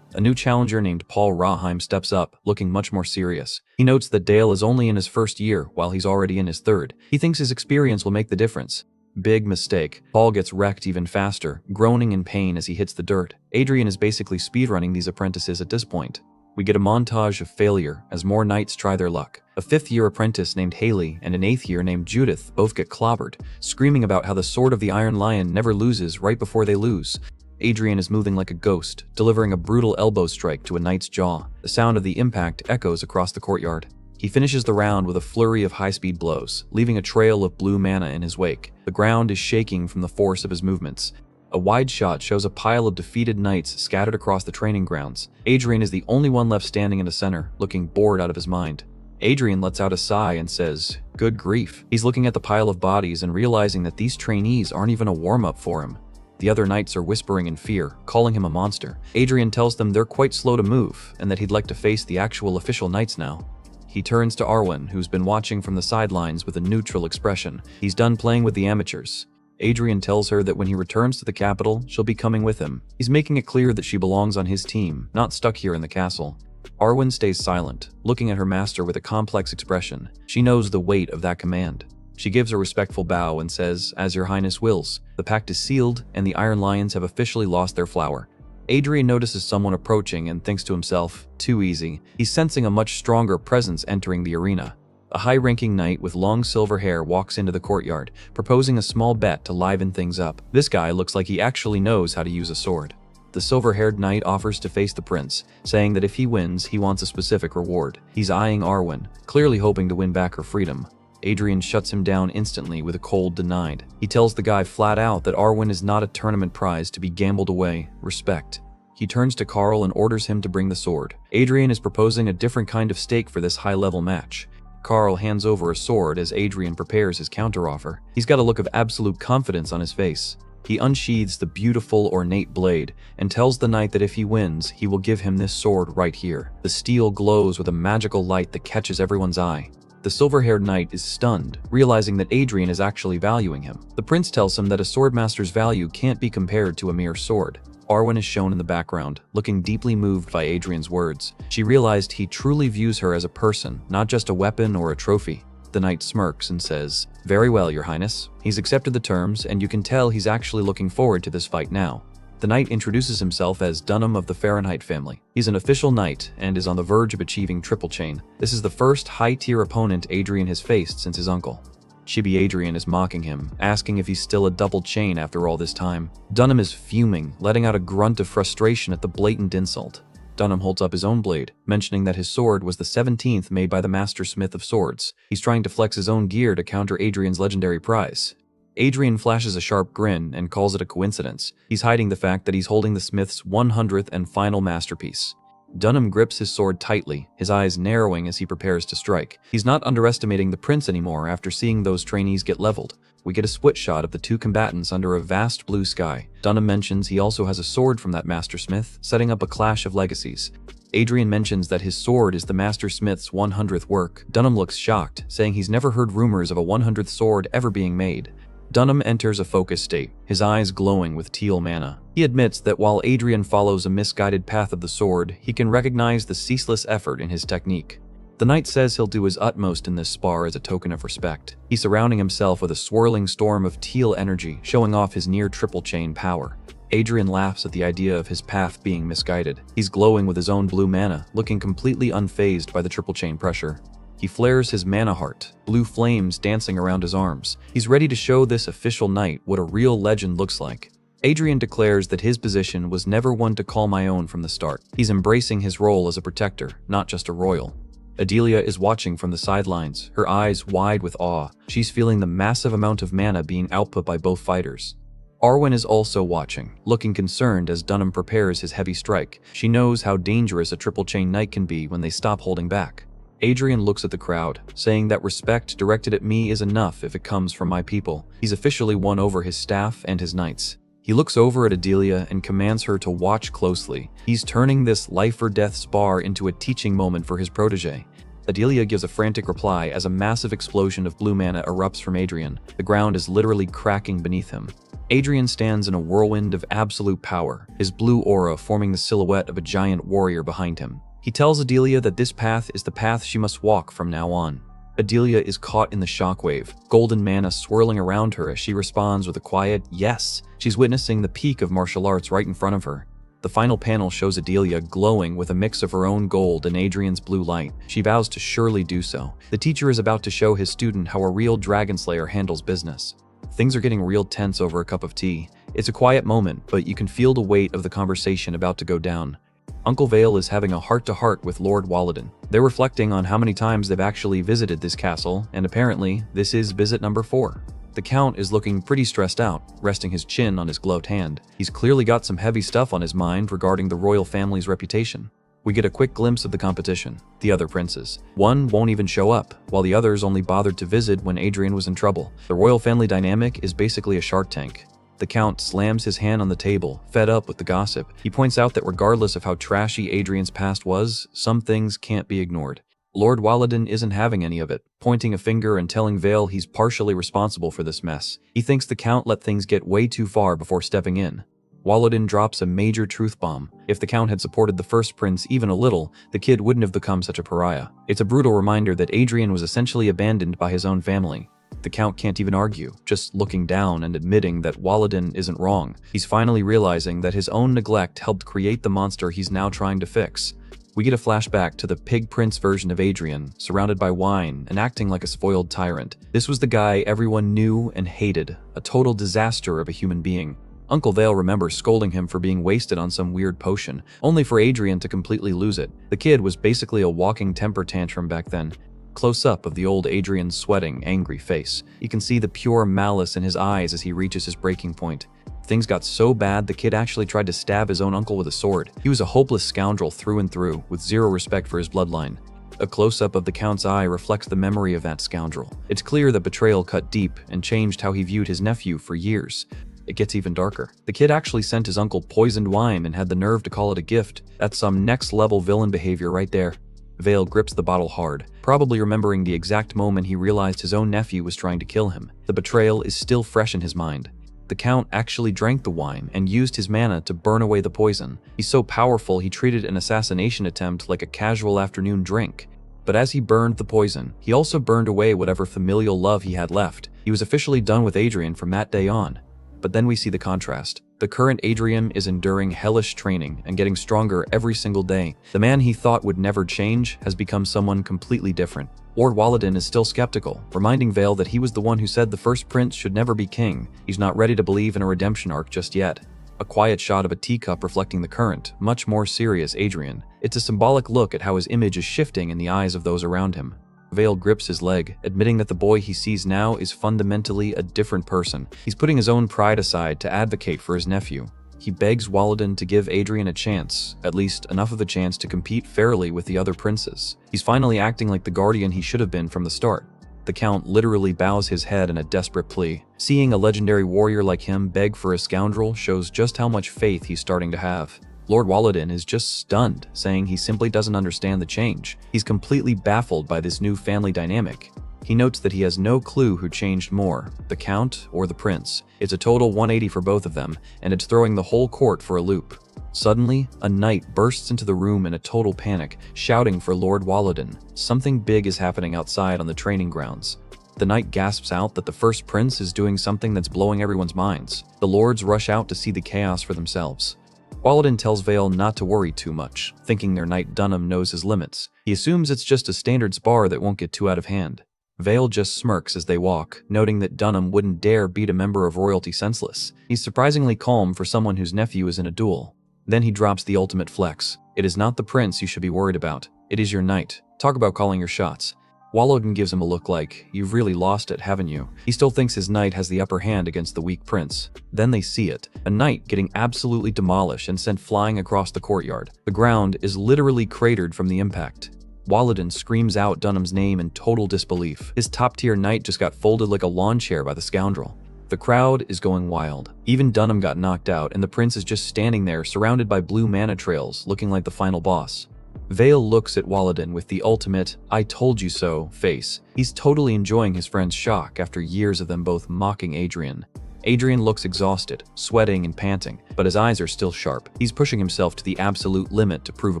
A new challenger named Paul Raheim steps up, looking much more serious. He notes that Dale is only in his first year, while he's already in his third. He thinks his experience will make the difference. Big mistake. Paul gets wrecked even faster, groaning in pain as he hits the dirt. Adrian is basically speedrunning these apprentices at this point. We get a montage of failure as more knights try their luck. A 5th-year apprentice named Haley and an 8th-year named Judith both get clobbered, screaming about how the sword of the Iron Lion never loses right before they lose. Adrian is moving like a ghost, delivering a brutal elbow strike to a knight's jaw. The sound of the impact echoes across the courtyard. He finishes the round with a flurry of high-speed blows, leaving a trail of blue mana in his wake. The ground is shaking from the force of his movements. A wide shot shows a pile of defeated knights scattered across the training grounds. Adrian is the only one left standing in the center, looking bored out of his mind. Adrian lets out a sigh and says, "Good grief." He's looking at the pile of bodies and realizing that these trainees aren't even a warm-up for him. The other knights are whispering in fear, calling him a monster. Adrian tells them they're quite slow to move, and that he'd like to face the actual official knights now. He turns to Arwin, who's been watching from the sidelines with a neutral expression. He's done playing with the amateurs. Adrian tells her that when he returns to the capital, she'll be coming with him. He's making it clear that she belongs on his team, not stuck here in the castle. Arwin stays silent, looking at her master with a complex expression. She knows the weight of that command. She gives a respectful bow and says, "As your highness wills." The pact is sealed, and the Iron Lions have officially lost their flower. Adrian notices someone approaching and thinks to himself, too easy. He's sensing a much stronger presence entering the arena. A high-ranking knight with long silver hair walks into the courtyard, proposing a small bet to liven things up. This guy looks like he actually knows how to use a sword. The silver-haired knight offers to face the prince, saying that if he wins, he wants a specific reward. He's eyeing Arwin, clearly hoping to win back her freedom. Adrian shuts him down instantly with a cold denied. He tells the guy flat out that Arwin is not a tournament prize to be gambled away. Respect. He turns to Carl and orders him to bring the sword. Adrian is proposing a different kind of stake for this high-level match. Carl hands over a sword as Adrian prepares his counteroffer. He's got a look of absolute confidence on his face. He unsheathes the beautiful, ornate blade and tells the knight that if he wins, he will give him this sword right here. The steel glows with a magical light that catches everyone's eye. The silver-haired knight is stunned, realizing that Adrian is actually valuing him. The prince tells him that a swordmaster's value can't be compared to a mere sword. Arwin is shown in the background, looking deeply moved by Adrian's words. She realized he truly views her as a person, not just a weapon or a trophy. The knight smirks and says, "Very well, your highness." He's accepted the terms, and you can tell he's actually looking forward to this fight now. The knight introduces himself as Dunham of the Fahrenheit family. He's an official knight and is on the verge of achieving triple chain. This is the first high-tier opponent Adrian has faced since his uncle. Chibi Adrian is mocking him, asking if he's still a double chain after all this time. Dunham is fuming, letting out a grunt of frustration at the blatant insult. Dunham holds up his own blade, mentioning that his sword was the 17th made by the Master Smith of Swords. He's trying to flex his own gear to counter Adrian's legendary prize. Adrian flashes a sharp grin and calls it a coincidence. He's hiding the fact that he's holding the Smith's 100th and final masterpiece. Dunham grips his sword tightly, his eyes narrowing as he prepares to strike. He's not underestimating the prince anymore after seeing those trainees get leveled. We get a split shot of the two combatants under a vast blue sky. Dunham mentions he also has a sword from that Master Smith, setting up a clash of legacies. Adrian mentions that his sword is the Master Smith's 100th work. Dunham looks shocked, saying he's never heard rumors of a 100th sword ever being made. Dunham enters a focus state, his eyes glowing with teal mana. He admits that while Adrian follows a misguided path of the sword, he can recognize the ceaseless effort in his technique. The knight says he'll do his utmost in this spar as a token of respect. He's surrounding himself with a swirling storm of teal energy, showing off his near triple chain power. Adrian laughs at the idea of his path being misguided. He's glowing with his own blue mana, looking completely unfazed by the triple chain pressure. He flares his mana heart, blue flames dancing around his arms. He's ready to show this official knight what a real legend looks like. Adrian declares that his position was never one to call my own from the start. He's embracing his role as a protector, not just a royal. Adilia is watching from the sidelines, her eyes wide with awe. She's feeling the massive amount of mana being output by both fighters. Arwin is also watching, looking concerned as Dunham prepares his heavy strike. She knows how dangerous a triple chain knight can be when they stop holding back. Adrian looks at the crowd, saying that respect directed at me is enough if it comes from my people. He's officially won over his staff and his knights. He looks over at Adilia and commands her to watch closely. He's turning this life-or-death spar into a teaching moment for his protege. Adilia gives a frantic reply as a massive explosion of blue mana erupts from Adrian. The ground is literally cracking beneath him. Adrian stands in a whirlwind of absolute power, his blue aura forming the silhouette of a giant warrior behind him. He tells Adilia that this path is the path she must walk from now on. Adilia is caught in the shockwave, golden mana swirling around her as she responds with a quiet yes. She's witnessing the peak of martial arts right in front of her. The final panel shows Adilia glowing with a mix of her own gold and Adrian's blue light. She vows to surely do so. The teacher is about to show his student how a real dragon slayer handles business. Things are getting real tense over a cup of tea. It's a quiet moment, but you can feel the weight of the conversation about to go down. Uncle Vale is having a heart-to-heart with Lord Walladin. They're reflecting on how many times they've actually visited this castle, and apparently, this is visit number 4. The Count is looking pretty stressed out, resting his chin on his gloved hand. He's clearly got some heavy stuff on his mind regarding the royal family's reputation. We get a quick glimpse of the competition, the other princes. One won't even show up, while the others only bothered to visit when Adrian was in trouble. The royal family dynamic is basically a Shark Tank. The Count slams his hand on the table, fed up with the gossip. He points out that regardless of how trashy Adrian's past was, some things can't be ignored. Lord Walladin isn't having any of it, pointing a finger and telling Vale he's partially responsible for this mess. He thinks the Count let things get way too far before stepping in. Walladin drops a major truth bomb. If the Count had supported the first prince even a little, the kid wouldn't have become such a pariah. It's a brutal reminder that Adrian was essentially abandoned by his own family. The Count can't even argue, just looking down and admitting that Walladin isn't wrong. He's finally realizing that his own neglect helped create the monster he's now trying to fix. We get a flashback to the Pig Prince version of Adrian, surrounded by wine and acting like a spoiled tyrant. This was the guy everyone knew and hated, a total disaster of a human being. Uncle Vale remembers scolding him for being wasted on some weird potion, only for Adrian to completely lose it. The kid was basically a walking temper tantrum back then. Close-up of the old Adrian's sweating, angry face. You can see the pure malice in his eyes as he reaches his breaking point. Things got so bad the kid actually tried to stab his own uncle with a sword. He was a hopeless scoundrel through and through, with zero respect for his bloodline. A close-up of the Count's eye reflects the memory of that scoundrel. It's clear that betrayal cut deep and changed how he viewed his nephew for years. It gets even darker. The kid actually sent his uncle poisoned wine and had the nerve to call it a gift. That's some next-level villain behavior right there. Vale grips the bottle hard, probably remembering the exact moment he realized his own nephew was trying to kill him. The betrayal is still fresh in his mind. The Count actually drank the wine and used his mana to burn away the poison. He's so powerful he treated an assassination attempt like a casual afternoon drink. But as he burned the poison, he also burned away whatever familial love he had left. He was officially done with Adrian from that day on. But then we see the contrast. The current Adrian is enduring hellish training and getting stronger every single day. The man he thought would never change has become someone completely different. Lord Walladin is still skeptical, reminding Vale that he was the one who said the first prince should never be king. He's not ready to believe in a redemption arc just yet. A quiet shot of a teacup reflecting the current, much more serious Adrian. It's a symbolic look at how his image is shifting in the eyes of those around him. Vale grips his leg, admitting that the boy he sees now is fundamentally a different person. He's putting his own pride aside to advocate for his nephew. He begs Walladin to give Adrian a chance, at least enough of a chance to compete fairly with the other princes. He's finally acting like the guardian he should have been from the start. The Count literally bows his head in a desperate plea. Seeing a legendary warrior like him beg for a scoundrel shows just how much faith he's starting to have. Lord Walladin is just stunned, saying he simply doesn't understand the change. He's completely baffled by this new family dynamic. He notes that he has no clue who changed more, the Count or the Prince. It's a total 180 for both of them, and it's throwing the whole court for a loop. Suddenly, a knight bursts into the room in a total panic, shouting for Lord Walladin. Something big is happening outside on the training grounds. The knight gasps out that the first prince is doing something that's blowing everyone's minds. The lords rush out to see the chaos for themselves. Walladin tells Vale not to worry too much, thinking their knight Dunham knows his limits. He assumes it's just a standard spar that won't get too out of hand. Vale just smirks as they walk, noting that Dunham wouldn't dare beat a member of royalty senseless. He's surprisingly calm for someone whose nephew is in a duel. Then he drops the ultimate flex. It is not the prince you should be worried about. It is your knight. Talk about calling your shots. Walladin gives him a look like, you've really lost it, haven't you? He still thinks his knight has the upper hand against the weak prince. Then they see it. A knight getting absolutely demolished and sent flying across the courtyard. The ground is literally cratered from the impact. Walladin screams out Dunham's name in total disbelief. His top-tier knight just got folded like a lawn chair by the scoundrel. The crowd is going wild. Even Dunham got knocked out, and the prince is just standing there, surrounded by blue mana trails, looking like the final boss. Vale looks at Walladin with the ultimate, I told you so, face. He's totally enjoying his friend's shock after years of them both mocking Adrian. Adrian looks exhausted, sweating and panting, but his eyes are still sharp. He's pushing himself to the absolute limit to prove a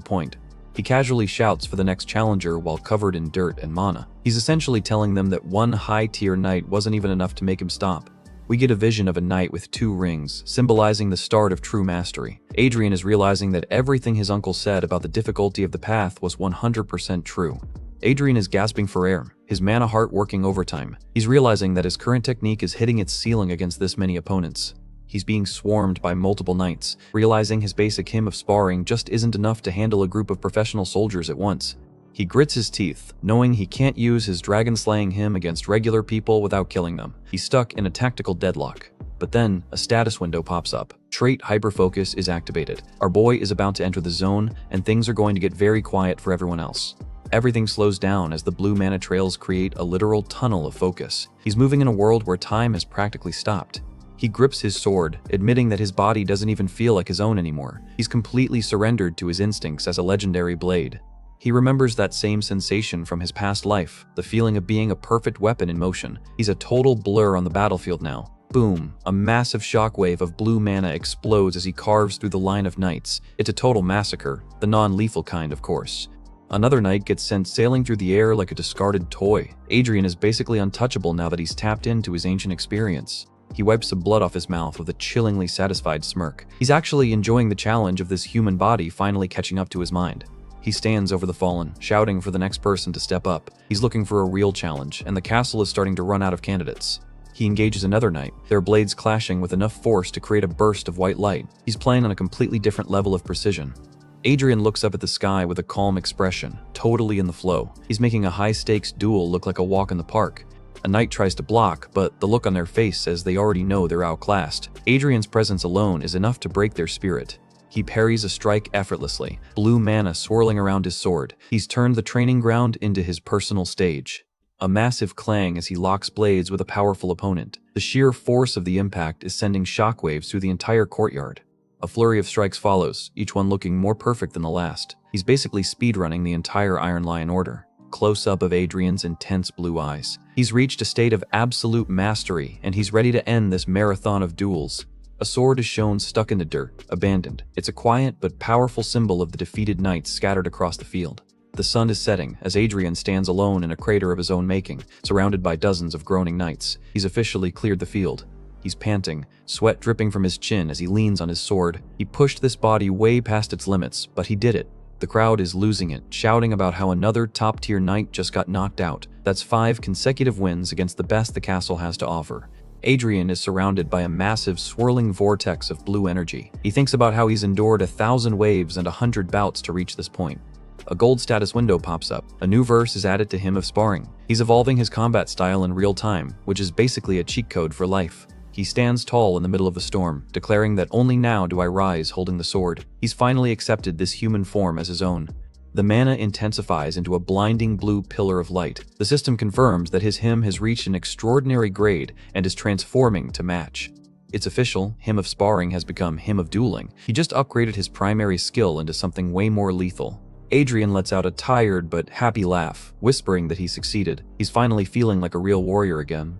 point. He casually shouts for the next challenger while covered in dirt and mana. He's essentially telling them that one high-tier knight wasn't even enough to make him stop. We get a vision of a knight with 2 rings, symbolizing the start of true mastery. Adrian is realizing that everything his uncle said about the difficulty of the path was 100% true. Adrian is gasping for air, his mana heart working overtime. He's realizing that his current technique is hitting its ceiling against this many opponents. He's being swarmed by multiple knights, realizing his basic hymn of sparring just isn't enough to handle a group of professional soldiers at once. He grits his teeth, knowing he can't use his dragon-slaying hymn against regular people without killing them. He's stuck in a tactical deadlock. But then, a status window pops up. Trait Hyperfocus is activated. Our boy is about to enter the zone, and things are going to get very quiet for everyone else. Everything slows down as the blue mana trails create a literal tunnel of focus. He's moving in a world where time has practically stopped. He grips his sword, admitting that his body doesn't even feel like his own anymore. He's completely surrendered to his instincts as a legendary blade. He remembers that same sensation from his past life, the feeling of being a perfect weapon in motion. He's a total blur on the battlefield now. Boom, a massive shockwave of blue mana explodes as he carves through the line of knights. It's a total massacre, the non-lethal kind, of course. Another knight gets sent sailing through the air like a discarded toy. Adrian is basically untouchable now that he's tapped into his ancient experience. He wipes some blood off his mouth with a chillingly satisfied smirk. He's actually enjoying the challenge of this human body finally catching up to his mind. He stands over the fallen, shouting for the next person to step up. He's looking for a real challenge, and the castle is starting to run out of candidates. He engages another knight, their blades clashing with enough force to create a burst of white light. He's playing on a completely different level of precision. Adrian looks up at the sky with a calm expression, totally in the flow. He's making a high-stakes duel look like a walk in the park. A knight tries to block, but the look on their face says they already know they're outclassed. Adrian's presence alone is enough to break their spirit. He parries a strike effortlessly, blue mana swirling around his sword. He's turned the training ground into his personal stage. A massive clang as he locks blades with a powerful opponent. The sheer force of the impact is sending shockwaves through the entire courtyard. A flurry of strikes follows, each one looking more perfect than the last. He's basically speedrunning the entire Iron Lion order. Close-up of Adrian's intense blue eyes. He's reached a state of absolute mastery, and he's ready to end this marathon of duels. A sword is shown stuck in the dirt, abandoned. It's a quiet but powerful symbol of the defeated knights scattered across the field. The sun is setting as Adrian stands alone in a crater of his own making, surrounded by dozens of groaning knights. He's officially cleared the field. He's panting, sweat dripping from his chin as he leans on his sword. He pushed this body way past its limits, but he did it. The crowd is losing it, shouting about how another top-tier knight just got knocked out. That's 5 consecutive wins against the best the castle has to offer. Adrian is surrounded by a massive, swirling vortex of blue energy. He thinks about how he's endured 1,000 waves and 100 bouts to reach this point. A gold status window pops up. A new verse is added to him of sparring. He's evolving his combat style in real time, which is basically a cheat code for life. He stands tall in the middle of the storm, declaring that only now do I rise holding the sword. He's finally accepted this human form as his own. The mana intensifies into a blinding blue pillar of light. The system confirms that his hymn has reached an extraordinary grade and is transforming to match. It's official, Hymn of Sparring has become Hymn of Dueling. He just upgraded his primary skill into something way more lethal. Adrian lets out a tired but happy laugh, whispering that he succeeded. He's finally feeling like a real warrior again.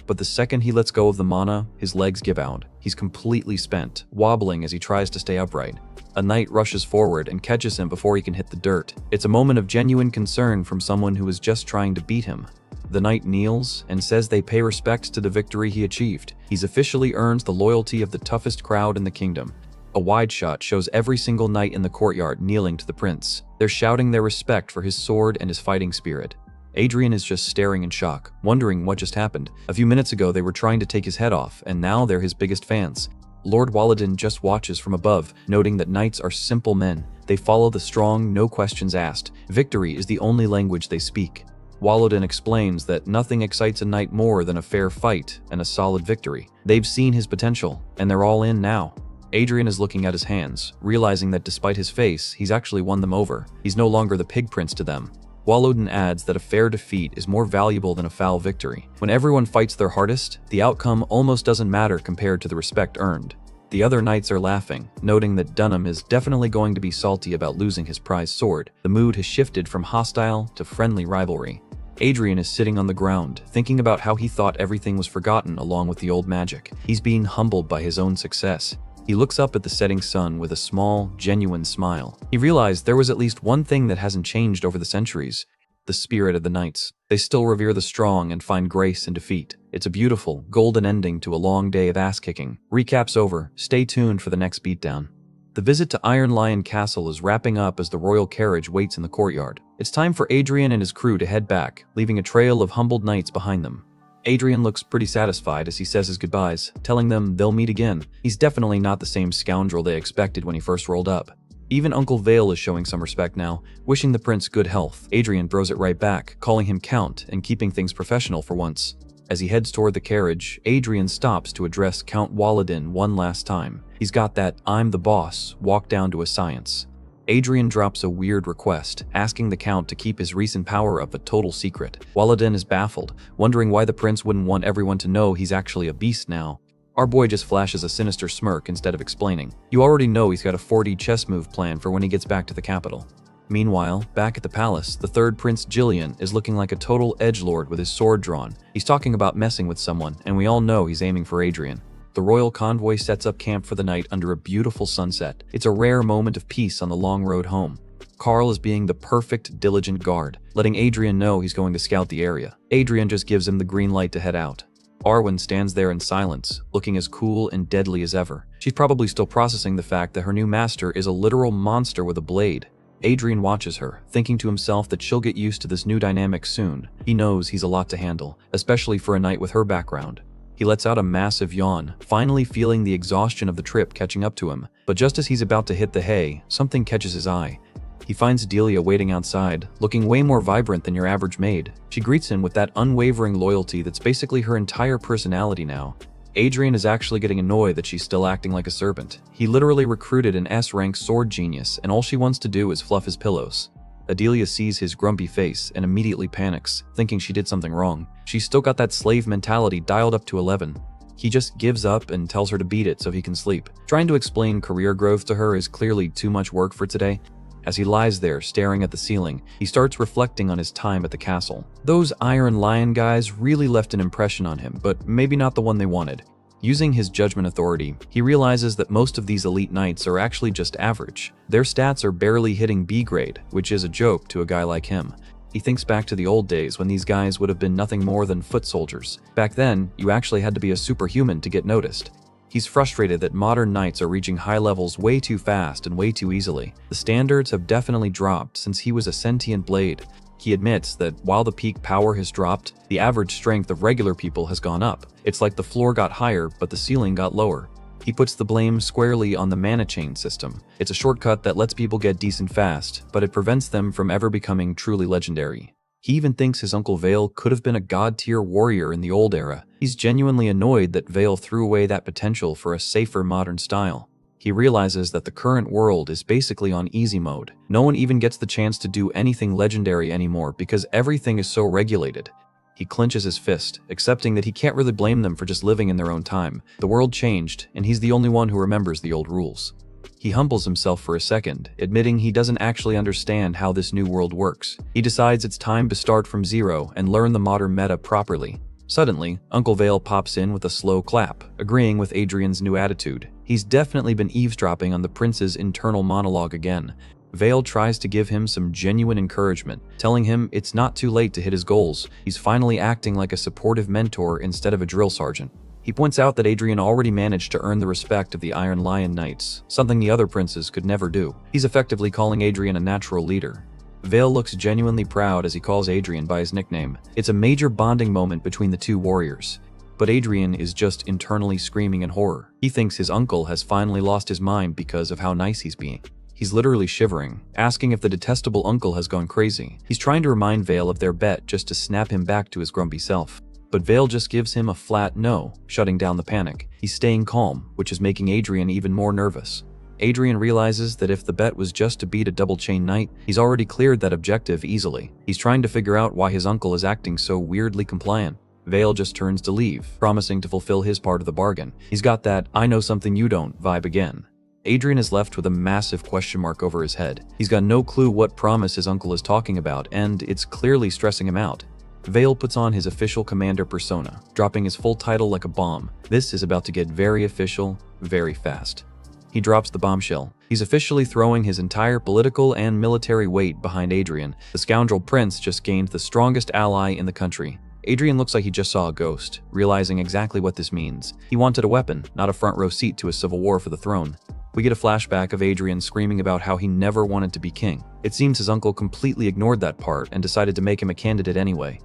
But the second he lets go of the mana, his legs give out. He's completely spent, wobbling as he tries to stay upright. A knight rushes forward and catches him before he can hit the dirt. It's a moment of genuine concern from someone who is just trying to beat him. The knight kneels and says they pay respect to the victory he achieved. He's officially earned the loyalty of the toughest crowd in the kingdom. A wide shot shows every single knight in the courtyard kneeling to the prince. They're shouting their respect for his sword and his fighting spirit. Adrian is just staring in shock, wondering what just happened. A few minutes ago they were trying to take his head off, and now they're his biggest fans. Lord Walladin just watches from above, noting that knights are simple men. They follow the strong, no questions asked. Victory is the only language they speak. Walladin explains that nothing excites a knight more than a fair fight and a solid victory. They've seen his potential, and they're all in now. Adrian is looking at his hands, realizing that despite his face, he's actually won them over. He's no longer the pig prince to them. Walladin adds that a fair defeat is more valuable than a foul victory. When everyone fights their hardest, the outcome almost doesn't matter compared to the respect earned. The other knights are laughing, noting that Dunham is definitely going to be salty about losing his prized sword. The mood has shifted from hostile to friendly rivalry. Adrian is sitting on the ground, thinking about how he thought everything was forgotten along with the old magic. He's being humbled by his own success. He looks up at the setting sun with a small, genuine smile. He realized there was at least one thing that hasn't changed over the centuries: the spirit of the knights. They still revere the strong and find grace in defeat. It's a beautiful, golden ending to a long day of ass-kicking. Recap's over. Stay tuned for the next beatdown. The visit to Iron Lion Castle is wrapping up as the royal carriage waits in the courtyard. It's time for Adrian and his crew to head back, leaving a trail of humbled knights behind them. Adrian looks pretty satisfied as he says his goodbyes, telling them they'll meet again. He's definitely not the same scoundrel they expected when he first rolled up. Even Uncle Vale is showing some respect now, wishing the prince good health. Adrian throws it right back, calling him Count and keeping things professional for once. As he heads toward the carriage, Adrian stops to address Count Walladin one last time. He's got that "I'm the boss" walk down to a science. Adrian drops a weird request, asking the Count to keep his recent power up a total secret. Walladin is baffled, wondering why the prince wouldn't want everyone to know he's actually a beast now. Our boy just flashes a sinister smirk instead of explaining. You already know he's got a 4D chess move planned for when he gets back to the capital. Meanwhile, back at the palace, the third Prince Jillian is looking like a total edgelord with his sword drawn. He's talking about messing with someone, and we all know he's aiming for Adrian. The royal convoy sets up camp for the night under a beautiful sunset. It's a rare moment of peace on the long road home. Carl is being the perfect, diligent guard, letting Adrian know he's going to scout the area. Adrian just gives him the green light to head out. Arwin stands there in silence, looking as cool and deadly as ever. She's probably still processing the fact that her new master is a literal monster with a blade. Adrian watches her, thinking to himself that she'll get used to this new dynamic soon. He knows he's a lot to handle, especially for a knight with her background. He lets out a massive yawn, finally feeling the exhaustion of the trip catching up to him. But just as he's about to hit the hay, something catches his eye. He finds Adilia waiting outside, looking way more vibrant than your average maid. She greets him with that unwavering loyalty that's basically her entire personality now. Adrian is actually getting annoyed that she's still acting like a servant. He literally recruited an S-rank sword genius, and all she wants to do is fluff his pillows. Adilia sees his grumpy face and immediately panics, thinking she did something wrong. She's still got that slave mentality dialed up to 11. He just gives up and tells her to beat it so he can sleep. Trying to explain career growth to her is clearly too much work for today. As he lies there staring at the ceiling, he starts reflecting on his time at the castle. Those Iron Lion guys really left an impression on him, but maybe not the one they wanted. Using his judgment authority, he realizes that most of these elite knights are actually just average. Their stats are barely hitting B grade, which is a joke to a guy like him. He thinks back to the old days when these guys would have been nothing more than foot soldiers. Back then, you actually had to be a superhuman to get noticed. He's frustrated that modern knights are reaching high levels way too fast and way too easily. The standards have definitely dropped since he was a sentient blade. He admits that while the peak power has dropped, the average strength of regular people has gone up. It's like the floor got higher, but the ceiling got lower. He puts the blame squarely on the mana chain system. It's a shortcut that lets people get decent fast, but it prevents them from ever becoming truly legendary. He even thinks his Uncle Vale could have been a god-tier warrior in the old era. He's genuinely annoyed that Vale threw away that potential for a safer modern style. He realizes that the current world is basically on easy mode. No one even gets the chance to do anything legendary anymore because everything is so regulated. He clenches his fist, accepting that he can't really blame them for just living in their own time. The world changed, and he's the only one who remembers the old rules. He humbles himself for a second, admitting he doesn't actually understand how this new world works. He decides it's time to start from zero and learn the modern meta properly. Suddenly, Uncle Vale pops in with a slow clap, agreeing with Adrian's new attitude. He's definitely been eavesdropping on the prince's internal monologue again. Vale tries to give him some genuine encouragement, telling him it's not too late to hit his goals. He's finally acting like a supportive mentor instead of a drill sergeant. He points out that Adrian already managed to earn the respect of the Iron Lion Knights, something the other princes could never do. He's effectively calling Adrian a natural leader. Vale looks genuinely proud as he calls Adrian by his nickname. It's a major bonding moment between the two warriors. But Adrian is just internally screaming in horror. He thinks his uncle has finally lost his mind because of how nice he's being. He's literally shivering, asking if the detestable uncle has gone crazy. He's trying to remind Vale of their bet just to snap him back to his grumpy self. But Vale just gives him a flat no, shutting down the panic. He's staying calm, which is making Adrian even more nervous. Adrian realizes that if the bet was just to beat a double chain knight, he's already cleared that objective easily. He's trying to figure out why his uncle is acting so weirdly compliant. Vale just turns to leave, promising to fulfill his part of the bargain. He's got that "I know something you don't" vibe again. Adrian is left with a massive question mark over his head. He's got no clue what promise his uncle is talking about, and it's clearly stressing him out. Vale puts on his official commander persona, dropping his full title like a bomb. This is about to get very official, very fast. He drops the bombshell. He's officially throwing his entire political and military weight behind Adrian. The scoundrel prince just gained the strongest ally in the country. Adrian looks like he just saw a ghost, realizing exactly what this means. He wanted a weapon, not a front row seat to a civil war for the throne. We get a flashback of Adrian screaming about how he never wanted to be king. It seems his uncle completely ignored that part and decided to make him a candidate anyway.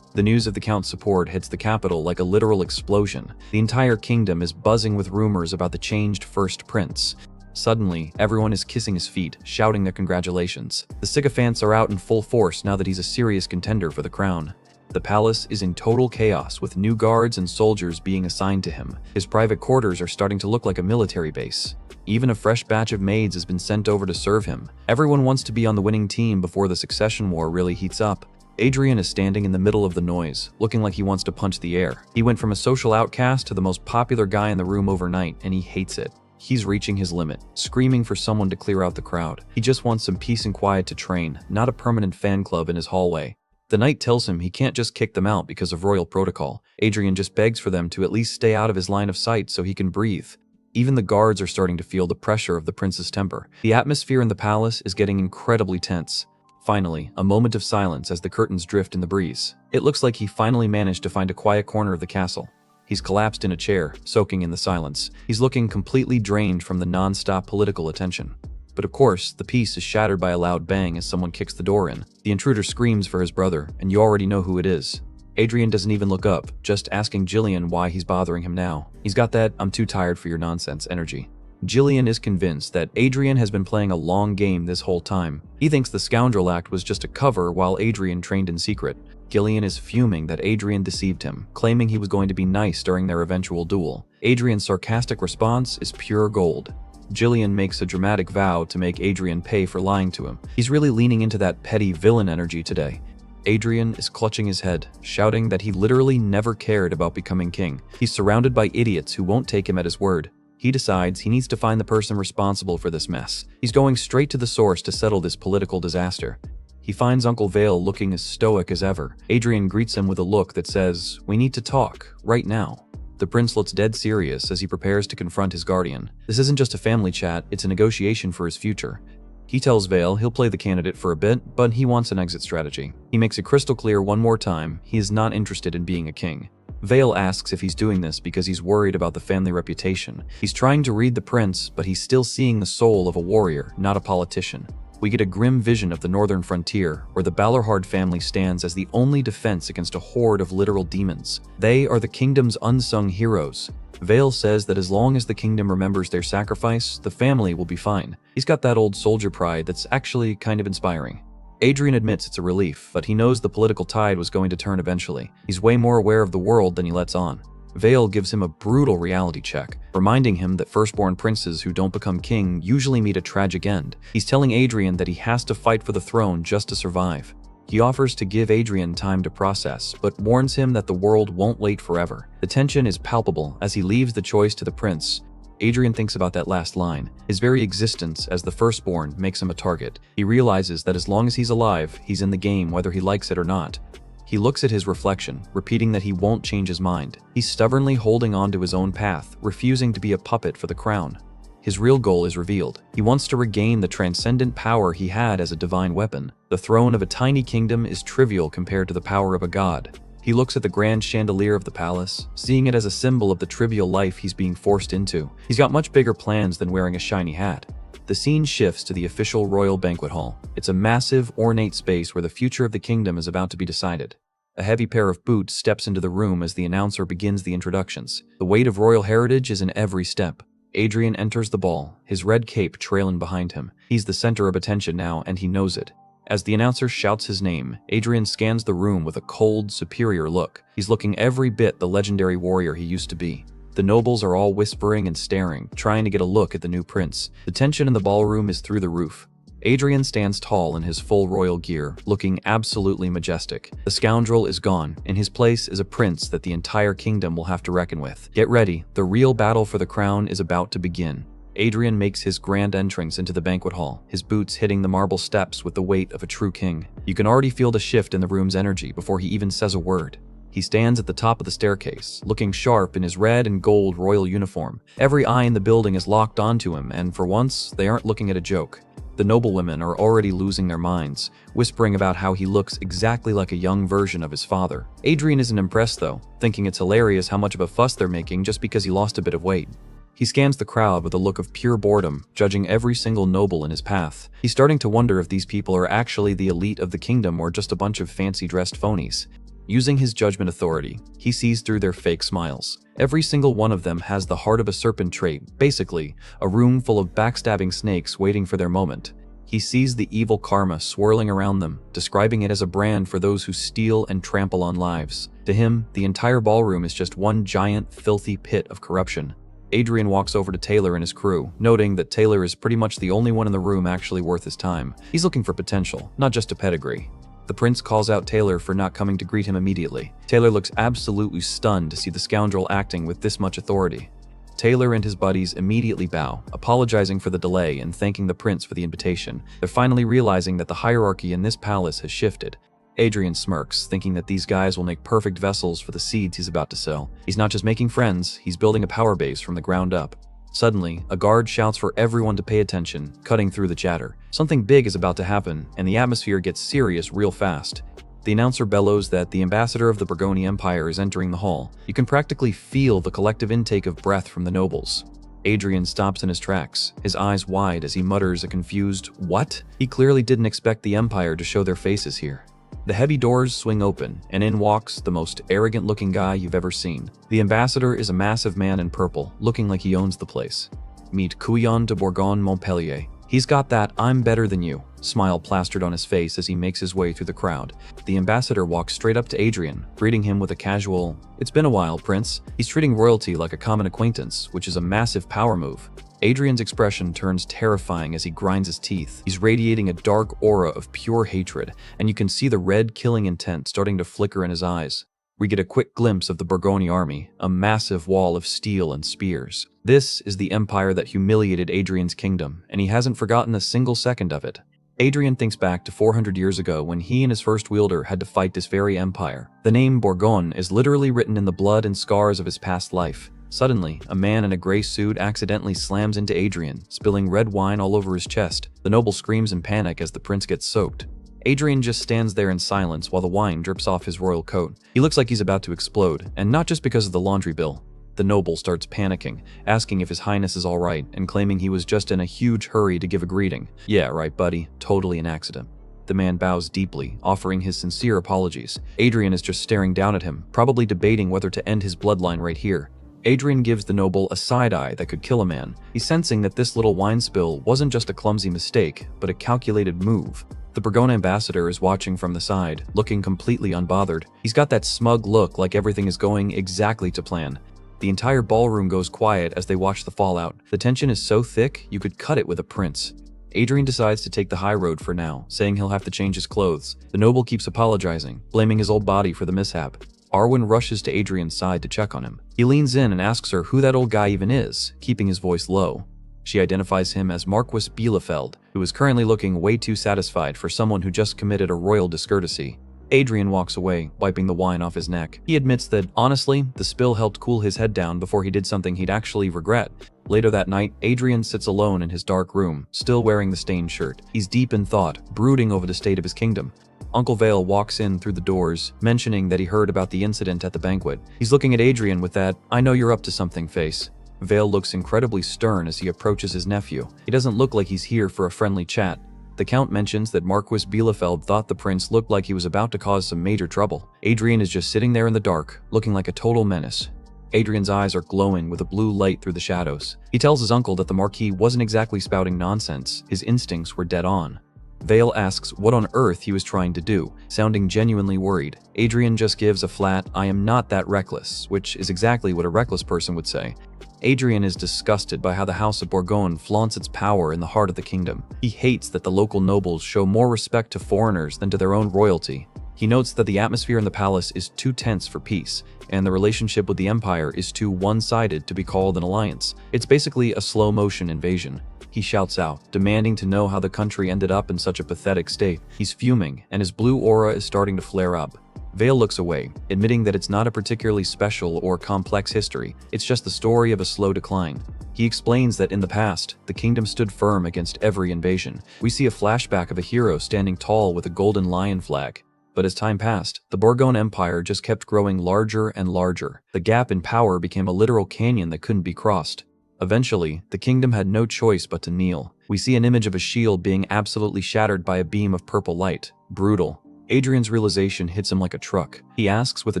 The news of the Count's support hits the capital like a literal explosion. The entire kingdom is buzzing with rumors about the changed first prince. Suddenly, everyone is kissing his feet, shouting their congratulations. The sycophants are out in full force now that he's a serious contender for the crown. The palace is in total chaos, with new guards and soldiers being assigned to him. His private quarters are starting to look like a military base. Even a fresh batch of maids has been sent over to serve him. Everyone wants to be on the winning team before the succession war really heats up. Adrian is standing in the middle of the noise, looking like he wants to punch the air. He went from a social outcast to the most popular guy in the room overnight, and he hates it. He's reaching his limit, screaming for someone to clear out the crowd. He just wants some peace and quiet to train, not a permanent fan club in his hallway. The knight tells him he can't just kick them out because of royal protocol. Adrian just begs for them to at least stay out of his line of sight so he can breathe. Even the guards are starting to feel the pressure of the prince's temper. The atmosphere in the palace is getting incredibly tense. Finally, a moment of silence as the curtains drift in the breeze. It looks like he finally managed to find a quiet corner of the castle. He's collapsed in a chair, soaking in the silence. He's looking completely drained from the non-stop political attention. But of course, the peace is shattered by a loud bang as someone kicks the door in. The intruder screams for his brother, and you already know who it is. Adrian doesn't even look up, just asking Jillian why he's bothering him now. He's got that "I'm too tired for your nonsense" energy. Jillian is convinced that Adrian has been playing a long game this whole time. He thinks the scoundrel act was just a cover while Adrian trained in secret. Gillian is fuming that Adrian deceived him, claiming he was going to be nice during their eventual duel. Adrian's sarcastic response is pure gold. Jillian makes a dramatic vow to make Adrian pay for lying to him. He's really leaning into that petty villain energy today. Adrian is clutching his head, shouting that he literally never cared about becoming king. He's surrounded by idiots who won't take him at his word. He decides he needs to find the person responsible for this mess. He's going straight to the source to settle this political disaster. He finds Uncle Vale looking as stoic as ever. Adrian greets him with a look that says, "We need to talk, right now." The prince looks dead serious as he prepares to confront his guardian. This isn't just a family chat, it's a negotiation for his future. He tells Vale he'll play the candidate for a bit, but he wants an exit strategy. He makes it crystal clear one more time he is not interested in being a king. Vale asks if he's doing this because he's worried about the family reputation. He's trying to read the prince, but he's still seeing the soul of a warrior, not a politician. We get a grim vision of the northern frontier, where the Balorhard family stands as the only defense against a horde of literal demons. They are the kingdom's unsung heroes. Vale says that as long as the kingdom remembers their sacrifice, the family will be fine. He's got that old soldier pride that's actually kind of inspiring. Adrian admits it's a relief, but he knows the political tide was going to turn eventually. He's way more aware of the world than he lets on. Vale gives him a brutal reality check, reminding him that firstborn princes who don't become king usually meet a tragic end. He's telling Adrian that he has to fight for the throne just to survive. He offers to give Adrian time to process, but warns him that the world won't wait forever. The tension is palpable as he leaves the choice to the prince. Adrian thinks about that last line. His very existence as the firstborn makes him a target. He realizes that as long as he's alive, he's in the game whether he likes it or not. He looks at his reflection, repeating that he won't change his mind. He's stubbornly holding on to his own path, refusing to be a puppet for the crown. His real goal is revealed. He wants to regain the transcendent power he had as a divine weapon. The throne of a tiny kingdom is trivial compared to the power of a god. He looks at the grand chandelier of the palace, seeing it as a symbol of the trivial life he's being forced into. He's got much bigger plans than wearing a shiny hat. The scene shifts to the official royal banquet hall. It's a massive, ornate space where the future of the kingdom is about to be decided. A heavy pair of boots steps into the room as the announcer begins the introductions. The weight of royal heritage is in every step. Adrian enters the ball, his red cape trailing behind him. He's the center of attention now, and he knows it. As the announcer shouts his name, Adrian scans the room with a cold, superior look. He's looking every bit the legendary warrior he used to be. The nobles are all whispering and staring, trying to get a look at the new prince. The tension in the ballroom is through the roof. Adrian stands tall in his full royal gear, looking absolutely majestic. The scoundrel is gone. In his place is a prince that the entire kingdom will have to reckon with. Get ready, the real battle for the crown is about to begin. Adrian makes his grand entrance into the banquet hall, his boots hitting the marble steps with the weight of a true king. You can already feel the shift in the room's energy before he even says a word. He stands at the top of the staircase, looking sharp in his red and gold royal uniform. Every eye in the building is locked onto him, and for once, they aren't looking at a joke. The noblewomen are already losing their minds, whispering about how he looks exactly like a young version of his father. Adrian isn't impressed though, thinking it's hilarious how much of a fuss they're making just because he lost a bit of weight. He scans the crowd with a look of pure boredom, judging every single noble in his path. He's starting to wonder if these people are actually the elite of the kingdom or just a bunch of fancy-dressed phonies. Using his judgment authority, he sees through their fake smiles. Every single one of them has the heart of a serpent trait, basically, a room full of backstabbing snakes waiting for their moment. He sees the evil karma swirling around them, describing it as a brand for those who steal and trample on lives. To him, the entire ballroom is just one giant, filthy pit of corruption. Adrian walks over to Taylor and his crew, noting that Taylor is pretty much the only one in the room actually worth his time. He's looking for potential, not just a pedigree. The prince calls out Taylor for not coming to greet him immediately. Taylor looks absolutely stunned to see the scoundrel acting with this much authority. Taylor and his buddies immediately bow, apologizing for the delay and thanking the prince for the invitation. They're finally realizing that the hierarchy in this palace has shifted. Adrian smirks, thinking that these guys will make perfect vessels for the seeds he's about to sow. He's not just making friends, he's building a power base from the ground up. Suddenly, a guard shouts for everyone to pay attention, cutting through the chatter. Something big is about to happen, and the atmosphere gets serious real fast. The announcer bellows that the ambassador of the Burgoni Empire is entering the hall. You can practically feel the collective intake of breath from the nobles. Adrian stops in his tracks, his eyes wide as he mutters a confused, "What?" He clearly didn't expect the Empire to show their faces here. The heavy doors swing open, and in walks the most arrogant-looking guy you've ever seen. The ambassador is a massive man in purple, looking like he owns the place. Meet Couillon de Bourgogne-Montpellier. He's got that "I'm better than you" smile plastered on his face as he makes his way through the crowd. The ambassador walks straight up to Adrian, greeting him with a casual, "It's been a while, Prince." He's treating royalty like a common acquaintance, which is a massive power move. Adrian's expression turns terrifying as he grinds his teeth. He's radiating a dark aura of pure hatred, and you can see the red killing intent starting to flicker in his eyes. We get a quick glimpse of the Burgoni army, a massive wall of steel and spears. This is the empire that humiliated Adrian's kingdom, and he hasn't forgotten a single second of it. Adrian thinks back to 400 years ago when he and his first wielder had to fight this very empire. The name Bourgogne is literally written in the blood and scars of his past life. Suddenly, a man in a gray suit accidentally slams into Adrian, spilling red wine all over his chest. The noble screams in panic as the prince gets soaked. Adrian just stands there in silence while the wine drips off his royal coat. He looks like he's about to explode, and not just because of the laundry bill. The noble starts panicking, asking if his highness is alright, and claiming he was just in a huge hurry to give a greeting. Yeah, right, buddy. Totally an accident. The man bows deeply, offering his sincere apologies. Adrian is just staring down at him, probably debating whether to end his bloodline right here. Adrian gives the noble a side-eye that could kill a man. He's sensing that this little wine spill wasn't just a clumsy mistake, but a calculated move. The Burgon ambassador is watching from the side, looking completely unbothered. He's got that smug look like everything is going exactly to plan. The entire ballroom goes quiet as they watch the fallout. The tension is so thick, you could cut it with a prince. Adrian decides to take the high road for now, saying he'll have to change his clothes. The noble keeps apologizing, blaming his old body for the mishap. Arwin rushes to Adrian's side to check on him. He leans in and asks her who that old guy even is, keeping his voice low. She identifies him as Marquis Bielefeld, who is currently looking way too satisfied for someone who just committed a royal discourtesy. Adrian walks away, wiping the wine off his neck. He admits that, honestly, the spill helped cool his head down before he did something he'd actually regret. Later that night, Adrian sits alone in his dark room, still wearing the stained shirt. He's deep in thought, brooding over the state of his kingdom. Uncle Vale walks in through the doors, mentioning that he heard about the incident at the banquet. He's looking at Adrian with that, "I know you're up to something" face. Vale looks incredibly stern as he approaches his nephew. He doesn't look like he's here for a friendly chat. The Count mentions that Marquis Bielefeld thought the prince looked like he was about to cause some major trouble. Adrian is just sitting there in the dark, looking like a total menace. Adrian's eyes are glowing with a blue light through the shadows. He tells his uncle that the Marquis wasn't exactly spouting nonsense. His instincts were dead on. Vale asks what on earth he was trying to do, sounding genuinely worried. Adrian just gives a flat, "I am not that reckless," which is exactly what a reckless person would say. Adrian is disgusted by how the House of Bourgogne flaunts its power in the heart of the kingdom. He hates that the local nobles show more respect to foreigners than to their own royalty. He notes that the atmosphere in the palace is too tense for peace, and the relationship with the Empire is too one-sided to be called an alliance. It's basically a slow-motion invasion. He shouts out, demanding to know how the country ended up in such a pathetic state. He's fuming, and his blue aura is starting to flare up. Vale looks away, admitting that it's not a particularly special or complex history, it's just the story of a slow decline. He explains that in the past, the kingdom stood firm against every invasion. We see a flashback of a hero standing tall with a golden lion flag. But as time passed, the Bourgogne Empire just kept growing larger and larger. The gap in power became a literal canyon that couldn't be crossed. Eventually, the kingdom had no choice but to kneel. We see an image of a shield being absolutely shattered by a beam of purple light. Brutal. Adrian's realization hits him like a truck. He asks with a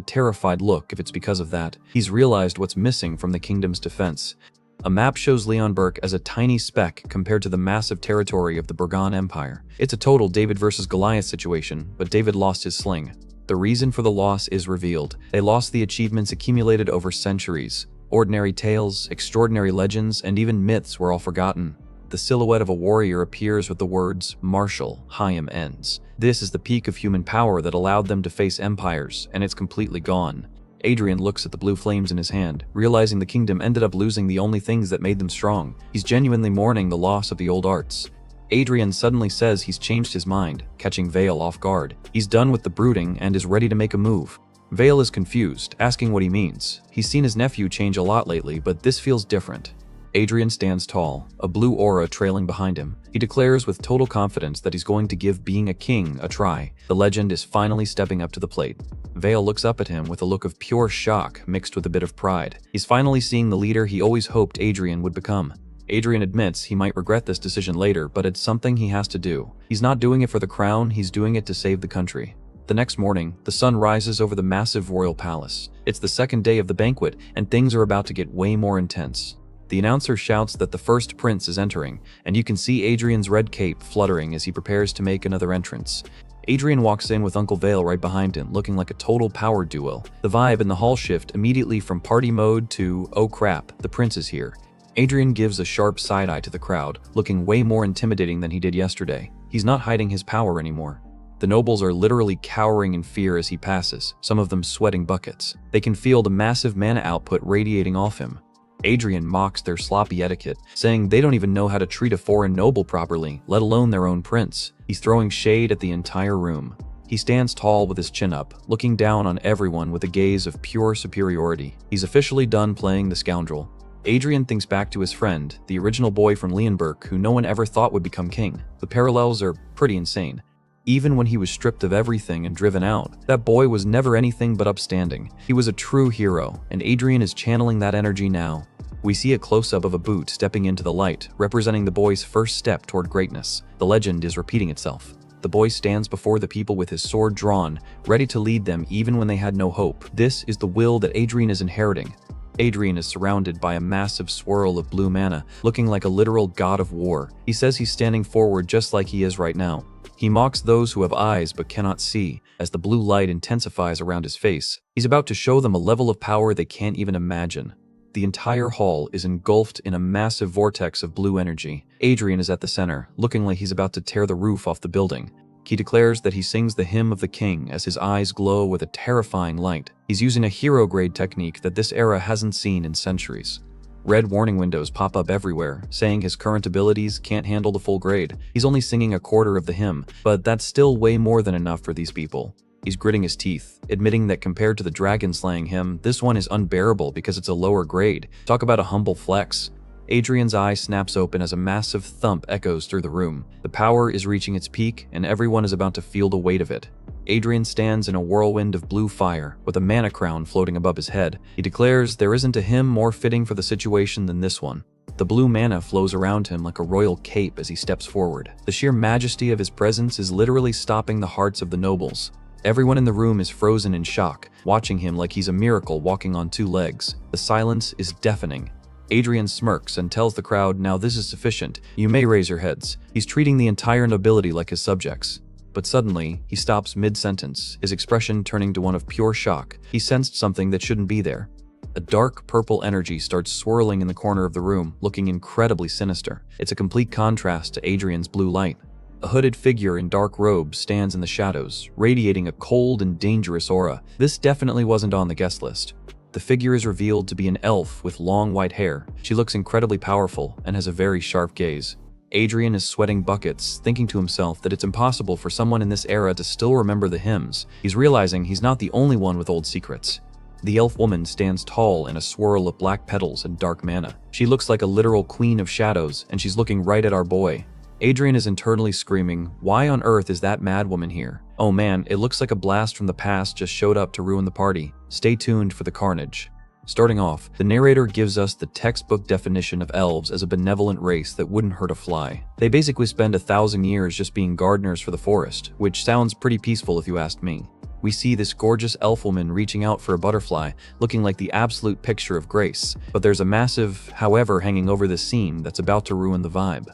terrified look if it's because of that. He's realized what's missing from the kingdom's defense. A map shows Leonberg as a tiny speck compared to the massive territory of the Bourgogne Empire. It's a total David versus Goliath situation, but David lost his sling. The reason for the loss is revealed. They lost the achievements accumulated over centuries. Ordinary tales, extraordinary legends, and even myths were all forgotten. The silhouette of a warrior appears with the words, "Martial, Hayam ends." This is the peak of human power that allowed them to face empires, and it's completely gone. Adrian looks at the blue flames in his hand, realizing the kingdom ended up losing the only things that made them strong. He's genuinely mourning the loss of the old arts. Adrian suddenly says he's changed his mind, catching Vale off guard. He's done with the brooding and is ready to make a move. Vale is confused, asking what he means. He's seen his nephew change a lot lately, but this feels different. Adrian stands tall, a blue aura trailing behind him. He declares with total confidence that he's going to give being a king a try. The legend is finally stepping up to the plate. Vale looks up at him with a look of pure shock mixed with a bit of pride. He's finally seeing the leader he always hoped Adrian would become. Adrian admits he might regret this decision later, but it's something he has to do. He's not doing it for the crown, he's doing it to save the country. The next morning, the sun rises over the massive royal palace. It's the second day of the banquet, and things are about to get way more intense. The announcer shouts that the first prince is entering, and you can see Adrian's red cape fluttering as he prepares to make another entrance. Adrian walks in with Uncle Vale right behind him, looking like a total power duel. The vibe in the hall shift immediately from party mode to, "Oh crap, the prince is here." Adrian gives a sharp side-eye to the crowd, looking way more intimidating than he did yesterday. He's not hiding his power anymore. The nobles are literally cowering in fear as he passes, some of them sweating buckets. They can feel the massive mana output radiating off him. Adrian mocks their sloppy etiquette, saying they don't even know how to treat a foreign noble properly, let alone their own prince. He's throwing shade at the entire room. He stands tall with his chin up, looking down on everyone with a gaze of pure superiority. He's officially done playing the scoundrel. Adrian thinks back to his friend, the original boy from Leonberg who no one ever thought would become king. The parallels are pretty insane. Even when he was stripped of everything and driven out, that boy was never anything but upstanding. He was a true hero, and Adrian is channeling that energy now. We see a close-up of a boot stepping into the light, representing the boy's first step toward greatness. The legend is repeating itself. The boy stands before the people with his sword drawn, ready to lead them even when they had no hope. This is the will that Adrian is inheriting. Adrian is surrounded by a massive swirl of blue mana, looking like a literal god of war. He says he's standing forward just like he is right now. He mocks those who have eyes but cannot see, as the blue light intensifies around his face. He's about to show them a level of power they can't even imagine. The entire hall is engulfed in a massive vortex of blue energy. Adrian is at the center, looking like he's about to tear the roof off the building. He declares that he sings the hymn of the king as his eyes glow with a terrifying light. He's using a hero-grade technique that this era hasn't seen in centuries. Red warning windows pop up everywhere, saying his current abilities can't handle the full grade. He's only singing a quarter of the hymn, but that's still way more than enough for these people. He's gritting his teeth, admitting that compared to the dragon-slaying hymn, this one is unbearable because it's a lower grade. Talk about a humble flex. Adrian's eye snaps open as a massive thump echoes through the room. The power is reaching its peak, and everyone is about to feel the weight of it. Adrian stands in a whirlwind of blue fire, with a mana crown floating above his head. He declares there isn't a hymn more fitting for the situation than this one. The blue mana flows around him like a royal cape as he steps forward. The sheer majesty of his presence is literally stopping the hearts of the nobles. Everyone in the room is frozen in shock, watching him like he's a miracle walking on two legs. The silence is deafening. Adrian smirks and tells the crowd, "Now this is sufficient. You may raise your heads." He's treating the entire nobility like his subjects. But suddenly, he stops mid-sentence, his expression turning to one of pure shock. He sensed something that shouldn't be there. A dark purple energy starts swirling in the corner of the room, looking incredibly sinister. It's a complete contrast to Adrian's blue light. A hooded figure in dark robes stands in the shadows, radiating a cold and dangerous aura. This definitely wasn't on the guest list. The figure is revealed to be an elf with long white hair. She looks incredibly powerful and has a very sharp gaze. Adrian is sweating buckets, thinking to himself that it's impossible for someone in this era to still remember the hymns. He's realizing he's not the only one with old secrets. The elf woman stands tall in a swirl of black petals and dark mana. She looks like a literal queen of shadows, and she's looking right at our boy. Adrian is internally screaming, "Why on earth is that mad woman here? Oh man, it looks like a blast from the past just showed up to ruin the party. Stay tuned for the carnage." Starting off, the narrator gives us the textbook definition of elves as a benevolent race that wouldn't hurt a fly. They basically spend 1,000 years just being gardeners for the forest, which sounds pretty peaceful if you ask me. We see this gorgeous elf woman reaching out for a butterfly, looking like the absolute picture of grace. But there's a massive however hanging over this scene that's about to ruin the vibe.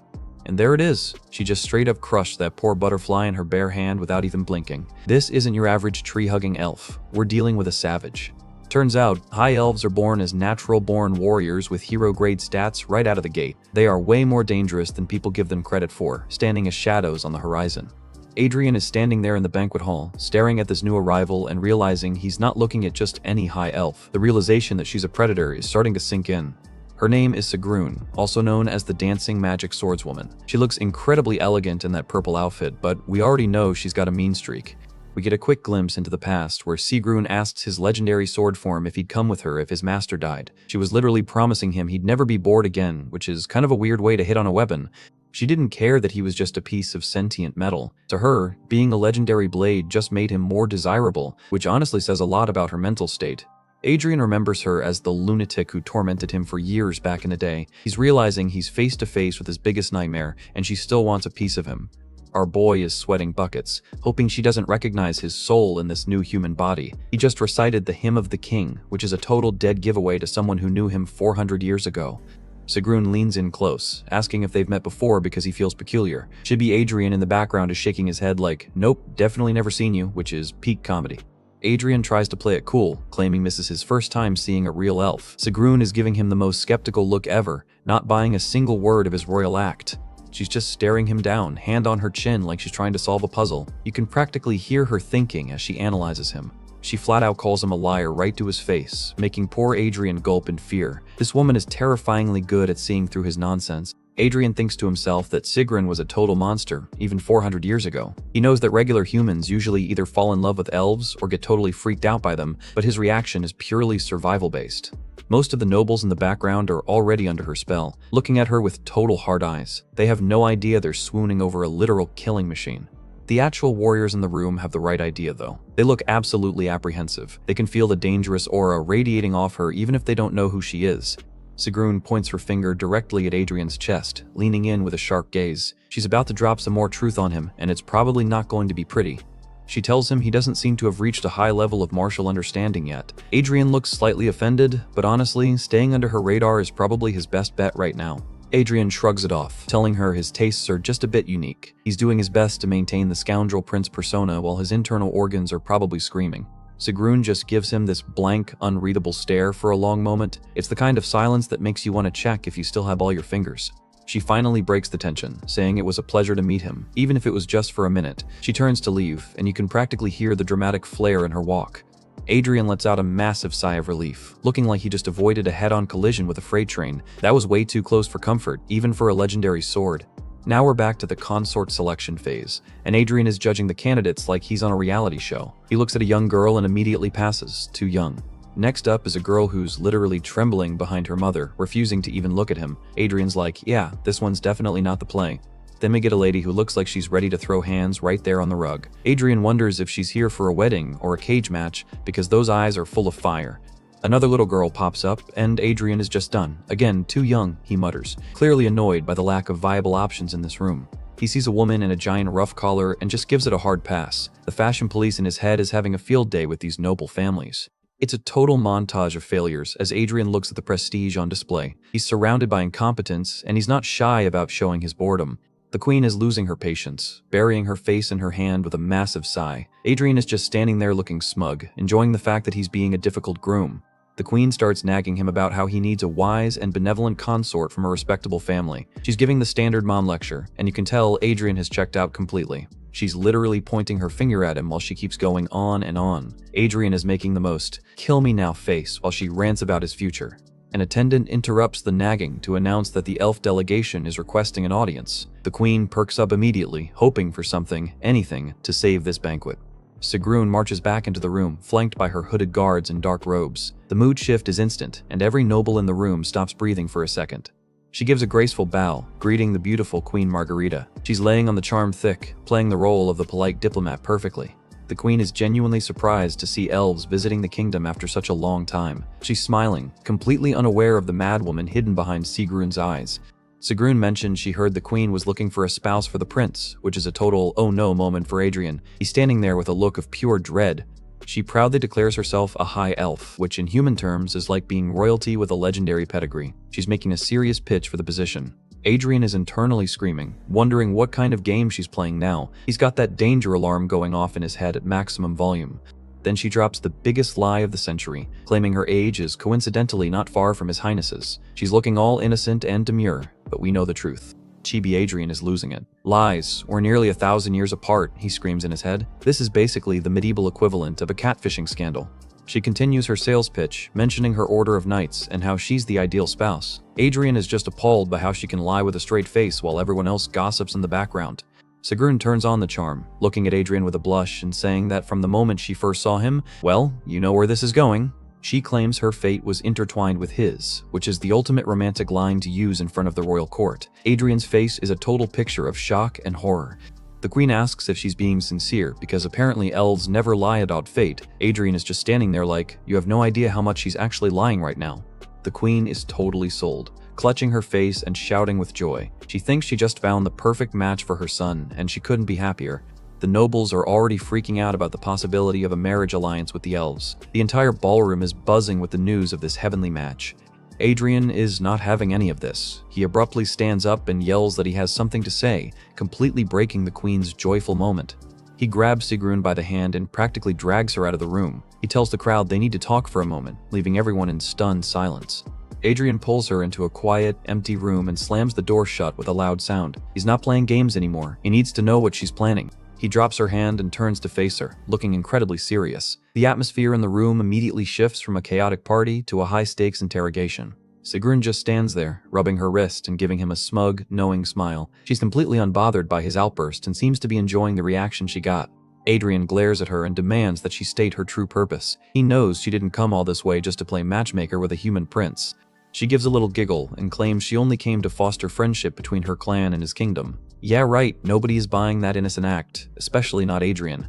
And there it is. She just straight up crushed that poor butterfly in her bare hand without even blinking. This isn't your average tree-hugging elf. We're dealing with a savage. Turns out, high elves are born as natural-born warriors with hero-grade stats right out of the gate. They are way more dangerous than people give them credit for, standing as shadows on the horizon. Adrian is standing there in the banquet hall, staring at this new arrival and realizing he's not looking at just any high elf. The realization that she's a predator is starting to sink in. Her name is Sigrun, also known as the Dancing Magic Swordswoman. She looks incredibly elegant in that purple outfit, but we already know she's got a mean streak. We get a quick glimpse into the past where Sigrun asks his legendary sword form if he'd come with her if his master died. She was literally promising him he'd never be bored again, which is kind of a weird way to hit on a weapon. She didn't care that he was just a piece of sentient metal. To her, being a legendary blade just made him more desirable, which honestly says a lot about her mental state. Adrian remembers her as the lunatic who tormented him for years back in the day. He's realizing he's face to face with his biggest nightmare, and she still wants a piece of him. Our boy is sweating buckets, hoping she doesn't recognize his soul in this new human body. He just recited the Hymn of the King, which is a total dead giveaway to someone who knew him 400 years ago. Sigrun leans in close, asking if they've met before because he feels peculiar. Should be Adrian in the background is shaking his head like, "Nope, definitely never seen you," which is peak comedy. Adrian tries to play it cool, claiming this is his first time seeing a real elf. Sigrun is giving him the most skeptical look ever, not buying a single word of his royal act. She's just staring him down, hand on her chin like she's trying to solve a puzzle. You can practically hear her thinking as she analyzes him. She flat out calls him a liar right to his face, making poor Adrian gulp in fear. This woman is terrifyingly good at seeing through his nonsense. Adrian thinks to himself that Sigrun was a total monster, even 400 years ago. He knows that regular humans usually either fall in love with elves or get totally freaked out by them, but his reaction is purely survival-based. Most of the nobles in the background are already under her spell, looking at her with total hard eyes. They have no idea they're swooning over a literal killing machine. The actual warriors in the room have the right idea, though. They look absolutely apprehensive. They can feel the dangerous aura radiating off her even if they don't know who she is. Sigrun points her finger directly at Adrian's chest, leaning in with a sharp gaze. She's about to drop some more truth on him, and it's probably not going to be pretty. She tells him he doesn't seem to have reached a high level of martial understanding yet. Adrian looks slightly offended, but honestly, staying under her radar is probably his best bet right now. Adrian shrugs it off, telling her his tastes are just a bit unique. He's doing his best to maintain the scoundrel prince persona while his internal organs are probably screaming. Sigrun just gives him this blank, unreadable stare for a long moment. It's the kind of silence that makes you want to check if you still have all your fingers. She finally breaks the tension, saying it was a pleasure to meet him, even if it was just for a minute. She turns to leave, and you can practically hear the dramatic flair in her walk. Adrian lets out a massive sigh of relief, looking like he just avoided a head-on collision with a freight train. That was way too close for comfort, even for a legendary sword. Now we're back to the consort selection phase, and Adrian is judging the candidates like he's on a reality show. He looks at a young girl and immediately passes, too young. Next up is a girl who's literally trembling behind her mother, refusing to even look at him. Adrian's like, yeah, this one's definitely not the play. Then we get a lady who looks like she's ready to throw hands right there on the rug. Adrian wonders if she's here for a wedding or a cage match because those eyes are full of fire. Another little girl pops up, and Adrian is just done. Again, too young, he mutters, clearly annoyed by the lack of viable options in this room. He sees a woman in a giant ruff collar and just gives it a hard pass. The fashion police in his head is having a field day with these noble families. It's a total montage of failures as Adrian looks at the prestige on display. He's surrounded by incompetence, and he's not shy about showing his boredom. The queen is losing her patience, burying her face in her hand with a massive sigh. Adrian is just standing there looking smug, enjoying the fact that he's being a difficult groom. The queen starts nagging him about how he needs a wise and benevolent consort from a respectable family. She's giving the standard mom lecture, and you can tell Adrian has checked out completely. She's literally pointing her finger at him while she keeps going on and on. Adrian is making the most "kill me now" face while she rants about his future. An attendant interrupts the nagging to announce that the elf delegation is requesting an audience. The queen perks up immediately, hoping for something, anything, to save this banquet. Sigrun marches back into the room, flanked by her hooded guards in dark robes. The mood shift is instant, and every noble in the room stops breathing for a second. She gives a graceful bow, greeting the beautiful Queen Margarita. She's laying on the charm thick, playing the role of the polite diplomat perfectly. The queen is genuinely surprised to see elves visiting the kingdom after such a long time. She's smiling, completely unaware of the madwoman hidden behind Sigrun's eyes. Sigrun mentioned she heard the queen was looking for a spouse for the prince, which is a total oh no moment for Adrian. He's standing there with a look of pure dread. She proudly declares herself a high elf, which in human terms is like being royalty with a legendary pedigree. She's making a serious pitch for the position. Adrian is internally screaming, wondering what kind of game she's playing now. He's got that danger alarm going off in his head at maximum volume. Then she drops the biggest lie of the century, claiming her age is coincidentally not far from His Highness's. She's looking all innocent and demure, but we know the truth. Chibi Adrian is losing it. Lies, we're nearly 1,000 years apart, he screams in his head. This is basically the medieval equivalent of a catfishing scandal. She continues her sales pitch, mentioning her order of knights and how she's the ideal spouse. Adrian is just appalled by how she can lie with a straight face while everyone else gossips in the background. Sigrun turns on the charm, looking at Adrian with a blush and saying that from the moment she first saw him, well, you know where this is going. She claims her fate was intertwined with his, which is the ultimate romantic line to use in front of the royal court. Adrian's face is a total picture of shock and horror. The queen asks if she's being sincere because apparently elves never lie about fate. Adrian is just standing there like, you have no idea how much she's actually lying right now. The queen is totally sold, clutching her face and shouting with joy. She thinks she just found the perfect match for her son, and she couldn't be happier. The nobles are already freaking out about the possibility of a marriage alliance with the elves. The entire ballroom is buzzing with the news of this heavenly match. Adrian is not having any of this. He abruptly stands up and yells that he has something to say, completely breaking the queen's joyful moment. He grabs Sigrun by the hand and practically drags her out of the room. He tells the crowd they need to talk for a moment, leaving everyone in stunned silence. Adrian pulls her into a quiet, empty room and slams the door shut with a loud sound. He's not playing games anymore. He needs to know what she's planning. He drops her hand and turns to face her, looking incredibly serious. The atmosphere in the room immediately shifts from a chaotic party to a high-stakes interrogation. Sigrun just stands there, rubbing her wrist and giving him a smug, knowing smile. She's completely unbothered by his outburst and seems to be enjoying the reaction she got. Adrian glares at her and demands that she state her true purpose. He knows she didn't come all this way just to play matchmaker with a human prince. She gives a little giggle and claims she only came to foster friendship between her clan and his kingdom. Yeah, right, nobody is buying that innocent act, especially not Adrian.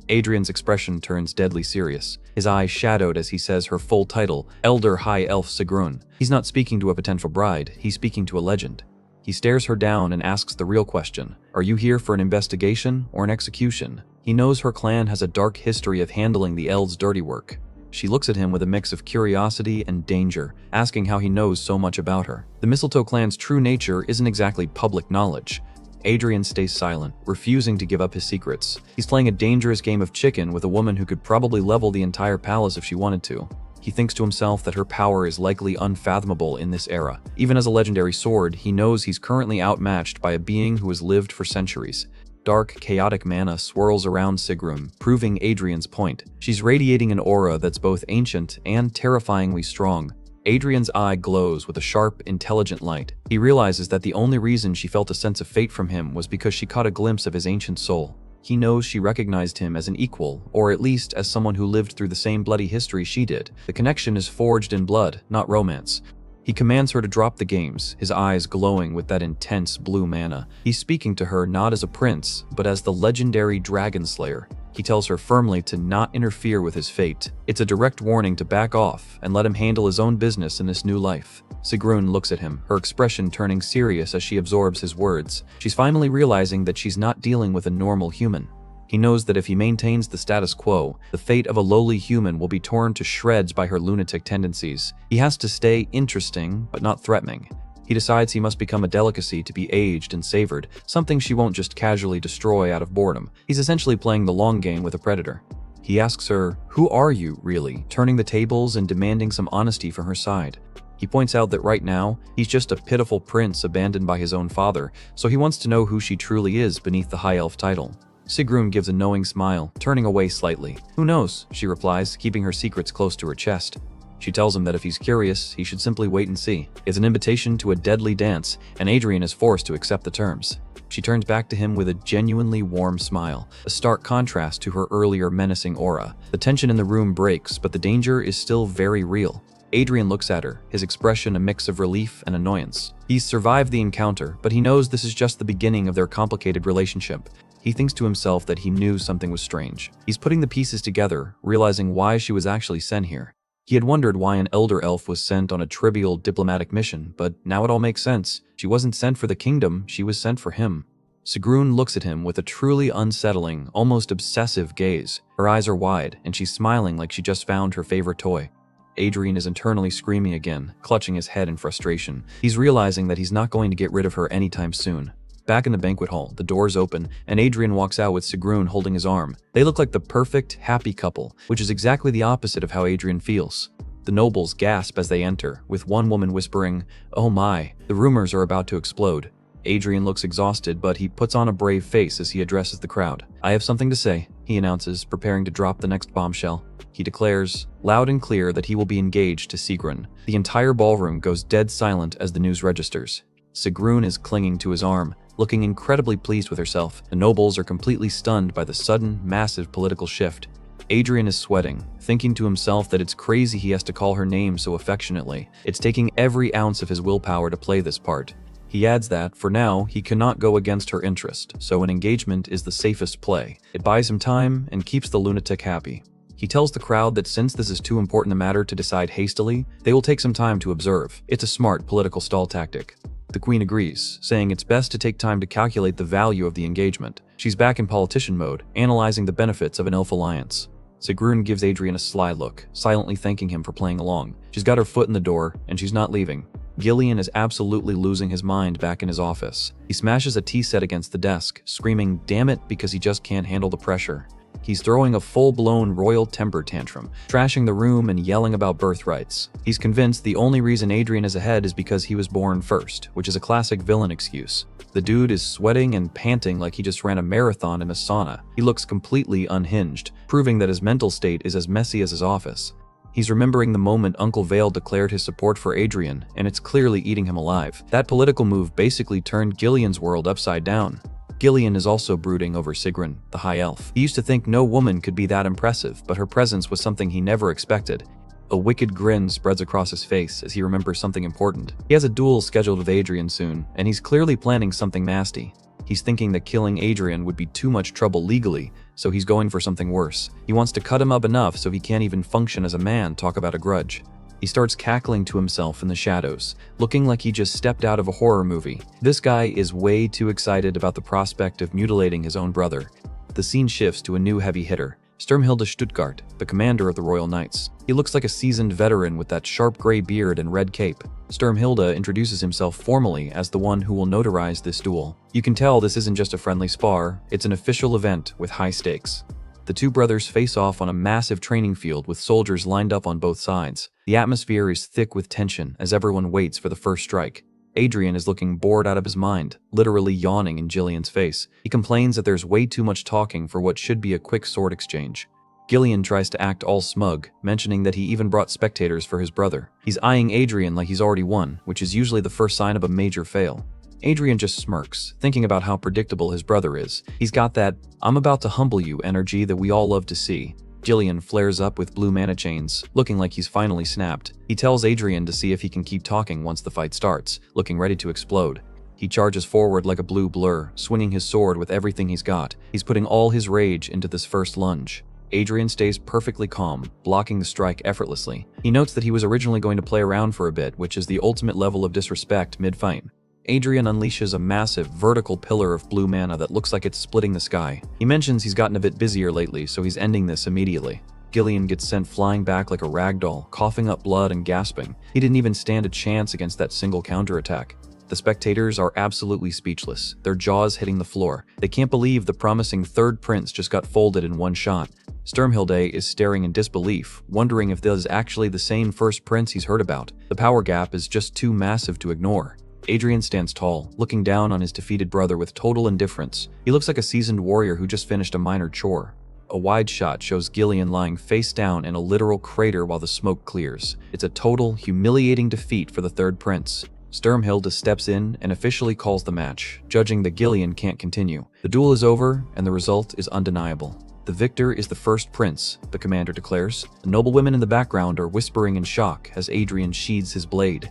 Adrian's expression turns deadly serious, his eyes shadowed as he says her full title, Elder High Elf Sigrun. He's not speaking to a potential bride, he's speaking to a legend. He stares her down and asks the real question. Are you here for an investigation or an execution? He knows her clan has a dark history of handling the Eld's dirty work. She looks at him with a mix of curiosity and danger, asking how he knows so much about her. The Mistletoe clan's true nature isn't exactly public knowledge. Adrian stays silent, refusing to give up his secrets. He's playing a dangerous game of chicken with a woman who could probably level the entire palace if she wanted to. He thinks to himself that her power is likely unfathomable in this era. Even as a legendary sword, he knows he's currently outmatched by a being who has lived for centuries. Dark, chaotic mana swirls around Sigrun, proving Adrian's point. She's radiating an aura that's both ancient and terrifyingly strong. Adrian's eye glows with a sharp, intelligent light. He realizes that the only reason she felt a sense of fate from him was because she caught a glimpse of his ancient soul. He knows she recognized him as an equal, or at least as someone who lived through the same bloody history she did. The connection is forged in blood, not romance. He commands her to drop the games, his eyes glowing with that intense blue mana. He's speaking to her not as a prince, but as the legendary dragon slayer. He tells her firmly to not interfere with his fate. It's a direct warning to back off and let him handle his own business in this new life. Sigrun looks at him, her expression turning serious as she absorbs his words. She's finally realizing that she's not dealing with a normal human. He knows that if he maintains the status quo, the fate of a lowly human will be torn to shreds by her lunatic tendencies. He has to stay interesting, but not threatening. He decides he must become a delicacy to be aged and savored, something she won't just casually destroy out of boredom. He's essentially playing the long game with a predator. He asks her, "Who are you, really?" turning the tables and demanding some honesty from her side. He points out that right now, he's just a pitiful prince abandoned by his own father, so he wants to know who she truly is beneath the high elf title. Sigrun gives a knowing smile, turning away slightly. "Who knows?" she replies, keeping her secrets close to her chest. She tells him that if he's curious, he should simply wait and see. It's an invitation to a deadly dance, and Adrian is forced to accept the terms. She turns back to him with a genuinely warm smile, a stark contrast to her earlier menacing aura. The tension in the room breaks, but the danger is still very real. Adrian looks at her, his expression a mix of relief and annoyance. He's survived the encounter, but he knows this is just the beginning of their complicated relationship. He thinks to himself that he knew something was strange. He's putting the pieces together, realizing why she was actually sent here. He had wondered why an elder elf was sent on a trivial diplomatic mission, but now it all makes sense. She wasn't sent for the kingdom, she was sent for him. Sigrun looks at him with a truly unsettling, almost obsessive gaze. Her eyes are wide, and she's smiling like she just found her favorite toy. Adrian is internally screaming again, clutching his head in frustration. He's realizing that he's not going to get rid of her anytime soon. Back in the banquet hall, the doors open, and Adrian walks out with Sigrun holding his arm. They look like the perfect, happy couple, which is exactly the opposite of how Adrian feels. The nobles gasp as they enter, with one woman whispering, "Oh my, the rumors are about to explode." Adrian looks exhausted, but he puts on a brave face as he addresses the crowd. "I have something to say," he announces, preparing to drop the next bombshell. He declares, loud and clear, that he will be engaged to Sigrun. The entire ballroom goes dead silent as the news registers. Sigrun is clinging to his arm, looking incredibly pleased with herself. The nobles are completely stunned by the sudden, massive political shift. Adrian is sweating, thinking to himself that it's crazy he has to call her name so affectionately. It's taking every ounce of his willpower to play this part. He adds that, for now, he cannot go against her interest, so an engagement is the safest play. It buys him time and keeps the lunatic happy. He tells the crowd that since this is too important a matter to decide hastily, they will take some time to observe. It's a smart political stall tactic. The queen agrees, saying it's best to take time to calculate the value of the engagement. She's back in politician mode, analyzing the benefits of an elf alliance. Sigrun gives Adrian a sly look, silently thanking him for playing along. She's got her foot in the door, and she's not leaving. Gillian is absolutely losing his mind back in his office. He smashes a tea set against the desk, screaming, "Damn it," because he just can't handle the pressure. He's throwing a full-blown royal temper tantrum, trashing the room and yelling about birthrights. He's convinced the only reason Adrian is ahead is because he was born first, which is a classic villain excuse. The dude is sweating and panting like he just ran a marathon in a sauna. He looks completely unhinged, proving that his mental state is as messy as his office. He's remembering the moment Uncle Vale declared his support for Adrian, and it's clearly eating him alive. That political move basically turned Gillian's world upside down. Gillian is also brooding over Sigrun, the High Elf. He used to think no woman could be that impressive, but her presence was something he never expected. A wicked grin spreads across his face as he remembers something important. He has a duel scheduled with Adrian soon, and he's clearly planning something nasty. He's thinking that killing Adrian would be too much trouble legally, so he's going for something worse. He wants to cut him up enough so he can't even function as a man, talk about a grudge. He starts cackling to himself in the shadows, looking like he just stepped out of a horror movie. This guy is way too excited about the prospect of mutilating his own brother. The scene shifts to a new heavy hitter, Sturmhilde Stuttgart, the commander of the Royal Knights. He looks like a seasoned veteran with that sharp gray beard and red cape. Sturmhilde introduces himself formally as the one who will notarize this duel. You can tell this isn't just a friendly spar, it's an official event with high stakes. The two brothers face off on a massive training field with soldiers lined up on both sides. The atmosphere is thick with tension as everyone waits for the first strike. Adrian is looking bored out of his mind, literally yawning in Gillian's face. He complains that there's way too much talking for what should be a quick sword exchange. Gillian tries to act all smug, mentioning that he even brought spectators for his brother. He's eyeing Adrian like he's already won, which is usually the first sign of a major fail. Adrian just smirks, thinking about how predictable his brother is. He's got that "I'm about to humble you" energy that we all love to see. Gillian flares up with blue mana chains, looking like he's finally snapped. He tells Adrian to see if he can keep talking once the fight starts, looking ready to explode. He charges forward like a blue blur, swinging his sword with everything he's got. He's putting all his rage into this first lunge. Adrian stays perfectly calm, blocking the strike effortlessly. He notes that he was originally going to play around for a bit, which is the ultimate level of disrespect mid-fight. Adrian unleashes a massive, vertical pillar of blue mana that looks like it's splitting the sky. He mentions he's gotten a bit busier lately, so he's ending this immediately. Gillian gets sent flying back like a ragdoll, coughing up blood and gasping. He didn't even stand a chance against that single counterattack. The spectators are absolutely speechless, their jaws hitting the floor. They can't believe the promising third prince just got folded in one shot. Sturmhilde is staring in disbelief, wondering if this is actually the same first prince he's heard about. The power gap is just too massive to ignore. Adrian stands tall, looking down on his defeated brother with total indifference. He looks like a seasoned warrior who just finished a minor chore. A wide shot shows Gillian lying face down in a literal crater while the smoke clears. It's a total, humiliating defeat for the third prince. Sturmhilde steps in and officially calls the match, judging that Gillian can't continue. The duel is over, and the result is undeniable. The victor is the first prince, the commander declares. The noblewomen in the background are whispering in shock as Adrian sheathes his blade.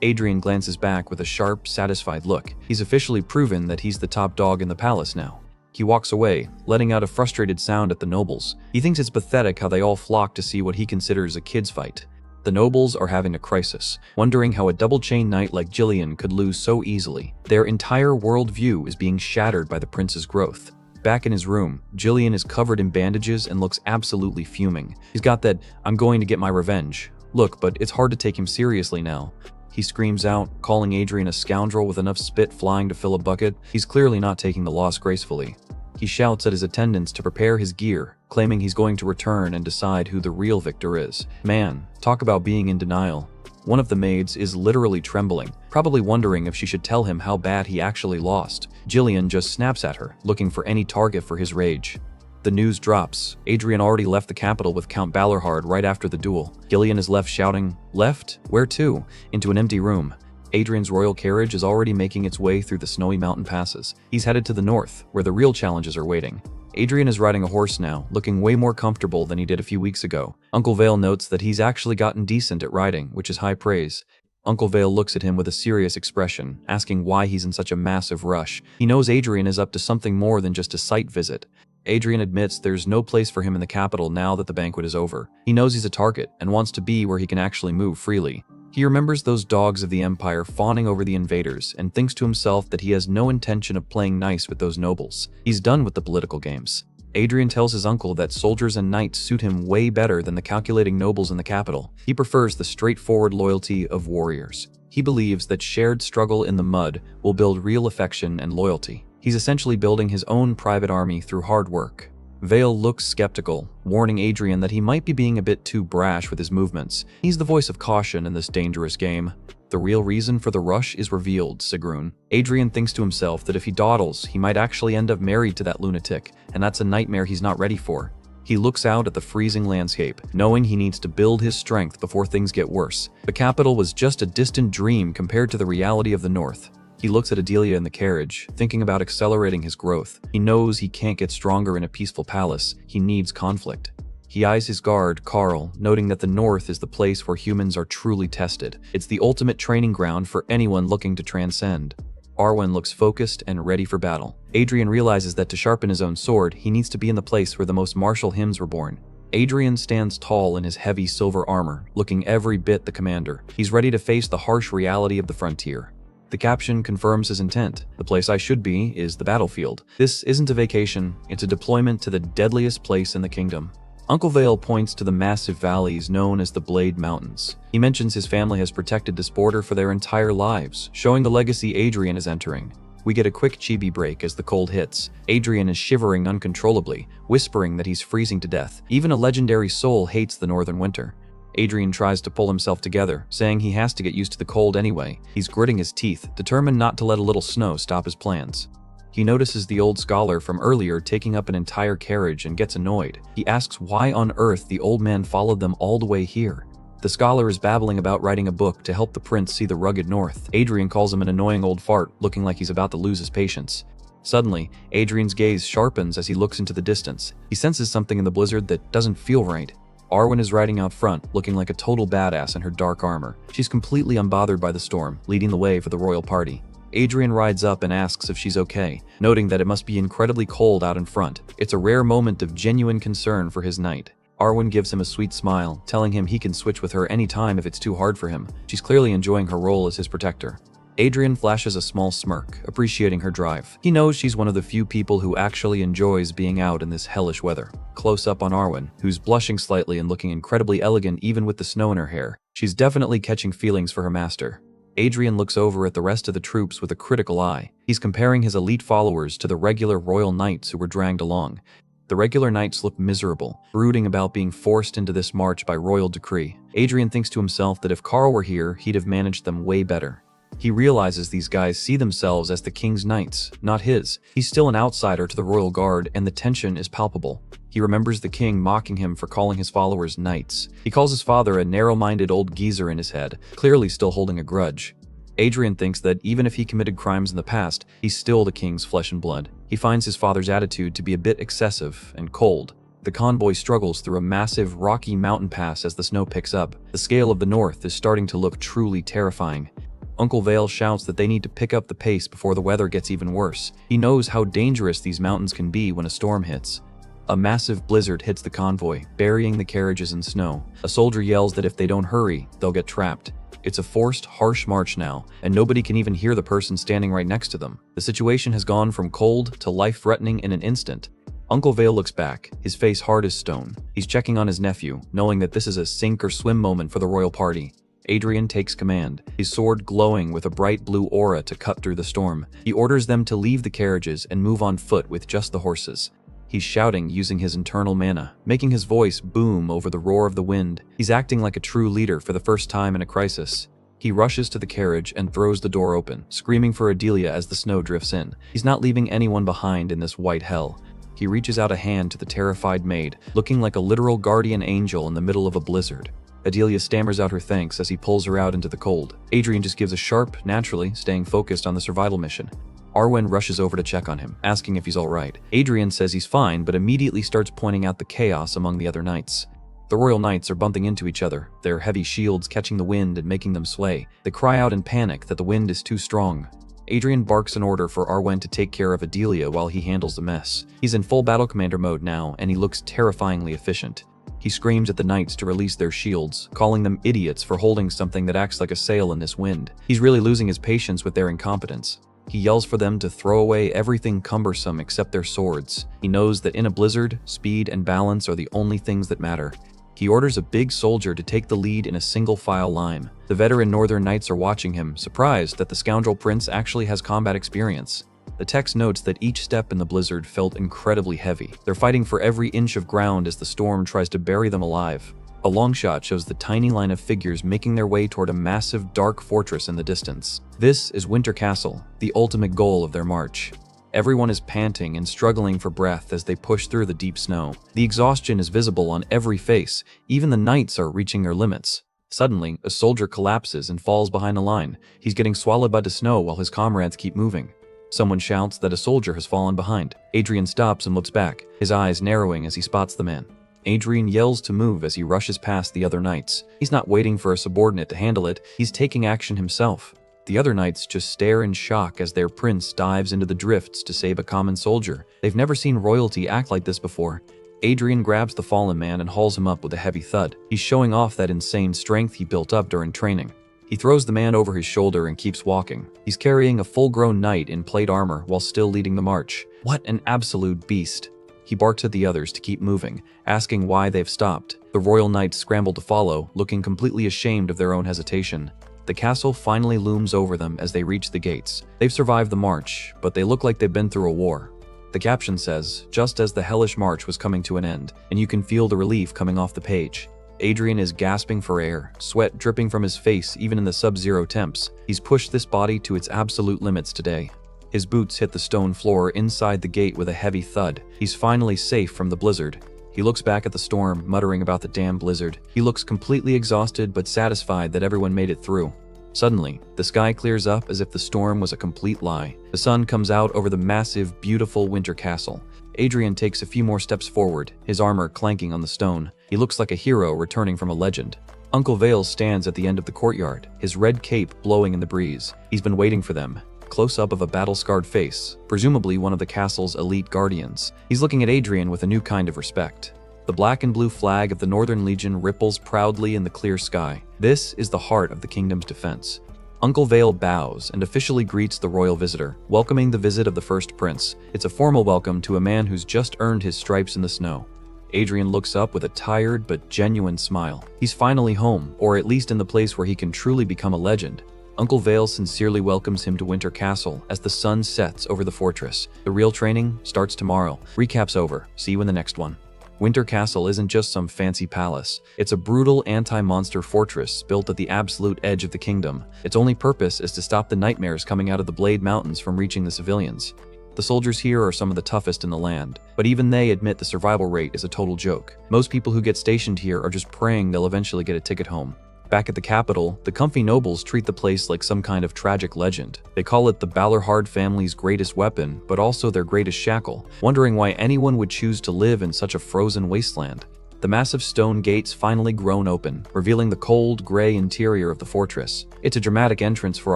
Adrian glances back with a sharp, satisfied look. He's officially proven that he's the top dog in the palace now. He walks away, letting out a frustrated sound at the nobles. He thinks it's pathetic how they all flock to see what he considers a kid's fight. The nobles are having a crisis, wondering how a double-chain knight like Gillian could lose so easily. Their entire worldview is being shattered by the prince's growth. Back in his room, Gillian is covered in bandages and looks absolutely fuming. He's got that "I'm going to get my revenge" look, but it's hard to take him seriously now. He screams out, calling Adrian a scoundrel with enough spit flying to fill a bucket. He's clearly not taking the loss gracefully. He shouts at his attendants to prepare his gear, claiming he's going to return and decide who the real victor is. Man, talk about being in denial. One of the maids is literally trembling, probably wondering if she should tell him how bad he actually lost. Gillian just snaps at her, looking for any target for his rage. The news drops. Adrian already left the capital with Count Balorhard right after the duel. Gillian is left shouting, "Left? Where to?" into an empty room. Adrian's royal carriage is already making its way through the snowy mountain passes. He's headed to the north, where the real challenges are waiting. Adrian is riding a horse now, looking way more comfortable than he did a few weeks ago. Uncle Vale notes that he's actually gotten decent at riding, which is high praise. Uncle Vale looks at him with a serious expression, asking why he's in such a massive rush. He knows Adrian is up to something more than just a sight visit. Adrian admits there's no place for him in the capital now that the banquet is over. He knows he's a target and wants to be where he can actually move freely. He remembers those dogs of the Empire fawning over the invaders and thinks to himself that he has no intention of playing nice with those nobles. He's done with the political games. Adrian tells his uncle that soldiers and knights suit him way better than the calculating nobles in the capital. He prefers the straightforward loyalty of warriors. He believes that shared struggle in the mud will build real affection and loyalty. He's essentially building his own private army through hard work. Vale looks skeptical, warning Adrian that he might be being a bit too brash with his movements. He's the voice of caution in this dangerous game. The real reason for the rush is revealed, Sigrun. Adrian thinks to himself that if he dawdles, he might actually end up married to that lunatic, and that's a nightmare he's not ready for. He looks out at the freezing landscape, knowing he needs to build his strength before things get worse. The capital was just a distant dream compared to the reality of the north. He looks at Adilia in the carriage, thinking about accelerating his growth. He knows he can't get stronger in a peaceful palace. He needs conflict. He eyes his guard, Carl, noting that the north is the place where humans are truly tested. It's the ultimate training ground for anyone looking to transcend. Arwin looks focused and ready for battle. Adrian realizes that to sharpen his own sword, he needs to be in the place where the most martial hymns were born. Adrian stands tall in his heavy silver armor, looking every bit the commander. He's ready to face the harsh reality of the frontier. The caption confirms his intent. The place I should be is the battlefield. This isn't a vacation, it's a deployment to the deadliest place in the kingdom. Uncle Vale points to the massive valleys known as the Blade Mountains. He mentions his family has protected this border for their entire lives, showing the legacy Adrian is entering. We get a quick chibi break as the cold hits. Adrian is shivering uncontrollably, whispering that he's freezing to death. Even a legendary soul hates the northern winter. Adrian tries to pull himself together, saying he has to get used to the cold anyway. He's gritting his teeth, determined not to let a little snow stop his plans. He notices the old scholar from earlier taking up an entire carriage and gets annoyed. He asks why on earth the old man followed them all the way here. The scholar is babbling about writing a book to help the prince see the rugged north. Adrian calls him an annoying old fart, looking like he's about to lose his patience. Suddenly, Adrian's gaze sharpens as he looks into the distance. He senses something in the blizzard that doesn't feel right. Arwin is riding out front, looking like a total badass in her dark armor. She's completely unbothered by the storm, leading the way for the royal party. Adrian rides up and asks if she's okay, noting that it must be incredibly cold out in front. It's a rare moment of genuine concern for his knight. Arwin gives him a sweet smile, telling him he can switch with her anytime if it's too hard for him. She's clearly enjoying her role as his protector. Adrian flashes a small smirk, appreciating her drive. He knows she's one of the few people who actually enjoys being out in this hellish weather. Close up on Arwin, who's blushing slightly and looking incredibly elegant even with the snow in her hair. She's definitely catching feelings for her master. Adrian looks over at the rest of the troops with a critical eye. He's comparing his elite followers to the regular royal knights who were dragged along. The regular knights look miserable, brooding about being forced into this march by royal decree. Adrian thinks to himself that if Carl were here, he'd have managed them way better. He realizes these guys see themselves as the king's knights, not his. He's still an outsider to the royal guard, and the tension is palpable. He remembers the king mocking him for calling his followers knights. He calls his father a narrow-minded old geezer in his head, clearly still holding a grudge. Adrian thinks that even if he committed crimes in the past, he's still the king's flesh and blood. He finds his father's attitude to be a bit excessive and cold. The convoy struggles through a massive, rocky mountain pass as the snow picks up. The scale of the north is starting to look truly terrifying. Uncle Vale shouts that they need to pick up the pace before the weather gets even worse. He knows how dangerous these mountains can be when a storm hits. A massive blizzard hits the convoy, burying the carriages in snow. A soldier yells that if they don't hurry, they'll get trapped. It's a forced, harsh march now, and nobody can even hear the person standing right next to them. The situation has gone from cold to life-threatening in an instant. Uncle Vale looks back, his face hard as stone. He's checking on his nephew, knowing that this is a sink-or-swim moment for the royal party. Adrian takes command, his sword glowing with a bright blue aura to cut through the storm. He orders them to leave the carriages and move on foot with just the horses. He's shouting using his internal mana, making his voice boom over the roar of the wind. He's acting like a true leader for the first time in a crisis. He rushes to the carriage and throws the door open, screaming for Adilia as the snow drifts in. He's not leaving anyone behind in this white hell. He reaches out a hand to the terrified maid, looking like a literal guardian angel in the middle of a blizzard. Adilia stammers out her thanks as he pulls her out into the cold. Adrian just gives a sharp, naturally, staying focused on the survival mission. Arwin rushes over to check on him, asking if he's alright. Adrian says he's fine, but immediately starts pointing out the chaos among the other knights. The royal knights are bumping into each other, their heavy shields catching the wind and making them sway. They cry out in panic that the wind is too strong. Adrian barks an order for Arwen to take care of Adilia while he handles the mess. He's in full battle commander mode now, and he looks terrifyingly efficient. He screams at the knights to release their shields, calling them idiots for holding something that acts like a sail in this wind. He's really losing his patience with their incompetence. He yells for them to throw away everything cumbersome except their swords. He knows that in a blizzard, speed and balance are the only things that matter. He orders a big soldier to take the lead in a single file line. The veteran northern knights are watching him, surprised that the scoundrel prince actually has combat experience. The text notes that each step in the blizzard felt incredibly heavy. They're fighting for every inch of ground as the storm tries to bury them alive. A long shot shows the tiny line of figures making their way toward a massive dark fortress in the distance. This is Winter Castle, the ultimate goal of their march. Everyone is panting and struggling for breath as they push through the deep snow. The exhaustion is visible on every face. Even the knights are reaching their limits. Suddenly, a soldier collapses and falls behind the line. He's getting swallowed by the snow while his comrades keep moving. Someone shouts that a soldier has fallen behind. Adrian stops and looks back, his eyes narrowing as he spots the man. Adrian yells to move as he rushes past the other knights. He's not waiting for a subordinate to handle it, he's taking action himself. The other knights just stare in shock as their prince dives into the drifts to save a common soldier. They've never seen royalty act like this before. Adrian grabs the fallen man and hauls him up with a heavy thud. He's showing off that insane strength he built up during training. He throws the man over his shoulder and keeps walking. He's carrying a full-grown knight in plate armor while still leading the march. What an absolute beast. He barks at the others to keep moving, asking why they've stopped. The royal knights scramble to follow, looking completely ashamed of their own hesitation. The castle finally looms over them as they reach the gates. They've survived the march, but they look like they've been through a war. The caption says, just as the hellish march was coming to an end, and you can feel the relief coming off the page. Adrian is gasping for air, sweat dripping from his face even in the sub-zero temps. He's pushed this body to its absolute limits today. His boots hit the stone floor inside the gate with a heavy thud. He's finally safe from the blizzard. He looks back at the storm, muttering about the damn blizzard. He looks completely exhausted but satisfied that everyone made it through. Suddenly, the sky clears up as if the storm was a complete lie. The sun comes out over the massive, beautiful winter castle. Adrian takes a few more steps forward, his armor clanking on the stone. He looks like a hero returning from a legend. Uncle Vale stands at the end of the courtyard, his red cape blowing in the breeze. He's been waiting for them. Close-up of a battle-scarred face, presumably one of the castle's elite guardians. He's looking at Adrian with a new kind of respect. The black and blue flag of the Northern Legion ripples proudly in the clear sky. This is the heart of the kingdom's defense. Uncle Vale bows and officially greets the royal visitor, welcoming the visit of the first prince. It's a formal welcome to a man who's just earned his stripes in the snow. Adrian looks up with a tired but genuine smile. He's finally home, or at least in the place where he can truly become a legend. Uncle Vale sincerely welcomes him to Winter Castle as the sun sets over the fortress. The real training starts tomorrow. Recap's over. See you in the next one. Winter Castle isn't just some fancy palace. It's a brutal anti-monster fortress built at the absolute edge of the kingdom. Its only purpose is to stop the nightmares coming out of the Blade Mountains from reaching the civilians. The soldiers here are some of the toughest in the land, but even they admit the survival rate is a total joke. Most people who get stationed here are just praying they'll eventually get a ticket home. Back at the capital, the comfy nobles treat the place like some kind of tragic legend. They call it the Balorhard family's greatest weapon, but also their greatest shackle, wondering why anyone would choose to live in such a frozen wasteland. The massive stone gates finally groan open, revealing the cold, gray interior of the fortress. It's a dramatic entrance for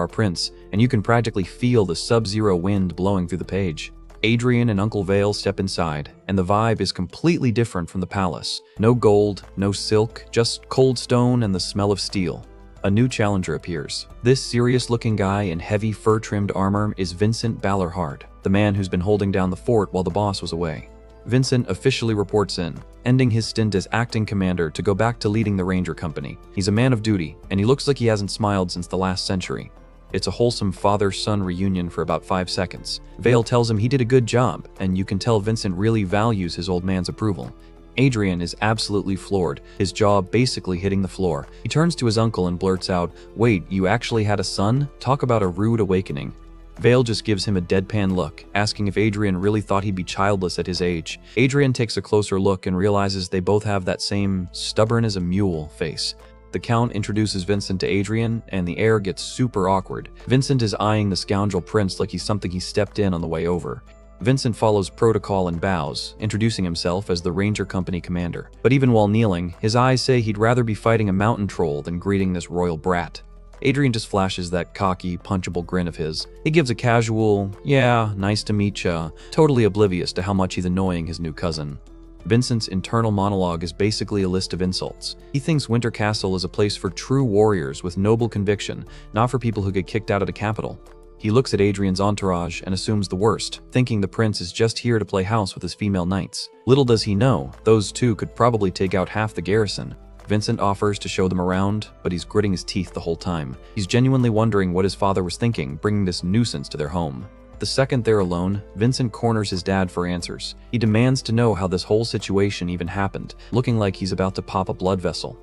our prince, and you can practically feel the sub-zero wind blowing through the page. Adrian and Uncle Vale step inside, and the vibe is completely different from the palace. No gold, no silk, just cold stone and the smell of steel. A new challenger appears. This serious-looking guy in heavy fur-trimmed armor is Vincent Balorhard, the man who's been holding down the fort while the boss was away. Vincent officially reports in, ending his stint as acting commander to go back to leading the ranger company. He's a man of duty, and he looks like he hasn't smiled since the last century. It's a wholesome father-son reunion for about 5 seconds. Vale tells him he did a good job, and you can tell Vincent really values his old man's approval. Adrian is absolutely floored, his jaw basically hitting the floor. He turns to his uncle and blurts out, "Wait, you actually had a son? Talk about a rude awakening." Vale just gives him a deadpan look, asking if Adrian really thought he'd be childless at his age. Adrian takes a closer look and realizes they both have that same stubborn-as-a-mule face. The Count introduces Vincent to Adrian, and the air gets super awkward. Vincent is eyeing the scoundrel prince like he's something he stepped in on the way over. Vincent follows protocol and bows, introducing himself as the Ranger Company commander. But even while kneeling, his eyes say he'd rather be fighting a mountain troll than greeting this royal brat. Adrian just flashes that cocky, punchable grin of his. He gives a casual, "Yeah, nice to meet ya," totally oblivious to how much he's annoying his new cousin. Vincent's internal monologue is basically a list of insults. He thinks Winter Castle is a place for true warriors with noble conviction, not for people who get kicked out of the capital. He looks at Adrian's entourage and assumes the worst, thinking the prince is just here to play house with his female knights. Little does he know, those two could probably take out half the garrison. Vincent offers to show them around, but he's gritting his teeth the whole time. He's genuinely wondering what his father was thinking, bringing this nuisance to their home. The second they're alone, Vincent corners his dad for answers. He demands to know how this whole situation even happened, looking like he's about to pop a blood vessel.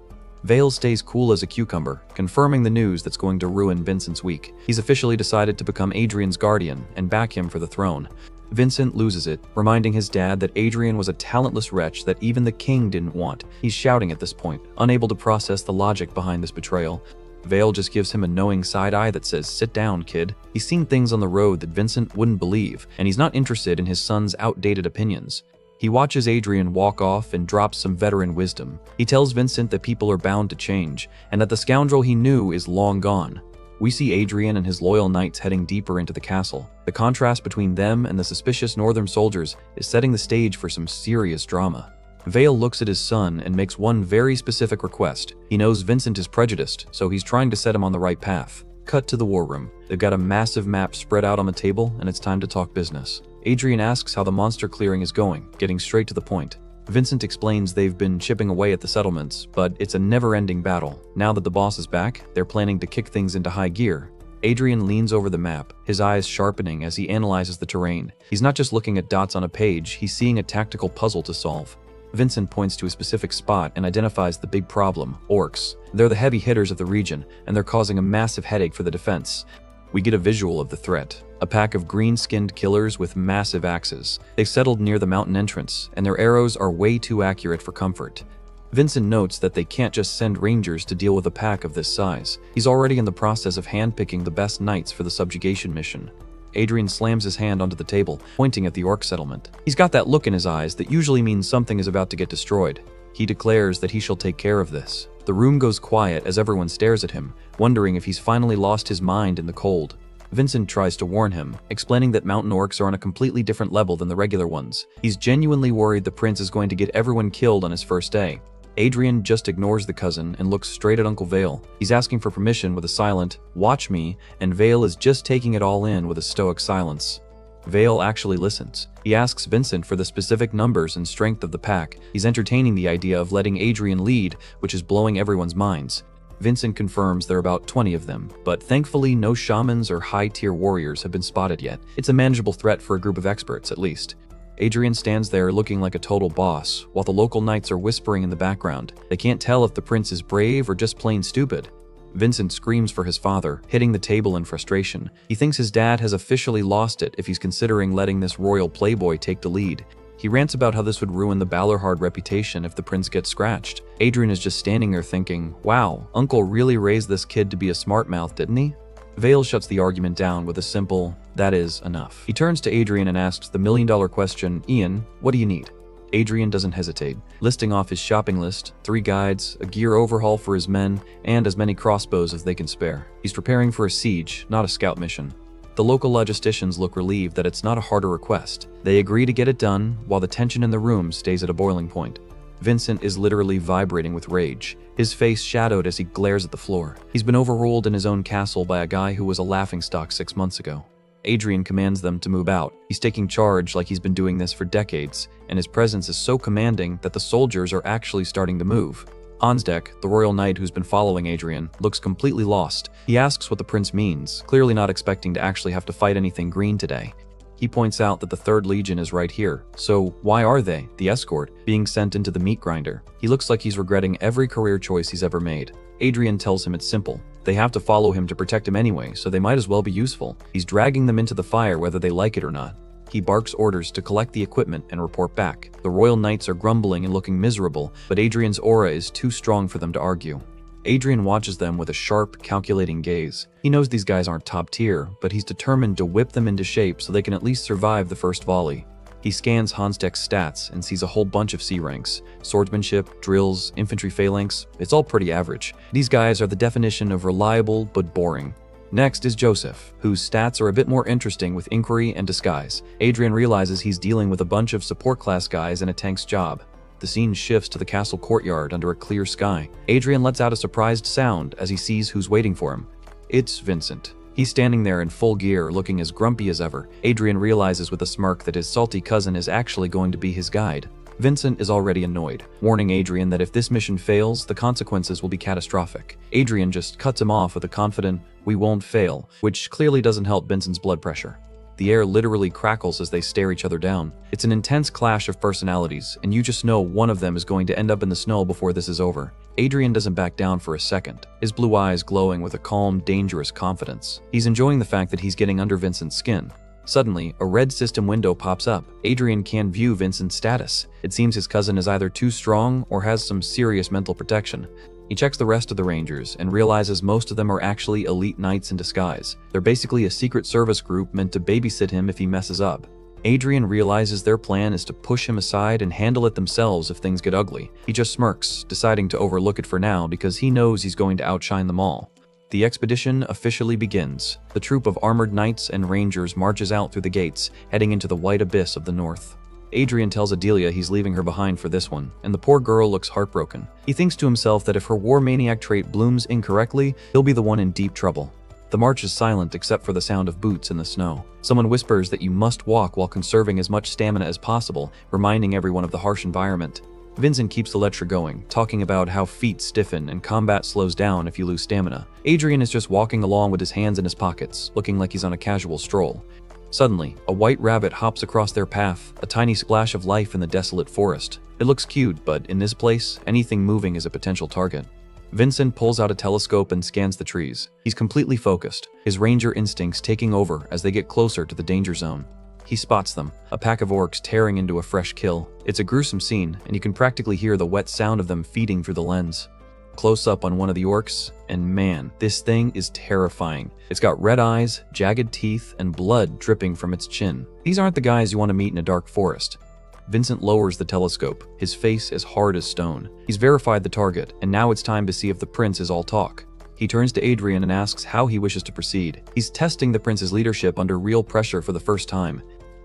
Vale stays cool as a cucumber, confirming the news that's going to ruin Vincent's week. He's officially decided to become Adrian's guardian and back him for the throne. Vincent loses it, reminding his dad that Adrian was a talentless wretch that even the king didn't want. He's shouting at this point, unable to process the logic behind this betrayal. Vale just gives him a knowing side eye that says, "Sit down, kid." He's seen things on the road that Vincent wouldn't believe, and he's not interested in his son's outdated opinions. He watches Adrian walk off and drops some veteran wisdom. He tells Vincent that people are bound to change, and that the scoundrel he knew is long gone. We see Adrian and his loyal knights heading deeper into the castle. The contrast between them and the suspicious northern soldiers is setting the stage for some serious drama. Vale looks at his son and makes one very specific request. He knows Vincent is prejudiced, so he's trying to set him on the right path. Cut to the war room. They've got a massive map spread out on the table, and it's time to talk business. Adrian asks how the monster clearing is going, getting straight to the point. Vincent explains they've been chipping away at the settlements, but it's a never-ending battle. Now that the boss is back, they're planning to kick things into high gear. Adrian leans over the map, his eyes sharpening as he analyzes the terrain. He's not just looking at dots on a page, he's seeing a tactical puzzle to solve. Vincent points to a specific spot and identifies the big problem: orcs. They're the heavy hitters of the region, and they're causing a massive headache for the defense. We get a visual of the threat. A pack of green-skinned killers with massive axes. They've settled near the mountain entrance, and their arrows are way too accurate for comfort. Vincent notes that they can't just send rangers to deal with a pack of this size. He's already in the process of handpicking the best knights for the subjugation mission. Adrian slams his hand onto the table, pointing at the orc settlement. He's got that look in his eyes that usually means something is about to get destroyed. He declares that he shall take care of this. The room goes quiet as everyone stares at him, wondering if he's finally lost his mind in the cold. Vincent tries to warn him, explaining that mountain orcs are on a completely different level than the regular ones. He's genuinely worried the prince is going to get everyone killed on his first day. Adrian just ignores the cousin and looks straight at Uncle Vale. He's asking for permission with a silent, "Watch me," and Vale is just taking it all in with a stoic silence. Vale actually listens. He asks Vincent for the specific numbers and strength of the pack. He's entertaining the idea of letting Adrian lead, which is blowing everyone's minds. Vincent confirms there are about 20 of them, but thankfully no shamans or high-tier warriors have been spotted yet. It's a manageable threat for a group of experts, at least. Adrian stands there looking like a total boss, while the local knights are whispering in the background. They can't tell if the prince is brave or just plain stupid. Vincent screams for his father, hitting the table in frustration. He thinks his dad has officially lost it if he's considering letting this royal playboy take the lead. He rants about how this would ruin the Balorhard reputation if the prince gets scratched. Adrian is just standing there thinking, wow, Uncle really raised this kid to be a smart mouth, didn't he? Vale shuts the argument down with a simple, "That is enough." He turns to Adrian and asks the million-dollar question, "Ian, what do you need?" Adrian doesn't hesitate, listing off his shopping list: 3 guides, a gear overhaul for his men, and as many crossbows as they can spare. He's preparing for a siege, not a scout mission. The local logisticians look relieved that it's not a harder request. They agree to get it done, while the tension in the room stays at a boiling point. Vincent is literally vibrating with rage, his face shadowed as he glares at the floor. He's been overruled in his own castle by a guy who was a laughingstock 6 months ago. Adrian commands them to move out. He's taking charge like he's been doing this for decades, and his presence is so commanding that the soldiers are actually starting to move. Onsdeck, the royal knight who's been following Adrian, looks completely lost. He asks what the prince means, clearly not expecting to actually have to fight anything green today. He points out that the 3rd Legion is right here, so why are they, the escort, being sent into the meat grinder? He looks like he's regretting every career choice he's ever made. Adrian tells him it's simple. They have to follow him to protect him anyway, so they might as well be useful. He's dragging them into the fire whether they like it or not. He barks orders to collect the equipment and report back. The royal knights are grumbling and looking miserable, but Adrian's aura is too strong for them to argue. Adrian watches them with a sharp, calculating gaze. He knows these guys aren't top tier, but he's determined to whip them into shape so they can at least survive the first volley. He scans Hansdeck's stats and sees a whole bunch of C ranks. Swordsmanship, drills, infantry phalanx, it's all pretty average. These guys are the definition of reliable but boring. Next is Joseph, whose stats are a bit more interesting with inquiry and disguise. Adrian realizes he's dealing with a bunch of support class guys in a tank's job. The scene shifts to the castle courtyard under a clear sky. Adrian lets out a surprised sound as he sees who's waiting for him. It's Vincent. He's standing there in full gear, looking as grumpy as ever. Adrian realizes with a smirk that his salty cousin is actually going to be his guide. Vincent is already annoyed, warning Adrian that if this mission fails, the consequences will be catastrophic. Adrian just cuts him off with a confident, "We won't fail," which clearly doesn't help Vincent's blood pressure. The air literally crackles as they stare each other down. It's an intense clash of personalities, and you just know one of them is going to end up in the snow before this is over. Adrian doesn't back down for a second, his blue eyes glowing with a calm, dangerous confidence. He's enjoying the fact that he's getting under Vincent's skin. Suddenly, a red system window pops up. Adrian can view Vincent's status. It seems his cousin is either too strong or has some serious mental protection. He checks the rest of the Rangers and realizes most of them are actually elite knights in disguise. They're basically a secret service group meant to babysit him if he messes up. Adrian realizes their plan is to push him aside and handle it themselves if things get ugly. He just smirks, deciding to overlook it for now because he knows he's going to outshine them all. The expedition officially begins. The troop of armored knights and rangers marches out through the gates, heading into the white abyss of the north. Adrian tells Adilia he's leaving her behind for this one, and the poor girl looks heartbroken. He thinks to himself that if her war maniac trait blooms incorrectly, he'll be the one in deep trouble. The march is silent except for the sound of boots in the snow. Someone whispers that you must walk while conserving as much stamina as possible, reminding everyone of the harsh environment. Vincent keeps the lecture going, talking about how feet stiffen and combat slows down if you lose stamina. Adrian is just walking along with his hands in his pockets, looking like he's on a casual stroll. Suddenly, a white rabbit hops across their path, a tiny splash of life in the desolate forest. It looks cute, but in this place, anything moving is a potential target. Vincent pulls out a telescope and scans the trees. He's completely focused, his ranger instincts taking over as they get closer to the danger zone. He spots them, a pack of orcs tearing into a fresh kill. It's a gruesome scene, and you can practically hear the wet sound of them feeding through the lens. Close up on one of the orcs, and man, this thing is terrifying. It's got red eyes, jagged teeth, and blood dripping from its chin. These aren't the guys you want to meet in a dark forest. Vincent lowers the telescope, his face as hard as stone. He's verified the target, and now it's time to see if the prince is all talk. He turns to Adrian and asks how he wishes to proceed. He's testing the prince's leadership under real pressure for the first time.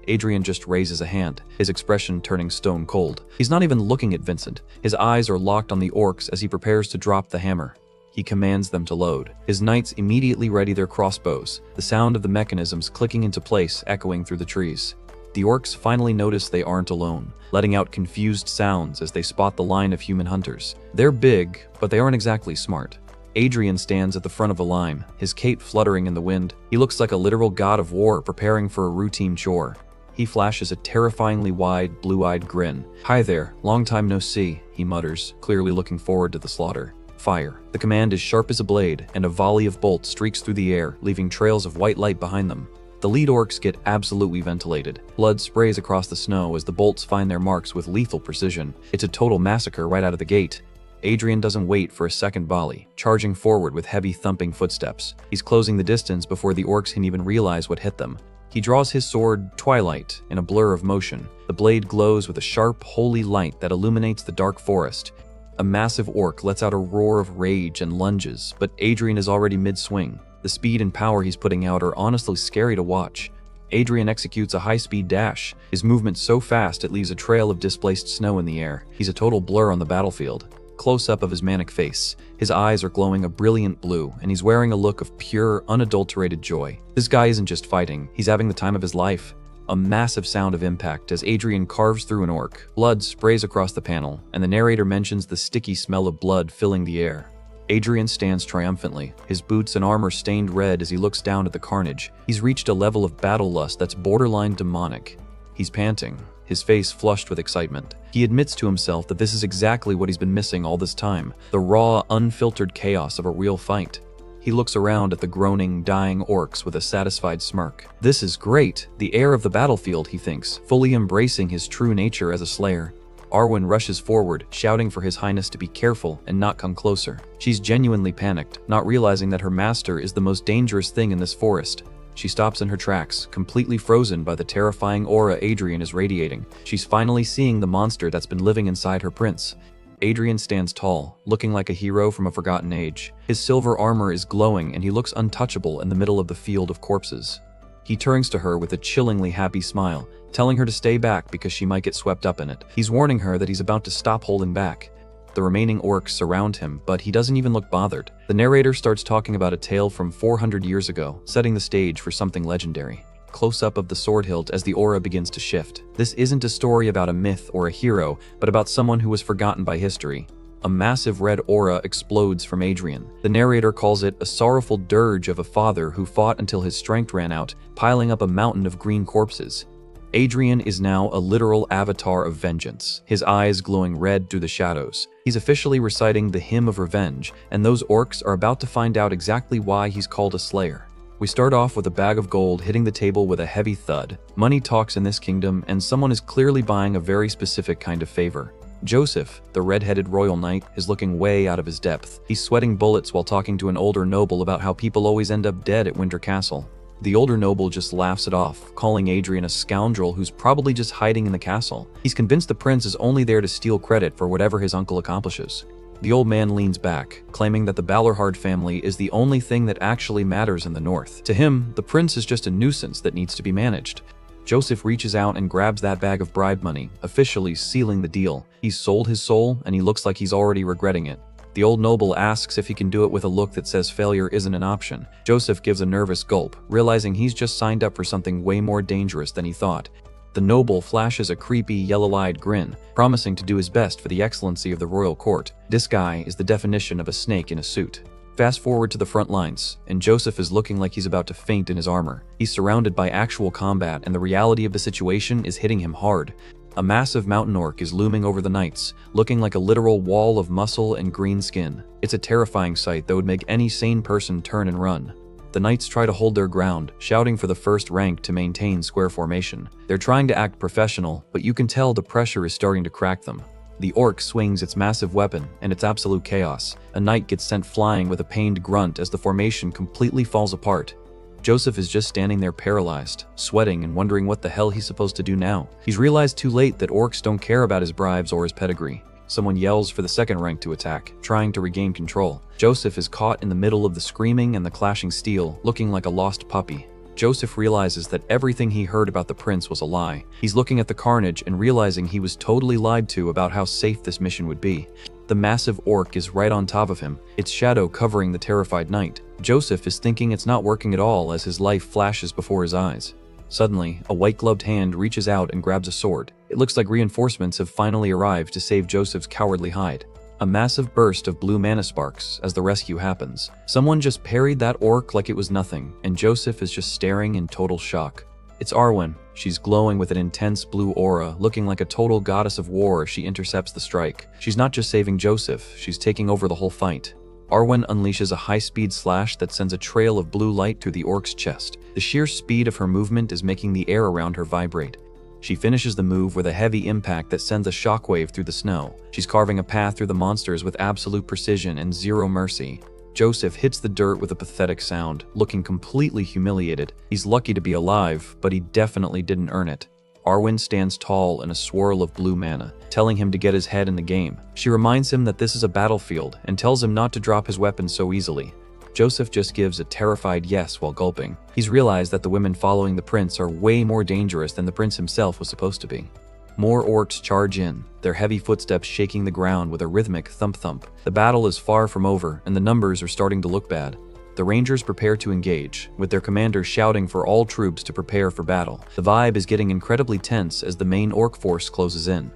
Adrian just raises a hand, his expression turning stone cold. He's not even looking at Vincent. His eyes are locked on the orcs as he prepares to drop the hammer. He commands them to load. His knights immediately ready their crossbows, the sound of the mechanisms clicking into place echoing through the trees. The orcs finally notice they aren't alone, letting out confused sounds as they spot the line of human hunters. They're big, but they aren't exactly smart. Adrian stands at the front of the line, his cape fluttering in the wind. He looks like a literal god of war preparing for a routine chore. He flashes a terrifyingly wide, blue-eyed grin. "Hi there, long time no see," he mutters, clearly looking forward to the slaughter. Fire. The command is sharp as a blade, and a volley of bolts streaks through the air, leaving trails of white light behind them. The lead orcs get absolutely ventilated. Blood sprays across the snow as the bolts find their marks with lethal precision. It's a total massacre right out of the gate. Adrian doesn't wait for a second volley, charging forward with heavy thumping footsteps. He's closing the distance before the orcs can even realize what hit them. He draws his sword, Twilight, in a blur of motion. The blade glows with a sharp, holy light that illuminates the dark forest. A massive orc lets out a roar of rage and lunges, but Adrian is already mid-swing. The speed and power he's putting out are honestly scary to watch. Adrian executes a high-speed dash, his movement so fast it leaves a trail of displaced snow in the air. He's a total blur on the battlefield. Close-up of his manic face. His eyes are glowing a brilliant blue, and he's wearing a look of pure, unadulterated joy. This guy isn't just fighting, he's having the time of his life. A massive sound of impact as Adrian carves through an orc. Blood sprays across the panel, and the narrator mentions the sticky smell of blood filling the air. Adrian stands triumphantly, his boots and armor stained red as he looks down at the carnage. He's reached a level of battle lust that's borderline demonic. He's panting, his face flushed with excitement. He admits to himself that this is exactly what he's been missing all this time, the raw, unfiltered chaos of a real fight. He looks around at the groaning, dying orcs with a satisfied smirk. This is great, the air of the battlefield, he thinks, fully embracing his true nature as a slayer. Arwin rushes forward, shouting for His Highness to be careful and not come closer. She's genuinely panicked, not realizing that her master is the most dangerous thing in this forest. She stops in her tracks, completely frozen by the terrifying aura Adrian is radiating. She's finally seeing the monster that's been living inside her prince. Adrian stands tall, looking like a hero from a forgotten age. His silver armor is glowing and he looks untouchable in the middle of the field of corpses. He turns to her with a chillingly happy smile, telling her to stay back because she might get swept up in it. He's warning her that he's about to stop holding back. The remaining orcs surround him, but he doesn't even look bothered. The narrator starts talking about a tale from 400 years ago, setting the stage for something legendary. Close-up of the sword hilt as the aura begins to shift. This isn't a story about a myth or a hero, but about someone who was forgotten by history. A massive red aura explodes from Adrian. The narrator calls it a sorrowful dirge of a father who fought until his strength ran out, piling up a mountain of green corpses. Adrian is now a literal avatar of vengeance, his eyes glowing red through the shadows. He's officially reciting the hymn of revenge, and those orcs are about to find out exactly why he's called a slayer. We start off with a bag of gold hitting the table with a heavy thud. Money talks in this kingdom, and someone is clearly buying a very specific kind of favor. Joseph, the red-headed royal knight, is looking way out of his depth. He's sweating bullets while talking to an older noble about how people always end up dead at Winter Castle. The older noble just laughs it off, calling Adrian a scoundrel who's probably just hiding in the castle. He's convinced the prince is only there to steal credit for whatever his uncle accomplishes. The old man leans back, claiming that the Balorhard family is the only thing that actually matters in the north. To him, the prince is just a nuisance that needs to be managed. Joseph reaches out and grabs that bag of bribe money, officially sealing the deal. He's sold his soul, and he looks like he's already regretting it. The old noble asks if he can do it with a look that says failure isn't an option. Joseph gives a nervous gulp, realizing he's just signed up for something way more dangerous than he thought. The noble flashes a creepy, yellow-eyed grin, promising to do his best for the excellency of the royal court. This guy is the definition of a snake in a suit. Fast forward to the front lines, and Joseph is looking like he's about to faint in his armor. He's surrounded by actual combat, and the reality of the situation is hitting him hard. A massive mountain orc is looming over the knights, looking like a literal wall of muscle and green skin. It's a terrifying sight that would make any sane person turn and run. The knights try to hold their ground, shouting for the first rank to maintain square formation. They're trying to act professional, but you can tell the pressure is starting to crack them. The orc swings its massive weapon, and it's absolute chaos. A knight gets sent flying with a pained grunt as the formation completely falls apart. Joseph is just standing there paralyzed, sweating and wondering what the hell he's supposed to do now. He's realized too late that orcs don't care about his bribes or his pedigree. Someone yells for the second rank to attack, trying to regain control. Joseph is caught in the middle of the screaming and the clashing steel, looking like a lost puppy. Joseph realizes that everything he heard about the prince was a lie. He's looking at the carnage and realizing he was totally lied to about how safe this mission would be. The massive orc is right on top of him, its shadow covering the terrified knight. Joseph is thinking it's not working at all as his life flashes before his eyes. Suddenly, a white-gloved hand reaches out and grabs a sword. It looks like reinforcements have finally arrived to save Joseph's cowardly hide. A massive burst of blue mana sparks as the rescue happens. Someone just parried that orc like it was nothing, and Joseph is just staring in total shock. It's Arwin. She's glowing with an intense blue aura, looking like a total goddess of war as she intercepts the strike. She's not just saving Joseph, she's taking over the whole fight. Arwin unleashes a high-speed slash that sends a trail of blue light through the orc's chest. The sheer speed of her movement is making the air around her vibrate. She finishes the move with a heavy impact that sends a shockwave through the snow. She's carving a path through the monsters with absolute precision and zero mercy. Joseph hits the dirt with a pathetic sound, looking completely humiliated. He's lucky to be alive, but he definitely didn't earn it. Arwin stands tall in a swirl of blue mana, telling him to get his head in the game. She reminds him that this is a battlefield and tells him not to drop his weapon so easily. Joseph just gives a terrified yes while gulping. He's realized that the women following the prince are way more dangerous than the prince himself was supposed to be. More orcs charge in, their heavy footsteps shaking the ground with a rhythmic thump-thump. The battle is far from over, and the numbers are starting to look bad. The Rangers prepare to engage, with their commander shouting for all troops to prepare for battle. The vibe is getting incredibly tense as the main orc force closes in.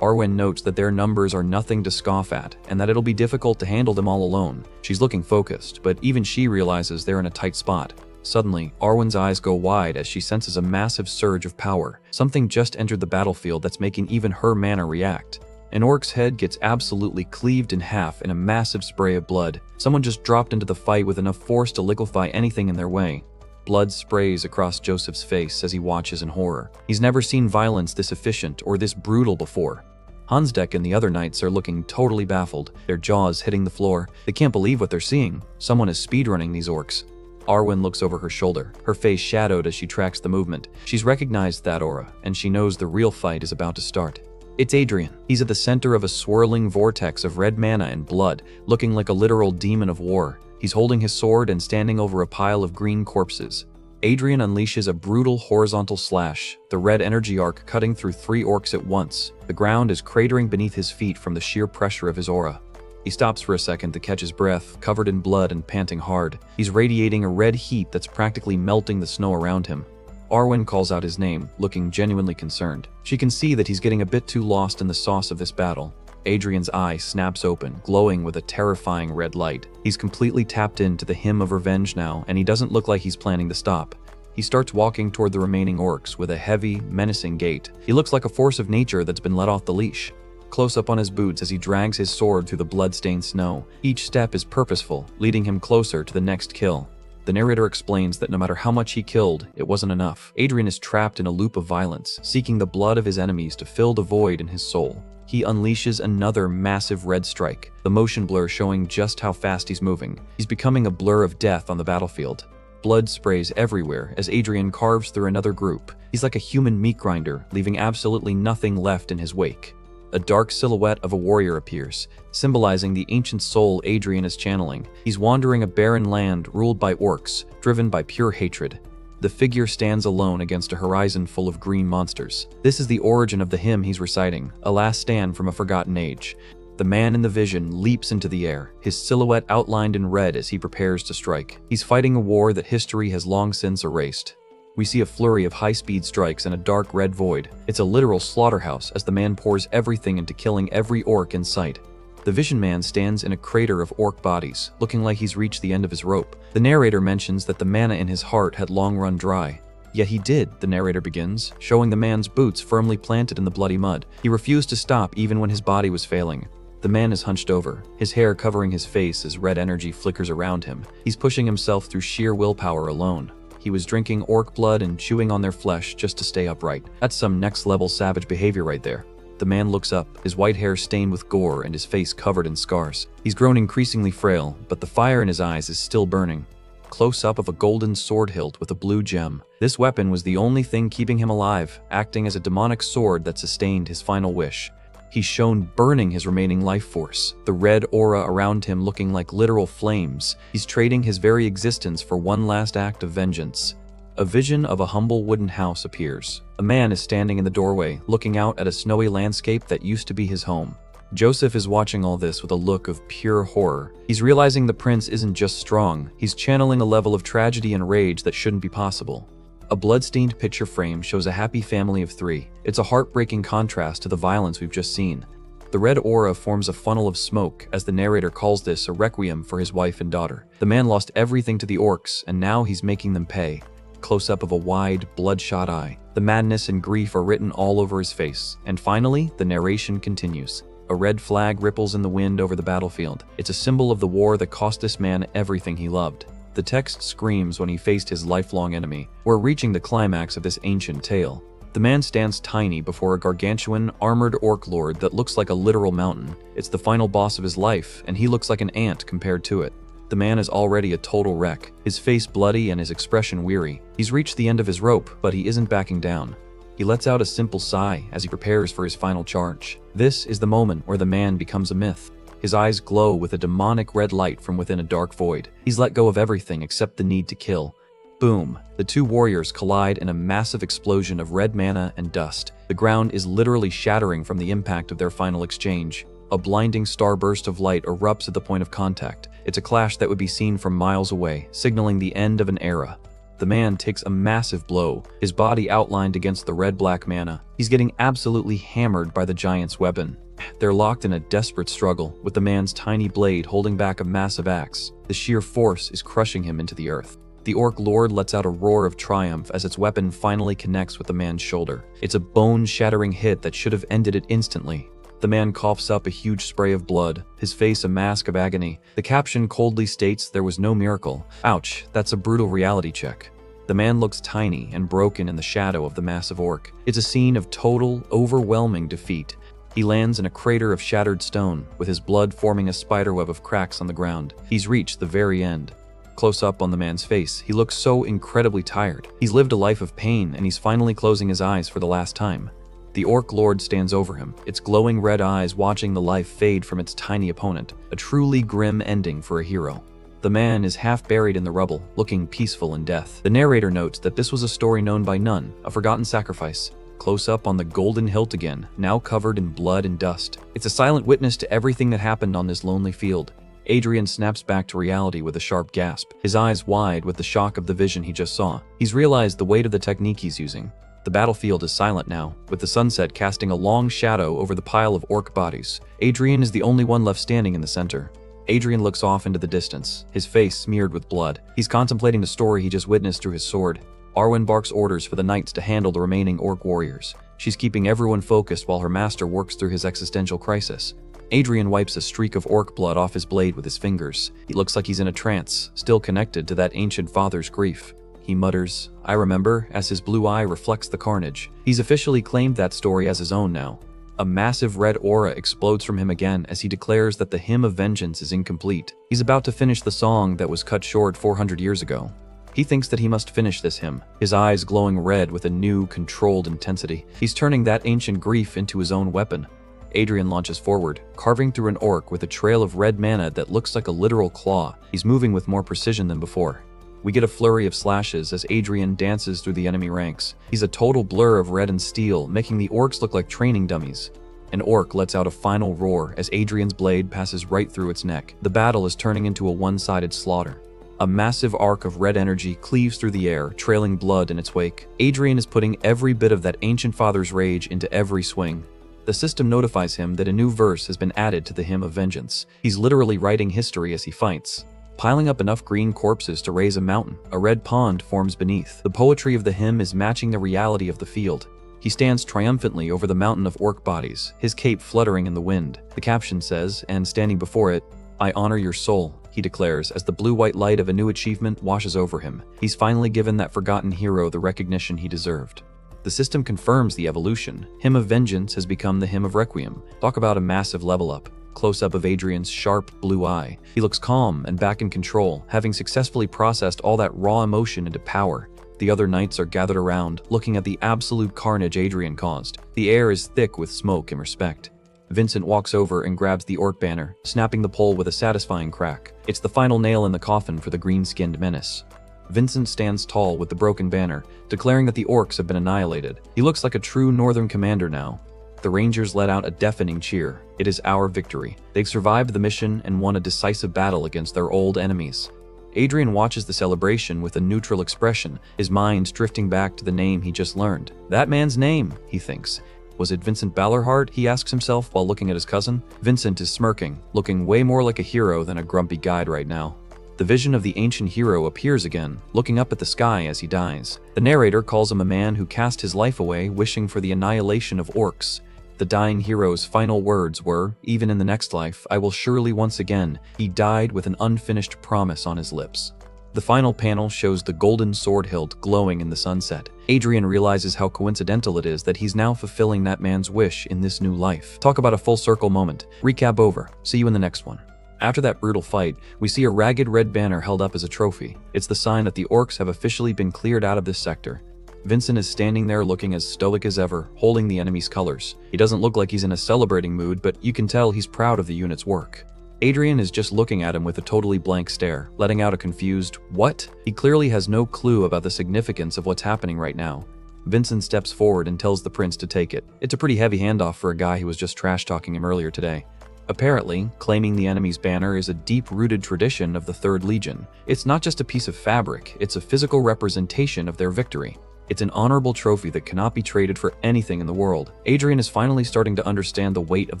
Arwin notes that their numbers are nothing to scoff at, and that it'll be difficult to handle them all alone. She's looking focused, but even she realizes they're in a tight spot. Suddenly, Arwin's eyes go wide as she senses a massive surge of power. Something just entered the battlefield that's making even her mana react. An orc's head gets absolutely cleaved in half in a massive spray of blood. Someone just dropped into the fight with enough force to liquefy anything in their way. Blood sprays across Joseph's face as he watches in horror. He's never seen violence this efficient or this brutal before. Hansdek and the other knights are looking totally baffled, their jaws hitting the floor. They can't believe what they're seeing. Someone is speedrunning these orcs. Arwin looks over her shoulder, her face shadowed as she tracks the movement. She's recognized that aura, and she knows the real fight is about to start. It's Adrian. He's at the center of a swirling vortex of red mana and blood, looking like a literal demon of war. He's holding his sword and standing over a pile of green corpses. Adrian unleashes a brutal horizontal slash, the red energy arc cutting through 3 orcs at once. The ground is cratering beneath his feet from the sheer pressure of his aura. He stops for a second to catch his breath, covered in blood and panting hard. He's radiating a red heat that's practically melting the snow around him. Arwin calls out his name, looking genuinely concerned. She can see that he's getting a bit too lost in the sauce of this battle. Adrian's eye snaps open, glowing with a terrifying red light. He's completely tapped into the hymn of revenge now, and he doesn't look like he's planning to stop. He starts walking toward the remaining orcs with a heavy, menacing gait. He looks like a force of nature that's been let off the leash. Close up on his boots as he drags his sword through the blood-stained snow. Each step is purposeful, leading him closer to the next kill. The narrator explains that no matter how much he killed, it wasn't enough. Adrian is trapped in a loop of violence, seeking the blood of his enemies to fill the void in his soul. He unleashes another massive red strike, the motion blur showing just how fast he's moving. He's becoming a blur of death on the battlefield. Blood sprays everywhere as Adrian carves through another group. He's like a human meat grinder, leaving absolutely nothing left in his wake. A dark silhouette of a warrior appears, symbolizing the ancient soul Adrian is channeling. He's wandering a barren land ruled by orcs, driven by pure hatred. The figure stands alone against a horizon full of green monsters. This is the origin of the hymn he's reciting, a last stand from a forgotten age. The man in the vision leaps into the air, his silhouette outlined in red as he prepares to strike. He's fighting a war that history has long since erased. We see a flurry of high-speed strikes in a dark red void. It's a literal slaughterhouse as the man pours everything into killing every orc in sight. The Vision Man stands in a crater of orc bodies, looking like he's reached the end of his rope. The narrator mentions that the mana in his heart had long run dry. Yet he did, the narrator begins, showing the man's boots firmly planted in the bloody mud. He refused to stop even when his body was failing. The man is hunched over, his hair covering his face as red energy flickers around him. He's pushing himself through sheer willpower alone. He was drinking orc blood and chewing on their flesh just to stay upright. That's some next-level savage behavior right there. The man looks up, his white hair stained with gore and his face covered in scars. He's grown increasingly frail, but the fire in his eyes is still burning. Close-up of a golden sword hilt with a blue gem. This weapon was the only thing keeping him alive, acting as a demonic sword that sustained his final wish. He's shown burning his remaining life force, the red aura around him looking like literal flames. He's trading his very existence for one last act of vengeance. A vision of a humble wooden house appears. A man is standing in the doorway, looking out at a snowy landscape that used to be his home. Joseph is watching all this with a look of pure horror. He's realizing the prince isn't just strong, he's channeling a level of tragedy and rage that shouldn't be possible. A blood-stained picture frame shows a happy family of 3. It's a heartbreaking contrast to the violence we've just seen. The red aura forms a funnel of smoke, as the narrator calls this a requiem for his wife and daughter. The man lost everything to the orcs, and now he's making them pay. Close-up of a wide, bloodshot eye. The madness and grief are written all over his face. And finally, the narration continues. A red flag ripples in the wind over the battlefield. It's a symbol of the war that cost this man everything he loved. The text screams when he faced his lifelong enemy. We're reaching the climax of this ancient tale. The man stands tiny before a gargantuan, armored orc lord that looks like a literal mountain. It's the final boss of his life, and he looks like an ant compared to it. The man is already a total wreck, his face bloody and his expression weary. He's reached the end of his rope, but he isn't backing down. He lets out a simple sigh as he prepares for his final charge. This is the moment where the man becomes a myth. His eyes glow with a demonic red light from within a dark void. He's let go of everything except the need to kill. Boom! The two warriors collide in a massive explosion of red mana and dust. The ground is literally shattering from the impact of their final exchange. A blinding starburst of light erupts at the point of contact. It's a clash that would be seen from miles away, signaling the end of an era. The man takes a massive blow, his body outlined against the red-black mana. He's getting absolutely hammered by the giant's weapon. They're locked in a desperate struggle, with the man's tiny blade holding back a massive axe. The sheer force is crushing him into the earth. The orc lord lets out a roar of triumph as its weapon finally connects with the man's shoulder. It's a bone-shattering hit that should have ended it instantly. The man coughs up a huge spray of blood, his face a mask of agony. The caption coldly states there was no miracle. Ouch, that's a brutal reality check. The man looks tiny and broken in the shadow of the massive orc. It's a scene of total, overwhelming defeat. He lands in a crater of shattered stone, with his blood forming a spiderweb of cracks on the ground. He's reached the very end. Close up on the man's face, he looks so incredibly tired. He's lived a life of pain, and he's finally closing his eyes for the last time. The orc lord stands over him, its glowing red eyes watching the life fade from its tiny opponent. A truly grim ending for a hero. The man is half buried in the rubble, looking peaceful in death. The narrator notes that this was a story known by none, a forgotten sacrifice. Close up on the golden hilt again, now covered in blood and dust. It's a silent witness to everything that happened on this lonely field. Adrian snaps back to reality with a sharp gasp, his eyes wide with the shock of the vision he just saw. He's realized the weight of the technique he's using. The battlefield is silent now, with the sunset casting a long shadow over the pile of orc bodies. Adrian is the only one left standing in the center. Adrian looks off into the distance, his face smeared with blood. He's contemplating the story he just witnessed through his sword. Arwin barks orders for the knights to handle the remaining orc warriors. She's keeping everyone focused while her master works through his existential crisis. Adrian wipes a streak of orc blood off his blade with his fingers. He looks like he's in a trance, still connected to that ancient father's grief. He mutters, "I remember," as his blue eye reflects the carnage. He's officially claimed that story as his own now. A massive red aura explodes from him again as he declares that the hymn of vengeance is incomplete. He's about to finish the song that was cut short 400 years ago. He thinks that he must finish this hymn, his eyes glowing red with a new, controlled intensity. He's turning that ancient grief into his own weapon. Adrian launches forward, carving through an orc with a trail of red mana that looks like a literal claw. He's moving with more precision than before. We get a flurry of slashes as Adrian dances through the enemy ranks. He's a total blur of red and steel, making the orcs look like training dummies. An orc lets out a final roar as Adrian's blade passes right through its neck. The battle is turning into a one-sided slaughter. A massive arc of red energy cleaves through the air, trailing blood in its wake. Adrian is putting every bit of that ancient father's rage into every swing. The system notifies him that a new verse has been added to the hymn of vengeance. He's literally writing history as he fights. Piling up enough green corpses to raise a mountain, a red pond forms beneath. The poetry of the hymn is matching the reality of the field. He stands triumphantly over the mountain of orc bodies, his cape fluttering in the wind. The caption says, and standing before it, "I honor your soul," he declares as the blue-white light of a new achievement washes over him. He's finally given that forgotten hero the recognition he deserved. The system confirms the evolution. Hymn of Vengeance has become the Hymn of Requiem. Talk about a massive level up. Close-up of Adrian's sharp blue eye. He looks calm and back in control, having successfully processed all that raw emotion into power. The other knights are gathered around, looking at the absolute carnage Adrian caused. The air is thick with smoke and respect. Vincent walks over and grabs the orc banner, snapping the pole with a satisfying crack. It's the final nail in the coffin for the green-skinned menace. Vincent stands tall with the broken banner, declaring that the orcs have been annihilated. He looks like a true northern commander now. The Rangers let out a deafening cheer. It is our victory. They've survived the mission and won a decisive battle against their old enemies. Adrian watches the celebration with a neutral expression, his mind drifting back to the name he just learned. That man's name, he thinks. Was it Vincent Ballarhart, he asks himself while looking at his cousin? Vincent is smirking, looking way more like a hero than a grumpy guide right now. The vision of the ancient hero appears again, looking up at the sky as he dies. The narrator calls him a man who cast his life away, wishing for the annihilation of orcs. The dying hero's final words were, "Even in the next life, I will surely once again." He died with an unfinished promise on his lips. The final panel shows the golden sword hilt glowing in the sunset. Adrian realizes how coincidental it is that he's now fulfilling that man's wish in this new life. Talk about a full circle moment. Recap over. See you in the next one. After that brutal fight, we see a ragged red banner held up as a trophy. It's the sign that the orcs have officially been cleared out of this sector. Vincent is standing there looking as stoic as ever, holding the enemy's colors. He doesn't look like he's in a celebrating mood, but you can tell he's proud of the unit's work. Adrian is just looking at him with a totally blank stare, letting out a confused, "What?" He clearly has no clue about the significance of what's happening right now. Vincent steps forward and tells the prince to take it. It's a pretty heavy handoff for a guy who was just trash-talking him earlier today. Apparently, claiming the enemy's banner is a deep-rooted tradition of the Third Legion. It's not just a piece of fabric, it's a physical representation of their victory. It's an honorable trophy that cannot be traded for anything in the world. Adrian is finally starting to understand the weight of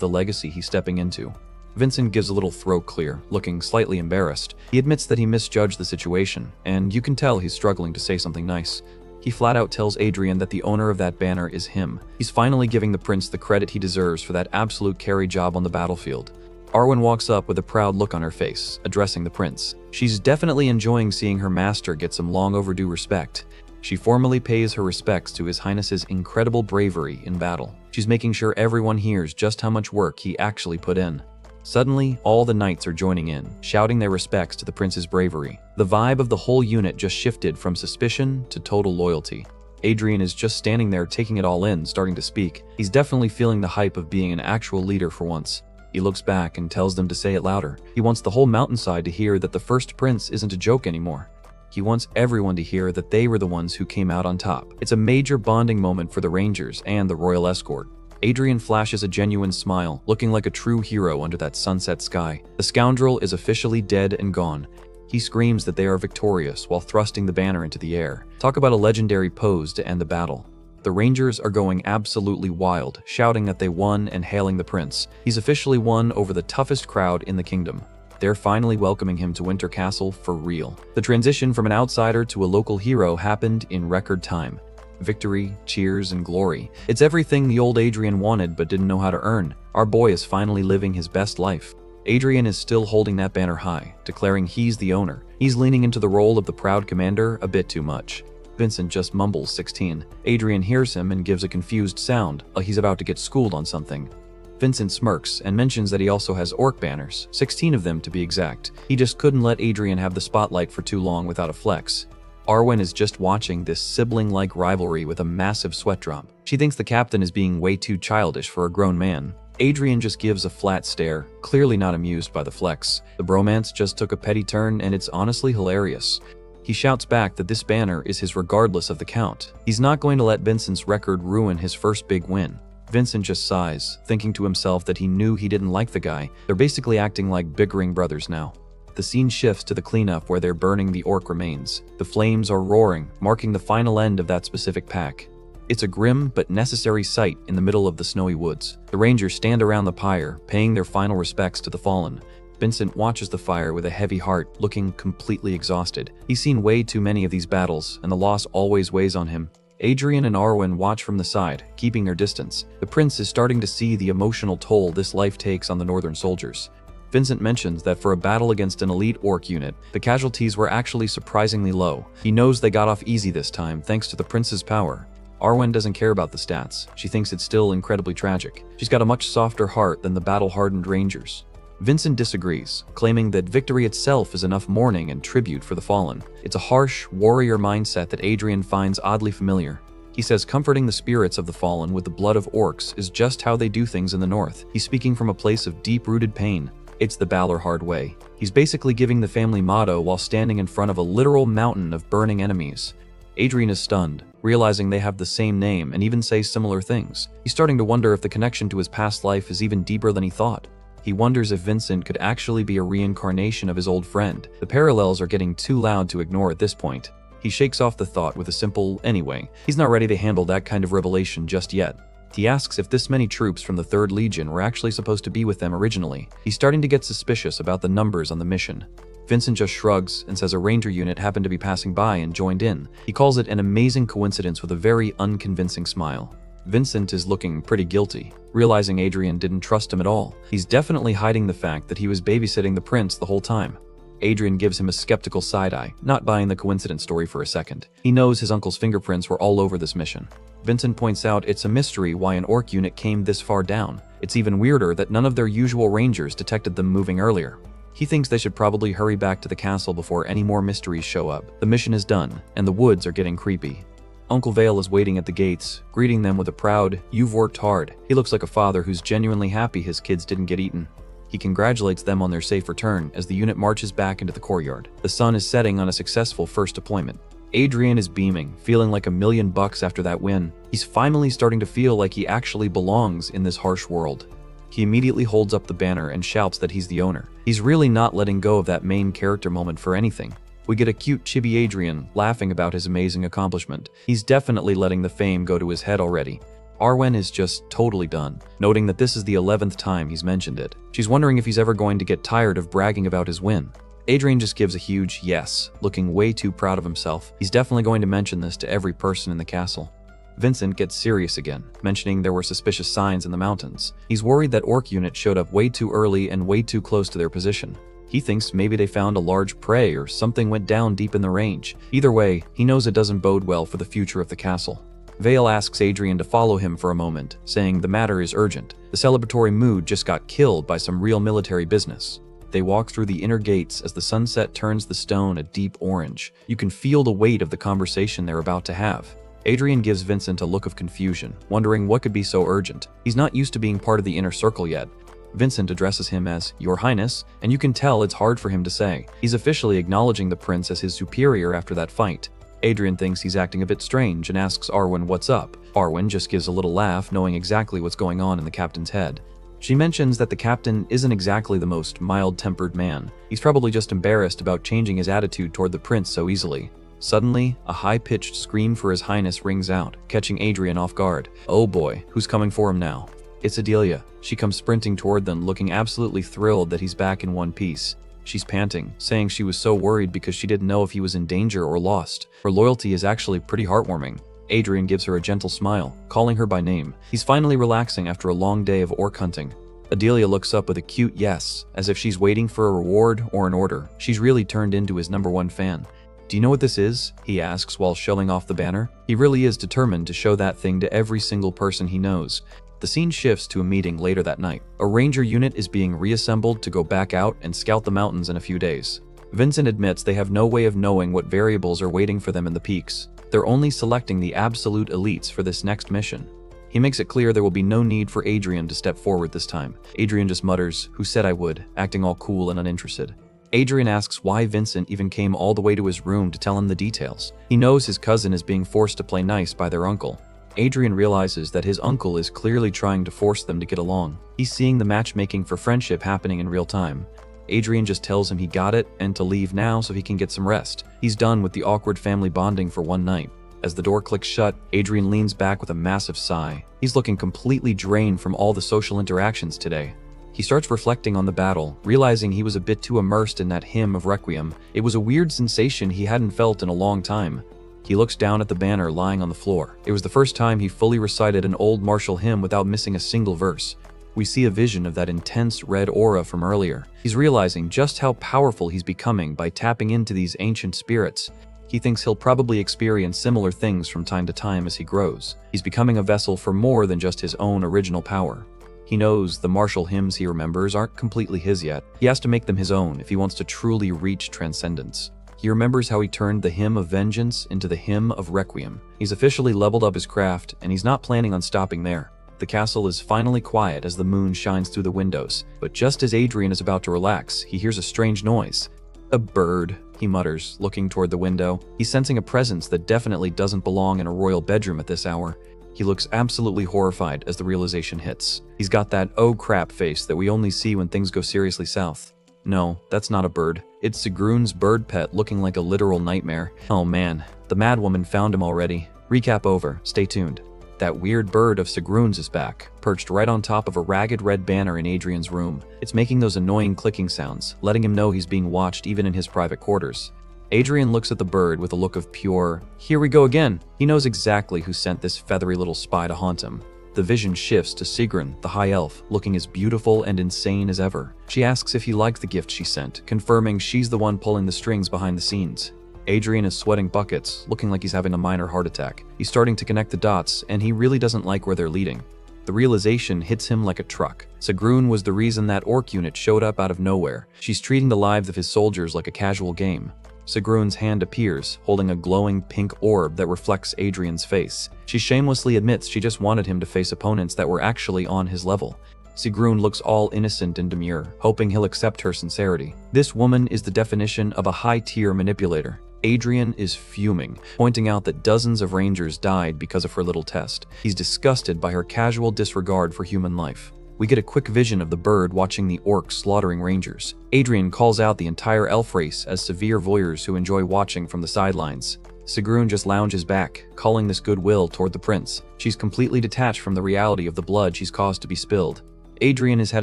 the legacy he's stepping into. Vincent gives a little throat clear, looking slightly embarrassed. He admits that he misjudged the situation, and you can tell he's struggling to say something nice. He flat out tells Adrian that the owner of that banner is him. He's finally giving the prince the credit he deserves for that absolute carry job on the battlefield. Arwin walks up with a proud look on her face, addressing the prince. She's definitely enjoying seeing her master get some long overdue respect. She formally pays her respects to His Highness's incredible bravery in battle. She's making sure everyone hears just how much work he actually put in. Suddenly, all the knights are joining in, shouting their respects to the prince's bravery. The vibe of the whole unit just shifted from suspicion to total loyalty. Adrian is just standing there taking it all in, starting to speak. He's definitely feeling the hype of being an actual leader for once. He looks back and tells them to say it louder. He wants the whole mountainside to hear that the first prince isn't a joke anymore. He wants everyone to hear that they were the ones who came out on top. It's a major bonding moment for the Rangers and the royal escort. Adrian flashes a genuine smile, looking like a true hero under that sunset sky. The scoundrel is officially dead and gone. He screams that they are victorious while thrusting the banner into the air. Talk about a legendary pose to end the battle. The Rangers are going absolutely wild, shouting that they won and hailing the prince. He's officially won over the toughest crowd in the kingdom. They're finally welcoming him to Winter Castle for real. The transition from an outsider to a local hero happened in record time. Victory, cheers, and glory. It's everything the old Adrian wanted but didn't know how to earn. Our boy is finally living his best life. Adrian is still holding that banner high, declaring he's the owner. He's leaning into the role of the proud commander a bit too much. Vincent just mumbles 16. Adrian hears him and gives a confused sound, like he's about to get schooled on something. Vincent smirks and mentions that he also has orc banners, 16 of them to be exact. He just couldn't let Adrian have the spotlight for too long without a flex. Arwin is just watching this sibling-like rivalry with a massive sweat drop. She thinks the captain is being way too childish for a grown man. Adrian just gives a flat stare, clearly not amused by the flex. The bromance just took a petty turn and it's honestly hilarious. He shouts back that this banner is his regardless of the count. He's not going to let Vincent's record ruin his first big win. Vincent just sighs, thinking to himself that he knew he didn't like the guy. They're basically acting like bickering brothers now. The scene shifts to the cleanup where they're burning the orc remains. The flames are roaring, marking the final end of that specific pack. It's a grim but necessary sight in the middle of the snowy woods. The rangers stand around the pyre, paying their final respects to the fallen. Vincent watches the fire with a heavy heart, looking completely exhausted. He's seen way too many of these battles, and the loss always weighs on him. Adrian and Arwin watch from the side, keeping their distance. The prince is starting to see the emotional toll this life takes on the northern soldiers. Vincent mentions that for a battle against an elite orc unit, the casualties were actually surprisingly low. He knows they got off easy this time thanks to the prince's power. Arwen doesn't care about the stats. She thinks it's still incredibly tragic. She's got a much softer heart than the battle-hardened rangers. Vincent disagrees, claiming that victory itself is enough mourning and tribute for the fallen. It's a harsh, warrior mindset that Adrian finds oddly familiar. He says comforting the spirits of the fallen with the blood of orcs is just how they do things in the north. He's speaking from a place of deep-rooted pain. It's the Balor hard way. He's basically giving the family motto while standing in front of a literal mountain of burning enemies. Adrian is stunned, realizing they have the same name and even say similar things. He's starting to wonder if the connection to his past life is even deeper than he thought. He wonders if Vincent could actually be a reincarnation of his old friend. The parallels are getting too loud to ignore at this point. He shakes off the thought with a simple anyway. He's not ready to handle that kind of revelation just yet. He asks if this many troops from the 3rd Legion were actually supposed to be with them originally. He's starting to get suspicious about the numbers on the mission. Vincent just shrugs and says a ranger unit happened to be passing by and joined in. He calls it an amazing coincidence with a very unconvincing smile. Vincent is looking pretty guilty, realizing Adrian didn't trust him at all. He's definitely hiding the fact that he was babysitting the prince the whole time. Adrian gives him a skeptical side-eye, not buying the coincidence story for a second. He knows his uncle's fingerprints were all over this mission. Vincent points out it's a mystery why an orc unit came this far down. It's even weirder that none of their usual rangers detected them moving earlier. He thinks they should probably hurry back to the castle before any more mysteries show up. The mission is done, and the woods are getting creepy. Uncle Vale is waiting at the gates, greeting them with a proud, "You've worked hard." He looks like a father who's genuinely happy his kids didn't get eaten. He congratulates them on their safe return as the unit marches back into the courtyard. The sun is setting on a successful first deployment. Adrian is beaming, feeling like $1,000,000 after that win. He's finally starting to feel like he actually belongs in this harsh world. He immediately holds up the banner and shouts that he's the owner. He's really not letting go of that main character moment for anything. We get a cute chibi Adrian laughing about his amazing accomplishment. He's definitely letting the fame go to his head already. Arwen is just totally done, noting that this is the 11th time he's mentioned it. She's wondering if he's ever going to get tired of bragging about his win. Adrian just gives a huge yes, looking way too proud of himself. He's definitely going to mention this to every person in the castle. Vincent gets serious again, mentioning there were suspicious signs in the mountains. He's worried that orc unit showed up way too early and way too close to their position. He thinks maybe they found a large prey or something went down deep in the range. Either way, he knows it doesn't bode well for the future of the castle. Vale asks Adrian to follow him for a moment, saying the matter is urgent. The celebratory mood just got killed by some real military business. They walk through the inner gates as the sunset turns the stone a deep orange. You can feel the weight of the conversation they're about to have. Adrian gives Vincent a look of confusion, wondering what could be so urgent. He's not used to being part of the inner circle yet. Vincent addresses him as Your Highness, and you can tell it's hard for him to say. He's officially acknowledging the prince as his superior after that fight. Adrian thinks he's acting a bit strange and asks Arwen what's up. Arwen just gives a little laugh, knowing exactly what's going on in the captain's head. She mentions that the captain isn't exactly the most mild-tempered man. He's probably just embarrassed about changing his attitude toward the prince so easily. Suddenly, a high-pitched scream for his highness rings out, catching Adrian off guard. Oh boy, who's coming for him now? It's Adilia. She comes sprinting toward them, looking absolutely thrilled that he's back in one piece. She's panting, saying she was so worried because she didn't know if he was in danger or lost. Her loyalty is actually pretty heartwarming. Adrian gives her a gentle smile, calling her by name. He's finally relaxing after a long day of orc hunting. Adilia looks up with a cute yes, as if she's waiting for a reward or an order. She's really turned into his #1 fan. "Do you know what this is?" he asks while showing off the banner. He really is determined to show that thing to every single person he knows. The scene shifts to a meeting later that night. A ranger unit is being reassembled to go back out and scout the mountains in a few days. Vincent admits they have no way of knowing what variables are waiting for them in the peaks. They're only selecting the absolute elites for this next mission. He makes it clear there will be no need for Adrian to step forward this time. Adrian just mutters, "Who said I would?" acting all cool and uninterested. Adrian asks why Vincent even came all the way to his room to tell him the details. He knows his cousin is being forced to play nice by their uncle. Adrian realizes that his uncle is clearly trying to force them to get along. He's seeing the matchmaking for friendship happening in real time. Adrian just tells him he got it and to leave now so he can get some rest. He's done with the awkward family bonding for one night. As the door clicks shut, Adrian leans back with a massive sigh. He's looking completely drained from all the social interactions today. He starts reflecting on the battle, realizing he was a bit too immersed in that hymn of Requiem. It was a weird sensation he hadn't felt in a long time. He looks down at the banner lying on the floor. It was the first time he fully recited an old martial hymn without missing a single verse. We see a vision of that intense red aura from earlier. He's realizing just how powerful he's becoming by tapping into these ancient spirits. He thinks he'll probably experience similar things from time to time as he grows. He's becoming a vessel for more than just his own original power. He knows the martial hymns he remembers aren't completely his yet. He has to make them his own if he wants to truly reach transcendence. He remembers how he turned the hymn of vengeance into the hymn of requiem. He's officially leveled up his craft, and he's not planning on stopping there. The castle is finally quiet as the moon shines through the windows, but just as Adrian is about to relax, he hears a strange noise. "A bird," he mutters, looking toward the window. He's sensing a presence that definitely doesn't belong in a royal bedroom at this hour. He looks absolutely horrified as the realization hits. He's got that "oh crap" face that we only see when things go seriously south. No, that's not a bird. It's Sigrun's bird pet looking like a literal nightmare. Oh man, the madwoman found him already. Recap over, stay tuned. That weird bird of Sigrun's is back, perched right on top of a ragged red banner in Adrian's room. It's making those annoying clicking sounds, letting him know he's being watched even in his private quarters. Adrian looks at the bird with a look of pure, "Here we go again." He knows exactly who sent this feathery little spy to haunt him. The vision shifts to Sigrun, the high elf, looking as beautiful and insane as ever. She asks if he liked the gift she sent, confirming she's the one pulling the strings behind the scenes. Adrian is sweating buckets, looking like he's having a minor heart attack. He's starting to connect the dots, and he really doesn't like where they're leading. The realization hits him like a truck. Sigrun was the reason that orc unit showed up out of nowhere. She's treating the lives of his soldiers like a casual game. Sigrun's hand appears, holding a glowing pink orb that reflects Adrian's face. She shamelessly admits she just wanted him to face opponents that were actually on his level. Sigrun looks all innocent and demure, hoping he'll accept her sincerity. This woman is the definition of a high-tier manipulator. Adrian is fuming, pointing out that dozens of rangers died because of her little test. He's disgusted by her casual disregard for human life. We get a quick vision of the bird watching the orcs slaughtering rangers. Adrian calls out the entire elf race as severe voyeurs who enjoy watching from the sidelines. Sigrun just lounges back, calling this goodwill toward the prince. She's completely detached from the reality of the blood she's caused to be spilled. Adrian has had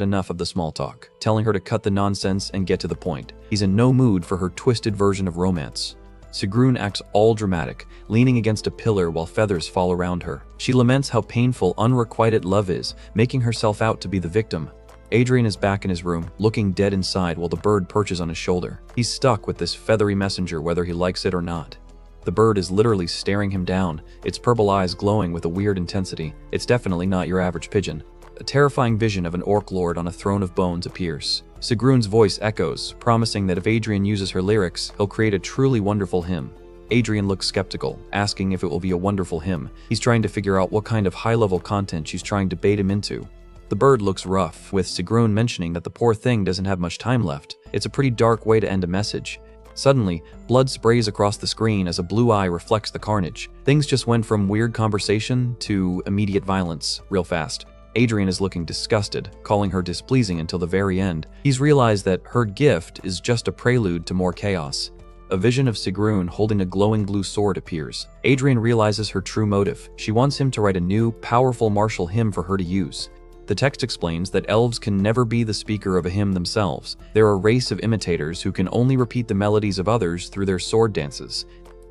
enough of the small talk, telling her to cut the nonsense and get to the point. He's in no mood for her twisted version of romance. Sigrun acts all dramatic, leaning against a pillar while feathers fall around her. She laments how painful unrequited love is, making herself out to be the victim. Adrian is back in his room, looking dead inside while the bird perches on his shoulder. He's stuck with this feathery messenger whether he likes it or not. The bird is literally staring him down, its purple eyes glowing with a weird intensity. It's definitely not your average pigeon. A terrifying vision of an orc lord on a throne of bones appears. Sigrun's voice echoes, promising that if Adrian uses her lyrics, he'll create a truly wonderful hymn. Adrian looks skeptical, asking if it will be a wonderful hymn. He's trying to figure out what kind of high-level content she's trying to bait him into. The bird looks rough, with Sigrun mentioning that the poor thing doesn't have much time left. It's a pretty dark way to end a message. Suddenly, blood sprays across the screen as a blue eye reflects the carnage. Things just went from weird conversation to immediate violence, real fast. Adrian is looking disgusted, calling her displeasing until the very end. He's realized that her gift is just a prelude to more chaos. A vision of Sigrun holding a glowing blue sword appears. Adrian realizes her true motive. She wants him to write a new, powerful martial hymn for her to use. The text explains that elves can never be the speaker of a hymn themselves. They're a race of imitators who can only repeat the melodies of others through their sword dances.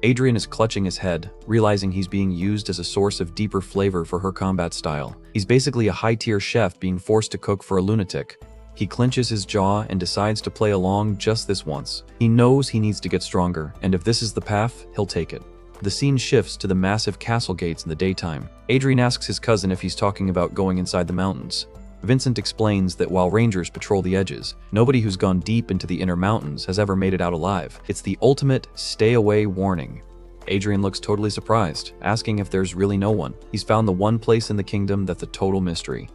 Adrian is clutching his head, realizing he's being used as a source of deeper flavor for her combat style. He's basically a high-tier chef being forced to cook for a lunatic. He clenches his jaw and decides to play along just this once. He knows he needs to get stronger, and if this is the path, he'll take it. The scene shifts to the massive castle gates in the daytime. Adrian asks his cousin if he's talking about going inside the mountains. Vincent explains that while rangers patrol the edges, nobody who's gone deep into the inner mountains has ever made it out alive. It's the ultimate stay away warning. Adrian looks totally surprised, asking if there's really no one. He's found the one place in the kingdom that's a total mystery.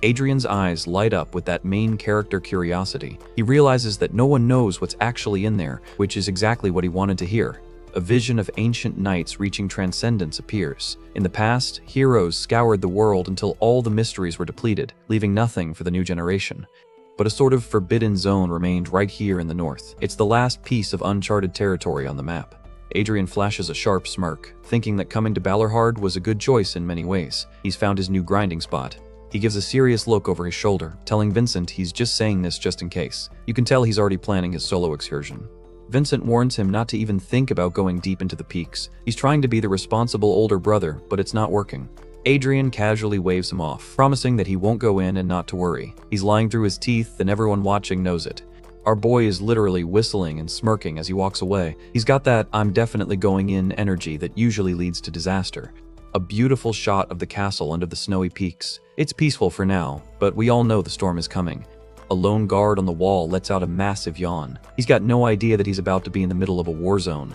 Adrian's eyes light up with that main character curiosity. He realizes that no one knows what's actually in there, which is exactly what he wanted to hear. A vision of ancient knights reaching transcendence appears. In the past, heroes scoured the world until all the mysteries were depleted, leaving nothing for the new generation. But a sort of forbidden zone remained right here in the north. It's the last piece of uncharted territory on the map. Adrian flashes a sharp smirk, thinking that coming to Balorhard was a good choice in many ways. He's found his new grinding spot. He gives a serious look over his shoulder, telling Vincent he's just saying this just in case. You can tell he's already planning his solo excursion. Vincent warns him not to even think about going deep into the peaks. He's trying to be the responsible older brother, but it's not working. Adrian casually waves him off, promising that he won't go in and not to worry. He's lying through his teeth and everyone watching knows it. Our boy is literally whistling and smirking as he walks away. He's got that "I'm definitely going in" energy that usually leads to disaster. A beautiful shot of the castle under the snowy peaks. It's peaceful for now, but we all know the storm is coming. A lone guard on the wall lets out a massive yawn. He's got no idea that he's about to be in the middle of a war zone.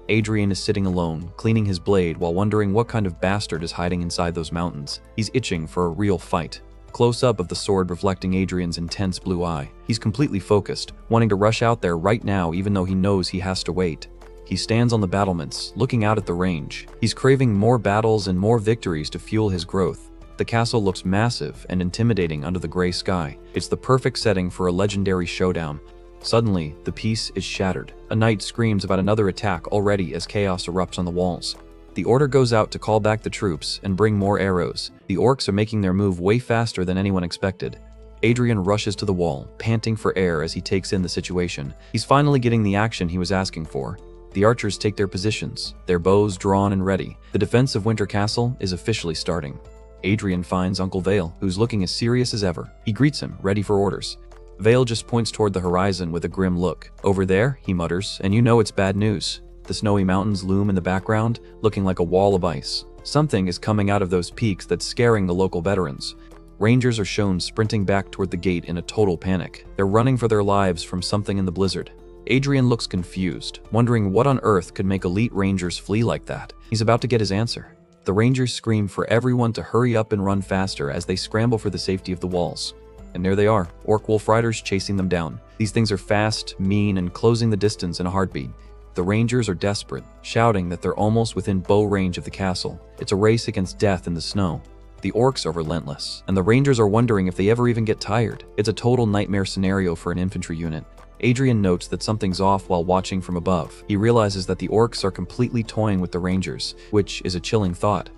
Adrian is sitting alone, cleaning his blade while wondering what kind of bastard is hiding inside those mountains. He's itching for a real fight. Close-up of the sword reflecting Adrian's intense blue eye. He's completely focused, wanting to rush out there right now even though he knows he has to wait. He stands on the battlements, looking out at the range. He's craving more battles and more victories to fuel his growth. The castle looks massive and intimidating under the gray sky. It's the perfect setting for a legendary showdown. Suddenly, the peace is shattered. A knight screams about another attack already as chaos erupts on the walls. The order goes out to call back the troops and bring more arrows. The orcs are making their move way faster than anyone expected. Adrian rushes to the wall, panting for air as he takes in the situation. He's finally getting the action he was asking for. The archers take their positions, their bows drawn and ready. The defense of Winter Castle is officially starting. Adrian finds Uncle Vale, who's looking as serious as ever. He greets him, ready for orders. Vale just points toward the horizon with a grim look. "Over there," he mutters, "and you know it's bad news." The snowy mountains loom in the background, looking like a wall of ice. Something is coming out of those peaks that's scaring the local veterans. Rangers are shown sprinting back toward the gate in a total panic. They're running for their lives from something in the blizzard. Adrian looks confused, wondering what on earth could make elite rangers flee like that. He's about to get his answer. The rangers scream for everyone to hurry up and run faster as they scramble for the safety of the walls. And there they are, orc wolf riders chasing them down. These things are fast, mean, and closing the distance in a heartbeat. The rangers are desperate, shouting that they're almost within bow range of the castle. It's a race against death in the snow. The orcs are relentless, and the rangers are wondering if they ever even get tired. It's a total nightmare scenario for an infantry unit. Adrian notes that something's off while watching from above. He realizes that the orcs are completely toying with the rangers, which is a chilling thought.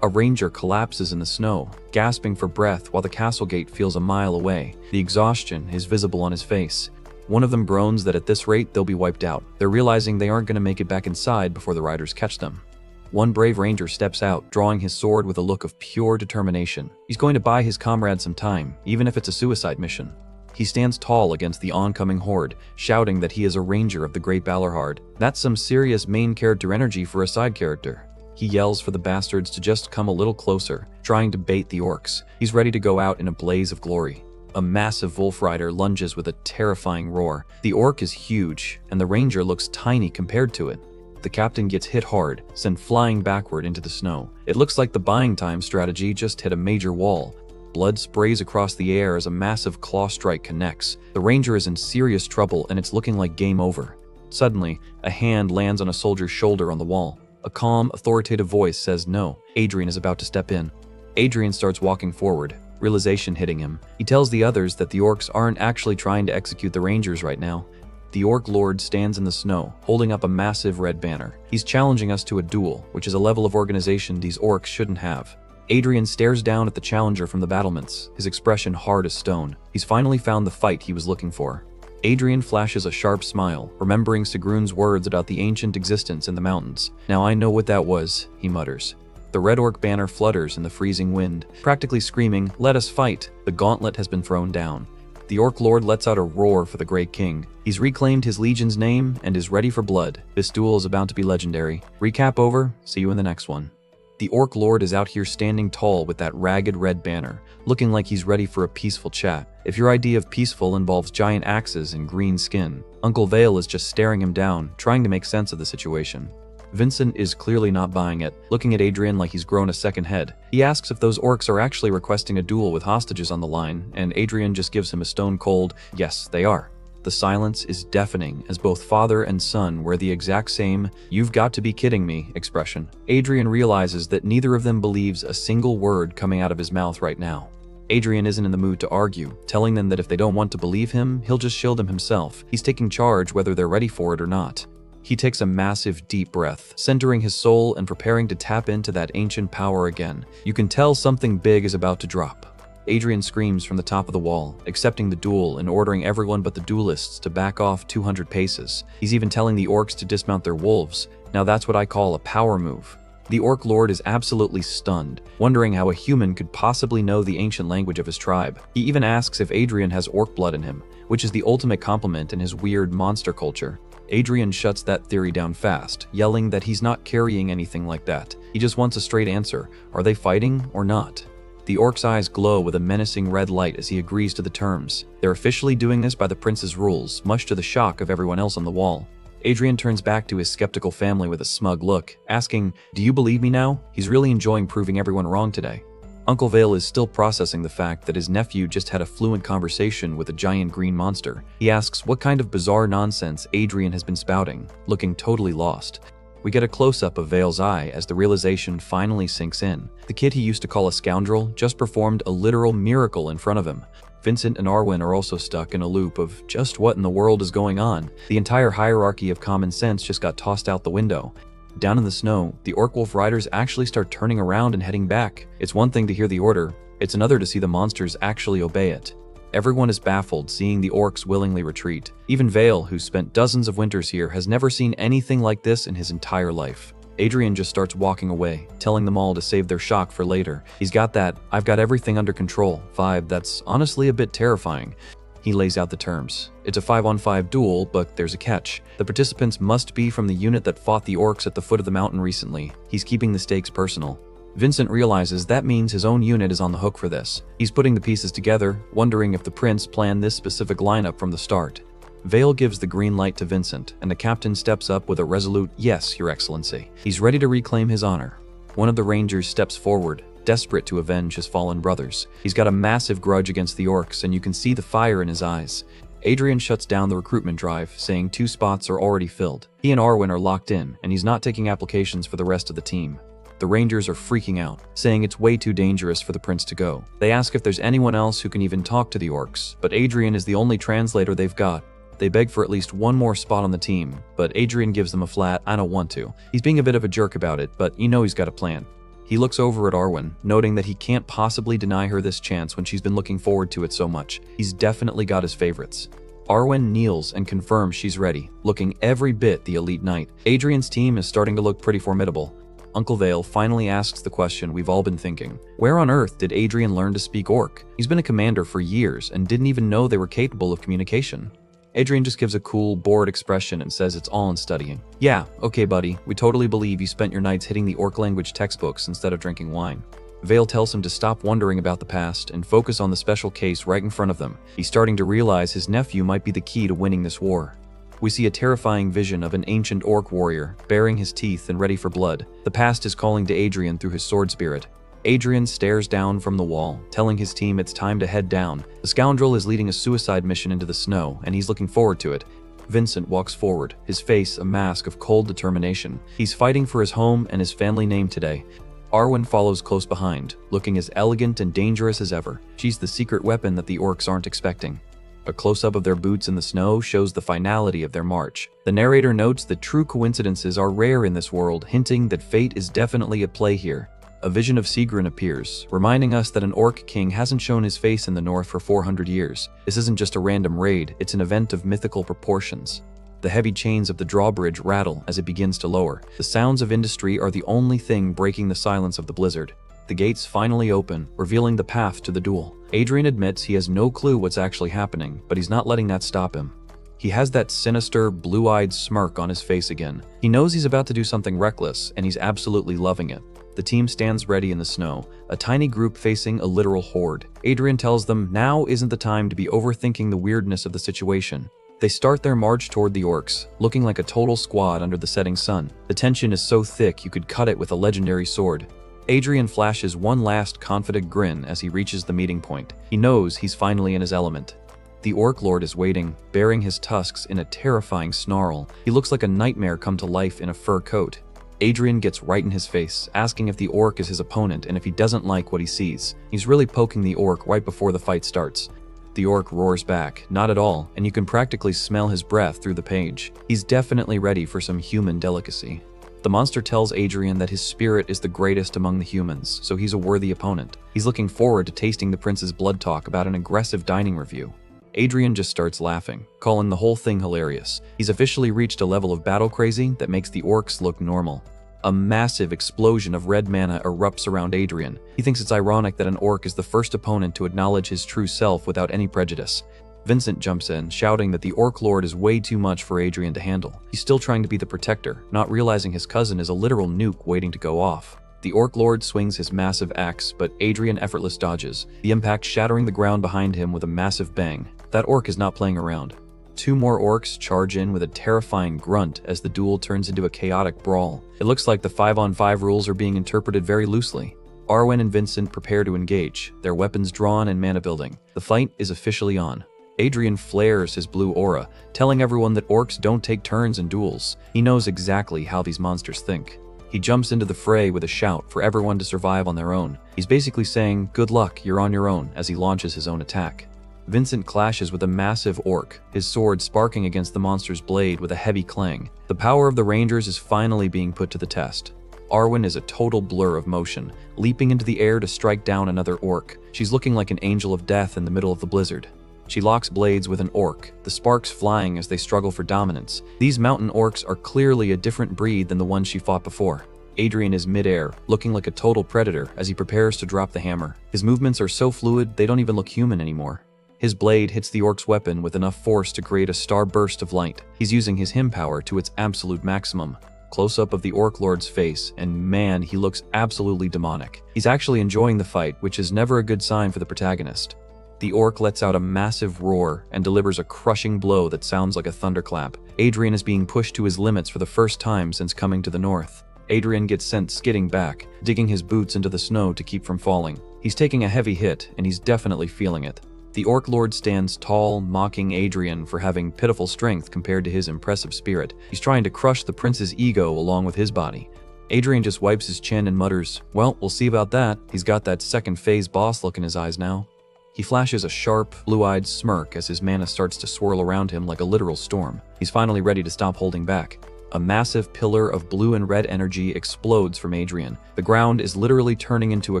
A ranger collapses in the snow, gasping for breath while the castle gate feels a mile away. The exhaustion is visible on his face. One of them groans that at this rate they'll be wiped out. They're realizing they aren't going to make it back inside before the riders catch them. One brave ranger steps out, drawing his sword with a look of pure determination. He's going to buy his comrade some time, even if it's a suicide mission. He stands tall against the oncoming horde, shouting that he is a ranger of the Great Balorhard. That's some serious main character energy for a side character. He yells for the bastards to just come a little closer, trying to bait the orcs. He's ready to go out in a blaze of glory. A massive wolf rider lunges with a terrifying roar. The orc is huge, and the ranger looks tiny compared to it. The captain gets hit hard, sent flying backward into the snow. It looks like the buying time strategy just hit a major wall. Blood sprays across the air as a massive claw strike connects. The ranger is in serious trouble, and it's looking like game over. Suddenly, a hand lands on a soldier's shoulder on the wall. A calm, authoritative voice says no. Adrian is about to step in. Adrian starts walking forward, realization hitting him. He tells the others that the orcs aren't actually trying to execute the rangers right now. The orc lord stands in the snow, holding up a massive red banner. He's challenging us to a duel, which is a level of organization these orcs shouldn't have. Adrian stares down at the challenger from the battlements, his expression hard as stone. He's finally found the fight he was looking for. Adrian flashes a sharp smile, remembering Sigrun's words about the ancient existence in the mountains. "Now I know what that was," he mutters. The red orc banner flutters in the freezing wind, practically screaming, "Let us fight!" The gauntlet has been thrown down. The orc lord lets out a roar for the great king. He's reclaimed his legion's name and is ready for blood. This duel is about to be legendary. Recap over. See you in the next one. The orc lord is out here standing tall with that ragged red banner, looking like he's ready for a peaceful chat. If your idea of peaceful involves giant axes and green skin, Uncle Vale is just staring him down, trying to make sense of the situation. Vincent is clearly not buying it, looking at Adrian like he's grown a second head. He asks if those orcs are actually requesting a duel with hostages on the line, and Adrian just gives him a stone cold, "Yes, they are." The silence is deafening as both father and son wear the exact same "you've got to be kidding me" expression. Adrian realizes that neither of them believes a single word coming out of his mouth right now. Adrian isn't in the mood to argue, telling them that if they don't want to believe him, he'll just shield them himself. He's taking charge whether they're ready for it or not. He takes a massive deep breath, centering his soul and preparing to tap into that ancient power again. You can tell something big is about to drop. Adrian screams from the top of the wall, accepting the duel and ordering everyone but the duelists to back off 200 paces. He's even telling the orcs to dismount their wolves. Now that's what I call a power move. The orc lord is absolutely stunned, wondering how a human could possibly know the ancient language of his tribe. He even asks if Adrian has orc blood in him, which is the ultimate compliment in his weird monster culture. Adrian shuts that theory down fast, yelling that he's not carrying anything like that. He just wants a straight answer. Are they fighting or not? The orc's eyes glow with a menacing red light as he agrees to the terms. They're officially doing this by the prince's rules, much to the shock of everyone else on the wall. Adrian turns back to his skeptical family with a smug look, asking, "Do you believe me now?" He's really enjoying proving everyone wrong today. Uncle Vale is still processing the fact that his nephew just had a fluent conversation with a giant green monster. He asks what kind of bizarre nonsense Adrian has been spouting, looking totally lost. We get a close-up of Vale's eye as the realization finally sinks in. The kid he used to call a scoundrel just performed a literal miracle in front of him. Vincent and Arwin are also stuck in a loop of just what in the world is going on. The entire hierarchy of common sense just got tossed out the window. Down in the snow, the orc wolf riders actually start turning around and heading back. It's one thing to hear the order, it's another to see the monsters actually obey it. Everyone is baffled seeing the orcs willingly retreat. Even Vale, who's spent dozens of winters here, has never seen anything like this in his entire life. Adrian just starts walking away, telling them all to save their shock for later. He's got that "I've got everything under control" vibe that's honestly a bit terrifying. He lays out the terms. It's a 5-on-5 duel, but there's a catch. The participants must be from the unit that fought the orcs at the foot of the mountain recently. He's keeping the stakes personal. Vincent realizes that means his own unit is on the hook for this. He's putting the pieces together, wondering if the prince planned this specific lineup from the start. Vale gives the green light to Vincent, and the captain steps up with a resolute "Yes, Your Excellency." He's ready to reclaim his honor. One of the rangers steps forward, desperate to avenge his fallen brothers. He's got a massive grudge against the orcs, and you can see the fire in his eyes. Adrian shuts down the recruitment drive, saying 2 spots are already filled. He and Arwin are locked in, and he's not taking applications for the rest of the team. The rangers are freaking out, saying it's way too dangerous for the prince to go. They ask if there's anyone else who can even talk to the orcs, but Adrian is the only translator they've got. They beg for at least one more spot on the team, but Adrian gives them a flat "I don't want to." He's being a bit of a jerk about it, but you know he's got a plan. He looks over at Arwin, noting that he can't possibly deny her this chance when she's been looking forward to it so much. He's definitely got his favorites. Arwin kneels and confirms she's ready, looking every bit the elite knight. Adrian's team is starting to look pretty formidable. Uncle Vale finally asks the question we've all been thinking. Where on earth did Adrian learn to speak orc? He's been a commander for years and didn't even know they were capable of communication. Adrian just gives a cool, bored expression and says it's all in studying. "Yeah, okay buddy, we totally believe you spent your nights hitting the orc language textbooks instead of drinking wine." Vale tells him to stop wondering about the past and focus on the special case right in front of them. He's starting to realize his nephew might be the key to winning this war. We see a terrifying vision of an ancient orc warrior, baring his teeth and ready for blood. The past is calling to Adrian through his sword spirit. Adrian stares down from the wall, telling his team it's time to head down. The scoundrel is leading a suicide mission into the snow, and he's looking forward to it. Vincent walks forward, his face a mask of cold determination. He's fighting for his home and his family name today. Arwin follows close behind, looking as elegant and dangerous as ever. She's the secret weapon that the orcs aren't expecting. A close-up of their boots in the snow shows the finality of their march. The narrator notes that true coincidences are rare in this world, hinting that fate is definitely at play here. a vision of Sigrun appears, reminding us that an orc king hasn't shown his face in the north for 400 years. This isn't just a random raid, it's an event of mythical proportions. The heavy chains of the drawbridge rattle as it begins to lower. The sounds of industry are the only thing breaking the silence of the blizzard. The gates finally open, revealing the path to the duel. Adrian admits he has no clue what's actually happening, but he's not letting that stop him. He has that sinister, blue-eyed smirk on his face again. He knows he's about to do something reckless, and he's absolutely loving it. The team stands ready in the snow, a tiny group facing a literal horde. Adrian tells them now isn't the time to be overthinking the weirdness of the situation. They start their march toward the orcs, looking like a total squad under the setting sun. The tension is so thick you could cut it with a legendary sword. Adrian flashes one last confident grin as he reaches the meeting point. He knows he's finally in his element. The Orc Lord is waiting, baring his tusks in a terrifying snarl. He looks like a nightmare come to life in a fur coat. Adrian gets right in his face, asking if the orc is his opponent and if he doesn't like what he sees. He's really poking the orc right before the fight starts. The orc roars back, not at all, and you can practically smell his breath through the page. He's definitely ready for some human delicacy. The monster tells Adrian that his spirit is the greatest among the humans, so he's a worthy opponent. He's looking forward to tasting the prince's blood talk about an aggressive dining review. Adrian just starts laughing, calling the whole thing hilarious. He's officially reached a level of battle crazy that makes the orcs look normal. A massive explosion of red mana erupts around Adrian. He thinks it's ironic that an orc is the first opponent to acknowledge his true self without any prejudice. Vincent jumps in, shouting that the Orc Lord is way too much for Adrian to handle. He's still trying to be the protector, not realizing his cousin is a literal nuke waiting to go off. The Orc Lord swings his massive axe, but Adrian effortless dodges, the impact shattering the ground behind him with a massive bang. That orc is not playing around. Two more orcs charge in with a terrifying grunt as the duel turns into a chaotic brawl. It looks like the 5-on-5 rules are being interpreted very loosely. Arwin and Vincent prepare to engage, their weapons drawn and mana building. The fight is officially on. Adrian flares his blue aura, telling everyone that orcs don't take turns in duels. He knows exactly how these monsters think. He jumps into the fray with a shout for everyone to survive on their own. He's basically saying, "Good luck, you're on your own," as he launches his own attack. Vincent clashes with a massive orc, his sword sparking against the monster's blade with a heavy clang. The power of the Rangers is finally being put to the test. Arwin is a total blur of motion, leaping into the air to strike down another orc. She's looking like an angel of death in the middle of the blizzard. She locks blades with an orc, the sparks flying as they struggle for dominance. These mountain orcs are clearly a different breed than the ones she fought before. Adrian is mid-air, looking like a total predator as he prepares to drop the hammer. His movements are so fluid, they don't even look human anymore. His blade hits the orc's weapon with enough force to create a star burst of light. He's using his him power to its absolute maximum. Close-up of the Orc Lord's face, and man, he looks absolutely demonic. He's actually enjoying the fight, which is never a good sign for the protagonist. The orc lets out a massive roar and delivers a crushing blow that sounds like a thunderclap. Adrian is being pushed to his limits for the first time since coming to the north. Adrian gets sent skidding back, digging his boots into the snow to keep from falling. He's taking a heavy hit, and he's definitely feeling it. The Orc Lord stands tall, mocking Adrian for having pitiful strength compared to his impressive spirit. He's trying to crush the prince's ego along with his body. Adrian just wipes his chin and mutters, "Well, we'll see about that." He's got that second phase boss look in his eyes now. He flashes a sharp, blue-eyed smirk as his mana starts to swirl around him like a literal storm. He's finally ready to stop holding back. A massive pillar of blue and red energy explodes from Adrian. The ground is literally turning into a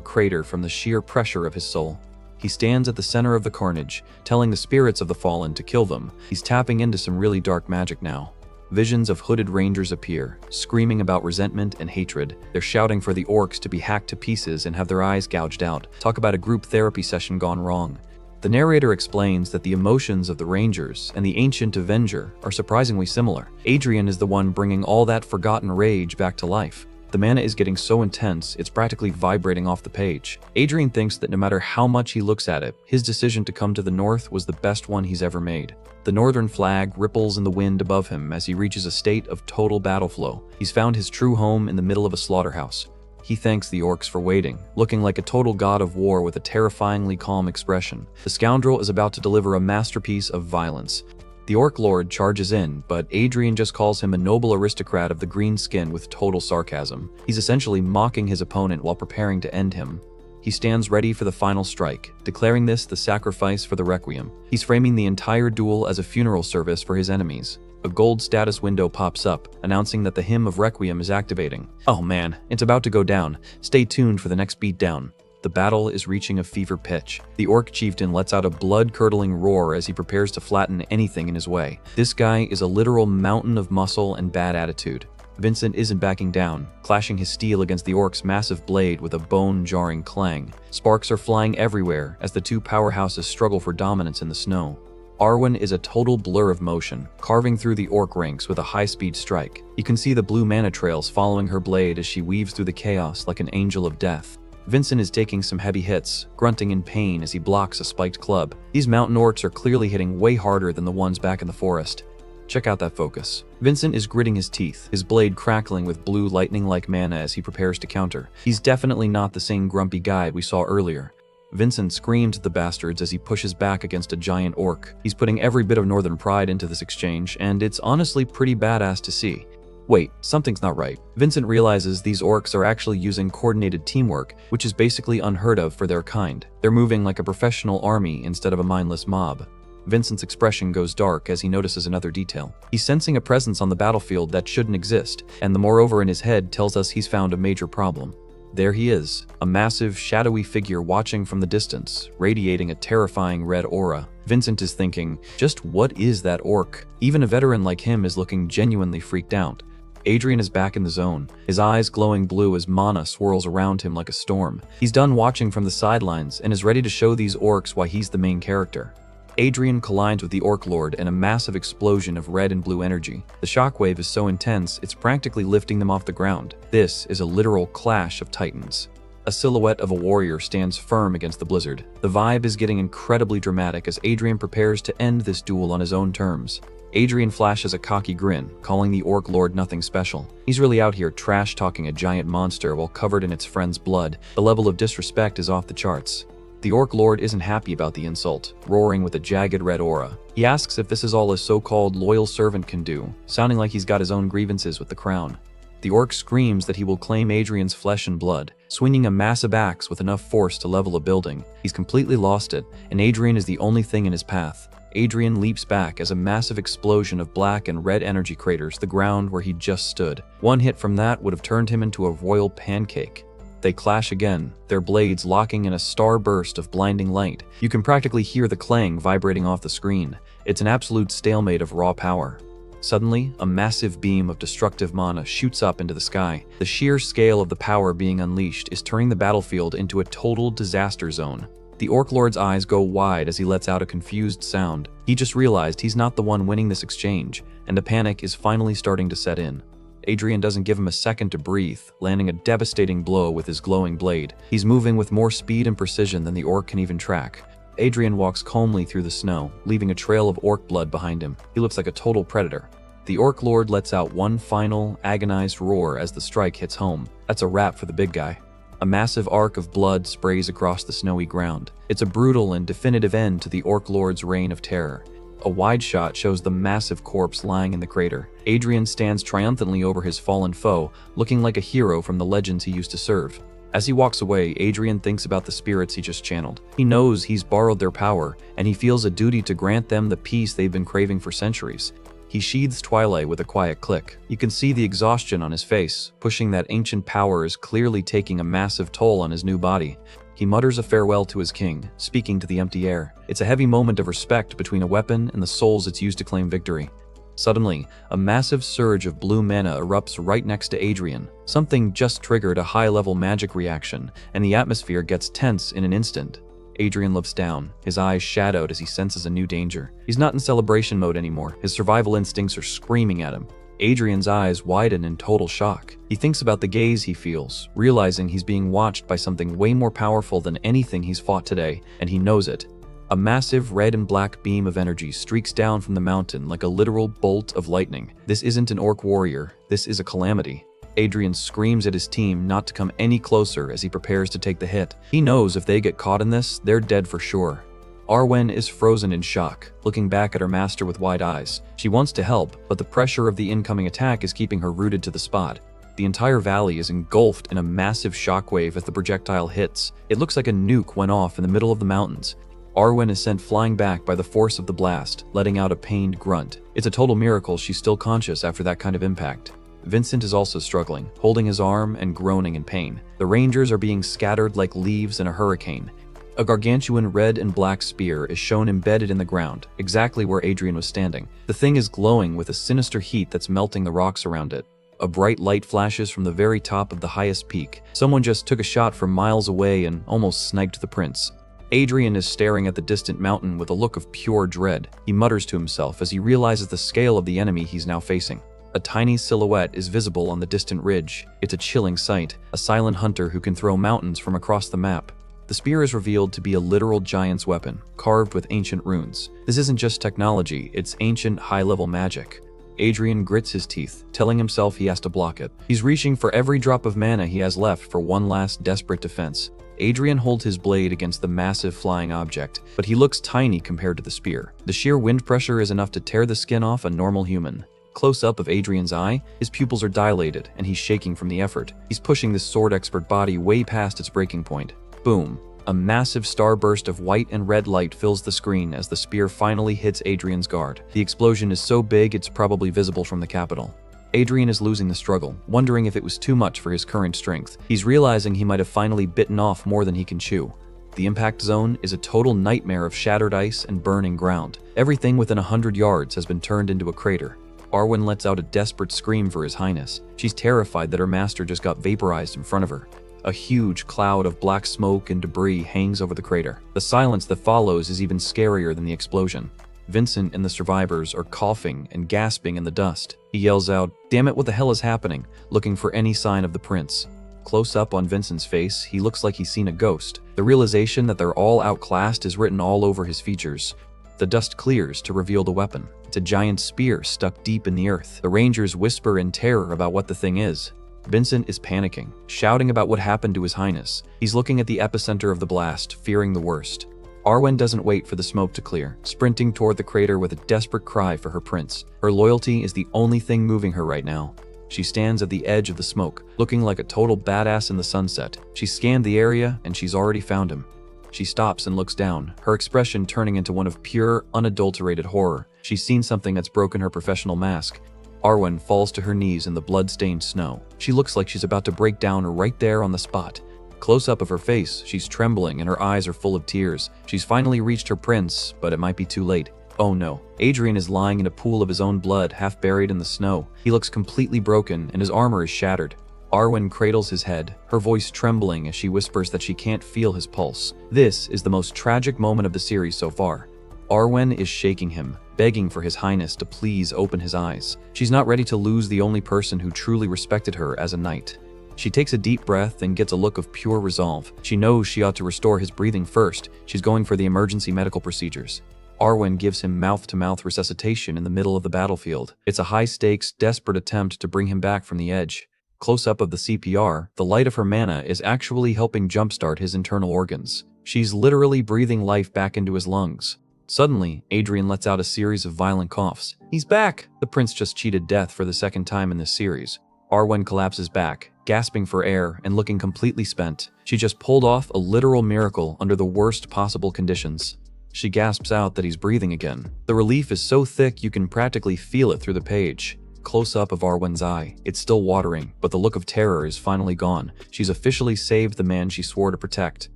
crater from the sheer pressure of his soul. He stands at the center of the carnage, telling the spirits of the fallen to kill them. He's tapping into some really dark magic now. Visions of hooded rangers appear, screaming about resentment and hatred. They're shouting for the orcs to be hacked to pieces and have their eyes gouged out. Talk about a group therapy session gone wrong. The narrator explains that the emotions of the Rangers and the Ancient Avenger are surprisingly similar. Adrian is the one bringing all that forgotten rage back to life. The mana is getting so intense, it's practically vibrating off the page. Adrian thinks that no matter how much he looks at it, his decision to come to the north was the best one he's ever made. The northern flag ripples in the wind above him as he reaches a state of total battle flow. He's found his true home in the middle of a slaughterhouse. He thanks the orcs for waiting, looking like a total god of war with a terrifyingly calm expression. The scoundrel is about to deliver a masterpiece of violence. The Orc Lord charges in, but Adrian just calls him a noble aristocrat of the green skin with total sarcasm. He's essentially mocking his opponent while preparing to end him. He stands ready for the final strike, declaring this the sacrifice for the Requiem. He's framing the entire duel as a funeral service for his enemies. a gold status window pops up, announcing that the Hymn of Requiem is activating. Oh man, it's about to go down. Stay tuned for the next beatdown. The battle is reaching a fever pitch. The orc chieftain lets out a blood-curdling roar as he prepares to flatten anything in his way. This guy is a literal mountain of muscle and bad attitude. Vincent isn't backing down, clashing his steel against the orc's massive blade with a bone-jarring clang. Sparks are flying everywhere as the two powerhouses struggle for dominance in the snow. Arwin is a total blur of motion, carving through the orc ranks with a high-speed strike. You can see the blue mana trails following her blade as she weaves through the chaos like an angel of death. Vincent is taking some heavy hits, grunting in pain as he blocks a spiked club. These mountain orcs are clearly hitting way harder than the ones back in the forest. Check out that focus. Vincent is gritting his teeth, his blade crackling with blue lightning-like mana as he prepares to counter. He's definitely not the same grumpy guy we saw earlier. Vincent screams at the bastards as he pushes back against a giant orc. He's putting every bit of northern pride into this exchange, and it's honestly pretty badass to see. Wait, something's not right. Vincent realizes these orcs are actually using coordinated teamwork, which is basically unheard of for their kind. They're moving like a professional army instead of a mindless mob. Vincent's expression goes dark as he notices another detail. He's sensing a presence on the battlefield that shouldn't exist, and the moreover in his head tells us he's found a major problem. There he is, a massive, shadowy figure watching from the distance, radiating a terrifying red aura. Vincent is thinking, just what is that orc? Even a veteran like him is looking genuinely freaked out. Adrian is back in the zone, his eyes glowing blue as mana swirls around him like a storm. He's done watching from the sidelines and is ready to show these orcs why he's the main character. Adrian collides with the Orc Lord in a massive explosion of red and blue energy. The shockwave is so intense, it's practically lifting them off the ground. This is a literal clash of titans. A silhouette of a warrior stands firm against the blizzard. The vibe is getting incredibly dramatic as Adrian prepares to end this duel on his own terms. Adrian flashes a cocky grin, calling the Orc Lord nothing special. He's really out here trash-talking a giant monster while covered in its friend's blood. The level of disrespect is off the charts. The Orc Lord isn't happy about the insult, roaring with a jagged red aura. He asks if this is all his so-called loyal servant can do, sounding like he's got his own grievances with the crown. The orc screams that he will claim Adrian's flesh and blood, swinging a massive axe with enough force to level a building. He's completely lost it, and Adrian is the only thing in his path. Adrian leaps back as a massive explosion of black and red energy craters the ground where he just stood. One hit from that would have turned him into a royal pancake. They clash again, their blades locking in a starburst of blinding light. You can practically hear the clang vibrating off the screen. It's an absolute stalemate of raw power. Suddenly, a massive beam of destructive mana shoots up into the sky. The sheer scale of the power being unleashed is turning the battlefield into a total disaster zone. The Orc Lord's eyes go wide as he lets out a confused sound. He just realized he's not the one winning this exchange, and a panic is finally starting to set in. Adrian doesn't give him a second to breathe, landing a devastating blow with his glowing blade. He's moving with more speed and precision than the orc can even track. Adrian walks calmly through the snow, leaving a trail of orc blood behind him. He looks like a total predator. The Orc Lord lets out one final, agonized roar as the strike hits home. That's a wrap for the big guy. A massive arc of blood sprays across the snowy ground. It's a brutal and definitive end to the Orc Lord's reign of terror. A wide shot shows the massive corpse lying in the crater. Adrian stands triumphantly over his fallen foe, looking like a hero from the legends he used to serve. As he walks away, Adrian thinks about the spirits he just channeled. He knows he's borrowed their power, and he feels a duty to grant them the peace they've been craving for centuries. He sheathes Twilight with a quiet click. You can see the exhaustion on his face. Pushing that ancient power is clearly taking a massive toll on his new body. He mutters a farewell to his king, speaking to the empty air. It's a heavy moment of respect between a weapon and the souls it's used to claim victory. Suddenly, a massive surge of blue mana erupts right next to Adrian. Something just triggered a high-level magic reaction, and the atmosphere gets tense in an instant. Adrian looks down, his eyes shadowed as he senses a new danger. He's not in celebration mode anymore. His survival instincts are screaming at him. Adrian's eyes widen in total shock. He thinks about the gaze he feels, realizing he's being watched by something way more powerful than anything he's fought today, and he knows it. A massive red and black beam of energy streaks down from the mountain like a literal bolt of lightning. This isn't an orc warrior, this is a calamity. Adrian screams at his team not to come any closer as he prepares to take the hit. He knows if they get caught in this, they're dead for sure. Arwen is frozen in shock, looking back at her master with wide eyes. She wants to help, but the pressure of the incoming attack is keeping her rooted to the spot. The entire valley is engulfed in a massive shockwave as the projectile hits. It looks like a nuke went off in the middle of the mountains. Arwin is sent flying back by the force of the blast, letting out a pained grunt. It's a total miracle she's still conscious after that kind of impact. Vincent is also struggling, holding his arm and groaning in pain. The Rangers are being scattered like leaves in a hurricane. A gargantuan red and black spear is shown embedded in the ground, exactly where Adrian was standing. The thing is glowing with a sinister heat that's melting the rocks around it. A bright light flashes from the very top of the highest peak. Someone just took a shot from miles away and almost sniped the prince. Adrian is staring at the distant mountain with a look of pure dread. He mutters to himself as he realizes the scale of the enemy he's now facing. A tiny silhouette is visible on the distant ridge. It's a chilling sight, a silent hunter who can throw mountains from across the map. The spear is revealed to be a literal giant's weapon, carved with ancient runes. This isn't just technology, it's ancient, high-level magic. Adrian grits his teeth, telling himself he has to block it. He's reaching for every drop of mana he has left for one last desperate defense. Adrian holds his blade against the massive flying object, but he looks tiny compared to the spear. The sheer wind pressure is enough to tear the skin off a normal human. Close-up of Adrian's eye, his pupils are dilated, and he's shaking from the effort. He's pushing this sword-expert body way past its breaking point. Boom. A massive starburst of white and red light fills the screen as the spear finally hits Adrian's guard. The explosion is so big it's probably visible from the capital. Adrian is losing the struggle, wondering if it was too much for his current strength. He's realizing he might have finally bitten off more than he can chew. The impact zone is a total nightmare of shattered ice and burning ground. Everything within 100 yards has been turned into a crater. Arwin lets out a desperate scream for his highness. She's terrified that her master just got vaporized in front of her. A huge cloud of black smoke and debris hangs over the crater. The silence that follows is even scarier than the explosion. Vincent and the survivors are coughing and gasping in the dust. He yells out, "Damn it, what the hell is happening?" looking for any sign of the prince. Close up on Vincent's face, he looks like he's seen a ghost. The realization that they're all outclassed is written all over his features. The dust clears to reveal the weapon. It's a giant spear stuck deep in the earth. The Rangers whisper in terror about what the thing is. Vincent is panicking, shouting about what happened to his highness. He's looking at the epicenter of the blast, fearing the worst. Arwen doesn't wait for the smoke to clear, sprinting toward the crater with a desperate cry for her prince. Her loyalty is the only thing moving her right now. She stands at the edge of the smoke, looking like a total badass in the sunset. She scanned the area, and she's already found him. She stops and looks down, her expression turning into one of pure, unadulterated horror. She's seen something that's broken her professional mask. Arwen falls to her knees in the blood-stained snow. She looks like she's about to break down right there on the spot. Close-up of her face, she's trembling and her eyes are full of tears. She's finally reached her prince, but it might be too late. Oh no. Adrian is lying in a pool of his own blood, half buried in the snow. He looks completely broken and his armor is shattered. Arwen cradles his head, her voice trembling as she whispers that she can't feel his pulse. This is the most tragic moment of the series so far. Arwen is shaking him, begging for his highness to please open his eyes. She's not ready to lose the only person who truly respected her as a knight. She takes a deep breath and gets a look of pure resolve. She knows she ought to restore his breathing first. She's going for the emergency medical procedures. Arwen gives him mouth-to-mouth resuscitation in the middle of the battlefield. It's a high-stakes, desperate attempt to bring him back from the edge. Close-up of the CPR, the light of her mana is actually helping jumpstart his internal organs. She's literally breathing life back into his lungs. Suddenly, Adrian lets out a series of violent coughs. He's back! The prince just cheated death for the second time in this series. Arwen collapses back, gasping for air and looking completely spent. She just pulled off a literal miracle under the worst possible conditions. She gasps out that he's breathing again. The relief is so thick you can practically feel it through the page. Close-up of Arwen's eye. It's still watering, but the look of terror is finally gone. She's officially saved the man she swore to protect.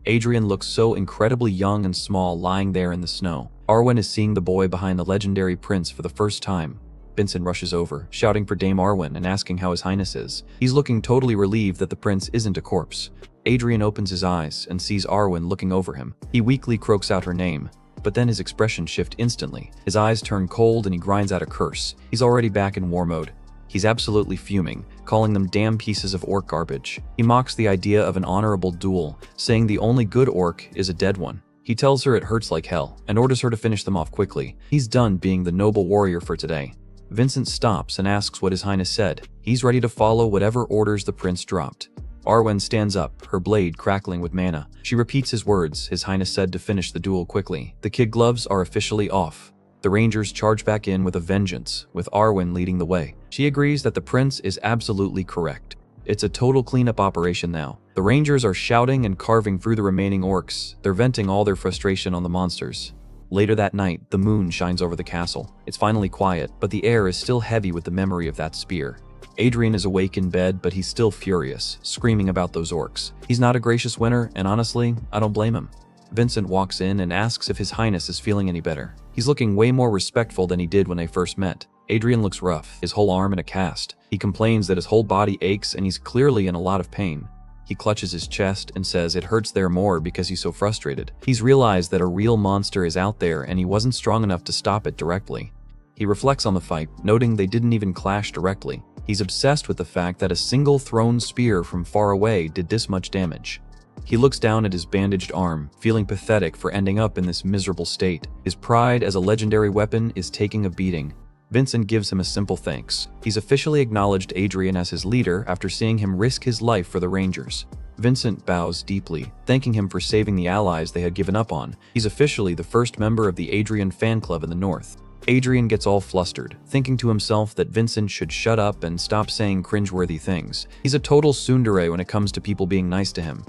Adrian looks so incredibly young and small lying there in the snow. Arwen is seeing the boy behind the legendary prince for the first time. Vincent rushes over, shouting for Dame Arwen and asking how his highness is. He's looking totally relieved that the prince isn't a corpse. Adrian opens his eyes and sees Arwen looking over him. He weakly croaks out her name, but then his expression shifts instantly. His eyes turn cold and he grinds out a curse. He's already back in war mode. He's absolutely fuming, calling them damn pieces of orc garbage. He mocks the idea of an honorable duel, saying the only good orc is a dead one. He tells her it hurts like hell, and orders her to finish them off quickly. He's done being the noble warrior for today. Vincent stops and asks what his highness said. He's ready to follow whatever orders the prince dropped. Arwen stands up, her blade crackling with mana. She repeats his words. His highness said to finish the duel quickly. The kid gloves are officially off. The Rangers charge back in with a vengeance, with Arwen leading the way. She agrees that the prince is absolutely correct. It's a total cleanup operation now. The Rangers are shouting and carving through the remaining orcs. They're venting all their frustration on the monsters. Later that night, the moon shines over the castle. It's finally quiet, but the air is still heavy with the memory of that spear. Adrian is awake in bed, but he's still furious, screaming about those orcs. He's not a gracious winner, and honestly, I don't blame him. Vincent walks in and asks if His Highness is feeling any better. He's looking way more respectful than he did when they first met. Adrian looks rough, his whole arm in a cast. He complains that his whole body aches and he's clearly in a lot of pain. He clutches his chest and says it hurts there more because he's so frustrated. He's realized that a real monster is out there and he wasn't strong enough to stop it directly. He reflects on the fight, noting they didn't even clash directly. He's obsessed with the fact that a single thrown spear from far away did this much damage. He looks down at his bandaged arm, feeling pathetic for ending up in this miserable state. His pride as a legendary weapon is taking a beating. Vincent gives him a simple thanks. He's officially acknowledged Adrian as his leader after seeing him risk his life for the Rangers. Vincent bows deeply, thanking him for saving the allies they had given up on. He's officially the first member of the Adrian fan club in the north. Adrian gets all flustered, thinking to himself that Vincent should shut up and stop saying cringeworthy things. He's a total tsundere when it comes to people being nice to him.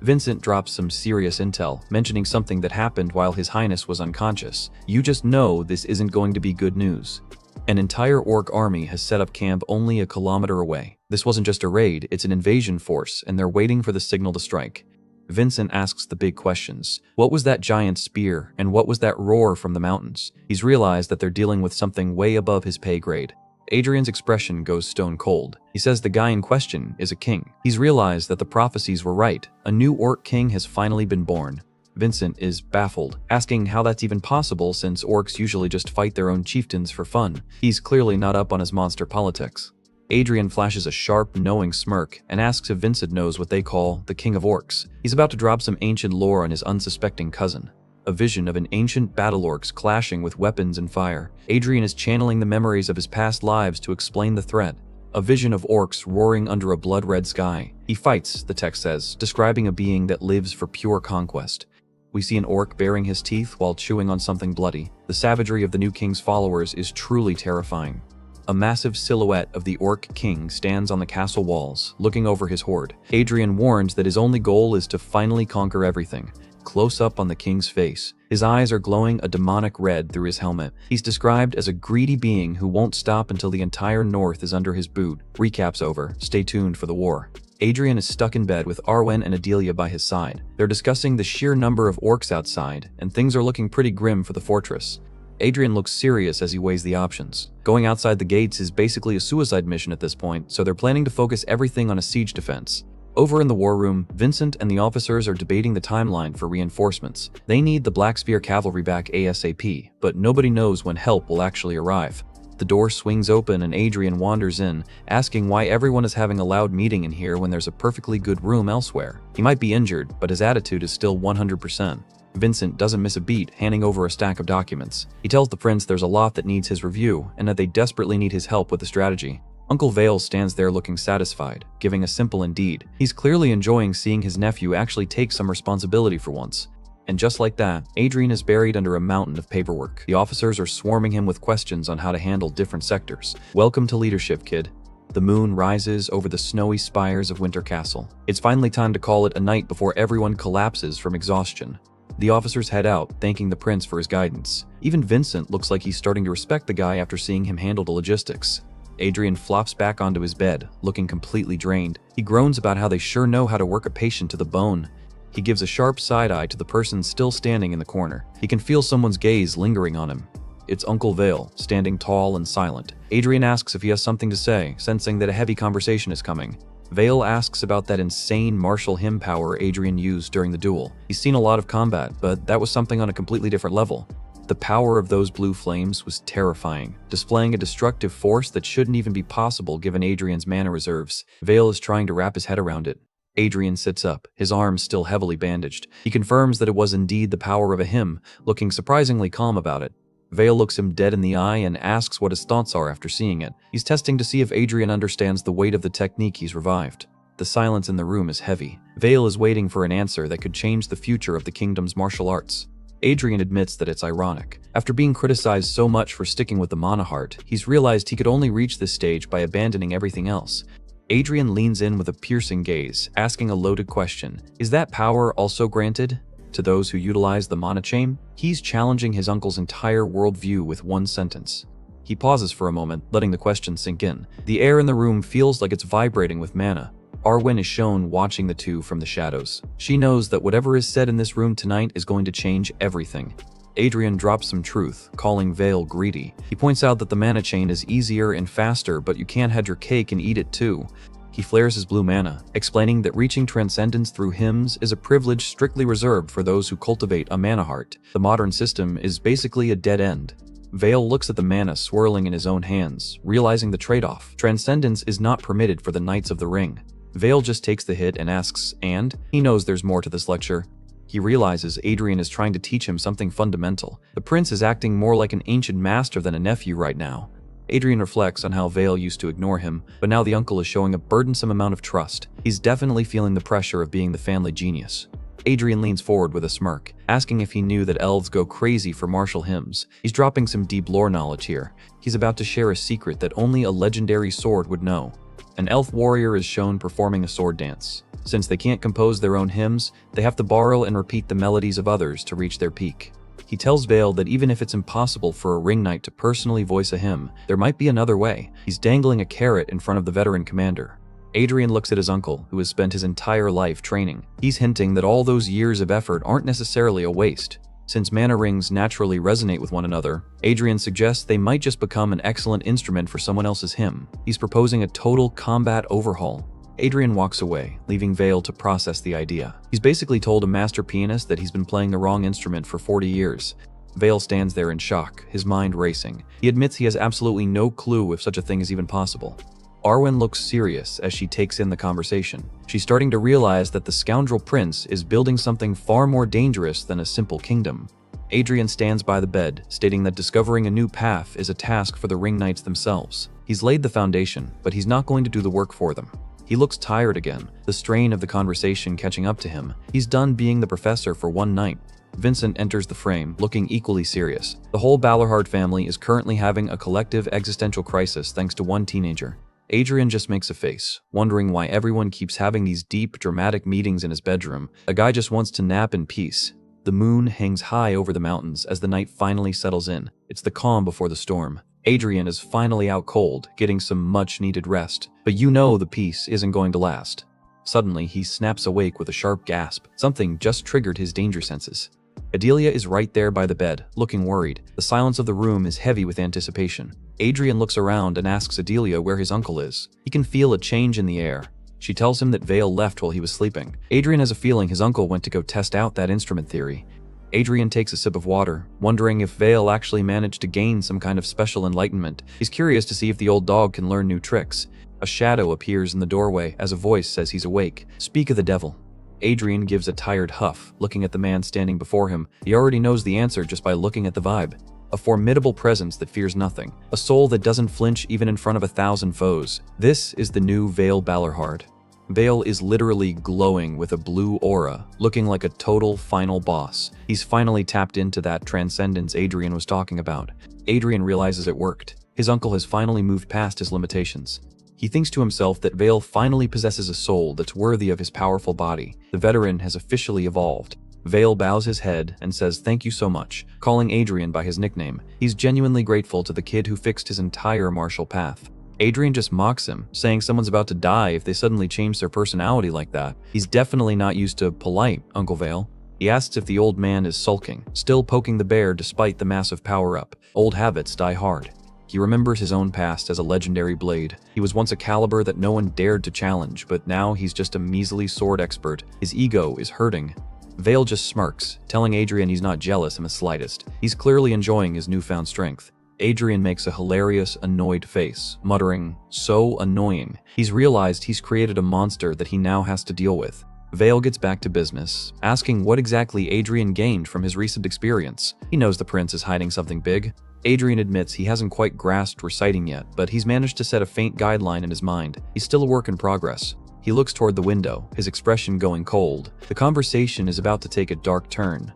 Vincent drops some serious intel, mentioning something that happened while His Highness was unconscious. You just know this isn't going to be good news. An entire orc army has set up camp only a kilometer away. This wasn't just a raid, it's an invasion force, and they're waiting for the signal to strike. Vincent asks the big questions. What was that giant spear, and what was that roar from the mountains? He's realized that they're dealing with something way above his pay grade. Adrian's expression goes stone cold. He says the guy in question is a king. He's realized that the prophecies were right. A new orc king has finally been born. Vincent is baffled, asking how that's even possible since orcs usually just fight their own chieftains for fun. He's clearly not up on his monster politics. Adrian flashes a sharp, knowing smirk and asks if Vincent knows what they call the King of Orcs. He's about to drop some ancient lore on his unsuspecting cousin. A vision of an ancient battle orcs clashing with weapons and fire. Adrian is channeling the memories of his past lives to explain the threat. A vision of orcs roaring under a blood-red sky. He fights, the text says, describing a being that lives for pure conquest. We see an orc baring his teeth while chewing on something bloody. The savagery of the new king's followers is truly terrifying. A massive silhouette of the orc king stands on the castle walls, looking over his horde. Adrian warns that his only goal is to finally conquer everything. Close up on the king's face. His eyes are glowing a demonic red through his helmet. He's described as a greedy being who won't stop until the entire north is under his boot. Recap's over. Stay tuned for the war. Adrian is stuck in bed with Arwin and Adilia by his side. They're discussing the sheer number of orcs outside, and things are looking pretty grim for the fortress. Adrian looks serious as he weighs the options. Going outside the gates is basically a suicide mission at this point, so they're planning to focus everything on a siege defense. Over in the war room, Vincent and the officers are debating the timeline for reinforcements. They need the Black Spear cavalry back ASAP, but nobody knows when help will actually arrive. The door swings open and Adrian wanders in, asking why everyone is having a loud meeting in here when there's a perfectly good room elsewhere. He might be injured, but his attitude is still 100%. Vincent doesn't miss a beat, handing over a stack of documents. He tells the prince there's a lot that needs his review, and that they desperately need his help with the strategy. Uncle Vale stands there looking satisfied, giving a simple indeed. He's clearly enjoying seeing his nephew actually take some responsibility for once. And just like that, Adrian is buried under a mountain of paperwork. The officers are swarming him with questions on how to handle different sectors. Welcome to leadership, kid. The moon rises over the snowy spires of Winter Castle. It's finally time to call it a night before everyone collapses from exhaustion. The officers head out, thanking the prince for his guidance. Even Vincent looks like he's starting to respect the guy after seeing him handle the logistics. Adrian flops back onto his bed, looking completely drained. He groans about how they sure know how to work a patient to the bone. He gives a sharp side-eye to the person still standing in the corner. He can feel someone's gaze lingering on him. It's Uncle Vale, standing tall and silent. Adrian asks if he has something to say, sensing that a heavy conversation is coming. Vale asks about that insane martial hymn power Adrian used during the duel. He's seen a lot of combat, but that was something on a completely different level. The power of those blue flames was terrifying, displaying a destructive force that shouldn't even be possible given Adrian's mana reserves. Vale is trying to wrap his head around it. Adrian sits up, his arms still heavily bandaged. He confirms that it was indeed the power of a hymn, looking surprisingly calm about it. Vale looks him dead in the eye and asks what his thoughts are after seeing it. He's testing to see if Adrian understands the weight of the technique he's revived. The silence in the room is heavy. Vale is waiting for an answer that could change the future of the kingdom's martial arts. Adrian admits that it's ironic. After being criticized so much for sticking with the Mana Heart, he's realized he could only reach this stage by abandoning everything else. Adrian leans in with a piercing gaze, asking a loaded question. Is that power also granted to those who utilize the mana chain? He's challenging his uncle's entire worldview with one sentence. He pauses for a moment, letting the question sink in. The air in the room feels like it's vibrating with mana. Arwin is shown watching the two from the shadows. She knows that whatever is said in this room tonight is going to change everything. Adrian drops some truth, calling Vale greedy. He points out that the mana chain is easier and faster, but you can't have your cake and eat it too. He flares his blue mana, explaining that reaching transcendence through hymns is a privilege strictly reserved for those who cultivate a mana heart. The modern system is basically a dead end. Vale looks at the mana swirling in his own hands, realizing the trade-off. Transcendence is not permitted for the Knights of the Ring. Vale just takes the hit and asks, and? He knows there's more to this lecture. He realizes Adrian is trying to teach him something fundamental. The prince is acting more like an ancient master than a nephew right now. Adrian reflects on how Vale used to ignore him, but now the uncle is showing a burdensome amount of trust. He's definitely feeling the pressure of being the family genius. Adrian leans forward with a smirk, asking if he knew that elves go crazy for martial hymns. He's dropping some deep lore knowledge here. He's about to share a secret that only a legendary sword would know. An elf warrior is shown performing a sword dance. Since they can't compose their own hymns, they have to borrow and repeat the melodies of others to reach their peak. He tells Vale that even if it's impossible for a ring knight to personally voice a hymn, there might be another way. He's dangling a carrot in front of the veteran commander. Adrian looks at his uncle, who has spent his entire life training. He's hinting that all those years of effort aren't necessarily a waste. Since mana rings naturally resonate with one another, Adrian suggests they might just become an excellent instrument for someone else's hymn. He's proposing a total combat overhaul. Adrian walks away, leaving Vale to process the idea. He's basically told a master pianist that he's been playing the wrong instrument for 40 years. Vale stands there in shock, his mind racing. He admits he has absolutely no clue if such a thing is even possible. Arwin looks serious as she takes in the conversation. She's starting to realize that the scoundrel prince is building something far more dangerous than a simple kingdom. Adrian stands by the bed, stating that discovering a new path is a task for the ring knights themselves. He's laid the foundation, but he's not going to do the work for them. He looks tired again, the strain of the conversation catching up to him. He's done being the professor for one night. Vincent enters the frame, looking equally serious. The whole Balorhard family is currently having a collective existential crisis thanks to one teenager. Adrian just makes a face, wondering why everyone keeps having these deep, dramatic meetings in his bedroom. A guy just wants to nap in peace. The moon hangs high over the mountains as the night finally settles in. It's the calm before the storm. Adrian is finally out cold, getting some much-needed rest. But you know the peace isn't going to last. Suddenly, he snaps awake with a sharp gasp. Something just triggered his danger senses. Adilia is right there by the bed, looking worried. The silence of the room is heavy with anticipation. Adrian looks around and asks Adilia where his uncle is. He can feel a change in the air. She tells him that Vale left while he was sleeping. Adrian has a feeling his uncle went to go test out that instrument theory. Adrian takes a sip of water, wondering if Vale actually managed to gain some kind of special enlightenment. He's curious to see if the old dog can learn new tricks. A shadow appears in the doorway as a voice says he's awake. Speak of the devil. Adrian gives a tired huff, looking at the man standing before him. He already knows the answer just by looking at the vibe. A formidable presence that fears nothing. A soul that doesn't flinch even in front of 1,000 foes. This is the new Vale Balorhard. Vale is literally glowing with a blue aura, looking like a total final boss. He's finally tapped into that transcendence Adrian was talking about. Adrian realizes it worked. His uncle has finally moved past his limitations. He thinks to himself that Vale finally possesses a soul that's worthy of his powerful body. The veteran has officially evolved. Vale bows his head and says thank you so much, calling Adrian by his nickname. He's genuinely grateful to the kid who fixed his entire martial path. Adrian just mocks him, saying someone's about to die if they suddenly change their personality like that. He's definitely not used to polite, Uncle Vale. He asks if the old man is sulking, still poking the bear despite the massive power-up. Old habits die hard. He remembers his own past as a legendary blade. He was once a caliber that no one dared to challenge, but now he's just a measly sword expert. His ego is hurting. Vale just smirks, telling Adrian he's not jealous in the slightest. He's clearly enjoying his newfound strength. Adrian makes a hilarious, annoyed face, muttering, "So annoying." He's realized he's created a monster that he now has to deal with. Vale gets back to business, asking what exactly Adrian gained from his recent experience. He knows the prince is hiding something big. Adrian admits he hasn't quite grasped reciting yet, but he's managed to set a faint guideline in his mind. He's still a work in progress. He looks toward the window, his expression going cold. The conversation is about to take a dark turn.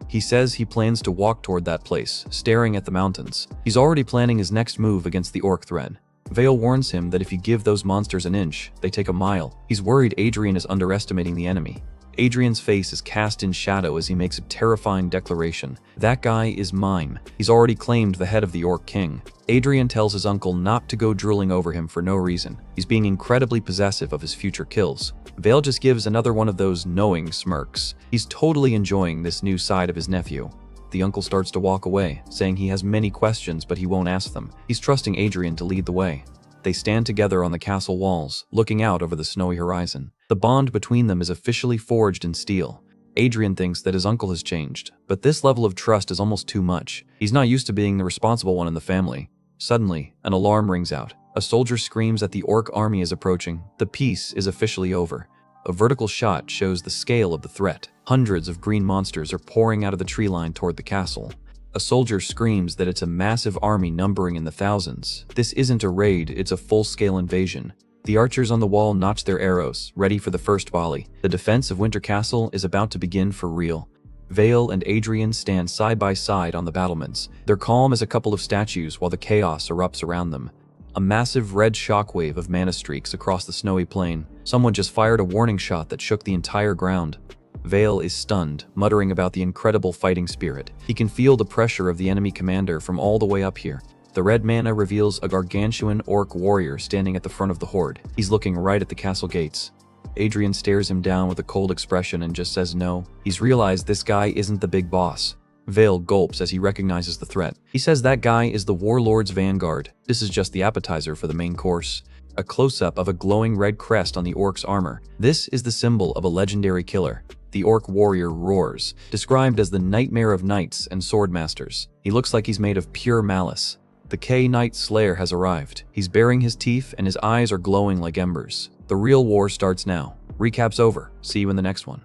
He says he plans to walk toward that place, staring at the mountains. He's already planning his next move against the orc threat. Vale warns him that if you give those monsters an inch, they take a mile. He's worried Adrian is underestimating the enemy. Adrian's face is cast in shadow as he makes a terrifying declaration. That guy is mine. He's already claimed the head of the Orc King. Adrian tells his uncle not to go drooling over him for no reason. He's being incredibly possessive of his future kills. Vale just gives another one of those knowing smirks. He's totally enjoying this new side of his nephew. The uncle starts to walk away, saying he has many questions but he won't ask them. He's trusting Adrian to lead the way. They stand together on the castle walls, looking out over the snowy horizon. The bond between them is officially forged in steel. Adrian thinks that his uncle has changed, but this level of trust is almost too much. He's not used to being the responsible one in the family. Suddenly, an alarm rings out. A soldier screams that the orc army is approaching. The peace is officially over. A vertical shot shows the scale of the threat. Hundreds of green monsters are pouring out of the tree line toward the castle. A soldier screams that it's a massive army numbering in the thousands. This isn't a raid, it's a full-scale invasion. The archers on the wall notch their arrows, ready for the first volley. The defense of Winter Castle is about to begin for real. Vale and Adrian stand side by side on the battlements. They're calm as a couple of statues while the chaos erupts around them. A massive red shockwave of mana streaks across the snowy plain. Someone just fired a warning shot that shook the entire ground. Vale is stunned, muttering about the incredible fighting spirit. He can feel the pressure of the enemy commander from all the way up here. The red mana reveals a gargantuan orc warrior standing at the front of the horde. He's looking right at the castle gates. Adrian stares him down with a cold expression and just says no. He's realized this guy isn't the big boss. Vale gulps as he recognizes the threat. He says that guy is the warlord's vanguard. This is just the appetizer for the main course. A close-up of a glowing red crest on the orc's armor. This is the symbol of a legendary killer. The orc warrior roars, described as the nightmare of knights and swordmasters. He looks like he's made of pure malice. The K-Knight Slayer has arrived. He's baring his teeth and his eyes are glowing like embers. The real war starts now. Recap's over. See you in the next one.